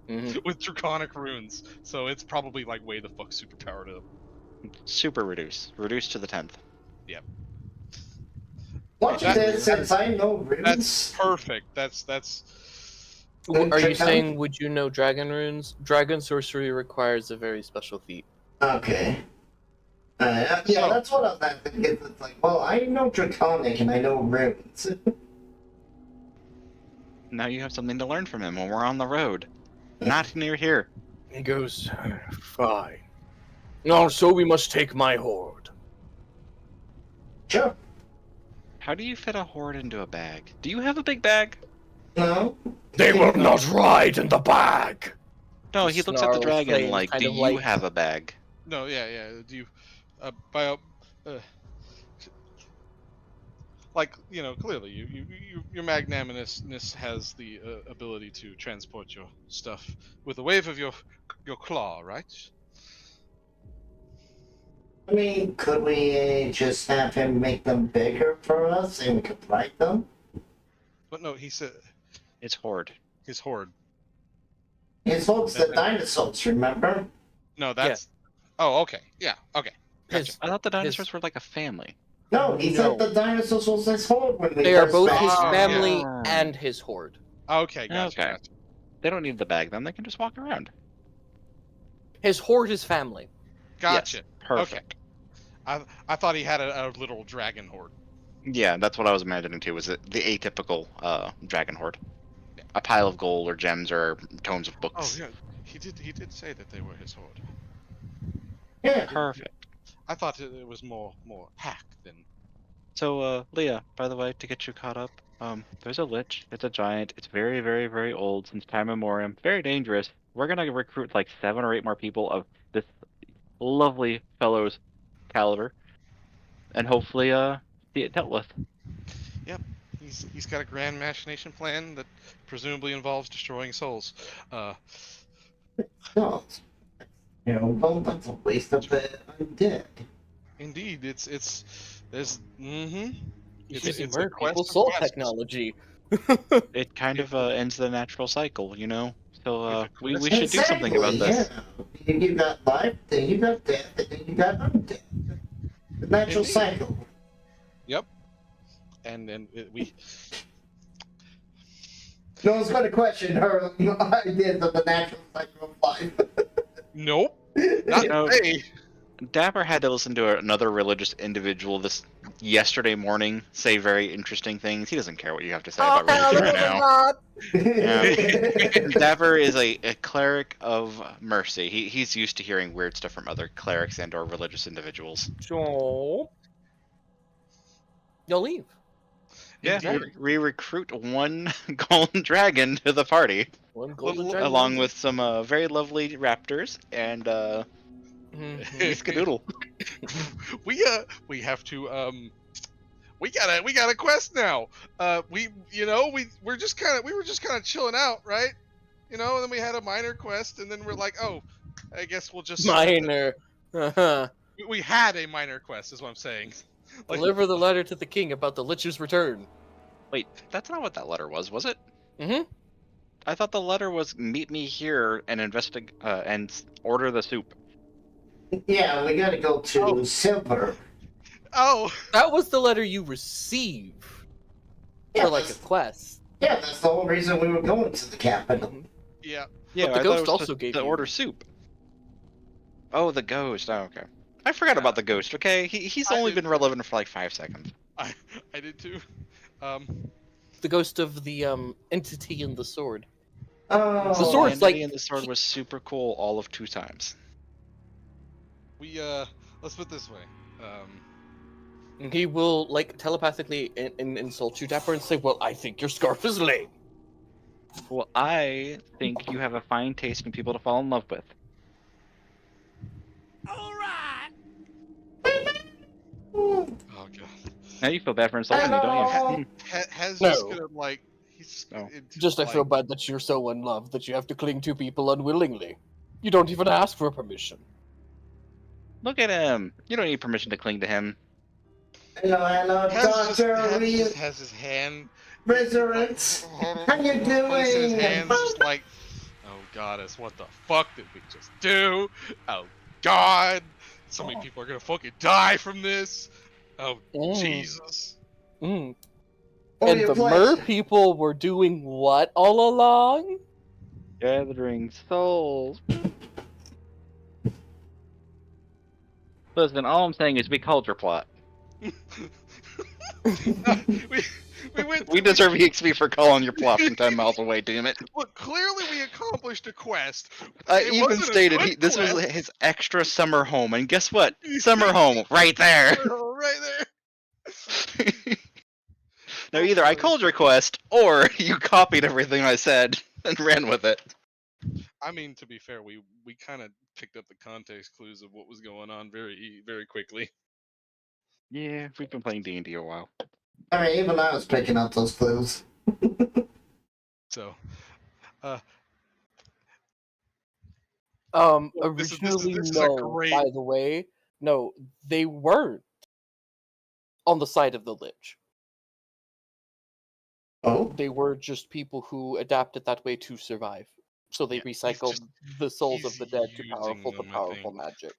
Mhm. with draconic runes. So it's probably like way the fuck super powered up. Super reduce to the 10th. Yep. Watch this, since I know runes. That's perfect. That's Are you saying, would you know dragon runes? Dragon sorcery requires a very special feat. Okay. Yeah, that's what I was thinking. It's like, well, I know Draconic and I know runes. Now you have something to learn from him when we're on the road. Not near here. He goes, fine. Also, we must take my horde. Sure. How do you fit a horde into a bag? Do you have a big bag? No. They will not ride in the bag! No, he looks at the Snarls dragon saying like, kind do of you like- have a bag? no, yeah. Do you like clearly your magnanimousness has the ability to transport your stuff with a wave of your claw, right? I mean, could we just have him make them bigger for us and we could ride them? But no, he said It's horde. his horde. His hold's the dinosaurs, remember? No, that's. Oh, okay. Yeah. Okay. Gotcha. I thought the dinosaurs were like a family. No, he said the dinosaurs was his horde when we They are first both met. his Oh, family yeah. and his horde. Okay. Gotcha. Okay. Gotcha. They don't need the bag then. They can just walk around. His horde is family. Gotcha. Yes, perfect. I thought he had a literal dragon horde. Yeah, that's what I was imagining too. Was it the atypical dragon horde? A pile of gold or gems or tomes of Oh books. yeah, he did say that they were his horde. Yeah. Perfect. I thought it was more pack than. So, Leah, by the way, to get you caught up, there's a lich. It's a giant. It's very, very, very old since time immemorial. Very dangerous. We're gonna recruit like 7 or 8 more people of this lovely fellow's caliber, and hopefully, see it dealt with. Yep. He's got a grand machination plan that presumably involves destroying souls. No. Well, that's a waste of the undead. Indeed, there's Using mer people soul technology. It kind of ends the natural cycle, So we Exactly, should do something about this. Yeah. You got life, then you got death, and then you got undead. The natural Indeed. cycle. Yep. And then we. No one's going to question her ideas of the natural cycle of life. Nope. Not today. Dapper had to listen to another religious individual this yesterday morning say very interesting things. He doesn't care what you have to say about religion right now. Yeah. Dapper is a cleric of mercy. He's used to hearing weird stuff from other clerics and or religious individuals. So you'll leave. Yeah, we recruit one golden dragon to the party. One golden dragon. Along with some very lovely raptors and Skadoodle. We have to we got a quest now. We were just kind of chilling out, right? And then we had a minor quest, and then we're like, oh, I guess we'll just minor. We had a minor quest, is what I'm saying. Deliver the letter to the king about the Lich's return. Wait, that's not what that letter was it? Mm-hmm. I thought the letter was meet me here and investigate and order the soup. Yeah, we gotta go to Silver. Oh, that was the letter you received for like a quest. Yeah, that's the whole reason we were going to the capital. Yeah. Yeah, but the ghost also gave to you order soup. Oh, the ghost. Oh, okay. I forgot about the ghost. Okay, he's only been relevant for like 5 seconds. I did too. The ghost of the entity in the sword. Oh, the sword's like and the sword was super cool all of 2 times. We let's put it this way. He will like telepathically insult you, Dapper, and say, "Well, I think your scarf is lame." Well, I think you have a fine taste in people to fall in love with. All right. Oh god. Now you feel bad for insulting me, don't you? Has No. just gonna like he's Just I feel bad that you're so in love that you have to cling to people unwillingly. You don't even ask for permission. Look at him. You don't need permission to cling to him. Hello, Doctor. Has his hand. Resurrect. How you doing? His hands just like, oh goddess, what the fuck did we just do? Oh god, so many people are gonna fucking die from this. Oh Jesus. And the mer people were doing what all along? Gathering souls. Listen, all I'm saying is we called your plot. We deserve EXP for calling your plot from 10 miles away, damn it. Look, clearly we accomplished a quest. I even stated this was his extra summer home, and guess what? Summer home, right there. Right there. Now either I called your quest, or you copied everything I said and ran with it. I mean, to be fair, we kind of picked up the context clues of what was going on very quickly. Yeah, we've been playing D&D a while. I mean, even I was picking up those clues. So, Originally, this is a no. great. By the way, no, they weren't on the side of the Lich. Oh? They were just people who adapted that way to survive. So they Yeah, he's recycled just- the souls he's of the dead to using powerful them, I think. magic.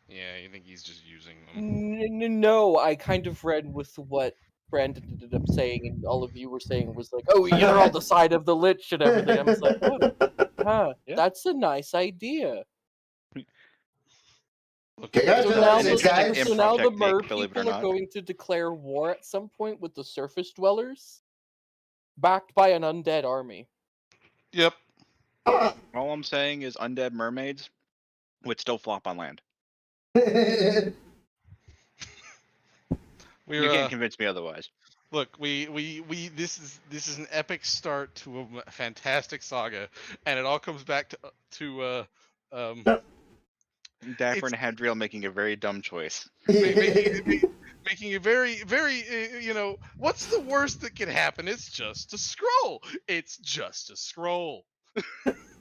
Yeah, you think he's just using them? No, I kind of read with what Brandon ended up saying, and all of you were saying was like, "Oh, you're on the side of the Lich and everything." I was like, "Oh, Yeah. that's a nice idea." Look, Congratulations, guys. So now the technique, mer believe it or people are not. going to declare war at some point with the surface dwellers, backed by an undead army. Yep. Ah. All I'm saying is undead mermaids would still flop on land. We're, You can't convince me otherwise. Look, we this is an epic start to a fantastic saga, and it all comes back to Dapper and Hadriel making a very dumb choice. making a very what's the worst that can happen? It's just a scroll. It's just a scroll.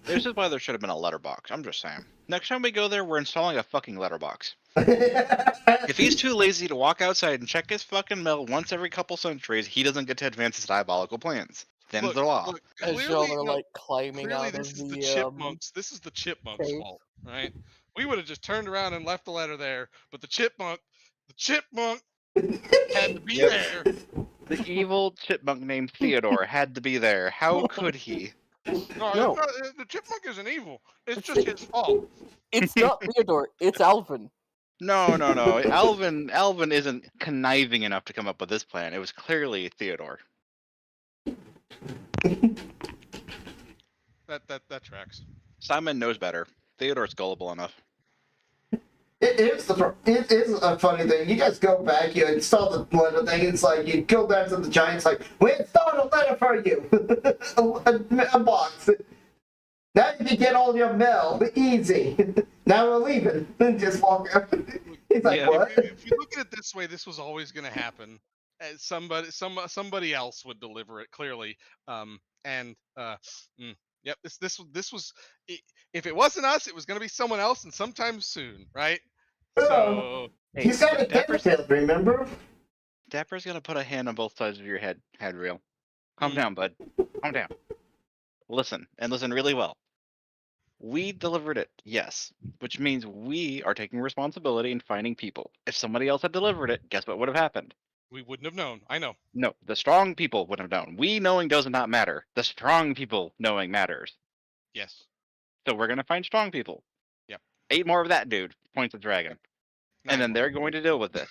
This is why there should have been a letterbox. I'm just saying. Next time we go there, we're installing a fucking letterbox. If he's too lazy to walk outside and check his fucking mail once every couple centuries, he doesn't get to advance his diabolical plans. Them's the law. As y'all are like climbing out this of is the the chipmunks. This is the chipmunks' cave. fault, right? We would have just turned around and left the letter there, but the chipmunk had to be there. The evil chipmunk named Theodore had to be there. How could he? No, the chipmunk isn't evil. It's just his fault. It's not Theodore. It's Alvin. No. Alvin isn't conniving enough to come up with this plan. It was clearly Theodore. That tracks. Simon knows better. Theodore's gullible enough. It is a funny thing. You guys go back, you install the letter thing, it's like you go back to the Giants, like, we installed a letter for you! a box. Now you can get all your mail. Easy. Now we're leaving. Just walk out. He's like, what? If you look at it this way, this was always going to happen. Somebody else would deliver it clearly. Yep. This was. If it wasn't us, it was going to be someone else, and sometime soon, right? So he's got a Dapper's, remember? Dapper's gonna put a hand on both sides of your head, Hadriel. Calm down, bud. Calm down. Listen, and listen really well. We delivered it, yes, which means we are taking responsibility and finding people. If somebody else had delivered it, guess what would have happened? we wouldn't have known. I know. No, the strong people would have known. We knowing does not matter. The strong people knowing matters. Yes. So we're gonna find strong people. Yep. 8 more of that dude. Points at dragon. And then they're going to deal with this.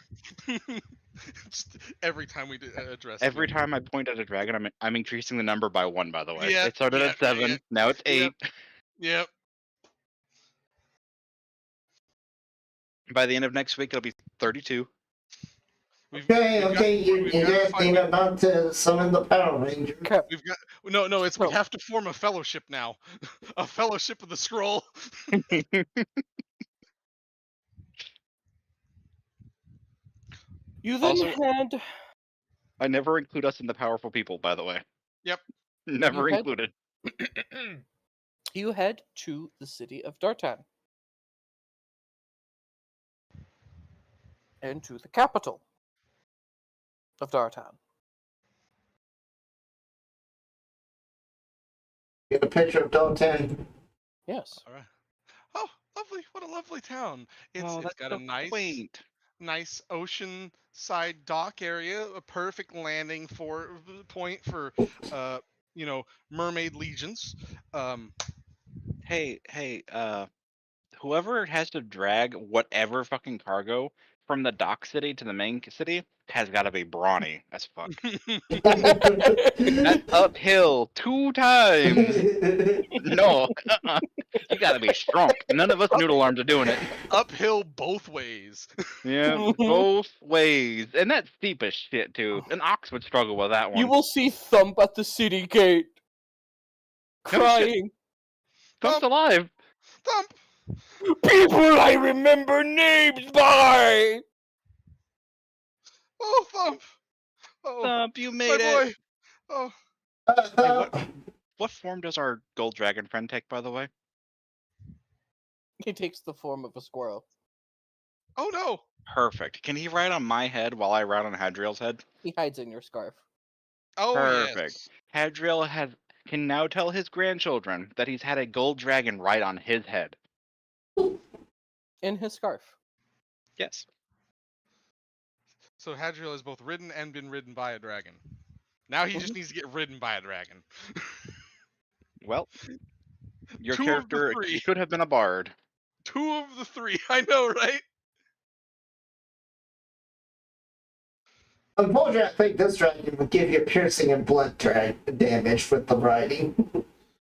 Every time we address. Every time I point at a dragon, I'm increasing the number by 1. By the way, Yeah, it started at 7. yeah. Now it's 8. Yep. By the end of next week, it'll be 32. Okay, you guys need not to summon the Power Ranger. We've got we have to form a fellowship now, a fellowship of the scroll. You then had. I never include us in the powerful people, by the way. Yep. Never included. You head to the city of Dartan. And to the capital of Dartan. Get a picture of Dartan. Yes. All right. Oh, lovely! What a lovely town. It's got so a quaint. nice ocean side dock area, a perfect landing point for mermaid legions. Hey, whoever has to drag whatever fucking cargo from the dock city to the main city has got to be brawny as fuck. That's uphill 2 times. No, you gotta be strong. None of us noodle arms are doing it. Uphill both ways. Yeah, both ways, and that's steep as shit too. An ox would struggle with that one. You will see Thump at the city gate, crying. Thump's alive. Thump. People I remember names by. Oh, Thump. Oh, Thump, you my made it. boy. Oh, Wait, what form does our gold dragon friend take, by the way? He takes the form of a squirrel. oh no. Perfect. Can he ride on my head while I ride on Hadriel's head? He hides in your scarf. Oh Perfect. yes. Hadriel can now tell his grandchildren that he's had a gold dragon ride on his head. In his scarf. Yes. So Hadriel has both ridden and been ridden by a dragon. Now he just needs to get ridden by a dragon. Well, your Two of the character three. should have been a bard. 2 of the 3. I know, right? Unfortunately, I think this dragon would give you piercing and blood damage with the riding.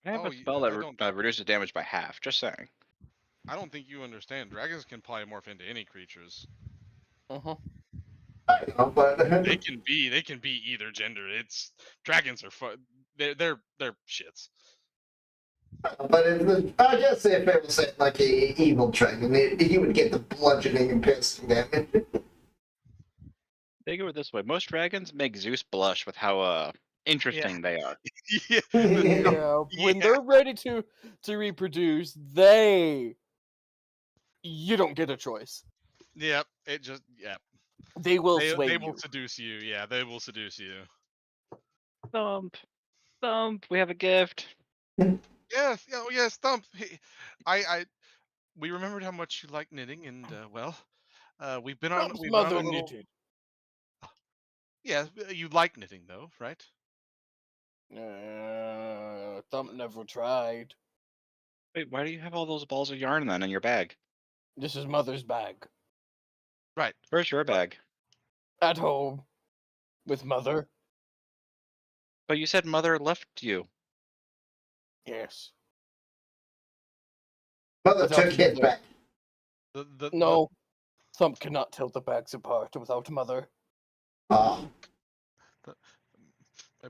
I have Oh, a spell I that don't- reduces damage by half. Just saying. I don't think you understand. Dragons can polymorph into any creatures. Uh-huh. I know, but They can be either gender. It's dragons are fun. They're shits. but I guess if it was like a evil dragon, he would get the bludgeoning and piercing damage. Think of it this way: most dragons make Zeus blush with how interesting they are. Yeah. Yeah, when Yeah. they're ready to reproduce, you don't get a choice. Yep. It just They will sway they you. will seduce you. Yeah, they will seduce you. Thump, thump. We have a gift. Yes. Oh yes. Thump. We remembered how much you like knitting, and we've been on. Thump's We've been on a mother little. knitted. Yeah, you like knitting though, right? Thump never tried. Wait, why do you have all those balls of yarn then in your bag? This is mother's bag. Right. Where's your bag? At home. With mother. But you said mother left you. Yes. Mother Without took it mother. back. No. Thump cannot tell the bags apart without mother.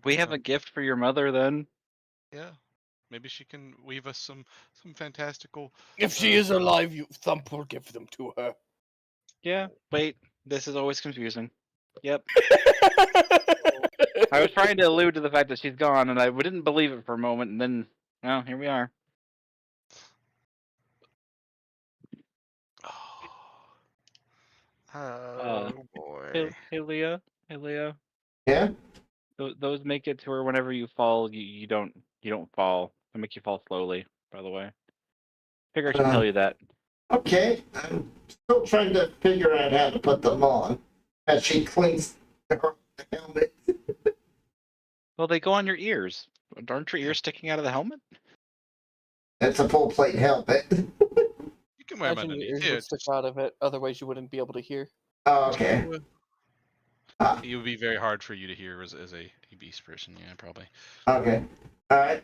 We have a gift for your mother then. Yeah. Maybe she can weave us some fantastical. If she is alive, Thump will give them to her. Yeah. Wait, this is always confusing. Yep. I was trying to allude to the fact that she's gone, and I didn't believe it for a moment, and then, well, here we are. Oh boy. Hey, Leah. Hey, Leah. Yeah? Those make it to where whenever you fall, you don't fall. They make you fall slowly, by the way. Figure I should tell you that. Okay, I'm still trying to figure out how to put them on. As she clings her helmet. Well, they go on your ears. Aren't your ears sticking out of the helmet? It's a full plate helmet. You can wear them Imagine your underneath. ears would stick out of it, otherwise you wouldn't be able to hear. Oh, okay. It would be very hard for you to hear as a beast person. Yeah, probably. Okay. Alright.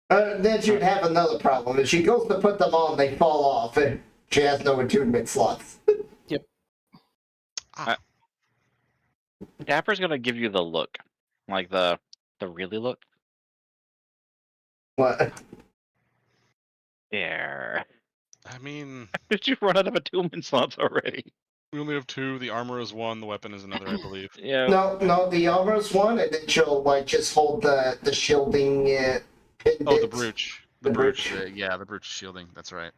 Then she'd have another problem. If she goes to put them on, they fall off, and she has no attunement slots. Yep. Dapper's gonna give you the look. Like the really look. What? There. I mean, Did you run out of attunement slots already? we only have 2. The armor is 1. The weapon is another, I believe. Yeah. No, the armor's one, and then she'll, like, just hold the shielding, Oh, the brooch. The The brooch. brooch. Yeah, the brooch shielding. That's right.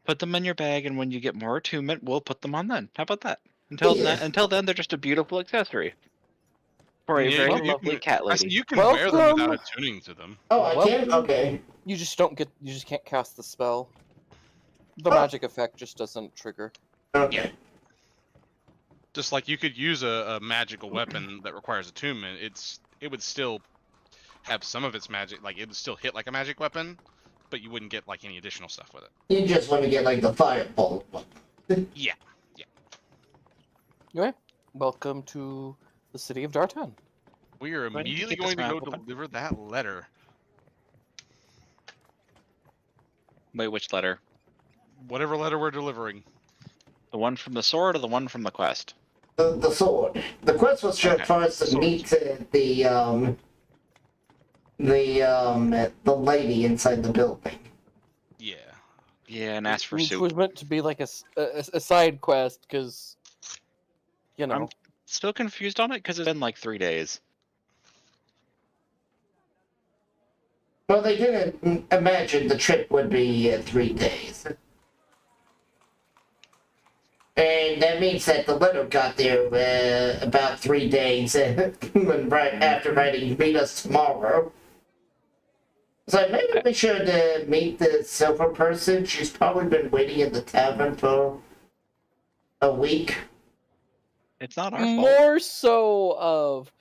Put them in your bag, and when you get more attunement, we'll put them on then. How about that? Until then, they're just a beautiful accessory for a Yeah, very you lovely can- cat I see lady. you can wear them Welcome. without attuning to them. Oh, I can? Welcome. Okay. You just can't cast the spell. The magic effect just doesn't trigger. Okay. Just like you could use a magical weapon that requires attunement, it would still have some of its magic. Like it would still hit like a magic weapon, but you wouldn't get like any additional stuff with it. You just want to get, like, the fireball one. Yeah. Anyway, welcome to the city of Dartan. We are Do I need to immediately get this going to map go open? deliver that letter. Wait, which letter? Whatever letter we're delivering. The one from the sword or the one from the quest? The sword. The quest was just Okay. for us to Sword. meet the lady inside the building. Yeah. Yeah, and ask for Which soup. was meant to be like a side quest, because You know. I'm still confused on it because it's been like 3 days. Well, they didn't imagine the trip would be 3 days. And that means that the letter got there about 3 days after writing meet us tomorrow. So maybe we should meet the silver person. She's probably been waiting in the tavern for a week. It's not our fault. More so of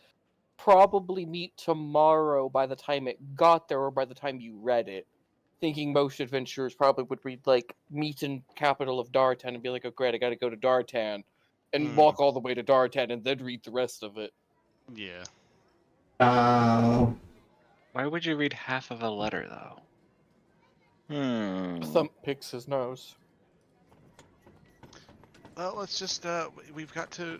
probably meet tomorrow by the time it got there or by the time you read it. Thinking most adventurers probably would read, like, meet in capital of Dartan and be like, oh great, I gotta go to Dartan. And walk all the way to Dartan and then read the rest of it. Yeah. Why would you read half of a letter, though? Thump picks his nose. Well, let's just, we've got to,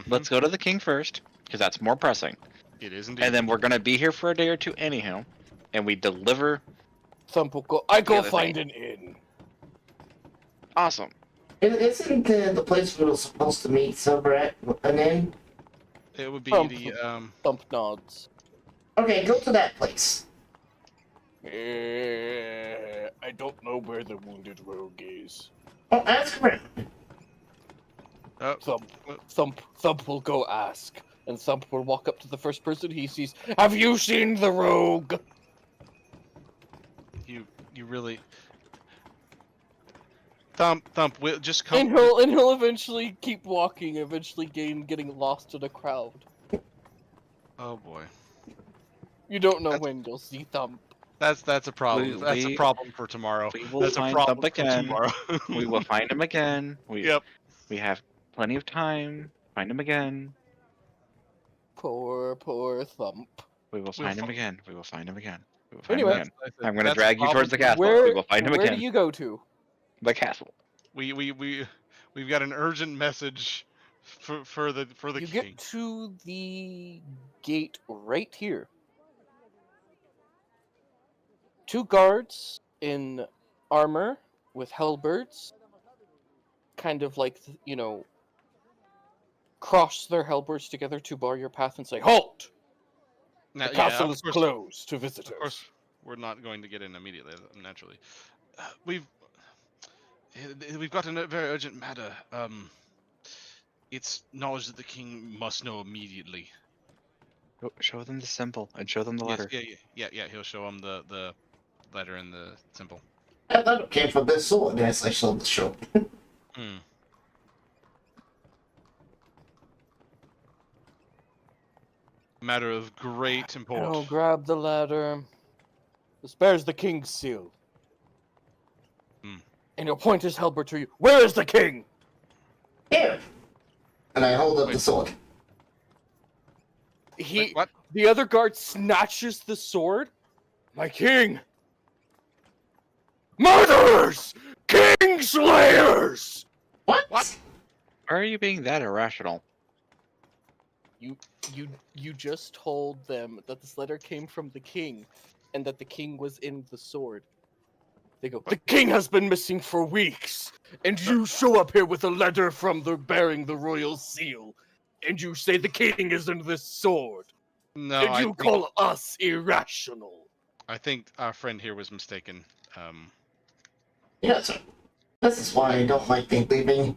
Let's go to the king first, because that's more pressing. It is indeed. And then we're gonna be here for a day or two anyhow, and we deliver. Thump will go, I go other find thing. an inn. Awesome. Isn't the place we were supposed to meet Silver at an inn? It would be Thump nods. Okay, go to that place. I don't know where the wounded rogue is. Oh, ask around. Thump will go ask. And Thump will walk up to the first person he sees. Have you seen the rogue? You really... Thump, we'll just come... And he'll eventually keep walking, eventually getting lost in a crowd. Oh boy. You don't know when you'll see Thump. That's a problem. That's a problem for tomorrow. We will That's a find problem Thump for again. tomorrow. We will find him again. We have plenty of time. Find him again. Poor Thump. We will find him again. We will find him again. We will find Anyway, him again. I'm going to drag you towards the castle. Where, we will find him where again. do you go to? The castle. We've got an urgent message for the You king. get to the gate right here. 2 guards in armor with halberds, kind of like, you know, cross their halberds together to bar your path and say, "Halt! Now, The castle of is course- closed to visitors." Of course, we're not going to get in immediately, naturally. We've got a very urgent matter. It's knowledge that the king must know immediately. Show them the symbol and show them the letter. Yeah. He'll show them the letter and the symbol. That letter came from this sword, as I showed the show. Matter of great import. I'll grab the ladder. This bears the king's seal. And he'll point his halberd to you. Where is the king? Here. And I hold up the sword. What? The other guard snatches the sword. My king! Murderers! Kingslayers! What? Why are you being that irrational? You just told them that this letter came from the king, and that the king was in the sword. They go, the king has been missing for weeks, and you show up here with a letter from bearing the royal seal, and you say the king is in this sword. No, and you call us irrational. I think our friend here was mistaken. Yes, sir. This is why I don't like them leaving.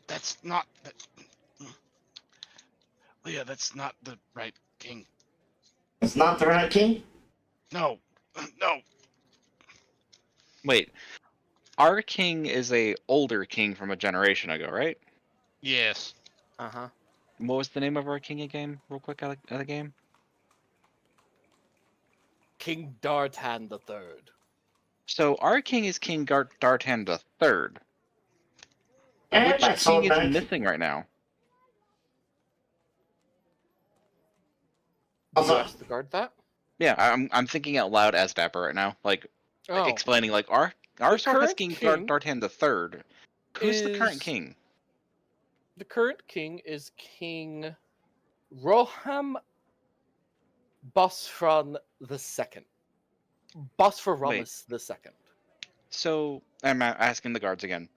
That's not... Leah, that's not the right king. It's not the right king? No. Wait. Our king is a older king from a generation ago, right? Yes. Uh-huh. What was the name of our king again, real quick, out of the game? King Dartan the Third. So our king is King Dartan the Third. And Which my king sword is back. missing right now? Did you ask the guard that? Yeah, I'm thinking out loud as Dapper right now, like explaining like our sword is King Dartan the Third. Who's the current king? The current king is King Roham Bosphron II. Bosphoromus II. So I'm asking the guards again.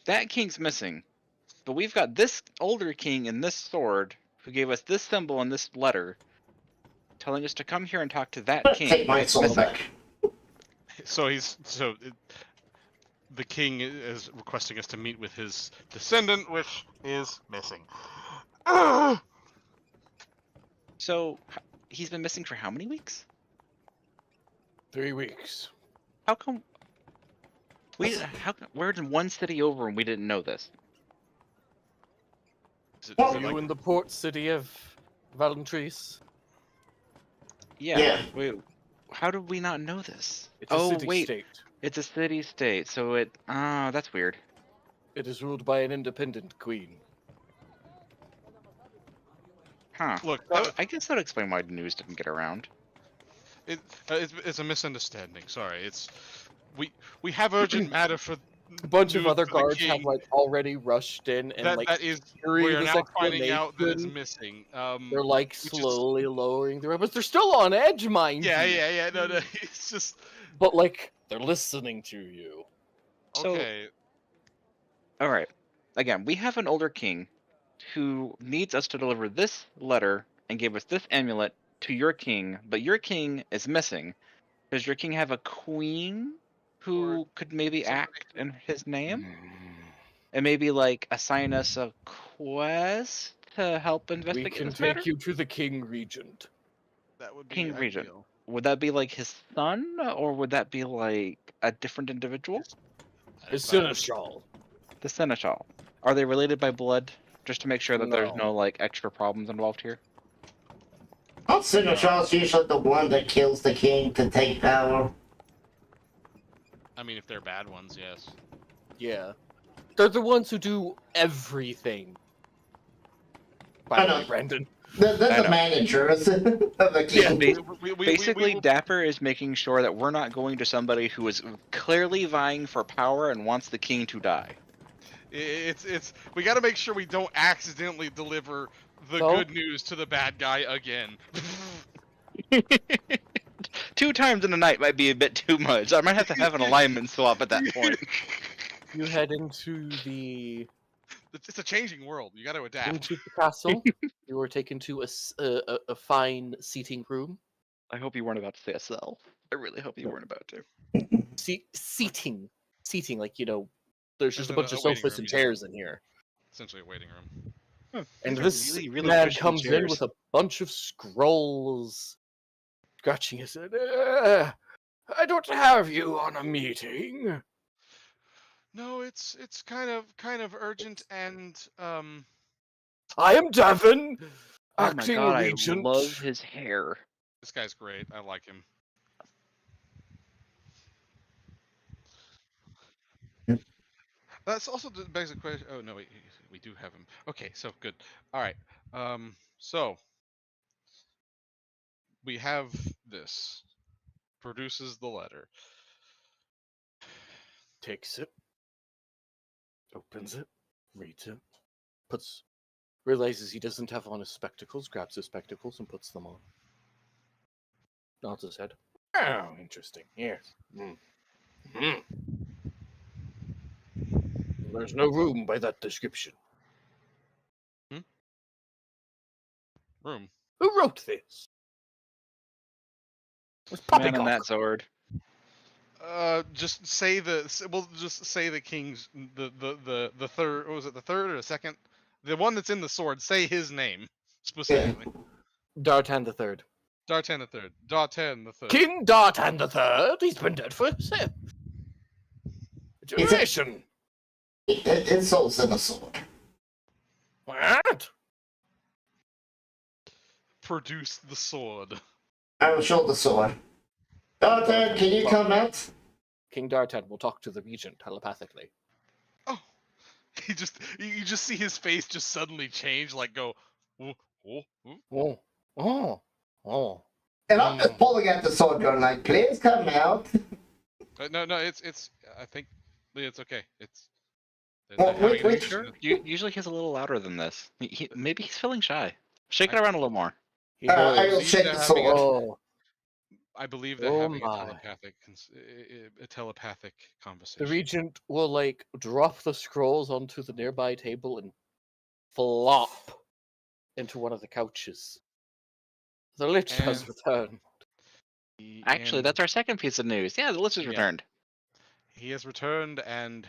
that king's missing, but we've got this older king and this sword who gave us this symbol and this letter, telling us to come here and talk to that king. Take my It's soul missing. back. The king is requesting us to meet with his descendant, which is missing. So he's been missing for how many weeks? 3 weeks. How come we're in one city over and we didn't know this? Is it, Well, You in the port city of Valentris? Yeah. Wait, how did we not know this? It's a city-state. It's a city-state, so that's weird. It is ruled by an independent queen. Huh. Look, I guess that'll explain why the news didn't get around. it's a misunderstanding. Sorry, we have urgent matter for. A bunch of news other for the guards have king. like already rushed in and That is during we are this now finding out that it's explanation, missing. they're like which is- slowly lowering their weapons. They're still on edge, mind you. Yeah. No. It's just But like they're listening to you. So- okay. All right. Again, we have an older king who needs us to deliver this letter and gave us this amulet to your king, but your king is missing. Does your king have a queen who could maybe somebody act in his name? And maybe like assign us a quest to help We investigate can this matter? take you to the King Regent. That would be King Regent. ideal. Would that be like his son, or would that be like a different individual? The Seneschal. The Seneschal. Are they related by blood? Just to make sure that there's No. no like extra problems involved here. Not Seneschal's usually the one that kills the king to take power. I mean, if they're bad ones, yes. Yeah. They're the ones who do everything. I By the know. way, Brandon. They're I the know. managers of the Yeah, king. Basically, Dapper is making sure that we're not going to somebody who is clearly vying for power and wants the king to die. It's we got to make sure we don't accidentally deliver the So? good news to the bad guy again. 2 times in a night might be a bit too much. I might have to have an alignment swap at that point. You head into the It's a changing world. You got to adapt. into the castle. You are taken to a fine seating room. I hope you weren't about to say a cell. I really hope you weren't about to. Seating, like there's just a There's bunch of a waiting sofas room, and you know. chairs in here. Essentially a waiting room. And These are this really, really man cushy comes in chairs. with a bunch of scrolls, scratching his head. I don't have you on a meeting. No, it's kind of urgent and I am Devon, Oh my acting god, regent. I love his hair. this guy's great. I like him. That's also the basic question. Oh no, we do have him. Okay, so good. All right. So we have this. Produces the letter. Takes it, opens it, reads it, realizes he doesn't have on his spectacles, grabs his spectacles and puts them on. Nods his head. Oh, interesting. Yes. There's no room by that description. Room. Who wrote this? It's Man on poppycock. that sword. Just say the king's the third. What was it? The third or the second? The one that's in the sword. Say his name specifically. Dartan the Third. Dartan the third. Dartan the third. King Dartan the Third. He's been dead for a generation. It's souls in a sword. What? Produce the sword. I will show the sword. Daughter, can you come out? King Dartan will talk to the regent telepathically. Oh, you just see his face just suddenly change, like go. Oh. And I'm just pulling at the sword going like, please come out. No, it's. I think it's okay. It's. Well, having an which- issue. Usually he's a little louder than this. Maybe he's feeling shy. Shake it around a little more. He I goes, will shake the sword. oh. I believe they're Oh having a my. telepathic The conversation. regent will like drop the scrolls onto the nearby table and flop into one of the couches. The lich has And returned. Actually, that's our second piece of news. Yeah, the list has returned. He has returned, and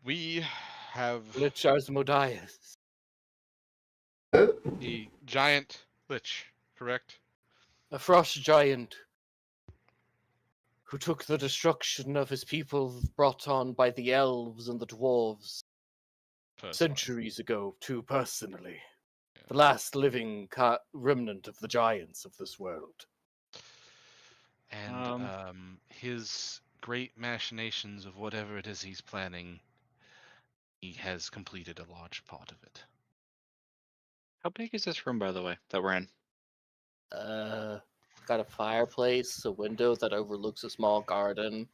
we have Lich Asmodeus. the giant lich, correct? A frost giant who took the destruction of his people brought on by the elves and the dwarves centuries ago, too, personally. The last living remnant of the giants of this world. And his great machinations of whatever it is he's planning, he has completed a large part of it. How big is this room, by the way, that we're in? Got a fireplace, a window that overlooks a small garden.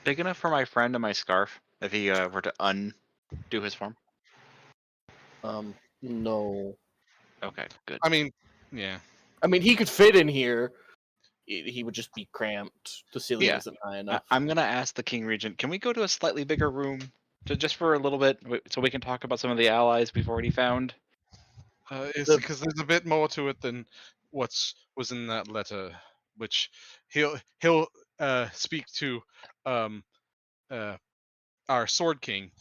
Big enough for my friend and my scarf if he were to undo his form? No. Okay, good. I mean, yeah. I mean, he could fit in here. He would just be cramped. The ceiling isn't high enough. I'm gonna ask the King Regent, can we go to a slightly bigger room just for a little bit, so we can talk about some of the allies we've already found? It's because there's a bit more to it than was in that letter, which he'll speak to our Sword King,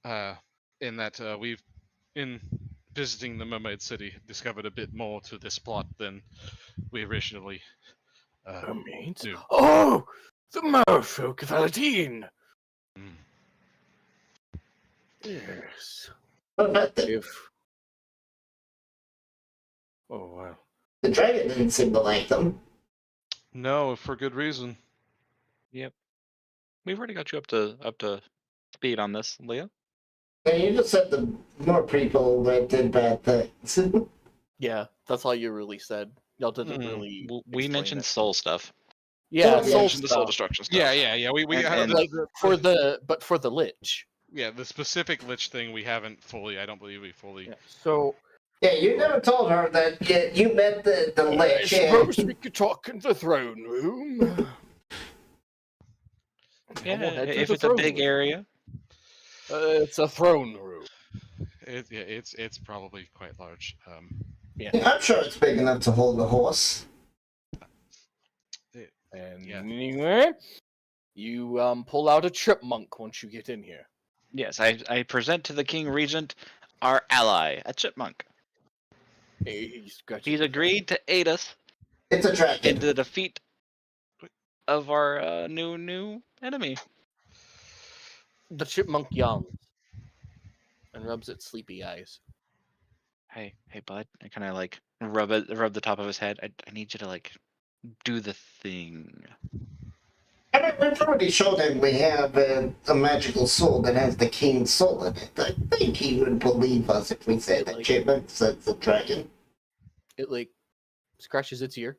in that we've in visiting the Mermaid City discovered a bit more to this plot than we originally Mermaids? knew. Oh, the merfolk of Aladdin. Yes. If wow. The dragon didn't seem to like them. No, for good reason. Yep. We've already got you up to speed on this, Leo. And you just said the more people that did bad things. Yeah, that's all you really said. Y'all didn't really. We mentioned soul stuff. Yeah, We soul mentioned the soul stuff. destruction stuff. Yeah. We And like for the lich. Yeah, the specific lich thing we haven't fully. I don't believe we fully. Yeah, so. Yeah, you never told her that you met the lich. I suppose we could talk in the throne room. Yeah, if it's a big area. It's a throne room. It's probably quite large. Yeah. I'm sure it's big enough to hold a horse. Anyway, you pull out a chipmunk once you get in here. Yes, I present to the King Regent our ally, a chipmunk. He's agreed to aid us. It's a dragon. In the defeat of our new enemy. The chipmunk yawns and rubs its sleepy eyes. Hey, bud. I kind of like rub the top of his head. I need you to like do the thing. I mean, we've already showed him we have a magical sword that has the king's soul in it. I think he would believe us if we said that chipmunk says the dragon. It like scratches its ear.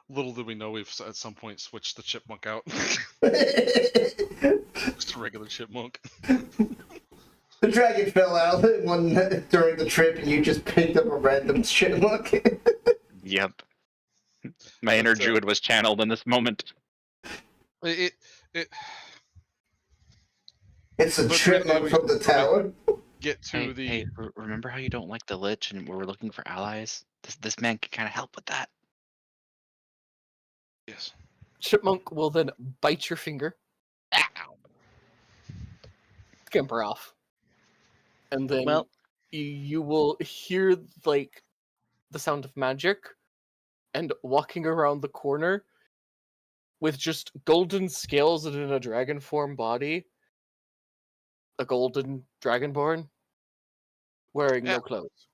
Little did we know we've at some point switched the chipmunk out. Just a regular chipmunk. The dragon fell out during the trip, and you just picked up a random chipmunk. Yep. My inner druid was channeled in this moment. It's a chipmunk from the tower. Get to Hey, remember how you don't like the lich and we're looking for allies? This man can kind of help with that. Yes. Chipmunk will then bite your finger. Ow. Scamper off. And then you will hear like the sound of magic and walking around the corner with just golden scales and in a dragon form body. A golden dragonborn wearing no clothes.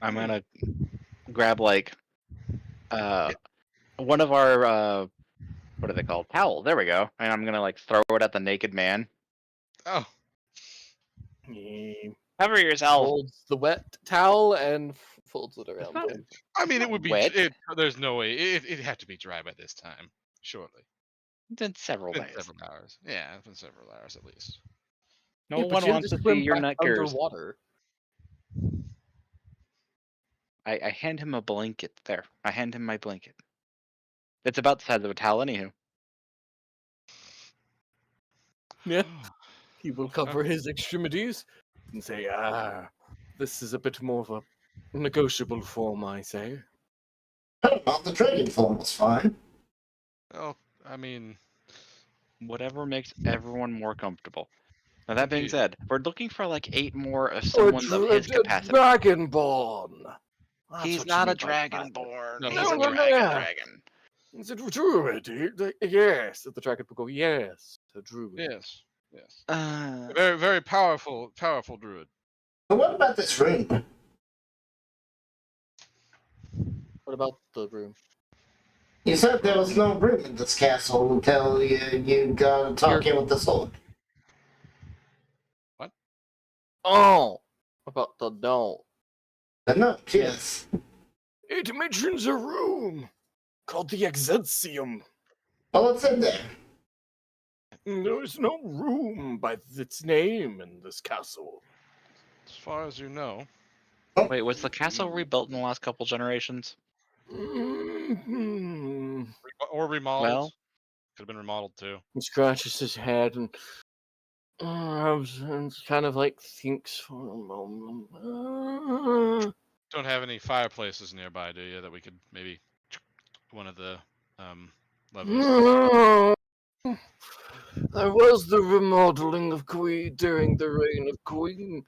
I'm gonna grab like one of our what are they called? Towels. There we go. And I'm gonna like throw it at the naked man. Oh. He cover yourself. Folds the wet towel and folds it around him. I mean, it would be wet. There's no way it'd have to be dry by this time, surely. It's been several Been days. several hours. Yeah, it's been several hours at least. No Yeah, but one you have wants to to see swim your back knickers. underwater. I hand him a blanket. There, I hand him my blanket. It's about the size of a towel, anywho. Yeah. He will cover his extremities and say, this is a bit more of a negotiable form, I say. The trading form was fine. Well, I mean, Whatever makes everyone more comfortable. Now that being Indeed. said, we're looking for like 8 more of Or someone of his a capacity. dragonborn. That's He's what not you a mean by that. dragonborn. No, He's he's a a dragon. Is it a druid? Yes. The dragon will go, yes, a druid. Yes, yes. Uh, Very, very powerful druid. But what about this room? What about the room? You said there was no room in this castle until you got talking with the sword. Oh! About the note. The note, yes. It mentions a room called the Exensium. Well, it's in there. There is no room by its name in this castle. As far as you know. Wait, was the castle rebuilt in the last couple generations? Mm-hmm. Or remodeled. Well, could have been remodeled too. He scratches his head and kind of like thinks for a moment. Don't have any fireplaces nearby, do you? That we could maybe one of the levers. There was the remodeling of Queen during the reign of Queen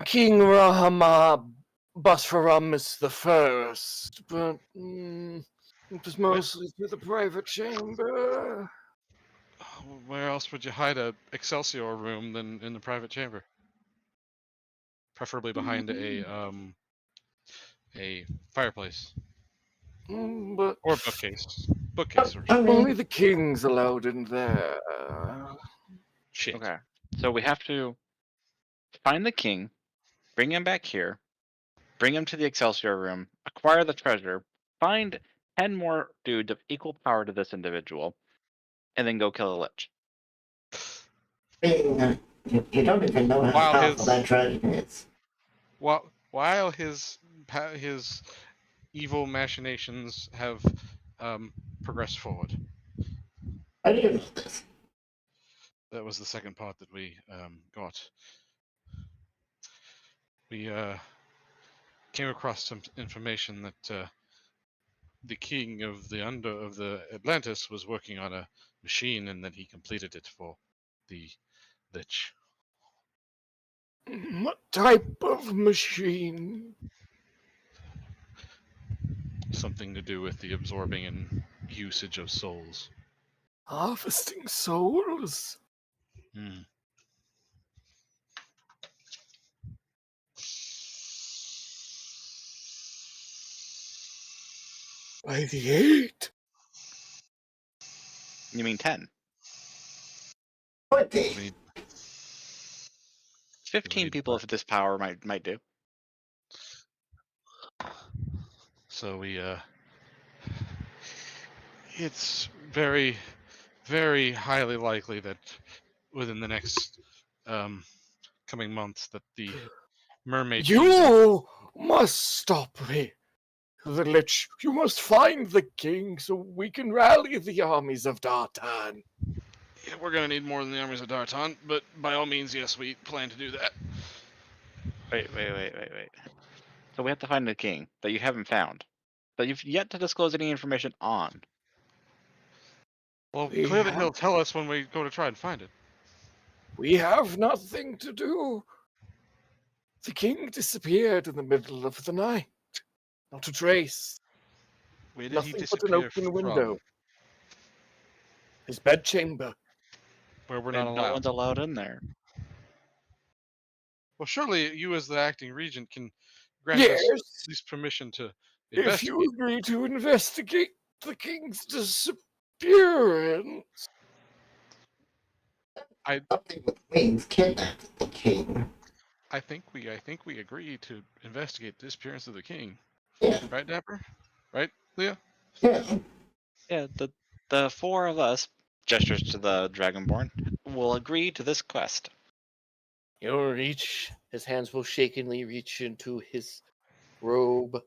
King Rahama Basfaramis the First, but it was mostly through the private chamber. Where else would you hide a Excelsior room than in the private chamber? Preferably behind a fireplace. But or bookcase. Bookcase or only the king's allowed in there. Shit. okay. So we have to find the king, bring him back here, bring him to the Excelsior room, acquire the treasure, find 10 more dudes of equal power to this individual, and then go kill a lich. You don't even know how powerful that dragon is. While his evil machinations have progressed forward. I didn't know this. That was the second part that we got. We came across some information that the king of the Atlantis was working on a machine, and that he completed it for the lich. What type of machine? Something to do with the absorbing and usage of souls. Harvesting souls? By the 8? You mean 10? 20. 15 people of this power might do. So it's very, very highly likely that within the next coming months that the mermaid You must stop me. The Lich, you must find the king so we can rally the armies of Dartan. Yeah, we're gonna need more than the armies of Dartan, but by all means, yes, we plan to do that. Wait. So we have to find the king that you haven't found, that you've yet to disclose any information on. Well, clearly he'll tell us when we go to try and find it. We have nothing to do. The king disappeared in the middle of the night. Not a trace. Where did Nothing he but an disappear open from? window. His bedchamber. Where we're not And allowed. no one's allowed in there. Well, surely you, as the acting regent, can grant us at least permission to investigate. If you agree to investigate the king's disappearance. Something with wings kidnapped the king. I think we agree to investigate the disappearance of the king. Yeah. Right, Dapper? Right, Leah? Yeah. Yeah, the 4 of us, gestures to the Dragonborn, will agree to this quest. He'll reach, his hands will shakingly reach into his robe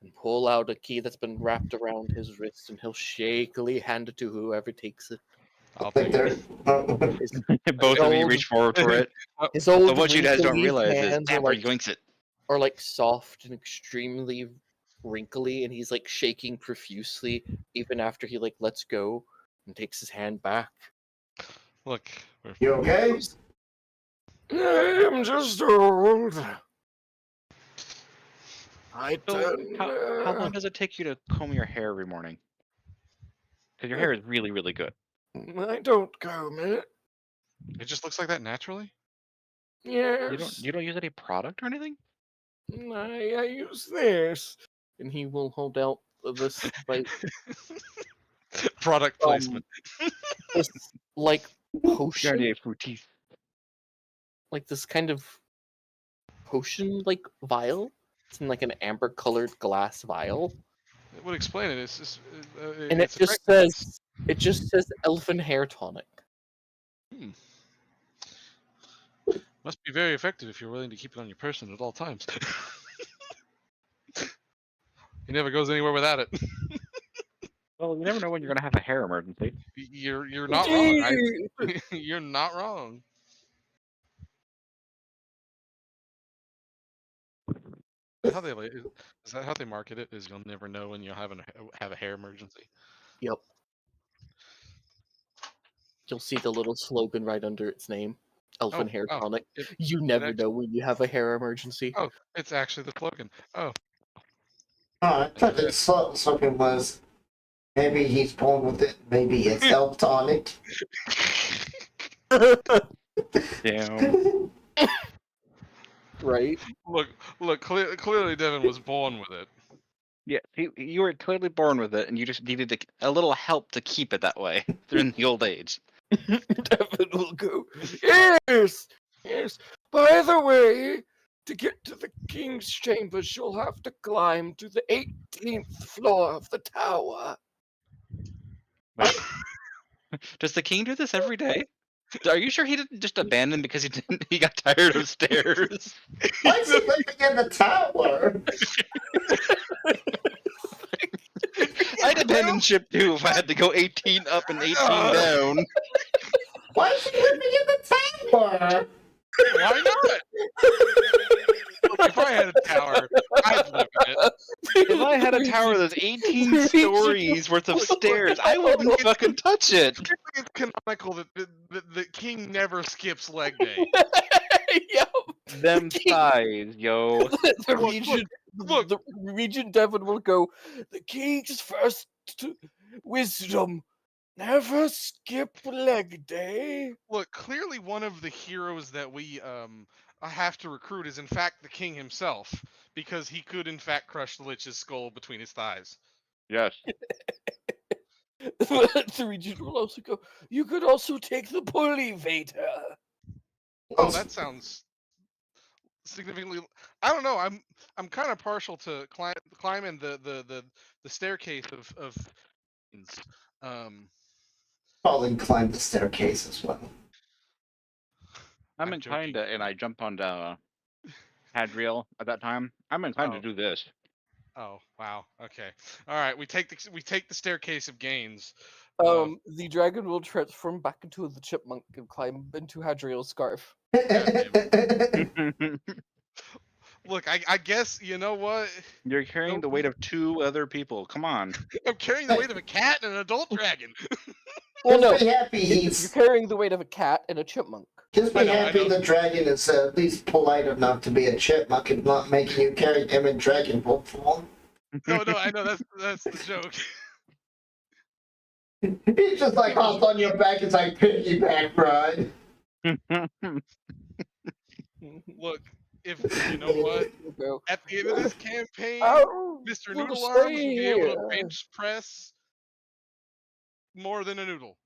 and pull out a key that's been wrapped around his wrist, and he'll shakily hand it to whoever takes it. I'll Like take it. His, Both of you old- reach forward for it. his old But what you guys don't wrinkly realize is hands Amber yoinks it. are like soft and extremely wrinkly, and he's like shaking profusely even after he like lets go and takes his hand back. Look, You okay? I'm just old. I So, don't. how long does it take you to comb your hair every morning? Because your hair is really, really good. I don't comb it. it just looks like that naturally. Yes. You don't use any product or anything? I use this. And he will hold out this like Product placement. this like potion, Garnier Fructis. like this kind of potion like vial. It's in like an amber colored glass vial. It would explain it. It's just, And it's it just says elfin hair tonic. Must be very effective if you're willing to keep it on your person at all times. He never goes anywhere without it. Well, you never know when you're gonna have a hair emergency. You're not wrong. You're not wrong. How they is that how they market it? Is you'll never know when you'll have a hair emergency. Yep. You'll see the little slogan right under its name. Elfin hair tonic. You never know when you have a hair emergency. Oh, it's actually the slogan. Oh. Oh, I thought the slogan was maybe he's born with it, maybe it's elf tonic. Damn. Right? Look. Clearly, Devin was born with it. Yeah, you were clearly born with it, and you just needed a little help to keep it that way during the old age. Devin will go, yes! Yes. By the way, to get to the king's chambers, you'll have to climb to the 18th floor of the tower. Wait. Does the king do this every day? Are you sure he didn't just abandon because he got tired of stairs? Why is he living in the tower? I'd abandon ship too if I had to go 18 up and 18 down. Why is he living in the tower? Why not? If I had a tower, I'd live in it. If I had a tower that's 18 stories worth of stairs, I wouldn't fucking touch it. It's canonical that the king never skips leg day. Yep. Them thighs, yo. The Regent Devon will go, the king's first wisdom, never skip leg day. Look, clearly one of the heroes that we have to recruit is in fact the king himself, because he could in fact crush the Lich's skull between his thighs. Yes. The Regent will also go, you could also take the pulley, Vader. Oh, that sounds significantly. I don't know. I'm kind of partial to climbing the staircase of. Probably climb the staircase as well. I'm inclined to, and I jumped on Hadriel at that time. I'm inclined to do this. Oh wow. Okay. All right. We take the staircase of gains. The dragon will transform back into the chipmunk and climb into Hadriel's scarf. Look, I guess you know what. You're carrying the weight of 2 other people. Come on. I'm carrying the weight of a cat and an adult dragon. Well, no, Just be happy you're carrying the weight of a cat and a chipmunk. Just be happy the dragon is at least polite enough to be a chipmunk and not making you carry him in dragon form. No, I know that's the joke. He's just like hopped on your back. It's like piggyback ride. Look, if you know what, at the end of this campaign, Mr. Noodle Arms will be able to bench press more than a noodle.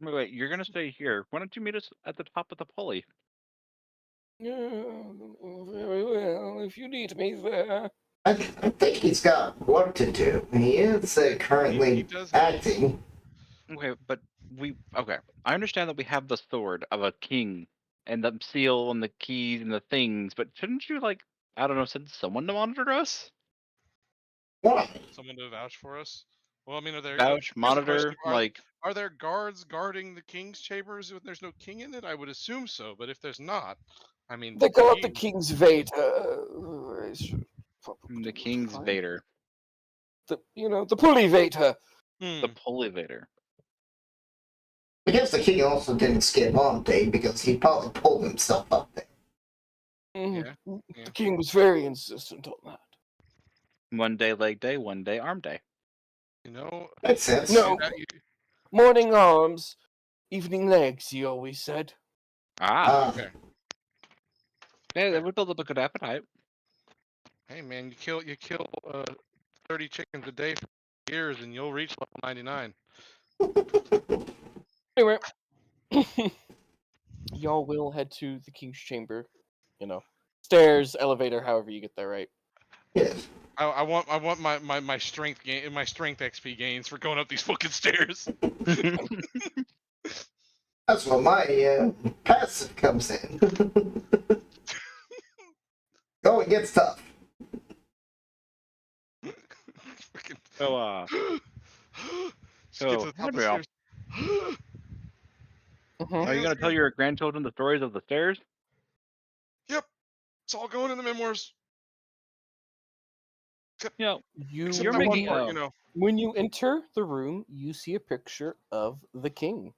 Wait, you're gonna stay here. Why don't you meet us at the top of the pulley? Yeah, very well. If you need me there. I think he's got work to do. He is currently acting. Okay, but okay. I understand that we have the sword of a king and the seal and the keys and the things, but shouldn't you, like, I don't know, send someone to monitor us? Why? Someone to vouch for us. Well, I mean, are there? Vouch, Here's the question: monitor, like, are there guards guarding the king's chambers if there's no king in it? I would assume so, but if there's not, I mean, They call it the geez. King's Vader. I should the probably King's find Vader, the Pulley Vader. Hmm. the Pulley Vader. I guess the king also didn't skip on day because he probably pulled himself up there. Mhm. Yeah. The king was very insistent on that. One day leg day, one day arm day. You know, Makes sense. No. that you- Morning arms, evening legs, he always said. Ah, fair. yeah, that would build up a good appetite. Hey man, you kill 30 chickens a day for years, and you'll reach level 99. Anyway, y'all will head to the King's Chamber. Stairs, elevator, however you get there, right? Yes. I want my strength gain, my strength XP gains for going up these fucking stairs. That's where my passive comes in. Oh, it gets tough. Fucking- So, Just get to the top of the Gabriel, stairs. are you gonna tell your grandchildren the stories of the stairs? Yep, it's all going in the memoirs. Yeah, Except you're that one making part, When you enter the room, you see a picture of the king.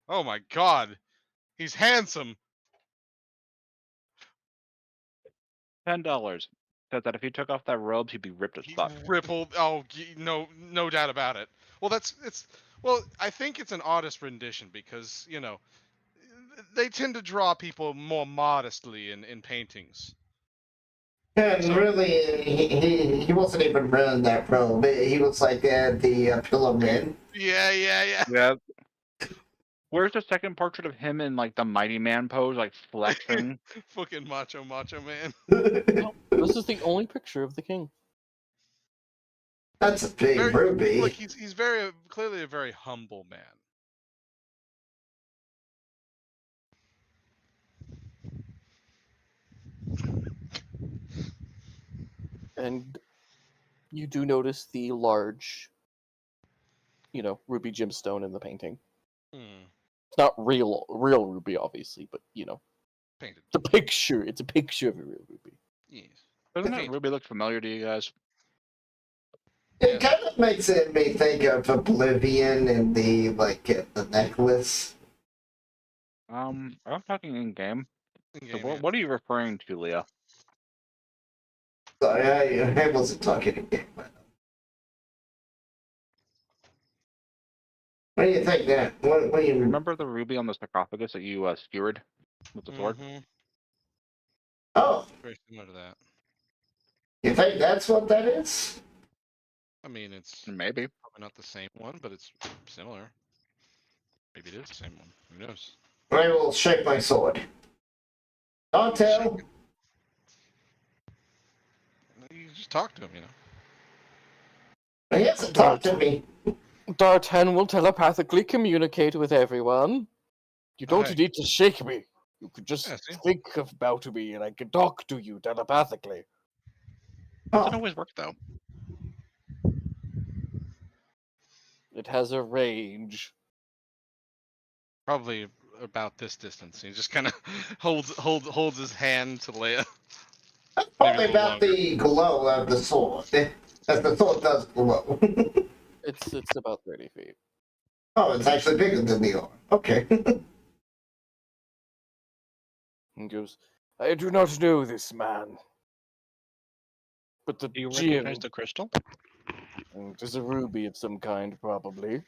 Oh my god, he's handsome. $10. Says that if he took off that robe, he'd be ripped as He fuck. rippled. Oh, no doubt about it. Well, well, I think it's an artist rendition because they tend to draw people more modestly in paintings. And So really, he wasn't even wearing that robe. He was like the Pillow Man. yeah. Yeah. Where's the second portrait of him in like the Mighty Man pose, like flexing? Fucking macho man. No, this is the only picture of the king. That's a big ruby. Look, he's very clearly a very humble man. And you do notice the large, ruby gemstone in the painting. Hmm. It's not real ruby, obviously, but Painted. the picture. It's a picture of a real ruby. Yes. Doesn't that ruby look familiar to you guys? It kind of makes me think of Oblivion and the necklace. I'm talking in game. So In-game, what are you referring to, Leah? Sorry, I wasn't talking in game. What do you think, Dan? What do you Remember the ruby on the sarcophagus that you skewered with the sword? Mm-hmm. Oh, Very similar to that. you think that's what that is? I mean, it's Maybe. probably not the same one, but it's similar. Maybe it is the same one. Who knows? I will shake my sword. Don't tell. You just talk to him, He hasn't talked to me. D'Artan will telepathically communicate with everyone. You don't Hey. need to shake me. You could just Yeah, see? think about me, and I can talk to you telepathically. Doesn't always work though. It has a range. Probably about this distance. He just kind of holds his hand to Leia. That's Maybe a probably little about longer. the glow of the sword. As the sword does glow. It's about 30 feet. Oh, it's actually bigger than the arm. Okay. He goes, I do not know this man. But the Do you gem recognize the crystal? is a ruby of some kind, probably.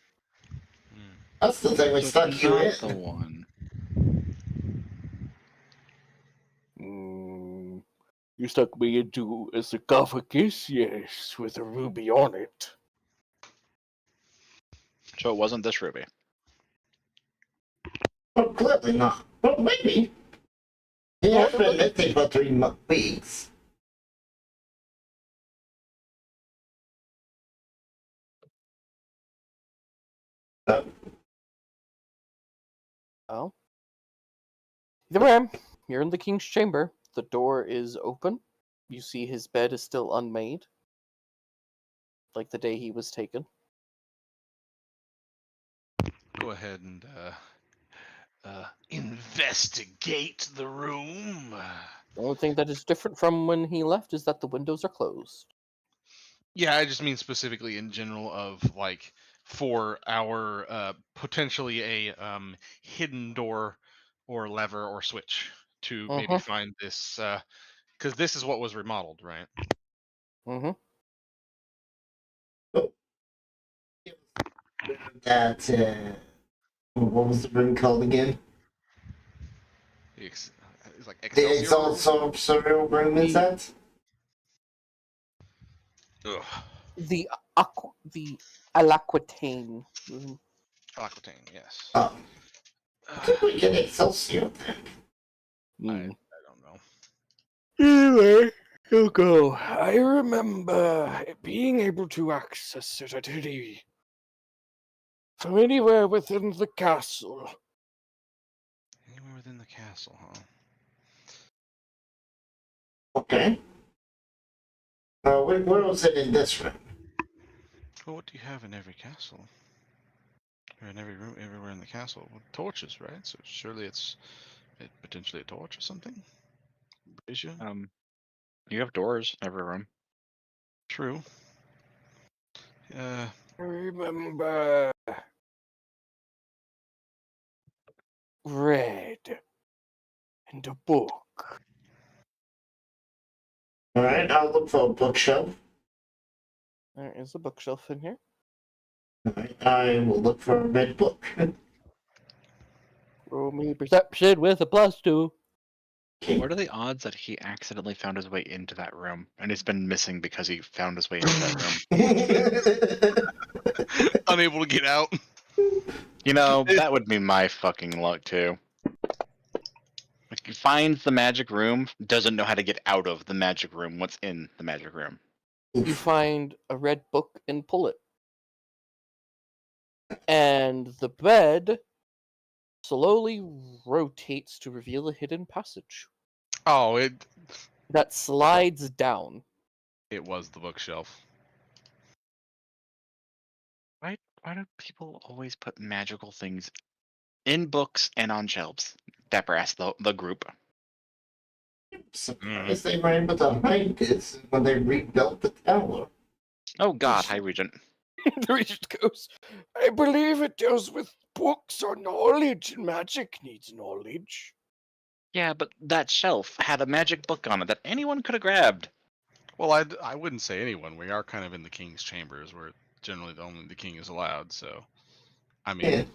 That's the thing we So stuck it's you not in. the one. You stuck me into a sarcophagus, yes, with a ruby on it. So it wasn't this ruby. Well, clearly not. Well, maybe. He has been missing for 3 weeks. Oh? Either way, you're in the king's chamber. The door is open. You see his bed is still unmade, like the day he was taken. Go ahead and investigate the room. The only thing that is different from when he left is that the windows are closed. Yeah, I just mean specifically in general of like for our potentially a hidden door or lever or switch to maybe find this because this is what was remodeled, right? Mm-hmm. That, what was the room called again? It's like The Excelsior. Exalted room is that? Ugh. The Alaquitaine room. Aquitaine, yes. Oh. I think we get Excelsior then. I don't know. Anyway, he'll go. I remember being able to access it at from anywhere within the castle. Anywhere within the castle, huh? Okay. Where was it in this room? Well, what do you have in every castle? Or in every room, everywhere in the castle? Well, torches, right? So surely it's potentially a torch or something? Brazier? You have doors in every room. True. I remember read and a book. Alright, I'll look for a bookshelf. There is a bookshelf in here. Alright, I will look for a red book. Roll me perception with a +2. What are the odds that he accidentally found his way into that room and he's been missing because he found his way into that room? Unable to get out. You know, that would be my fucking luck too. Like, he finds the magic room, doesn't know how to get out of the magic room, what's in the magic room. You find a red book and pull it. And the bed slowly rotates to reveal a hidden passage. Oh, that slides down. It was the bookshelf. Why do people always put magical things in books and on shelves? Dapper asked the group. Surprised they were able to hide this when they rebuilt the tower. Oh god, High Regent. The Regent goes, I believe it deals with books or knowledge, and magic needs knowledge. Yeah, but that shelf had a magic book on it that anyone could have grabbed. Well, I wouldn't say anyone. We are kind of in the king's chambers, where generally only the king is allowed. So, I mean,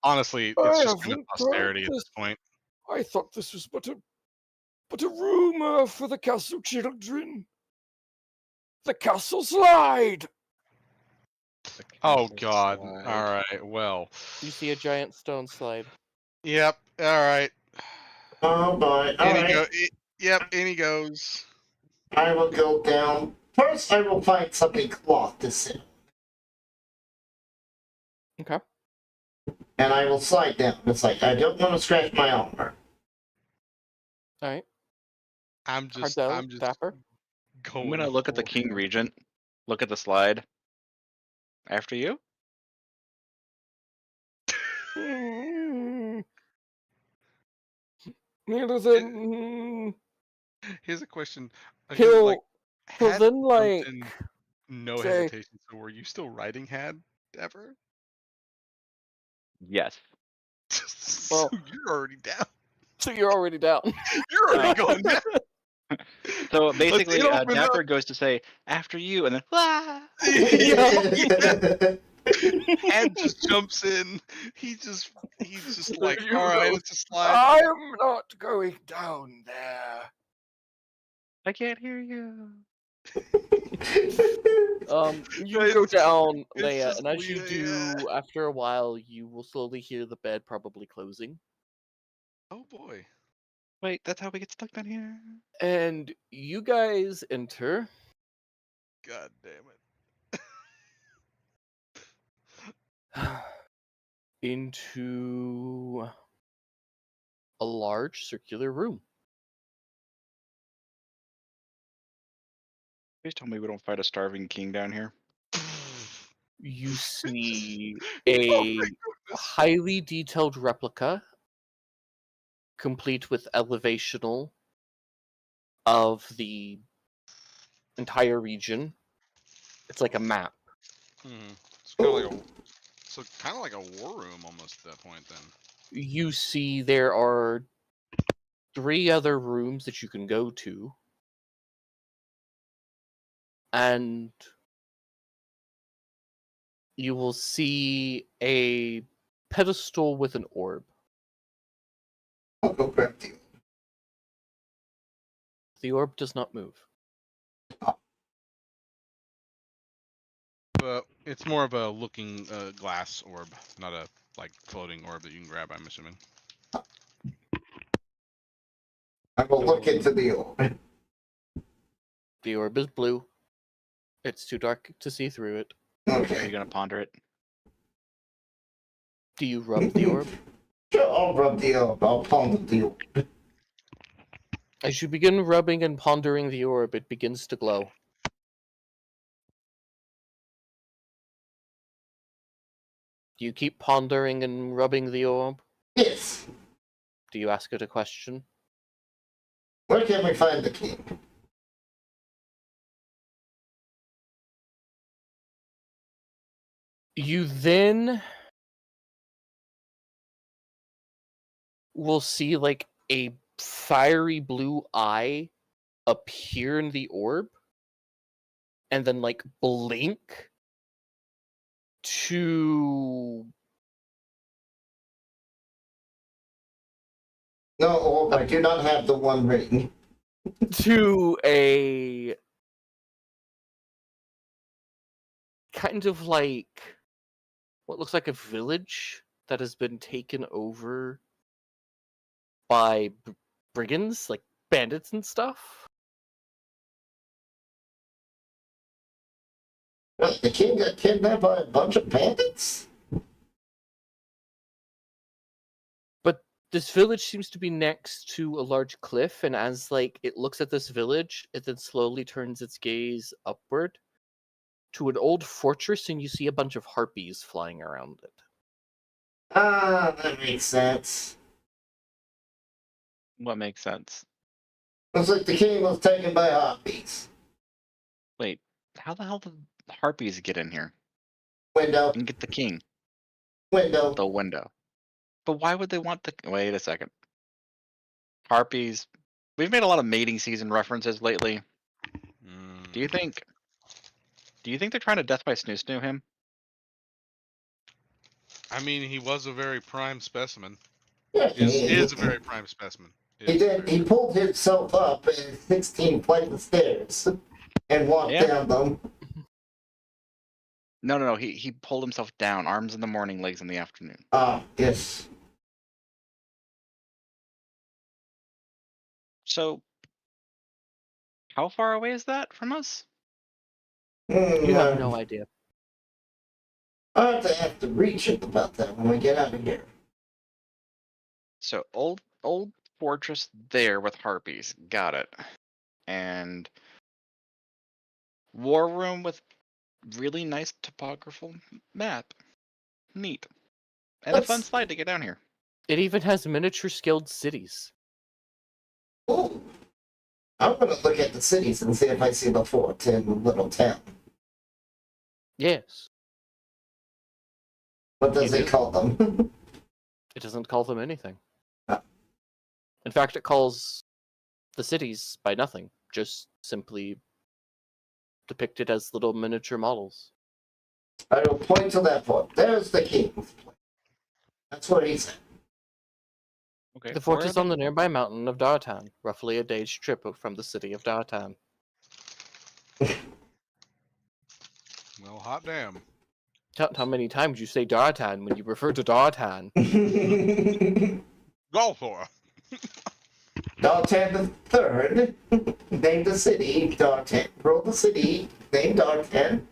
honestly, it's just kind of posterity at this point. I thought this was but a rumor for the castle children. The castle slide. Oh god. All right. Well, you see a giant stone slide. Yep. All right. Oh boy. Yep. In he goes. I will go down. First, I will find something cloth to sit. Okay. And I will slide down. It's like I don't want to scratch my armor. All right. I'm just Dapper. I'm gonna look at the King Regent. Look at the slide. After you. Here's a question. He'll then like no hesitation. So were you still riding Had ever? Yes. So you're already down. So you're already down. You're already going down. So basically, Dapper goes to say after you, and then Had just jumps in. He's just like, all right, it's a slide. I'm not going down there. I can't hear you. You go down, Leia, and as you do, after a while, you will slowly hear the bed probably closing. Oh boy. Wait, that's how we get stuck down here? And you guys enter. God damn it. Into a large circular room. Please tell me we don't fight a starving king down here. You see a highly detailed replica, complete with elevational of the entire region. It's like a map. It's kind of like a war room almost at that point. Then You see there are 3 other rooms that you can go to, and you will see a pedestal with an orb. I'll go grab you. The orb does not move. but it's more of a looking glass orb, not a like floating orb that you can grab. I'm assuming. I will look into the orb. The orb is blue. It's too dark to see through it. Are Okay. you gonna ponder it? Do you rub the orb? Sure, I'll rub the orb. I'll ponder the orb. As you begin rubbing and pondering the orb, it begins to glow. Do you keep pondering and rubbing the orb? Yes. Do you ask it a question? Where can we find the king? You then will see like a fiery blue eye appear in the orb and then like blink to No, orb, I do not have the one ring. a kind of like what looks like a village that has been taken over by brigands, like bandits and stuff. What, the king got kidnapped by a bunch of bandits? But this village seems to be next to a large cliff, and as like it looks at this village, it then slowly turns its gaze upward to an old fortress, and you see a bunch of harpies flying around it. Ah, that makes sense. What makes sense? Looks like the king was taken by harpies. Wait, how the hell did the harpies get in here Window. and get the king? Window. The window. But why would they want the? Wait a second. Harpies. We've made a lot of mating season references lately. Do you think? Do you think they're trying to death by snoo him? I mean, he was a very prime specimen. Yeah, Is a very prime specimen. He did. He pulled himself up 16 flights of stairs and walked down them. No. He pulled himself down. Arms in the morning, legs in the afternoon. Ah, yes. So, how far away is that from us? You have no idea. I'll have to reach it about that when we get out of here. So old fortress there with harpies. Got it. And war room with really nice topographical map. Neat. And a fun slide to get down here. It even has miniature scaled cities. Ooh. I'm gonna look at the cities and see if I see the fort in Little Town. Yes. What does it call them? It doesn't call them anything. Ah. In fact, it calls the cities by nothing, just simply depicted as little miniature models. I will point to that fort. There's the king's place. That's what he said. Okay. The fort is on the nearby mountain of Dartan, roughly a day's trip from the city of Dartan. Well, hot damn. Count how many times you say Dartan when you refer to Dartan. Golthor. Dartan the Third named the city Dartan. Ruled the city named Dartan.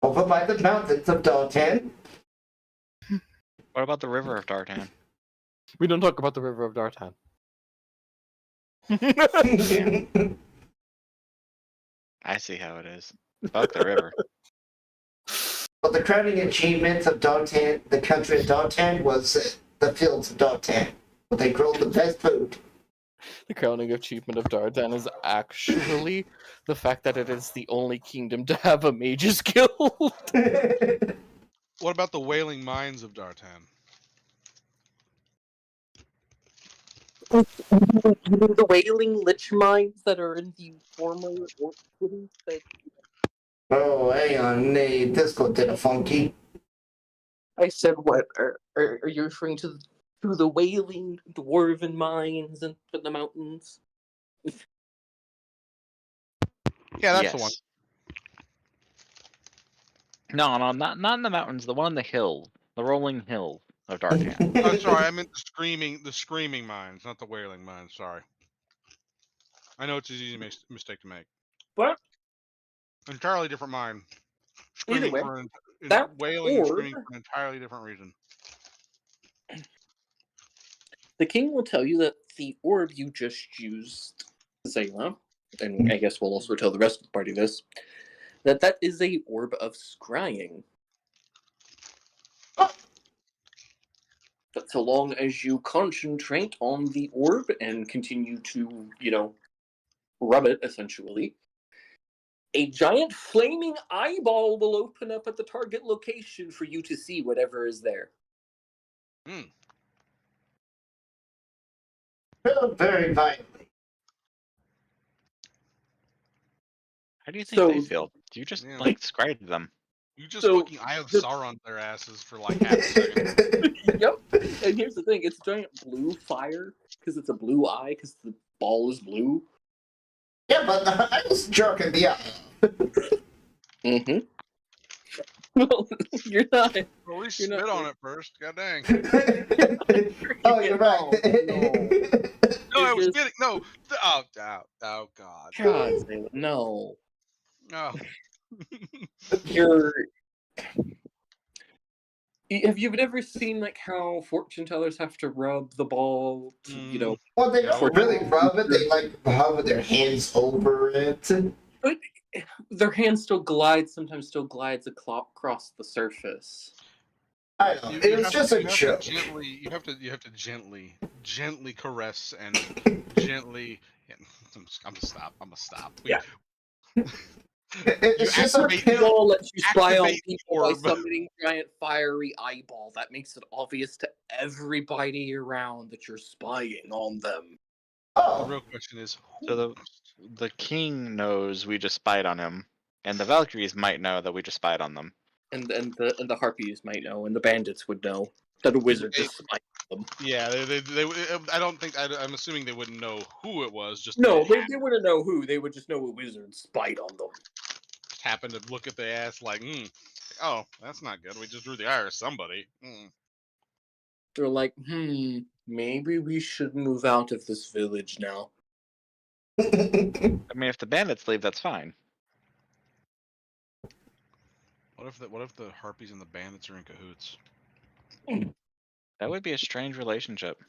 Over by the mountains of Dartan. What about the river of Dartan? We don't talk about the River of Dartan. I see how it is. Fuck the river. But the crowning achievement of Dartan, the country of Dartan, was the fields of Dartan. But they grow the best food. The crowning achievement of Dardan is actually the fact that it is the only kingdom to have a mage's guild. What about the Wailing Mines of Dartan? The Wailing Lich Mines that are in the former Orc cities that Oh, hang on, the Disco did a funky. I said, what are you referring to the Wailing Dwarven mines and the mountains? Yeah, that's the one. No, not in the mountains. The one in the hill, the rolling hill of Dartan. Oh, sorry, I meant the screaming mines, not the Wailing Mines. Sorry. I know it's an easy mistake to make. What? Entirely different mine. Either Screaming way, for that wailing and orb- screaming for an entirely different reason. The king will tell you that the orb you just used, Zayla, and I guess we'll also tell the rest of the party this, that is a orb of scrying. But so long as you concentrate on the orb and continue to, rub it, essentially, a giant flaming eyeball will open up at the target location for you to see whatever is there. Very violently. How do you think they feel? Do you just Yeah. scry them? You just fucking Eye of Sauron their asses for like half a second. Yep. And here's the thing: it's a giant blue fire because it's a blue eye because the ball is blue. Yeah, but I was jerking the eye. Mm-hmm. Well, you're not. Well, we spit on it first. God dang. Oh, you're right. No, I was kidding. No. Oh, God. God, no. No. Have you ever seen how fortune tellers have to rub the ball to, Well, they don't really rub it. They rub their hands over it. But their hand sometimes still glides across the surface. I know. It was just a joke. You have to gently caress and gently. Yeah, I'm gonna stop. Yeah. It's just a pill lets you spy on people by summoning giant fiery eyeball. That makes it obvious to everybody around that you're spying on them. Oh. The real question is, so the king knows we just spied on him, and the Valkyries might know that we just spied on them, and the Harpies might know, and the bandits would know that a wizard just spied on them. Yeah, they I don't think I'm assuming they wouldn't know who it was. Just no, they wouldn't know who. They would just know a wizard spied on them. Happened to look at the ass like, oh, that's not good. We just drew the eye of somebody. They're like, maybe we should move out of this village now. I mean, if the bandits leave, that's fine. What if the Harpies and the bandits are in cahoots? That would be a strange relationship.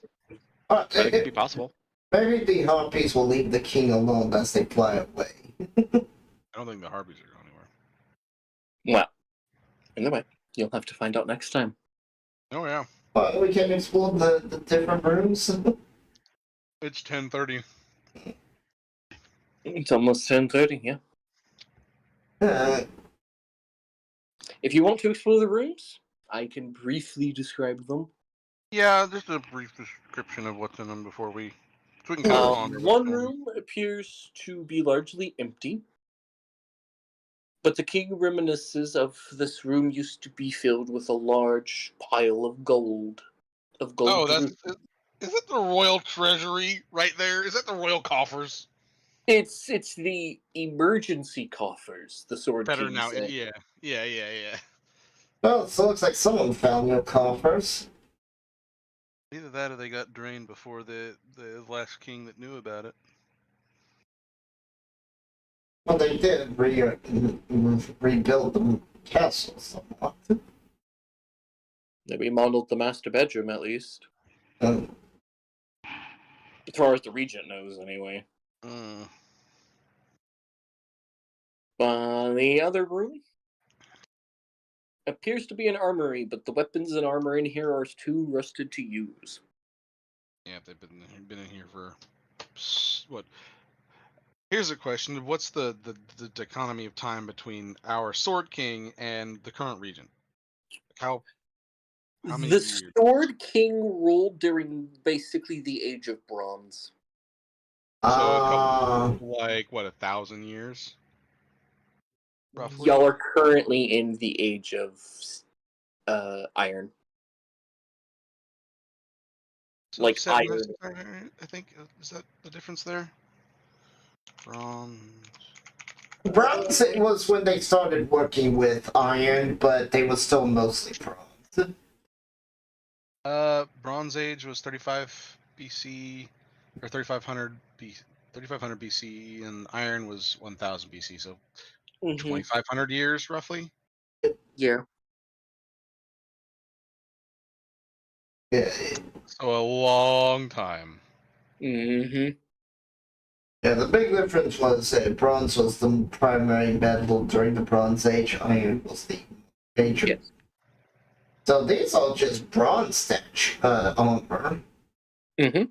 But it could be possible. Maybe the Harpies will leave the king alone as they fly away. I don't think the Harpies are going anywhere. Well, anyway, you'll have to find out next time. Oh yeah. Well, we can explore the different rooms. It's 10:30. It's almost 10:30, yeah. If you want to explore the rooms, I can briefly describe them. Yeah, just a brief description of what's in them before we. So we can one room appears to be largely empty, but the king reminisces of this room used to be filled with a large pile of gold. Oh, is it the royal treasury right there? Is that the royal coffers? It's the emergency coffers. The sword better king now. said. Yeah. Well, it looks like someone found your coffers. Either that or they got drained before the last king that knew about it. Well, they did rebuild the castle somewhat. They remodeled the master bedroom, at least. Um, As far as the regent knows, anyway. The other room appears to be an armory, but the weapons and armor in here are too rusted to use. Yeah, they've been in here for what? Here's a question: what's the economy of time between our Sword King and the current regent? How many The years? Sword King ruled during basically the Age of Bronze. So a couple, like what, 1,000 years? Roughly. Y'all are currently in the Age of Iron. So Like 700, iron. I think, is that the difference there? Bronze. Bronze it was when they started working with iron, but they were still mostly bronze. Bronze Age was 35 BC, or 3500 BC, 3500 BC, and Iron was 1000 BC. So 2500 years, roughly. Yeah. Yeah. So a long time. Mm-hmm. Yeah, the big difference was bronze was the primary metal during the Bronze Age, iron was the major. Yes. So these are just bronze armor. Mm-hmm.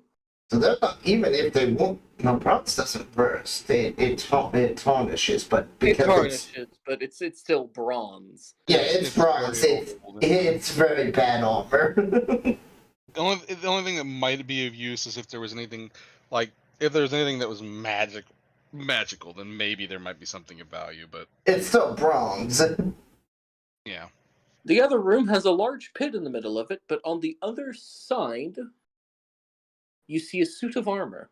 So they're not, even if they won't, no, bronze doesn't burst. It tarnishes, but because it tarnishes, but it's still bronze. Yeah, it's bronze. It's very bad armor. The only thing that might be of use is if there was anything like if there was anything that was magical, then maybe there might be something of value. But it's still bronze. Yeah. The other room has a large pit in the middle of it, but on the other side, you see a suit of armor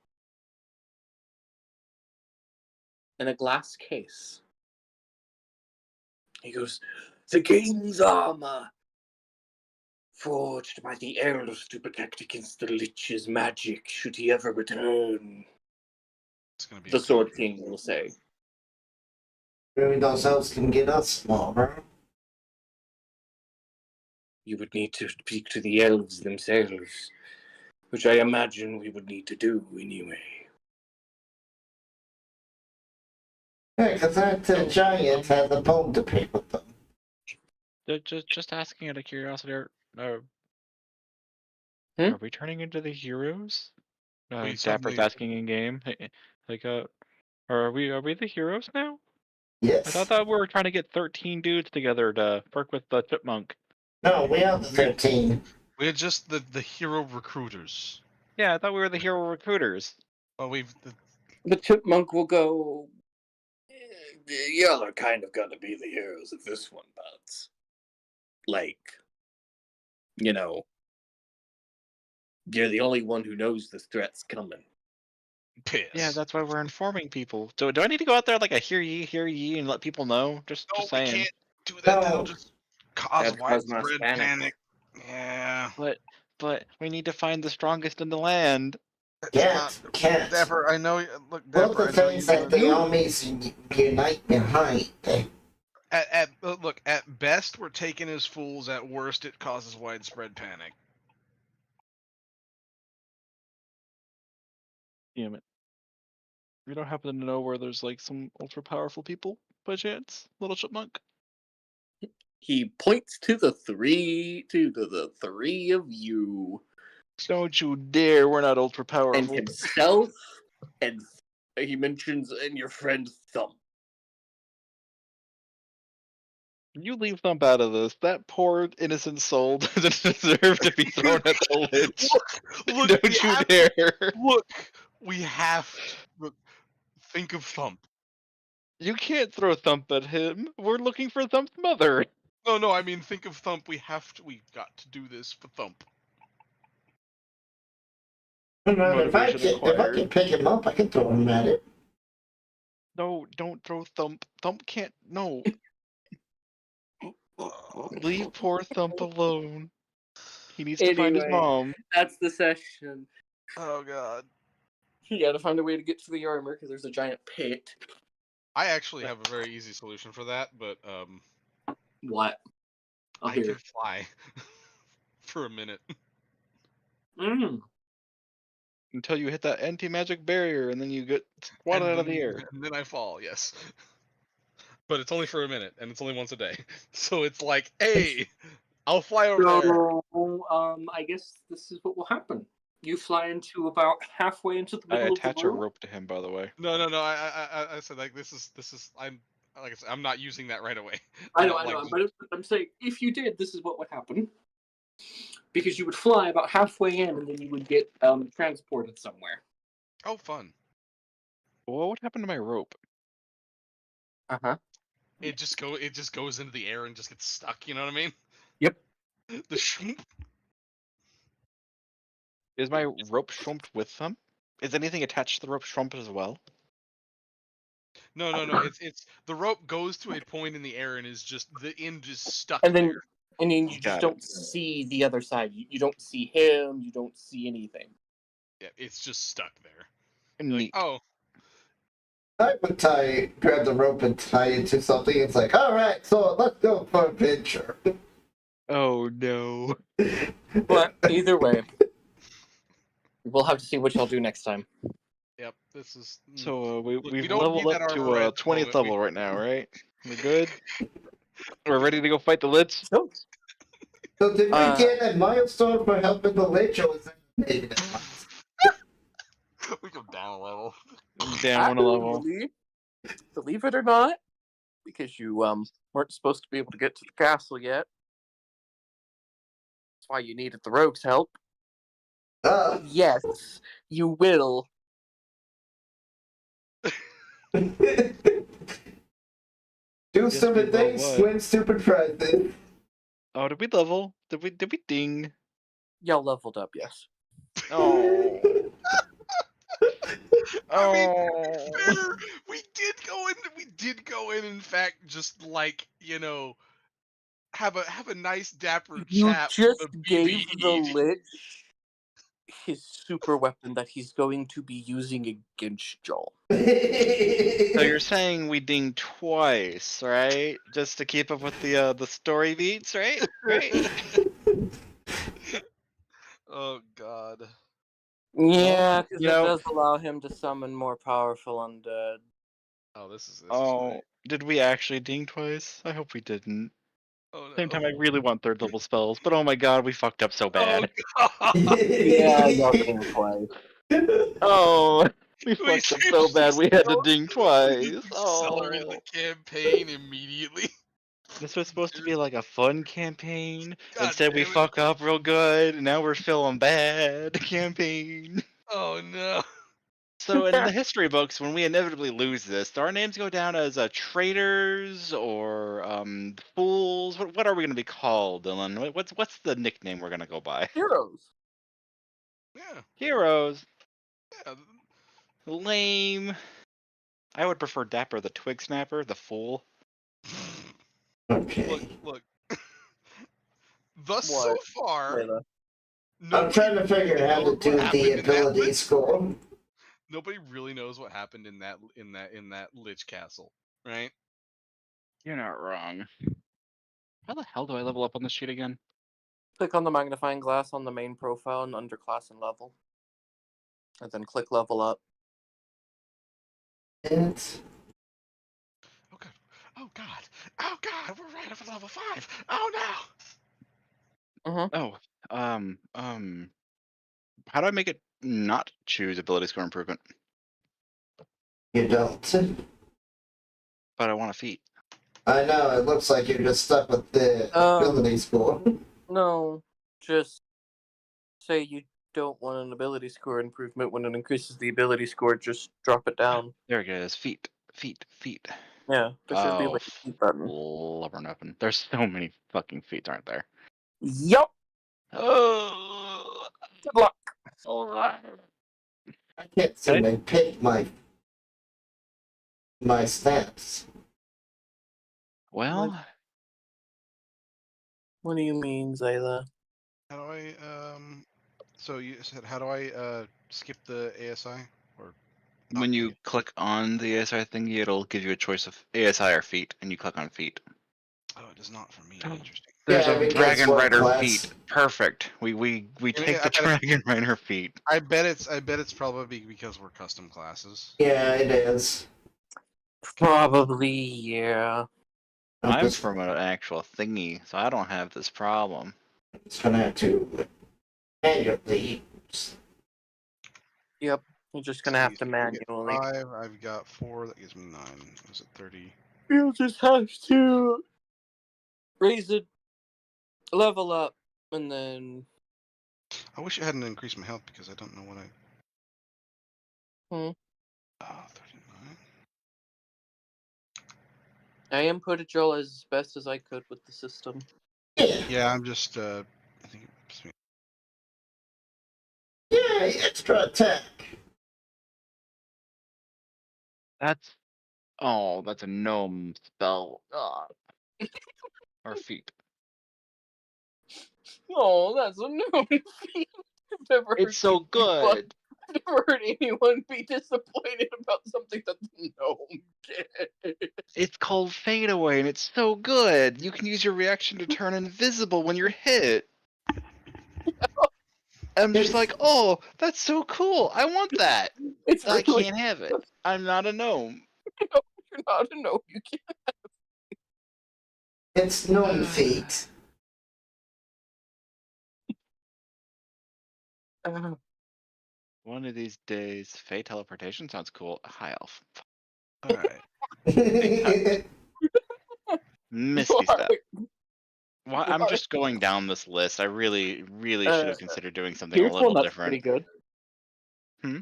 in a glass case. He goes, "The king's armor, forged by the elves to protect against the Lich's magic, should he ever return." It's gonna be the Sword King will say. Maybe those elves can get us armor. You would need to speak to the elves themselves, which I imagine we would need to do anyway. Yeah, because that giant has a bone to pick with them. Just asking out of curiosity, are we turning into the heroes? Dapper's asking in game, like, are we the heroes now? Yes. I thought we were trying to get 13 dudes together to work with the chipmunk. No, we are the 13. We're just the hero recruiters. Yeah, I thought we were the hero recruiters. Well, The chipmunk will go, y'all are kind of gonna be the heroes of this one, but like, you know, you're the only one who knows the threat's coming. Piss. Yeah, that's why we're informing people. Do I need to go out there like a hear ye, and let people know? Just saying. We can't do that. That'll just cause widespread panic. Yeah. But we need to find the strongest in the land. Can't. Dapper, I know. Look, One Dapper, of the things that the armies unite behind. At best, we're taken as fools. At worst, it causes widespread panic. Damn it. You don't happen to know where there's like some ultra powerful people by chance, little chipmunk? He points to the three of you. Don't you dare! We're not ultra powerful. And himself, and he mentions, and your friend Thump. You leave Thump out of this. That poor innocent soul doesn't deserve to be thrown at the lich. Look, don't you dare! Look, we have to think of Thump. You can't throw Thump at him. We're looking for Thump's mother. No, I mean, think of Thump. We've got to do this for Thump. If I can pick him up, I can throw him at it. No, don't throw Thump. Thump can't. No. Leave poor Thump alone. He needs to find his mom. That's the session. Oh god. You gotta find a way to get to the armor because there's a giant pit. I actually have a very easy solution for that, but What? I can fly for a minute. Mm. Until you hit that anti-magic barrier, and then you get swatted out of the air. And then I fall, yes. But it's only for a minute, and it's only once a day. So it's like, hey, I'll fly over there. So, I guess this is what will happen. You fly into about halfway into the I middle of the attach a room. rope to him, by the way. No. I said like this is I'm like I said, I'm not using that right away. I know, Like, but I'm saying if you did, this is what would happen. Because you would fly about halfway in, and then you would get transported somewhere. Oh, fun! Well, what happened to my rope? It just goes into the air and just gets stuck. You know what I mean? Yep. The shroom. Is my rope shrumped with them? Is anything attached to the rope shrumped as well? No. It's the rope goes to a point in the air and is just the end is stuck And then there. you just Got it. don't see the other side. You don't see him. You don't see anything. Yeah, it's just stuck there. Neat. Like, oh, I would grab the rope and tie it to something. It's like, all right, so let's go for adventure. Oh no. But either way, we'll have to see what y'all do next time. yep. This is So we we've don't leveled need that up to armor at the 20th moment. level right now, right? We're good. We're ready to go fight the Lich. So, So did we get a milestone for helping the Lich, or was that maybe that milestone? We go down a level. Down one level. believe it or not, because you weren't supposed to be able to get to the castle yet. That's why you needed the rogue's help. Yes, you will. Do stupid things, win stupid prizes. Oh, did we level? Did we ding? Y'all leveled up, yes. Oh. I mean, fair, we did go in fact, just like, you know, have a nice dapper You chat just with a gave BB. the Lich his super weapon that he's going to be using against y'all. So you're saying we ding twice, right? Just to keep up with the story beats, right? Right? Oh god. Yeah, because you it know- does allow him to summon more powerful undead. Oh, this is Oh, great. did we actually ding twice? I hope we didn't. Oh, no. Same time, I really want third level spells, but oh my god, we fucked up so bad. Oh, God. Yeah, y'all ding twice. Oh, we fucked up so bad we had to ding twice. Accelerated the Oh. campaign immediately. This was supposed to be like a fun campaign. God Instead, we damn it. fuck up real good, and now we're feeling bad. Campaign. Oh no. So in the history books, when we inevitably lose this, do our names go down as traitors or fools? What are we going to be called, Dylan? What's the nickname we're going to go by? Heroes. Yeah. Heroes. Yeah. Lame. I would prefer Dapper the Twig Snapper, the fool. Okay. Look. Thus so far, I'm trying to figure out how to do the ability score. Nobody really knows what happened in that Lich Castle, right? You're not wrong. How the hell do I level up on this sheet again? Click on the magnifying glass on the main profile and under class and level. And then click level up. It's... Oh god. Oh god. Oh god, we're right up at level 5. Oh no. Oh, how do I make it not choose ability score improvement? You don't. But I want a feat. I know, it looks like you're just stuck with the ability score. No, just say you don't want an ability score improvement. When it increases the ability score, just drop it down. There it is. Feat. Yeah, there should be like a feat button. Blubber open. There's so many fucking feats, aren't there? Yup. Oh, good luck. I can't seem to pick my stats. Well, what do you mean, Zayla? How do I so you said how do I skip the ASI or when you click on the ASI thingy, it'll give you a choice of ASI or feat, and you click on feat. Oh, it does not for me. Interesting. There's Yeah, a because dragon what rider class? feat. Perfect. We take the dragon rider feat. I bet it's probably because we're custom classes. Yeah, it is. Probably, yeah. I'm from an actual thingy, so I don't have this problem. It's gonna have to manually. Yep. You're just gonna have to manually. 5, I've got 4, that gives me 9. Is it 30? You'll just have to raise it, level up, and then. I wish I hadn't increased my health because I don't know what I. Hmm. 39. I inputted Joel as best as I could with the system. Yeah, I'm just. I think it's me. Yay, extra attack. That's a gnome spell. Or feat. Oh, that's a known feat. I've never It's so good. I've never heard anyone be disappointed about something that the gnome did. It's called Fade Away, and it's so good. You can use your reaction to turn invisible when you're hit. I'm just like, oh, that's so cool. I want that. It's I really can't have it. I'm not a gnome. No, you're not a gnome. You can't. It's gnome feet. One of these days, Fey teleportation sounds cool. High elf. All right. Misty step. Well, I'm just going down this list. I really should have considered doing something a Here's little one that's different. pretty good. Hmm?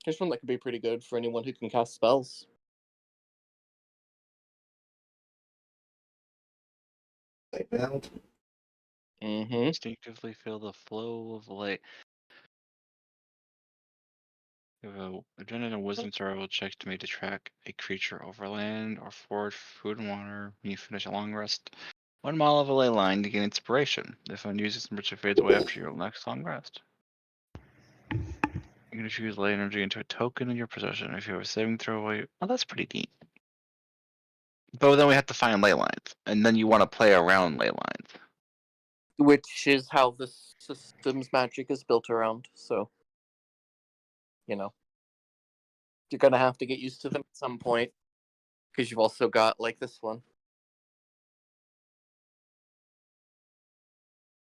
Here's one that could be pretty good for anyone who can cast spells. Instinctively feel the flow of light. Give a general wisdom survival check to make to track a creature over land or forward food and water when you finish a long rest. 1 mile of a ley line to gain inspiration. If unused, this temperature fades away after your next long rest. You can choose ley energy into a token in your possession. If you have a saving throw away, oh, that's pretty neat. But then we have to find ley lines, and then you want to play around ley lines. Which is how the system's magic is built around, so. You know. You're gonna have to get used to them at some point. Because you've also got, like, this one.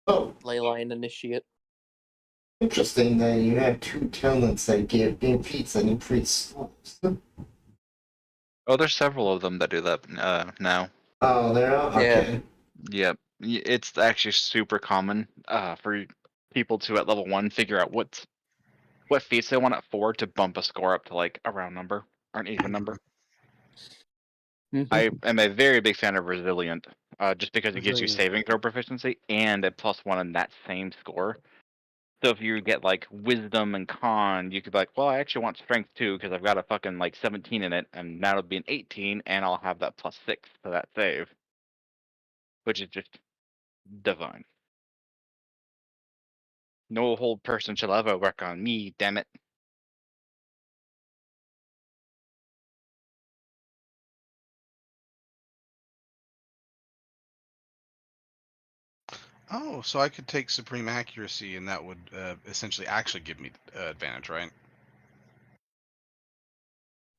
Oh. Leyline Initiate. Interesting that you have 2 talents that give feats and increase scores. Oh, there's several of them that do that now. Oh, there are? Okay. Yep. It's actually super common for people to, at level 1, figure out what feats they want at 4 to bump a score up to, like, a round number or an even number. I am a very big fan of Resilient, just because it gives you saving throw proficiency and a +1 on that same score. So if you get, like, Wisdom and Con, you could be like, well, I actually want Strength too, because I've got a fucking, like, 17 in it, and now it'll be an 18, and I'll have that +6 to that save. Which is just divine. No whole person shall ever work on me, damn it. Oh, so I could take Supreme Accuracy, and that would essentially actually give me advantage, right?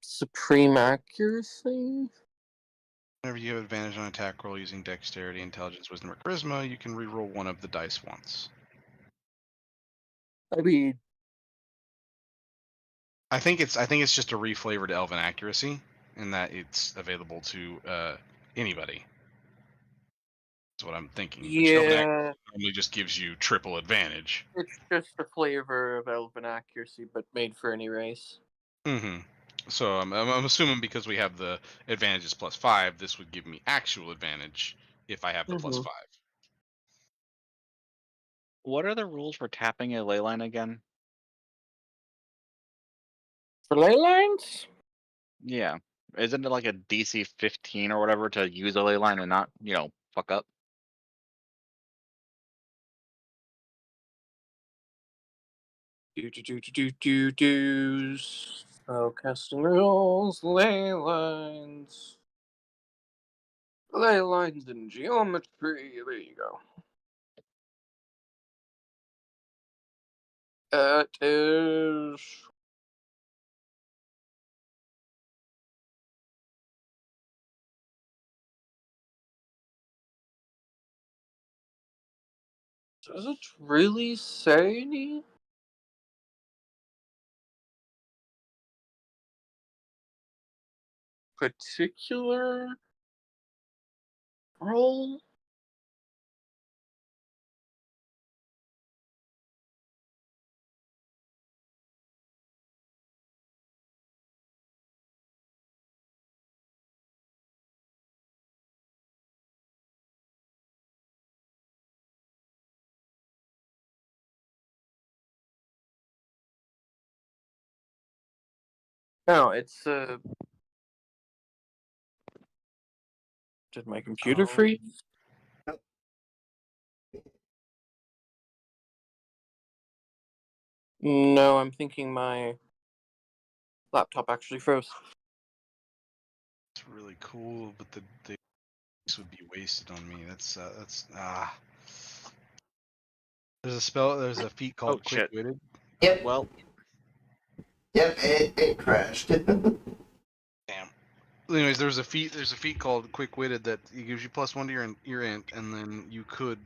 Supreme Accuracy? Whenever you have advantage on attack roll using Dexterity, Intelligence, Wisdom, or Charisma, you can reroll one of the dice once. I mean, I think it's just a reflavored Elven Accuracy, in that it's available to anybody. That's what I'm thinking. Yeah. Normally just gives you triple advantage. It's just a flavor of Elven Accuracy, but made for any race. Mm-hmm. So I'm assuming because we have the advantages +5, this would give me actual advantage if I have the +5. What are the rules for tapping a ley line again? For ley lines? Yeah. Isn't it like a DC 15 or whatever to use a ley line and not, fuck up? So casting rules, ley lines. Ley lines in geometry. There you go. It is. Does it really say any? Particular role? No, it's Did my computer freeze? No, I'm thinking my laptop actually froze. It's really cool, but the would be wasted on me. That's There's a spell. There's a feat called Oh, shit. Quick-Witted. Yep. Well, Yep, it crashed. Damn. Anyways, there's a feat called Quick-Witted that gives you +1 to your int, and then you could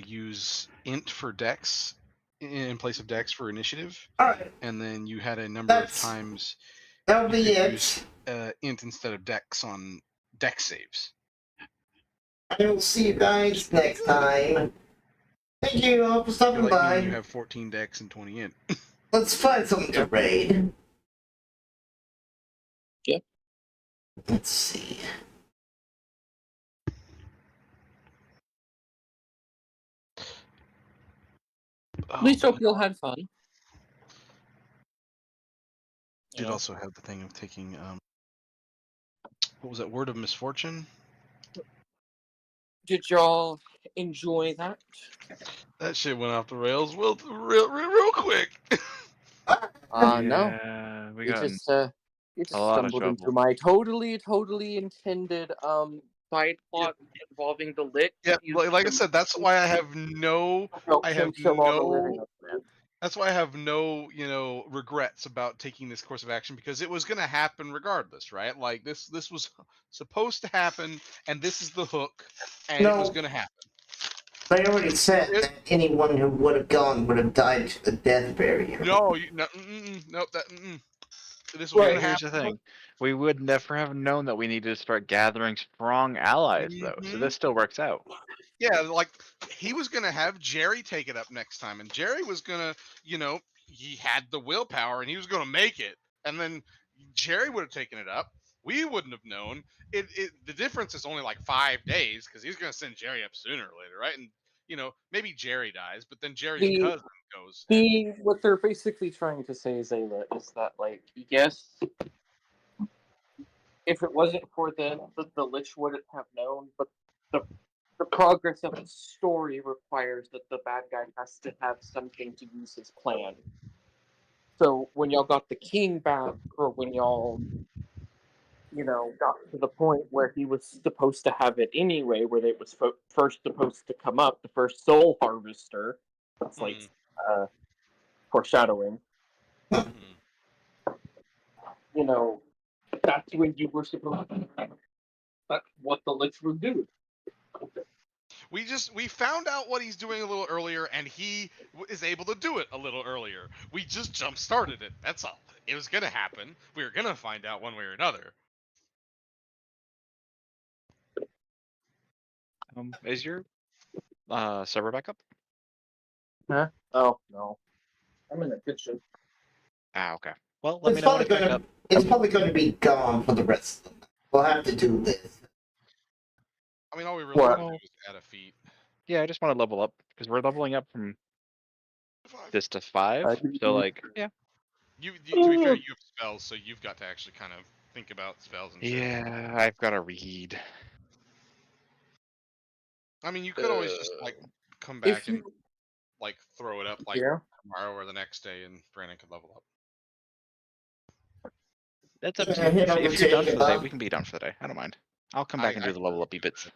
use int for dex in place of dex for initiative. Alright. And then you had a number of times That'll you be could it. use int instead of dex on dex saves. I will see you guys next time. Thank you all for stopping You're like by. me, you have 14 dex and 20 int. Let's find something to raid. Yep. Let's see. At least hope you all had fun. Did also have the thing of taking what was that, Word of Misfortune? Did y'all enjoy that? That shit went off the rails real quick. No. we You got just a lot of stumbled into trouble. my totally intended side plot involving the lich. Yeah, like I said, that's why I have no that's why I have no, regrets about taking this course of action, because it was going to happen regardless, right? Like this was supposed to happen, and this is the hook, and it was going to happen. They already said that anyone who would have gone would have died to the death barrier. No, this was going to happen. Here's the thing. We would never have known that we needed to start gathering strong allies, though. So this still works out. Yeah, like he was gonna have Jerry take it up next time, and Jerry was gonna, he had the willpower and he was gonna make it, and then Jerry would have taken it up. We wouldn't have known. The difference is only like 5 days, because he's gonna send Jerry up sooner or later, right? And maybe Jerry dies, but then Jerry's cousin goes. What they're basically trying to say, Zayla, is that, like, yes, if it wasn't for the Lich wouldn't have known, but the progress of the story requires that the bad guy has to have something to use his plan. So when y'all got the king back, or when y'all, got to the point where he was supposed to have it anyway, where it was first supposed to come up, the first soul harvester, that's like foreshadowing. That's when you were supposed to. That's what the Lich would do. We found out what he's doing a little earlier, and he is able to do it a little earlier. We just jump started it. That's all. It was gonna happen. We were gonna find out one way or another. Is your server back up? Huh? Oh no, I'm in the kitchen. Ah, okay. Well, let me know when it's back up. It's probably going to be gone for the rest of the night. We'll have to do this. I mean, all we really want to do is add a feat. Yeah, I just want to level up, because we're leveling up from this to 5. So, like, yeah. To be fair, you have spells, so you've got to actually kind of think about spells and shit. Yeah, I've got to read. I mean, you could always just like come back and like throw it up like tomorrow or the next day, and Brandon could level up. That's up to you. If you're done for the day, we can be done for the day. I don't mind. I'll come back and do the level up bits.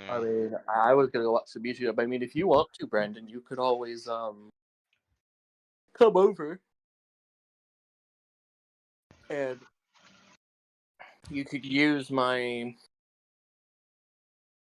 I mean, I was gonna go watch some YouTube. I mean, if you want to, Brandon, you could always come over and you could use my